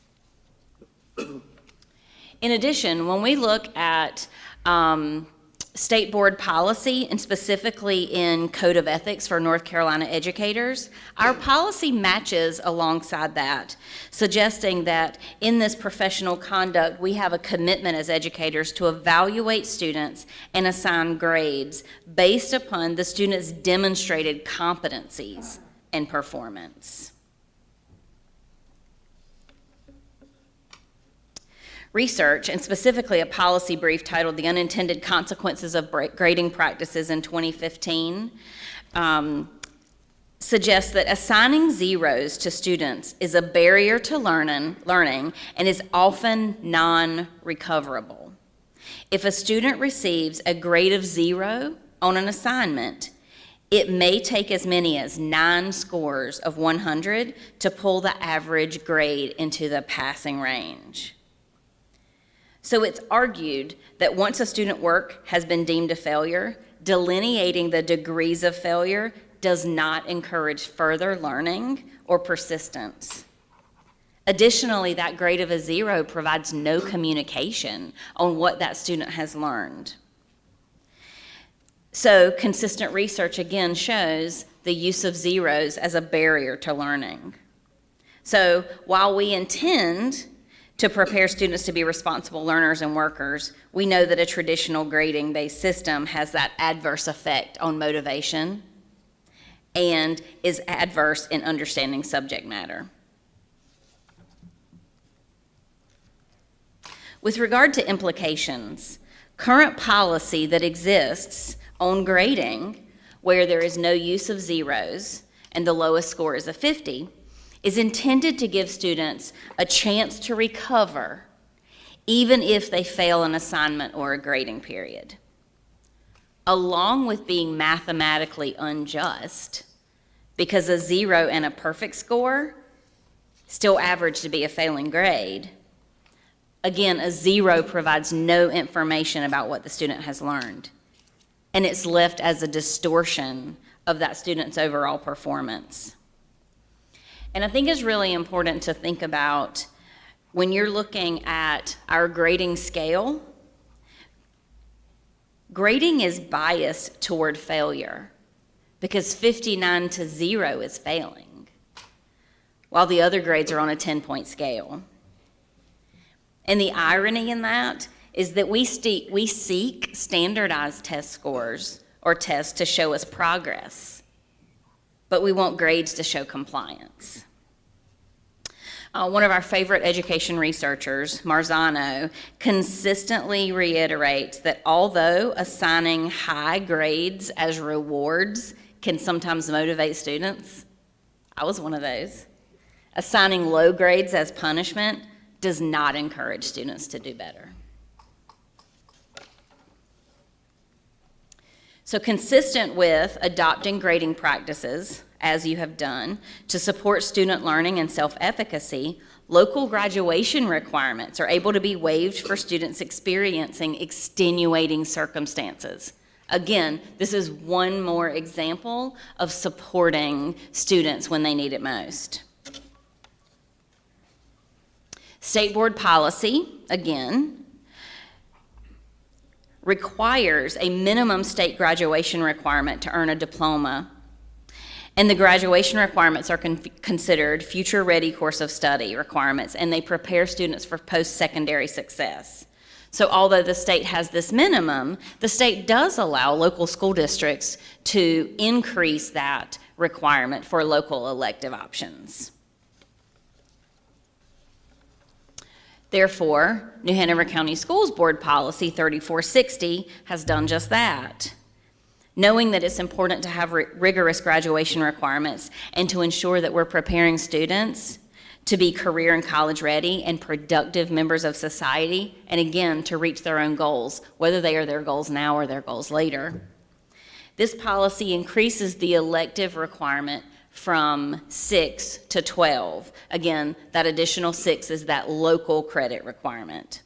In addition, when we look at state board policy, and specifically in Code of Ethics for North Carolina educators, our policy matches alongside that, suggesting that in this professional conduct, we have a commitment as educators to evaluate students and assign grades based upon the students' demonstrated competencies and performance. Research, and specifically a policy brief titled The Unintended Consequences of Grading Practices in 2015, suggests that assigning zeros to students is a barrier to learning and is often non-recoverable. If a student receives a grade of 0 on an assignment, it may take as many as 9 scores of 100 to pull the average grade into the passing range. So it's argued that once a student work has been deemed a failure, delineating the degrees of failure does not encourage further learning or persistence. Additionally, that grade of a 0 provides no communication on what that student has learned. So consistent research again shows the use of zeros as a barrier to learning. So while we intend to prepare students to be responsible learners and workers, we know that a traditional grading-based system has that adverse effect on motivation and is adverse in understanding subject matter. With regard to implications, current policy that exists on grading, where there is no use of zeros and the lowest score is a 50, is intended to give students a chance to recover even if they fail an assignment or a grading period. along with being mathematically unjust, because a 0 and a perfect score still average to be a failing grade. Again, a 0 provides no information about what the student has learned, and it's left as a distortion of that student's overall performance. And I think it's really important to think about when you're looking at our grading scale, grading is biased toward failure because 59 to 0 is failing, while the other grades are on a 10-point scale. And the irony in that is that we seek standardized test scores or tests to show us progress, but we want grades to show compliance. One of our favorite education researchers, Marzano, consistently reiterates that although assigning high grades as rewards can sometimes motivate students, I was one of those, assigning low grades as punishment does not encourage students to do better. So consistent with adopting grading practices, as you have done, to support student learning and self-efficacy, local graduation requirements are able to be waived for students experiencing extenuating circumstances. Again, this is one more example of supporting students when they need it most. State board policy, again, requires a minimum state graduation requirement to earn a diploma, and the graduation requirements are considered future-ready course of study requirements, and they prepare students for post-secondary success. So although the state has this minimum, the state does allow local school districts to increase that requirement for local elective options. Therefore, New Hanover County Schools Board Policy 3460 has done just that. Knowing that it's important to have rigorous graduation requirements and to ensure that we're preparing students to be career and college ready and productive members of society, and again, to reach their own goals, whether they are their goals now or their goals later. This policy increases the elective requirement from 6 to 12. Again, that additional 6 is that local credit requirement.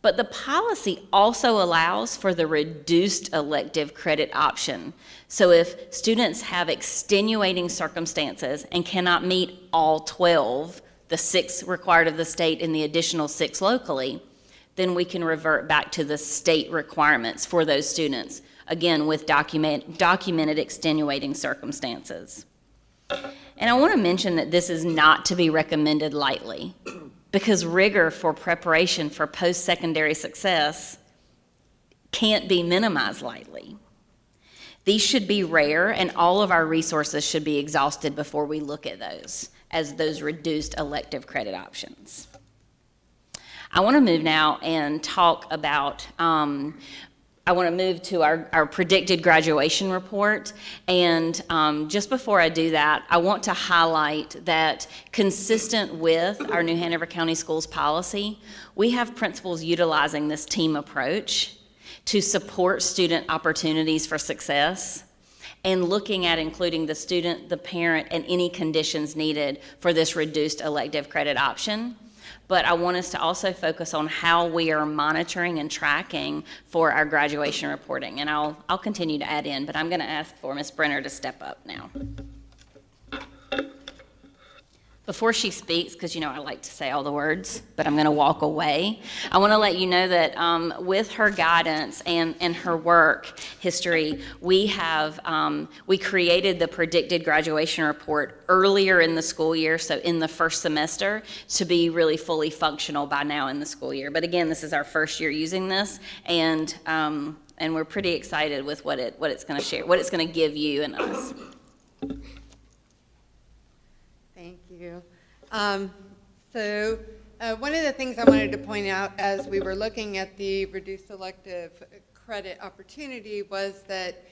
But the policy also allows for the reduced elective credit option. So if students have extenuating circumstances and cannot meet all 12, the 6 required of the state and the additional 6 locally, then we can revert back to the state requirements for those students, again, with documented extenuating circumstances. And I want to mention that this is not to be recommended lightly, because rigor for preparation for post-secondary success can't be minimized lightly. These should be rare, and all of our resources should be exhausted before we look at those as those reduced elective credit options. I want to move now and talk about I want to move to our predicted graduation report. And just before I do that, I want to highlight that consistent with our New Hanover County Schools policy, we have principals utilizing this team approach to support student opportunities for success and looking at including the student, the parent, and any conditions needed for this reduced elective credit option. But I want us to also focus on how we are monitoring and tracking for our graduation reporting. And I'll continue to add in, but I'm going to ask for Ms. Brenner to step up now. Before she speaks, because you know I like to say all the words, but I'm going to walk away, I want to let you know that with her guidance and her work history, we created the predicted graduation report earlier in the school year, so in the first semester, to be really fully functional by now in the school year. But again, this is our first year using this, and we're pretty excited with what it's going to share, what it's going to give you and us. Thank you. So one of the things I wanted to point out as we were looking at the reduced elective credit opportunity was that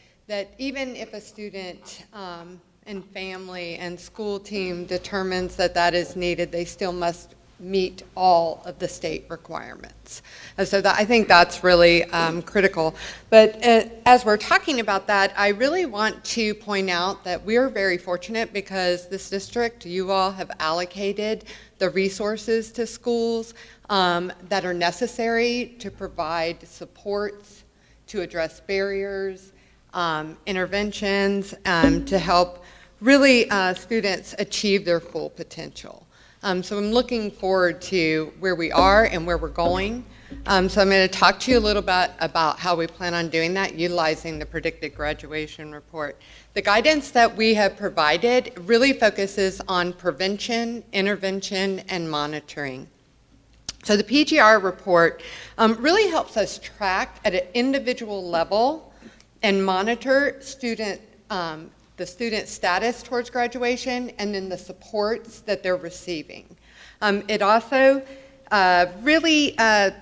even if a student and family and school team determines that that is needed, they still must meet all of the state requirements. And so I think that's really critical. But as we're talking about that, I really want to point out that we're very fortunate because this district, you all have allocated the resources to schools that are necessary to provide supports, to address barriers, interventions, to help really students achieve their full potential. So I'm looking forward to where we are and where we're going. So I'm going to talk to you a little bit about how we plan on doing that, utilizing the predicted graduation report. The guidance that we have provided really focuses on prevention, intervention, and monitoring. So the PGR report really helps us track at an individual level and monitor the student status towards graduation and then the supports that they're receiving. It also really, I'm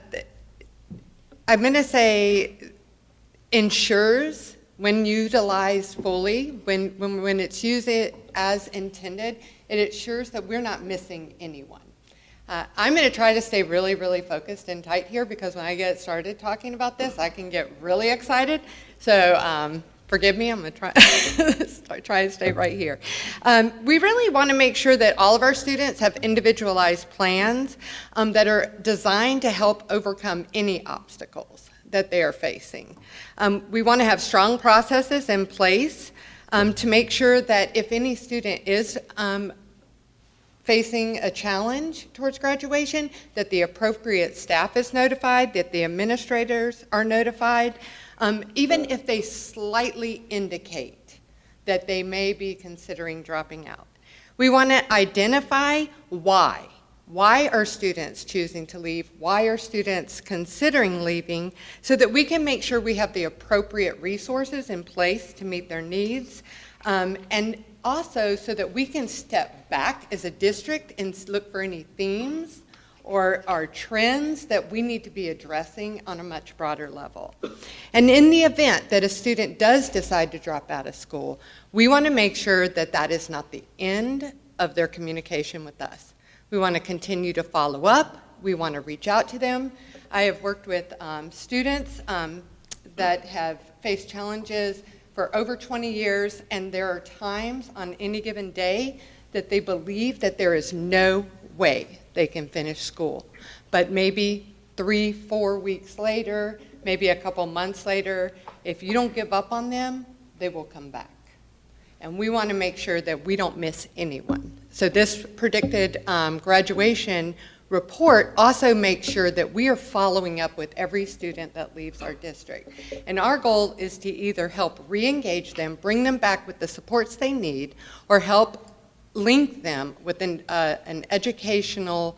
going to say, ensures when utilized fully, when it's used as intended, it ensures that we're not missing anyone. I'm going to try to stay really, really focused and tight here because when I get started talking about this, I can get really excited. So forgive me, I'm going to try and stay right here. We really want to make sure that all of our students have individualized plans that are designed to help overcome any obstacles that they are facing. We want to have strong processes in place to make sure that if any student is facing a challenge towards graduation, that the appropriate staff is notified, that the administrators are notified, even if they slightly indicate that they may be considering dropping out. We want to identify why. Why are students choosing to leave? Why are students considering leaving? So that we can make sure we have the appropriate resources in place to meet their needs. And also so that we can step back as a district and look for any themes or our trends that we need to be addressing on a much broader level. And in the event that a student does decide to drop out of school, we want to make sure that that is not the end of their communication with us. We want to continue to follow up. We want to reach out to them. I have worked with students that have faced challenges for over 20 years, and there are times on any given day that they believe that there is no way they can finish school. But maybe 3-4 weeks later, maybe a couple months later, if you don't give up on them, they will come back. And we want to make sure that we don't miss anyone. So this predicted graduation report also makes sure that we are following up with every student that leaves our district. And our goal is to either help re-engage them, bring them back with the supports they need, or help link them with an educational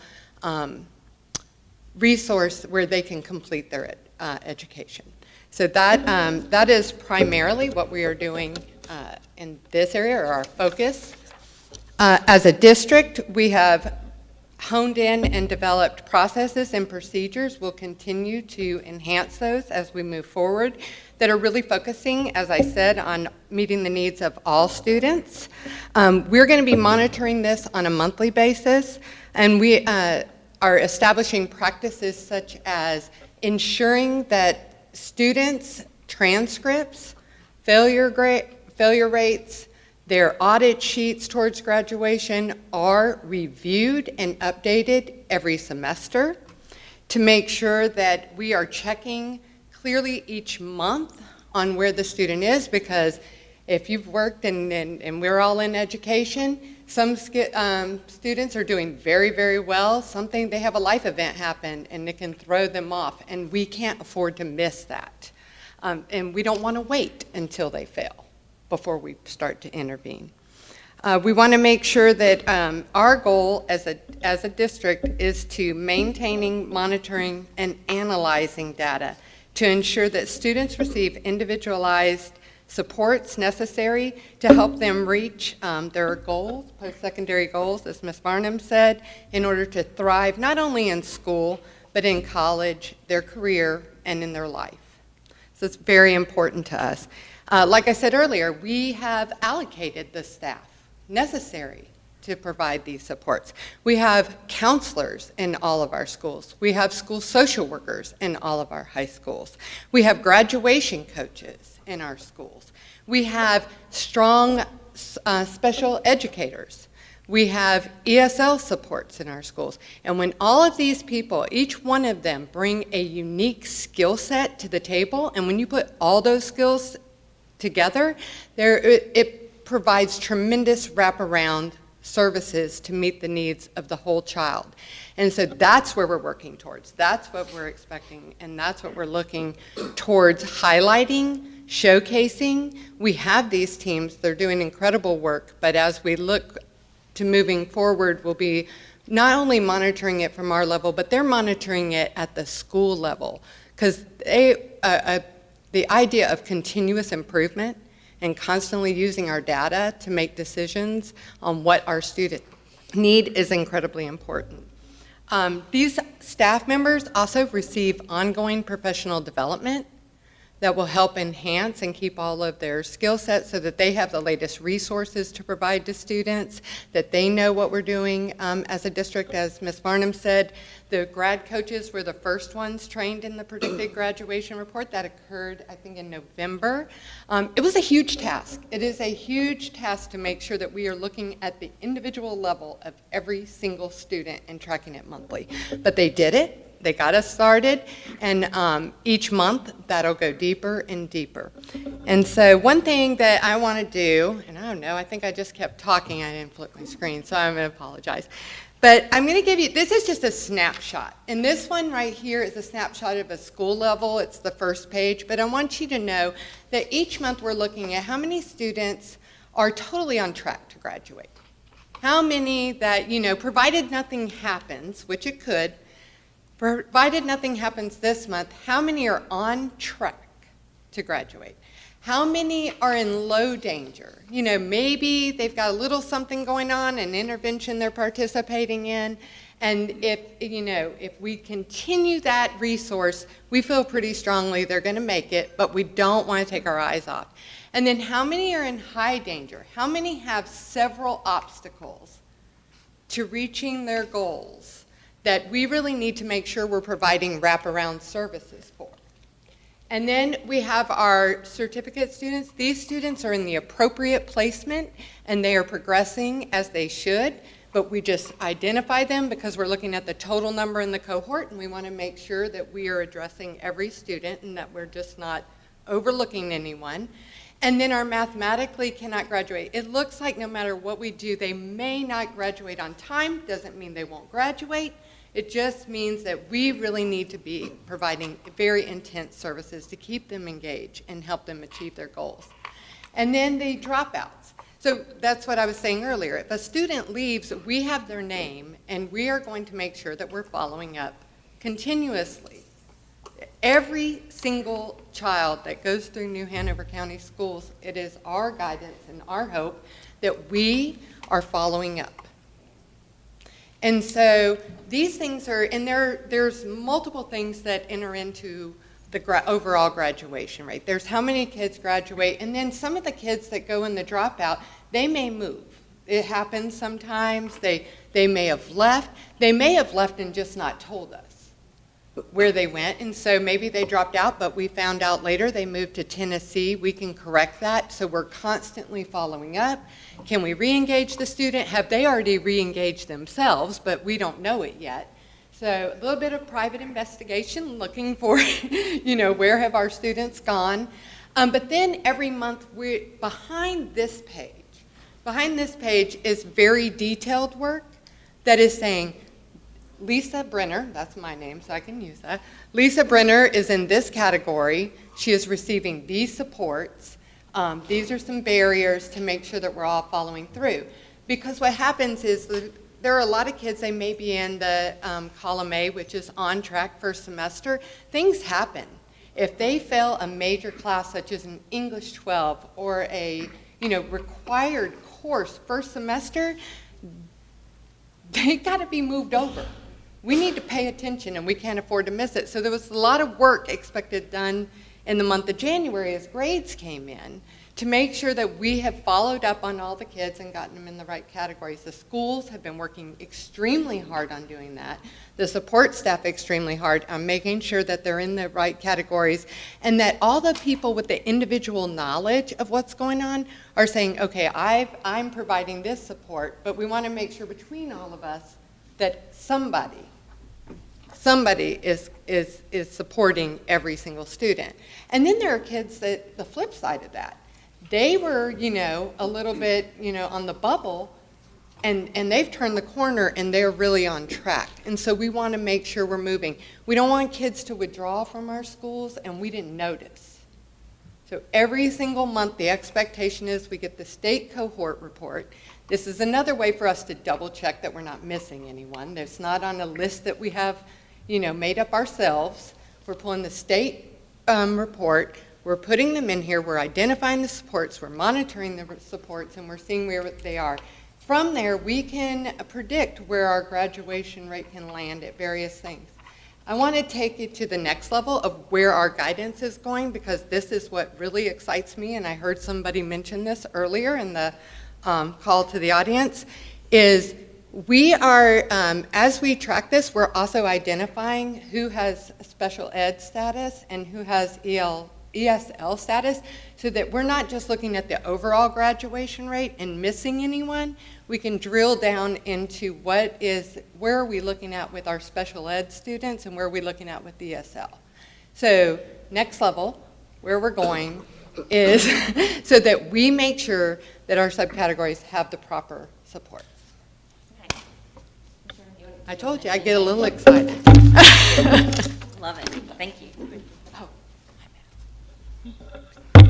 resource where they can complete their education. So that is primarily what we are doing in this area, or our focus. As a district, we have honed in and developed processes and procedures. We'll continue to enhance those as we move forward that are really focusing, as I said, on meeting the needs of all students. We're going to be monitoring this on a monthly basis, and we are establishing practices such as ensuring that students' transcripts, failure rates, their audit sheets towards graduation are reviewed and updated every semester to make sure that we are checking clearly each month on where the student is, because if you've worked and we're all in education, some students are doing very, very well. They have a life event happen and it can throw them off, and we can't afford to miss that. And we don't want to wait until they fail before we start to intervene. We want to make sure that our goal as a district is to maintaining, monitoring, and analyzing data to ensure that students receive individualized supports necessary to help them reach their goals, post-secondary goals, as Ms. Barnum said, in order to thrive not only in school, but in college, their career, and in their life. So it's very important to us. Like I said earlier, we have allocated the staff necessary to provide these supports. We have counselors in all of our schools. We have school social workers in all of our high schools. We have graduation coaches in our schools. We have strong special educators. We have ESL supports in our schools. And when all of these people, each one of them, bring a unique skill set to the table, and when you put all those skills together, it provides tremendous wraparound services to meet the needs of the whole child. And so that's where we're working towards. That's what we're expecting, and that's what we're looking towards highlighting, showcasing. We have these teams. They're doing incredible work, but as we look to moving forward, we'll be not only monitoring it from our level, but they're monitoring it at the school level, because the idea of continuous improvement and constantly using our data to make decisions on what our students need is incredibly important. These staff members also receive ongoing professional development that will help enhance and keep all of their skill sets so that they have the latest resources to provide to students, that they know what we're doing as a district. As Ms. Barnum said, the grad coaches were the first ones trained in the predicted graduation report. That occurred, I think, in November. It was a huge task. It is a huge task to make sure that we are looking at the individual level of every single student and tracking it monthly. But they did it. They got us started, and each month that'll go deeper and deeper. And so one thing that I want to do, and I don't know, I think I just kept talking, I didn't flip my screen, so I'm going to apologize. But I'm going to give you, this is just a snapshot. And this one right here is a snapshot of a school level. It's the first page. But I want you to know that each month we're looking at how many students are totally on track to graduate. How many that, provided nothing happens, which it could, provided nothing happens this month, how many are on track to graduate? How many are in low danger? Maybe they've got a little something going on, an intervention they're participating in, and if we continue that resource, we feel pretty strongly they're going to make it, but we don't want to take our eyes off. And then how many are in high danger? How many have several obstacles to reaching their goals that we really need to make sure we're providing wraparound services for? And then we have our certificate students. These students are in the appropriate placement and they are progressing as they should, but we just identify them because we're looking at the total number in the cohort, and we want to make sure that we are addressing every student and that we're just not overlooking anyone. And then our mathematically cannot graduate. It looks like no matter what we do, they may not graduate on time. Doesn't mean they won't graduate. It just means that we really need to be providing very intense services to keep them engaged and help them achieve their goals. And then the dropouts. So that's what I was saying earlier. If a student leaves, we have their name, and we are going to make sure that we're following up continuously. Every single child that goes through New Hanover County Schools, it is our guidance and our hope that we are following up. And so these things are, and there's multiple things that enter into the overall graduation rate. There's how many kids graduate, and then some of the kids that go in the dropout, they may move. It happens sometimes. They may have left. They may have left and just not told us where they went, and so maybe they dropped out, but we found out later they moved to Tennessee. We can correct that, so we're constantly following up. Can we re-engage the student? Have they already re-engaged themselves, but we don't know it yet? So a little bit of private investigation, looking for, where have our students gone? But then every month, behind this page is very detailed work that is saying, Lisa Brenner, that's my name, so I can use that. Lisa Brenner is in this category. She is receiving these supports. These are some barriers to make sure that we're all following through. Because what happens is there are a lot of kids, they may be in the column A, which is on track first semester. Things happen. If they fail a major class such as an English 12 or a required course first semester, they got to be moved over. We need to pay attention, and we can't afford to miss it. So there was a lot of work expected done in the month of January as grades came in to make sure that we have followed up on all the kids and gotten them in the right categories. The schools have been working extremely hard on doing that. The support staff extremely hard on making sure that they're in the right categories, and that all the people with the individual knowledge of what's going on are saying, okay, I'm providing this support, but we want to make sure between all of us that somebody is supporting every single student. And then there are kids that, the flip side of that, they were, a little bit, on the bubble, and they've turned the corner and they're really on track. And so we want to make sure we're moving. We don't want kids to withdraw from our schools and we didn't notice. So every single month, the expectation is we get the state cohort report. This is another way for us to double check that we're not missing anyone. It's not on a list that we have, made up ourselves. We're pulling the state report. We're putting them in here. We're identifying the supports. We're monitoring the supports, and we're seeing where they are. From there, we can predict where our graduation rate can land at various things. I want to take it to the next level of where our guidance is going, because this is what really excites me, and I heard somebody mention this earlier in the call to the audience, is we are, as we track this, we're also identifying who has special ed status and who has ESL status, so that we're not just looking at the overall graduation rate and missing anyone. We can drill down into where are we looking at with our special ed students and where are we looking at with ESL. So next level, where we're going is so that we make sure that our subcategories have the proper supports. I told you, I get a little excited. Love it. Thank you.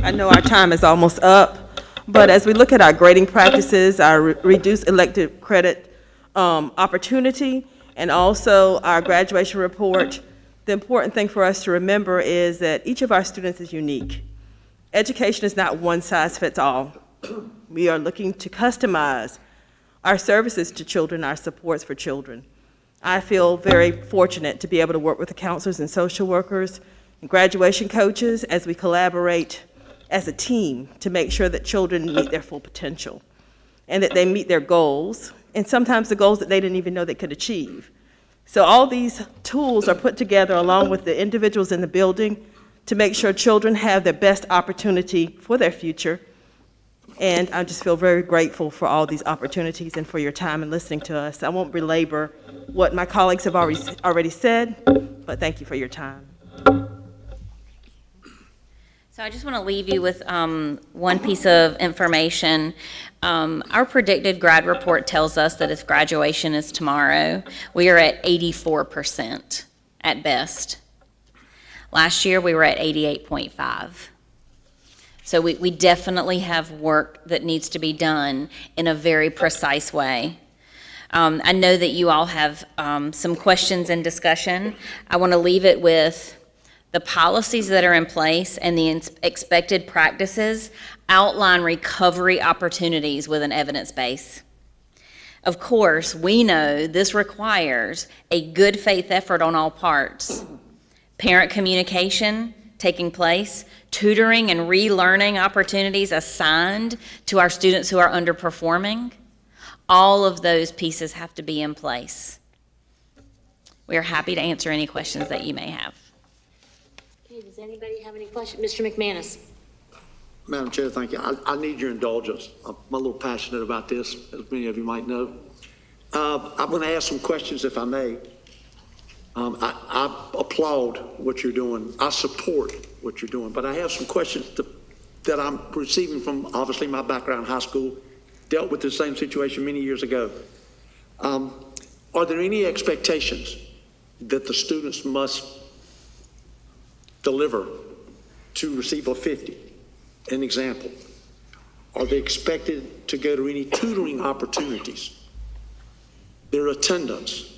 I know our time is almost up, but as we look at our grading practices, our reduced elective credit opportunity, and also our graduation report, the important thing for us to remember is that each of our students is unique. Education is not one size fits all. We are looking to customize our services to children, our supports for children. I feel very fortunate to be able to work with the counselors and social workers and graduation coaches as we collaborate as a team to make sure that children meet their full potential and that they meet their goals, and sometimes the goals that they didn't even know they could achieve. So all these tools are put together along with the individuals in the building to make sure children have their best opportunity for their future. And I just feel very grateful for all these opportunities and for your time and listening to us. I won't belabor what my colleagues have already said, but thank you for your time. So I just want to leave you with one piece of information. Our predicted grad report tells us that if graduation is tomorrow, we are at 84% at best. Last year, we were at 88.5. So we definitely have work that needs to be done in a very precise way. I know that you all have some questions and discussion. I want to leave it with the policies that are in place and the expected practices outline recovery opportunities with an evidence base. Of course, we know this requires a good faith effort on all parts. Parent communication taking place, tutoring and relearning opportunities assigned to our students who are underperforming. All of those pieces have to be in place. We are happy to answer any questions that you may have. Okay, does anybody have any questions? Mr. McManus. Madam Chair, thank you. I need your indulgence. I'm a little passionate about this, as many of you might know. I'm going to ask some questions, if I may. I applaud what you're doing. I support what you're doing, but I have some questions that I'm receiving from, obviously, my background in high school, dealt with the same situation many years ago. Are there any expectations that the students must deliver to receive a 50? An example. Are they expected to go to any tutoring opportunities? Their attendance,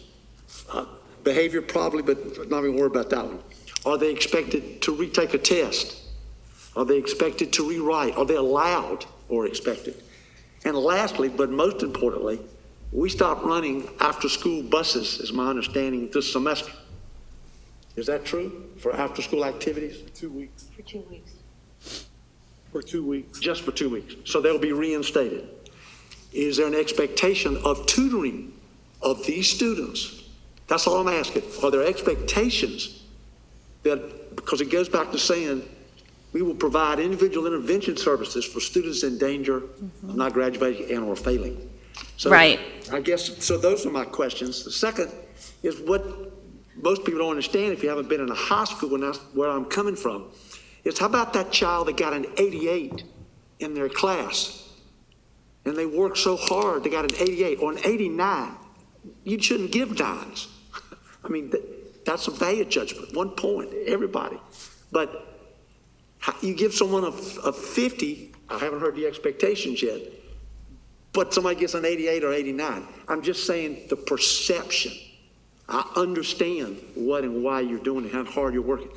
behavior probably, but not even worry about that one. Are they expected to retake a test? Are they expected to rewrite? Are they allowed or expected? And lastly, but most importantly, we stopped running after-school buses, is my understanding, this semester. Is that true for after-school activities? 2 weeks. For 2 weeks. For 2 weeks. Just for 2 weeks. So they'll be reinstated. Is there an expectation of tutoring of these students? That's all I'm asking. Are there expectations that, because it goes back to saying, we will provide individual intervention services for students in danger of not graduating and or failing. So Right. I guess, so those are my questions. The second is what most people don't understand if you haven't been in a high school, and that's where I'm coming from, is how about that child that got an 88 in their class and they worked so hard, they got an 88 or an 89. You shouldn't give nines. I mean, that's a value judgment, 1 point, everybody. But you give someone a 50, I haven't heard the expectations yet, but somebody gets an 88 or 89. I'm just saying the perception. I understand what and why you're doing it, how hard you're working.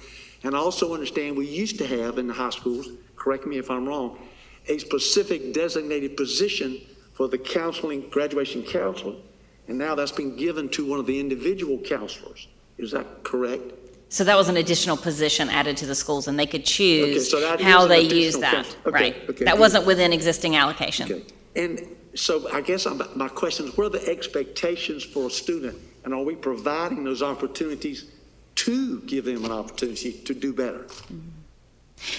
And I also understand we used to have in the high schools, correct me if I'm wrong, a specific designated position for the counseling, graduation counseling. And now that's been given to one of the individual counselors. Is that correct? So that was an additional position added to the schools, and they could choose so that how is an they additional use that. counselor. Okay, Right. okay, That good. wasn't within existing allocation. Okay. And so I guess my question is, what are the expectations for a student? And are we providing those opportunities to give them an opportunity to do better?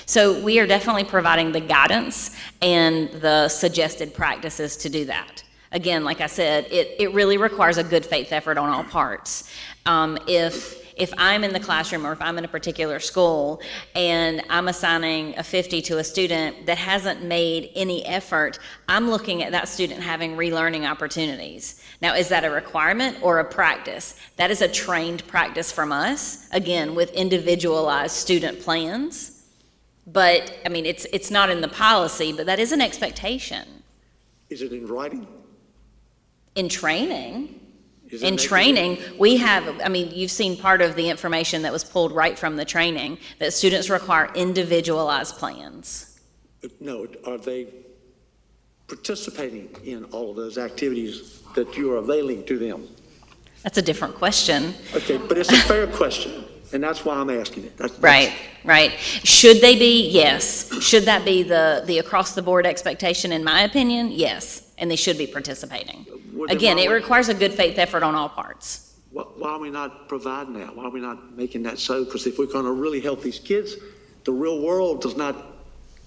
So we are definitely providing the guidance and the suggested practices to do that. Again, like I said, it really requires a good faith effort on all parts. If I'm in the classroom or if I'm in a particular school and I'm assigning a 50 to a student that hasn't made any effort, I'm looking at that student having relearning opportunities. Now, is that a requirement or a practice? That is a trained practice from us, again, with individualized student plans. But, I mean, it's not in the policy, but that is an expectation. Is it in writing? In training. Is it In training, we have, I mean, you've seen part of the information that was pulled right from the training, that students require individualized plans. No, are they participating in all of those activities that you are availing to them? That's a different question. Okay, but it's a fair question, and that's why I'm asking it. Right. Should they be? Yes. Should that be the across-the-board expectation? In my opinion, yes, and they should be participating. Again, it requires a good faith effort on all parts. Why are we not providing that? Why are we not making that so? Because if we're going to really help these kids, the real world is not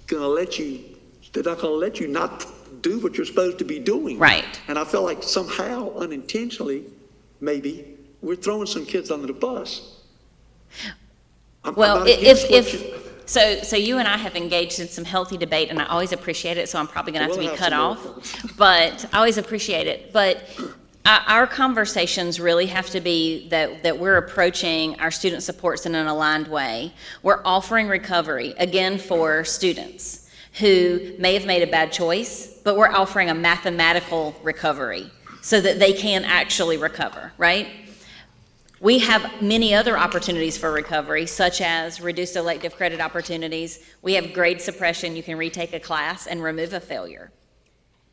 going to let you, they're not going to let you not do what you're supposed to be doing. Right. And I feel like somehow, unintentionally, maybe, we're throwing some kids under the bus. Well, so you and I have engaged in some healthy debate, and I always appreciate it, so I'm probably going to have to be cut off, but I always appreciate it. But our conversations really have to be that we're approaching our student supports in an aligned way. We're offering recovery, again, for students who may have made a bad choice, but we're offering a mathematical recovery so that they can actually recover, right? We have many other opportunities for recovery, such as reduced elective credit opportunities. We have grade suppression. You can retake a class and remove a failure.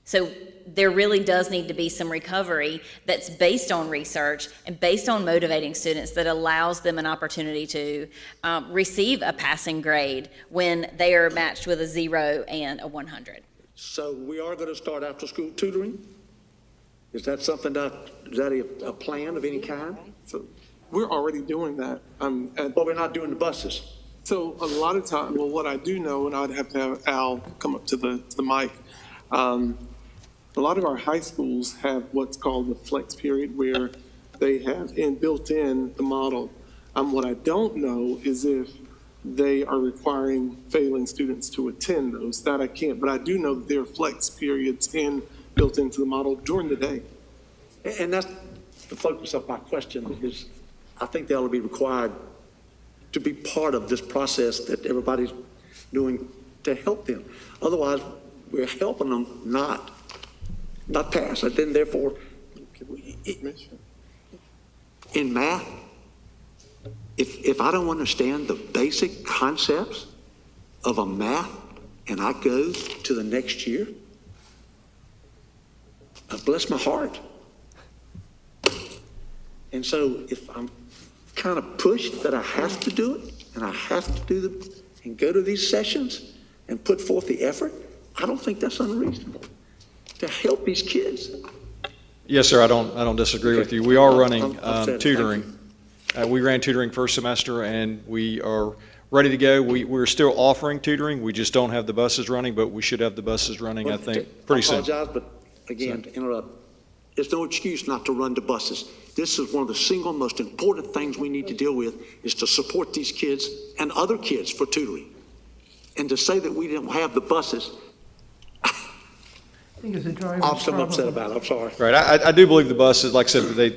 So there really does need to be some recovery that's based on research and based on motivating students that allows them an opportunity to receive a passing grade when they are matched with a 0 and a 100. So we are going to start after-school tutoring? Is that something is that a plan of any kind? So we're already doing that. But we're not doing the buses. So a lot of time, well, what I do know, and I'd have to have Al come up to the mic, a lot of our high schools have what's called the flex period, where they have built in the model. What I don't know is if they are requiring failing students to attend those. That I can't, but I do know that there are flex periods built into the model during the day. And that's the focus of my question is, I think they ought to be required to be part of this process that everybody's doing to help them. Otherwise, we're helping them not pass. And then therefore, in math, if I don't understand the basic concepts of a math and I go to the next year, bless my heart. And so if I'm kind of pushed that I have to do it and I have to do and go to these sessions, and put forth the effort, I don't think that's unreasonable to help these kids. Yes, sir, I don't disagree with you. We are running I'm said, tutoring. We ran tutoring first semester, and we are ready to go. We're still offering tutoring. We just don't have the buses running, but we should have the buses running, I think, pretty soon. I apologize, but again, to interrupt, there's no excuse not to run the buses. This is one of the single most important things we need to deal with, is to support these kids and other kids for tutoring. And to say that we didn't have the buses, I think it's a driver's I'm so upset problem. about it, I'm sorry. Right, I do believe the buses, like I said,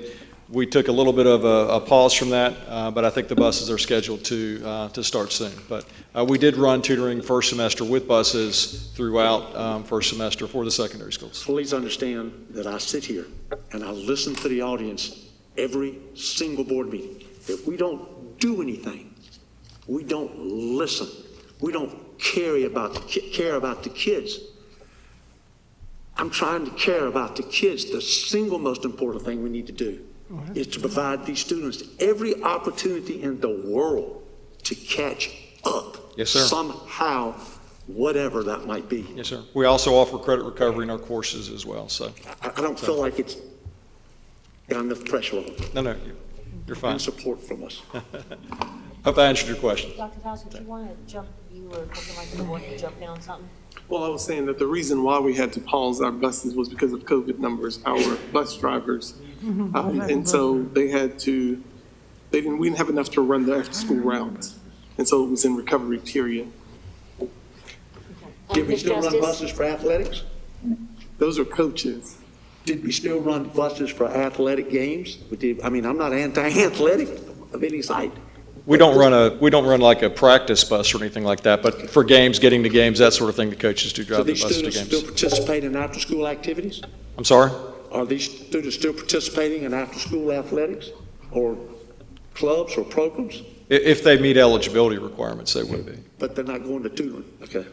we took a little bit of a pause from that, but I think the buses are scheduled to start soon. But we did run tutoring first semester with buses throughout first semester for the secondary schools. Please understand that I sit here and I listen to the audience every single board meeting. If we don't do anything, we don't listen, we don't care about the kids. I'm trying to care about the kids. The single most important thing we need to do is to provide these students every opportunity in the world to catch up. Yes, sir. Somehow, whatever that might be. Yes, sir. We also offer credit recovery in our courses as well, so. I don't feel like it's got enough pressure on it. No, you're fine. And support from us. Hope I answered your question. Dr. Fauci, do you want to jump, you were looking like you wanted to jump in on something? Well, I was saying that the reason why we had to pause our buses was because of COVID numbers. Our bus drivers, and so they had to. We didn't have enough to run the after-school routes, and so it was in recovery period. Did we still run buses for athletics? Those are coaches. Did we still run buses for athletic games? I'm not anti-athletic of any side. We don't run like a practice bus or anything like that, but for games, getting to games, that sort of thing, the coaches do drive the bus to So these students games. still participate in after-school activities? I'm sorry? Are these students still participating in after-school athletics or clubs or programs? If they meet eligibility requirements, they would be. But they're not going to tutoring, okay.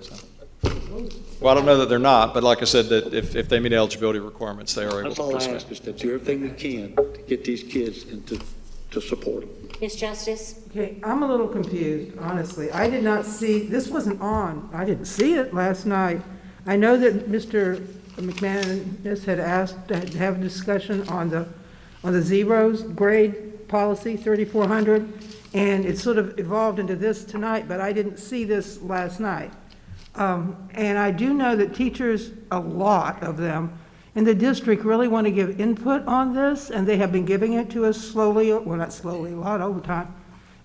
Well, I don't know that they're not, but like I said, that if they meet eligibility requirements, they are able That's to all I participate. ask, is to do everything we can to get these kids and to support them. Ms. Justice? Okay, I'm a little confused, honestly. I did not see, this wasn't on. I didn't see it last night. I know that Mr. McManus had asked to have a discussion on the zeros grade policy, 3400, and it sort of evolved into this tonight, but I didn't see this last night. And I do know that teachers, a lot of them, in the district really want to give input on this, and they have been giving it to us slowly, well, not slowly, a lot over time.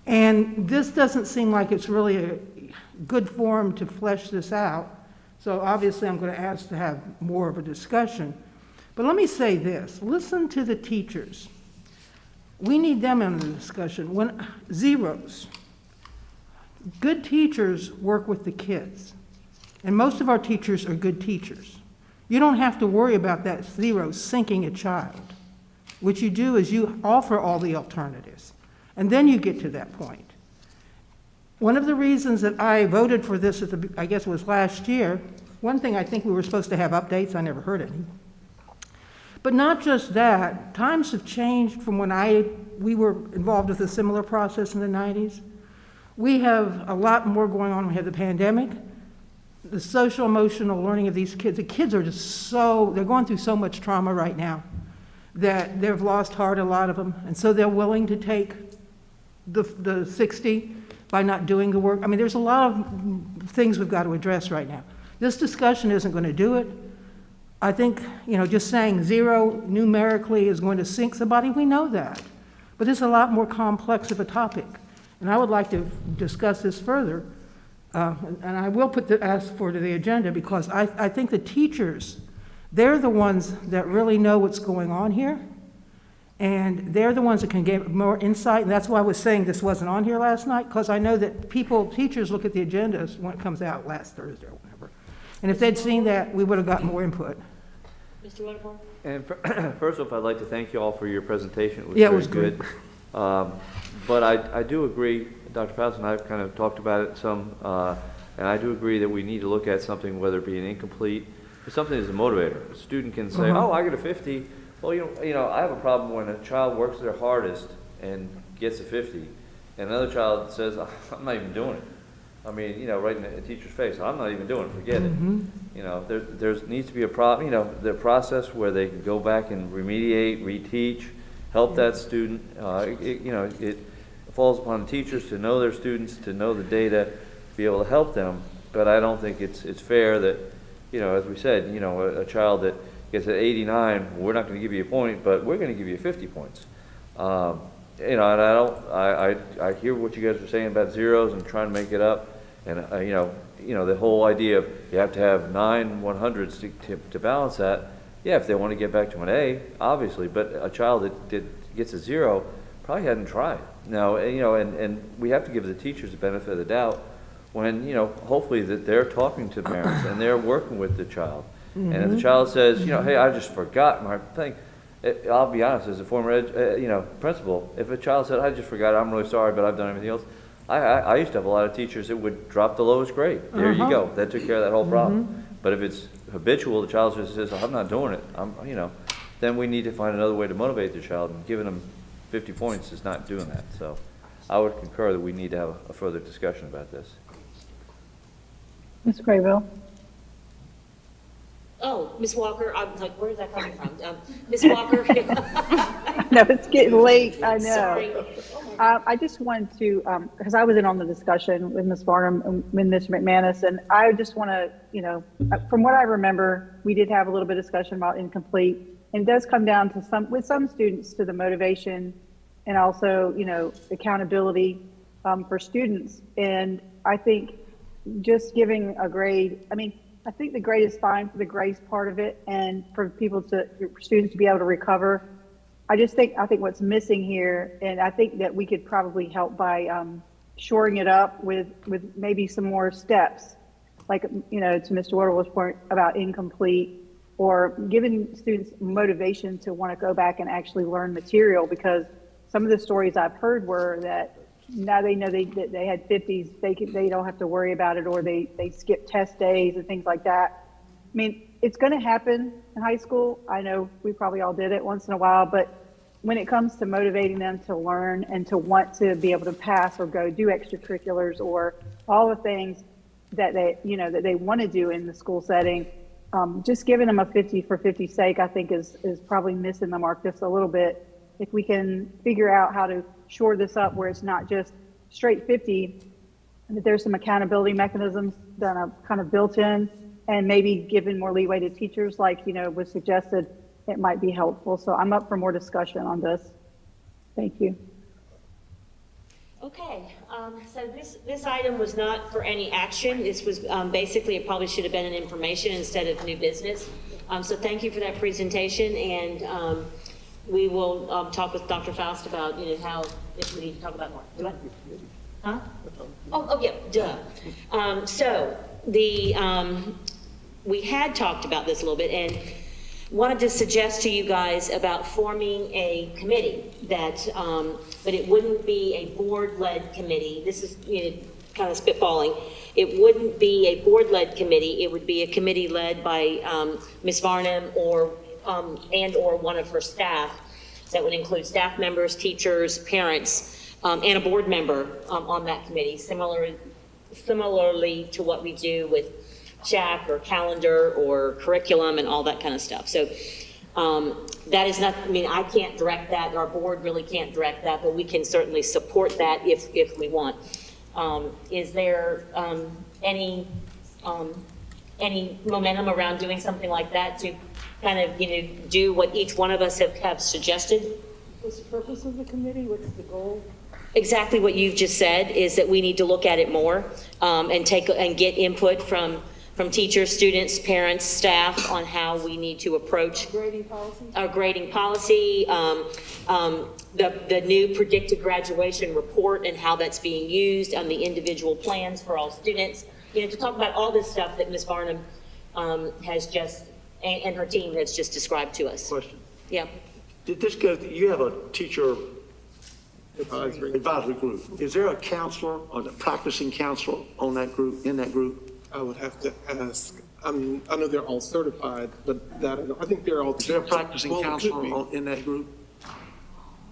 And this doesn't seem like it's really a good forum to flesh this out. So obviously, I'm going to ask to have more of a discussion. But let me say this, listen to the teachers. We need them in the discussion. When zeros, good teachers work with the kids, and most of our teachers are good teachers. You don't have to worry about that zero sinking a child. What you do is you offer all the alternatives, and then you get to that point. One of the reasons that I voted for this, I guess it was last year, one thing I think we were supposed to have updates, I never heard any. But not just that, times have changed from when we were involved with a similar process in the 90s. We have a lot more going on. We have the pandemic. The social emotional learning of these kids, the kids are just they're going through so much trauma right now that they've lost heart, a lot of them, and so they're willing to take the 60 by not doing the work. I mean, there's a lot of things we've got to address right now. This discussion isn't going to do it. I think, just saying zero numerically is going to sink somebody, we know that. But it's a lot more complex of a topic, and I would like to discuss this further. And I will ask for to the agenda, because I think the teachers, they're the ones that really know what's going on here, and they're the ones that can give more insight, and that's why I was saying this wasn't on here last night, because I know that teachers look at the agendas when it comes out last Thursday or whatever, and if they'd seen that, we would have gotten more input. Mr. Wedderburn? And first off, I'd like to thank you all for your presentation. It was Yeah, it very was good. But I do agree, Dr. Fauci and I have kind of talked about it some, and I do agree that we need to look at something, whether it be an incomplete, or something as a motivator. A student can say, oh, I get a 50. Well, I have a problem when a child works their hardest and gets a 50, and another child says, I'm not even doing it. I mean, right in the teacher's face, I'm not even doing it, forget it. There needs to be the process where they can go back and remediate, reteach, help that student. It falls upon the teachers to know their students, to know the data, be able to help them. But I don't think it's fair that, as we said, a child that gets an 89, we're not going to give you a point, but we're going to give you 50 points. And I hear what you guys are saying about zeros and trying to make it up, and the whole idea of you have to have 9 100s to balance that. Yeah, if they want to get back to an A, obviously, but a child that gets a 0 probably hadn't tried. Now, and we have to give the teachers the benefit of the doubt when, hopefully that they're talking to parents and they're working with the child. And if the child says, hey, I just forgot my thing, I'll be honest, as a former principal, if a child said, I just forgot, I'm really sorry, but I've done everything else, I used to have a lot of teachers that would drop the lowest grade. There you go. That took care of that whole problem. But if it's habitual, the child just says, I'm not doing it, then we need to find another way to motivate the child, and giving them 50 points is not doing that. So I would concur that we need to have a further discussion about this. Ms. Craybill? Oh, Ms. Walker, I'm like, where's that coming from? Ms. Walker? No, it's getting late, I know. Sorry. I just wanted to, because I was in on the discussion with Ms. Barnum and with Mr. McManus, and I just want to, from what I remember, we did have a little bit of discussion about incomplete, and it does come down to with some students, to the motivation and also, accountability for students. And I think just giving a grade, I think the grade is fine for the grace part of it, and for students to be able to recover. I think what's missing here, and I think that we could probably help by shoring it up with maybe some more steps, like, to Mr. Waterwell's point about incomplete, or giving students motivation to want to go back and actually learn material, because some of the stories I've heard were that now they know they had 50s, they don't have to worry about it, or they skip test days and things like that. It's going to happen in high school. I know we probably all did it once in a while, but when it comes to motivating them to learn and to want to be able to pass or go do extracurriculars or all the things that they want to do in the school setting, just giving them a 50 for 50's sake, I think is probably missing the mark just a little bit. If we can figure out how to shore this up where it's not just straight 50, and that there's some accountability mechanisms that are kind of built in, and maybe giving more leeway to teachers, like, was suggested, it might be helpful. So I'm up for more discussion on this. Thank you. Okay, so this item was not for any action. This was basically, it probably should have been an information instead of new business. So thank you for that presentation, and we will talk with Dr. Faust about, how, if we need to talk about more. Do I? Huh? Oh yeah, duh. So we had talked about this a little bit, and wanted to suggest to you guys about forming a committee that, but it wouldn't be a board-led committee. This is kind of spitballing. It wouldn't be a board-led committee. It would be a committee led by Ms. Varnum or one of her staff. That would include staff members, teachers, parents, and a board member on that committee, similarly to what we do with Jack or calendar or curriculum and all that kind of stuff. So that is not, I can't direct that, our board really can't direct that, but we can certainly support that if we want. Is there any momentum around doing something like that to kind of, do what each one of us have suggested? What's the purpose of the committee? What's the goal? Exactly what you've just said, is that we need to look at it more and get input from teachers, students, parents, staff on how we need to approach our grading policy, the new predicted graduation report and how that's being used on the individual plans for all students. To talk about all this stuff that Ms. Varnum has just, and her team has just described to us. Question. Yeah. Did this go, you have a teacher advisory group. Is there a counselor or the practicing counselor on that group, in that group? I would have to ask. I know they're all certified, but that I think they're all. Is there a practicing counselor in that group?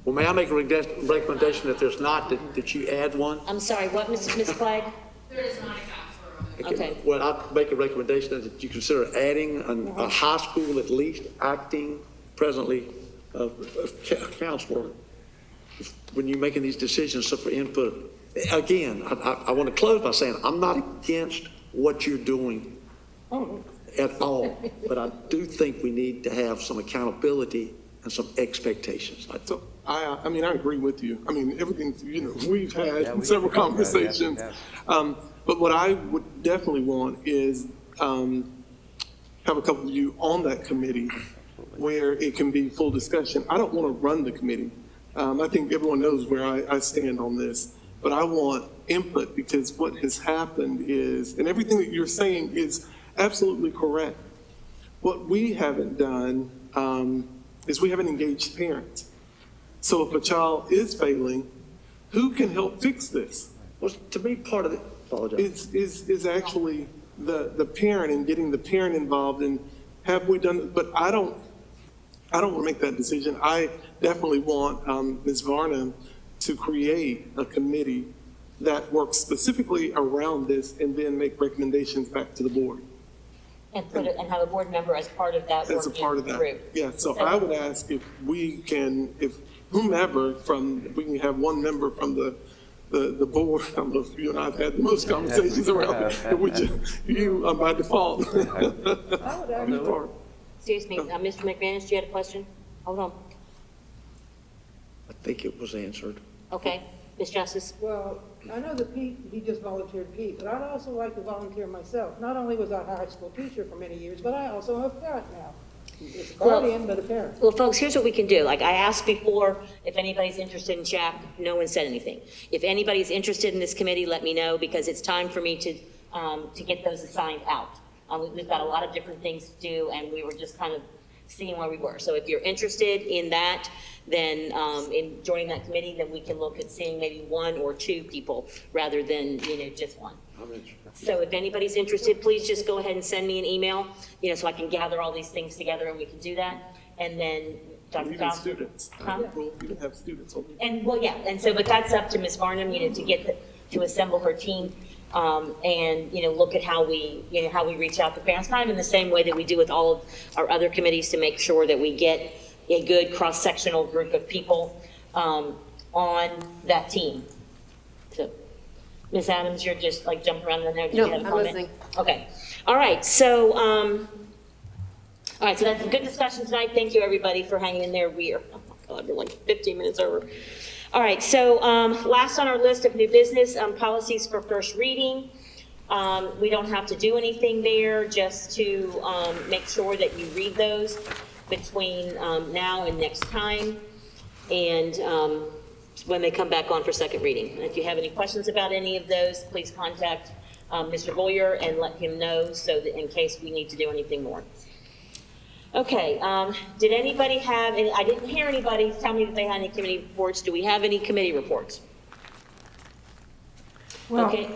Well, may I make a recommendation that there's not, that you add one? I'm sorry, what, Ms. Clegg? There is not a gap for Okay. Well, I'd make a recommendation that you consider adding a high school at least acting presently counselor when you're making these decisions, so for input. Again, I want to close by saying I'm not against what you're doing at all, but I do think we need to have some accountability and some expectations. So I mean, I agree with you. I mean, everything, we've had several conversations. But what I would definitely want is have a couple of you on that committee where it can be full discussion. I don't want to run the committee. I think everyone knows where I stand on this, but I want input because what has happened is, and everything that you're saying is absolutely correct. What we haven't done is we haven't engaged parents. So if a child is failing, who can help fix this? Well, to me, part of it, is actually the parent and getting the parent involved. And have we done? But I don't want to make that decision. I definitely want Ms. Varnum to create a committee that works specifically around this and then make recommendations back to the board. And put it, and have a board member as part of that As a part of that. group. Yeah, so I would ask if we can, if whomever if we can have one member from the board. I don't know if you and I have had the most conversations around it, which you by default. Excuse me, Mr. McManus, you had a question? Hold on. I think it was answered. Okay, Ms. Justice. Well, I know that Pete, he just volunteered Pete, but I'd also like to volunteer myself. Not only was I a high school teacher for many years, but I also am a parent now. It's a guardian, but a parent. Well, folks, here's what we can do. Like I asked before, if anybody's interested in CHAP, no one said anything. If anybody's interested in this committee, let me know because it's time for me to get those assigned out. We've got a lot of different things to do and we were just kind of seeing where we were. So if you're interested in that, then in joining that committee, then we can look at seeing maybe one or two people rather than, just one. So if anybody's interested, please just go ahead and send me an email, so I can gather all these things together and we can do that. And then Dr. Even Fauci. students. We'll even have students on. And well, yeah, and so, but that's up to Ms. Varnum, to assemble her team, and, look at how we reach out to parents, kind of in the same way that we do with all of our other committees to make sure that we get a good cross-sectional group of people, on that team. So, Ms. Adams, you're just like jumping around in there. Did you have a comment? listening. Okay. All right. So, so that's a good discussion tonight. Thank you, everybody, for hanging in there. Oh my God, we're like 15 minutes over. All right. So, last on our list of new business, policies for first reading. We don't have to do anything there, just to make sure that you read those between now and next time, and when they come back on for second reading. And if you have any questions about any of those, please contact Mr. Boyer and let him know so that in case we need to do anything more. Okay, did anybody have any, I didn't hear anybody tell me that they had any committee reports. Do we have any committee reports? Well, Okay,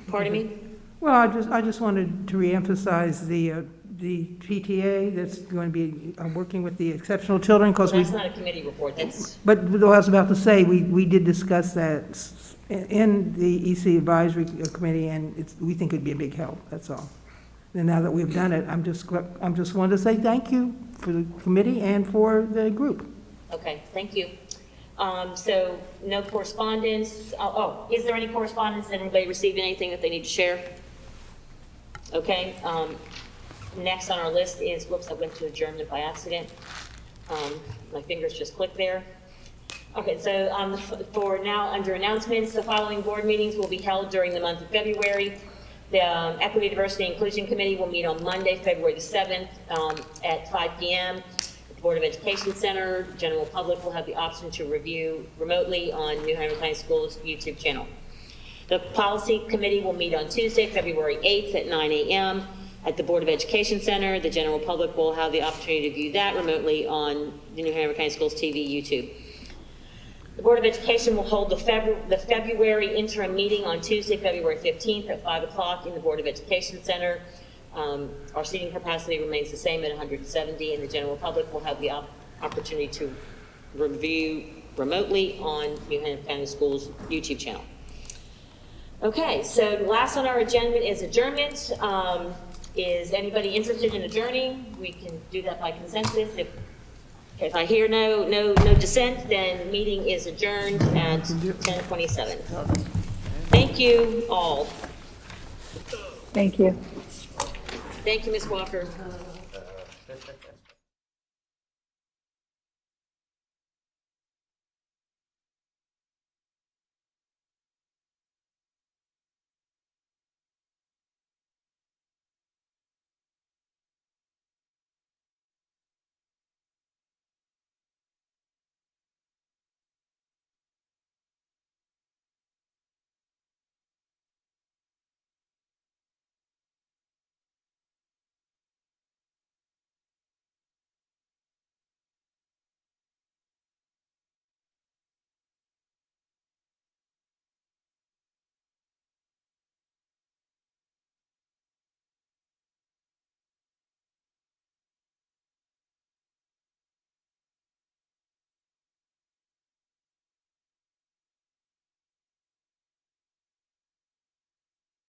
pardon me? Well, I just wanted to reemphasize the PTA that's going to be working with the exceptional children, because Well, that's not a committee report, that's, But what I was about to say, we did discuss that in the EC Advisory Committee, and we think it'd be a big help, that's all. And now that we've done it, I'm just wanted to say thank you for the committee and for the group. okay, thank you. So no correspondence. Is there any correspondence? Did anybody receive anything that they need to share? Okay, next on our list is, whoops, I went to adjournment by accident. My fingers just clicked there. Okay, so for now, under announcements, the following board meetings will be held during the month of February. The Equity, Diversity, and Inclusion Committee will meet on Monday, February the 7th at 5 p.m. at the Board of Education Center. The general public will have the option to review remotely on New Hanover County Schools YouTube channel. The Policy Committee will meet on Tuesday, February 8th at 9 a.m. at the Board of Education Center. The general public will have the opportunity to view that remotely on the New Hanover County Schools TV YouTube. The Board of Education will hold the February interim meeting on Tuesday, February 15th at 5 o'clock in the Board of Education Center. Our seating capacity remains the same at 170, and the general public will have the opportunity to review remotely on New Hanover County Schools YouTube channel. Okay, so last on our agenda is adjournment. Is anybody interested in adjourning? We can do that by consensus. If I hear no dissent, then meeting is adjourned at 10:27. Thank you all. Thank you. Thank you, Ms. Walker.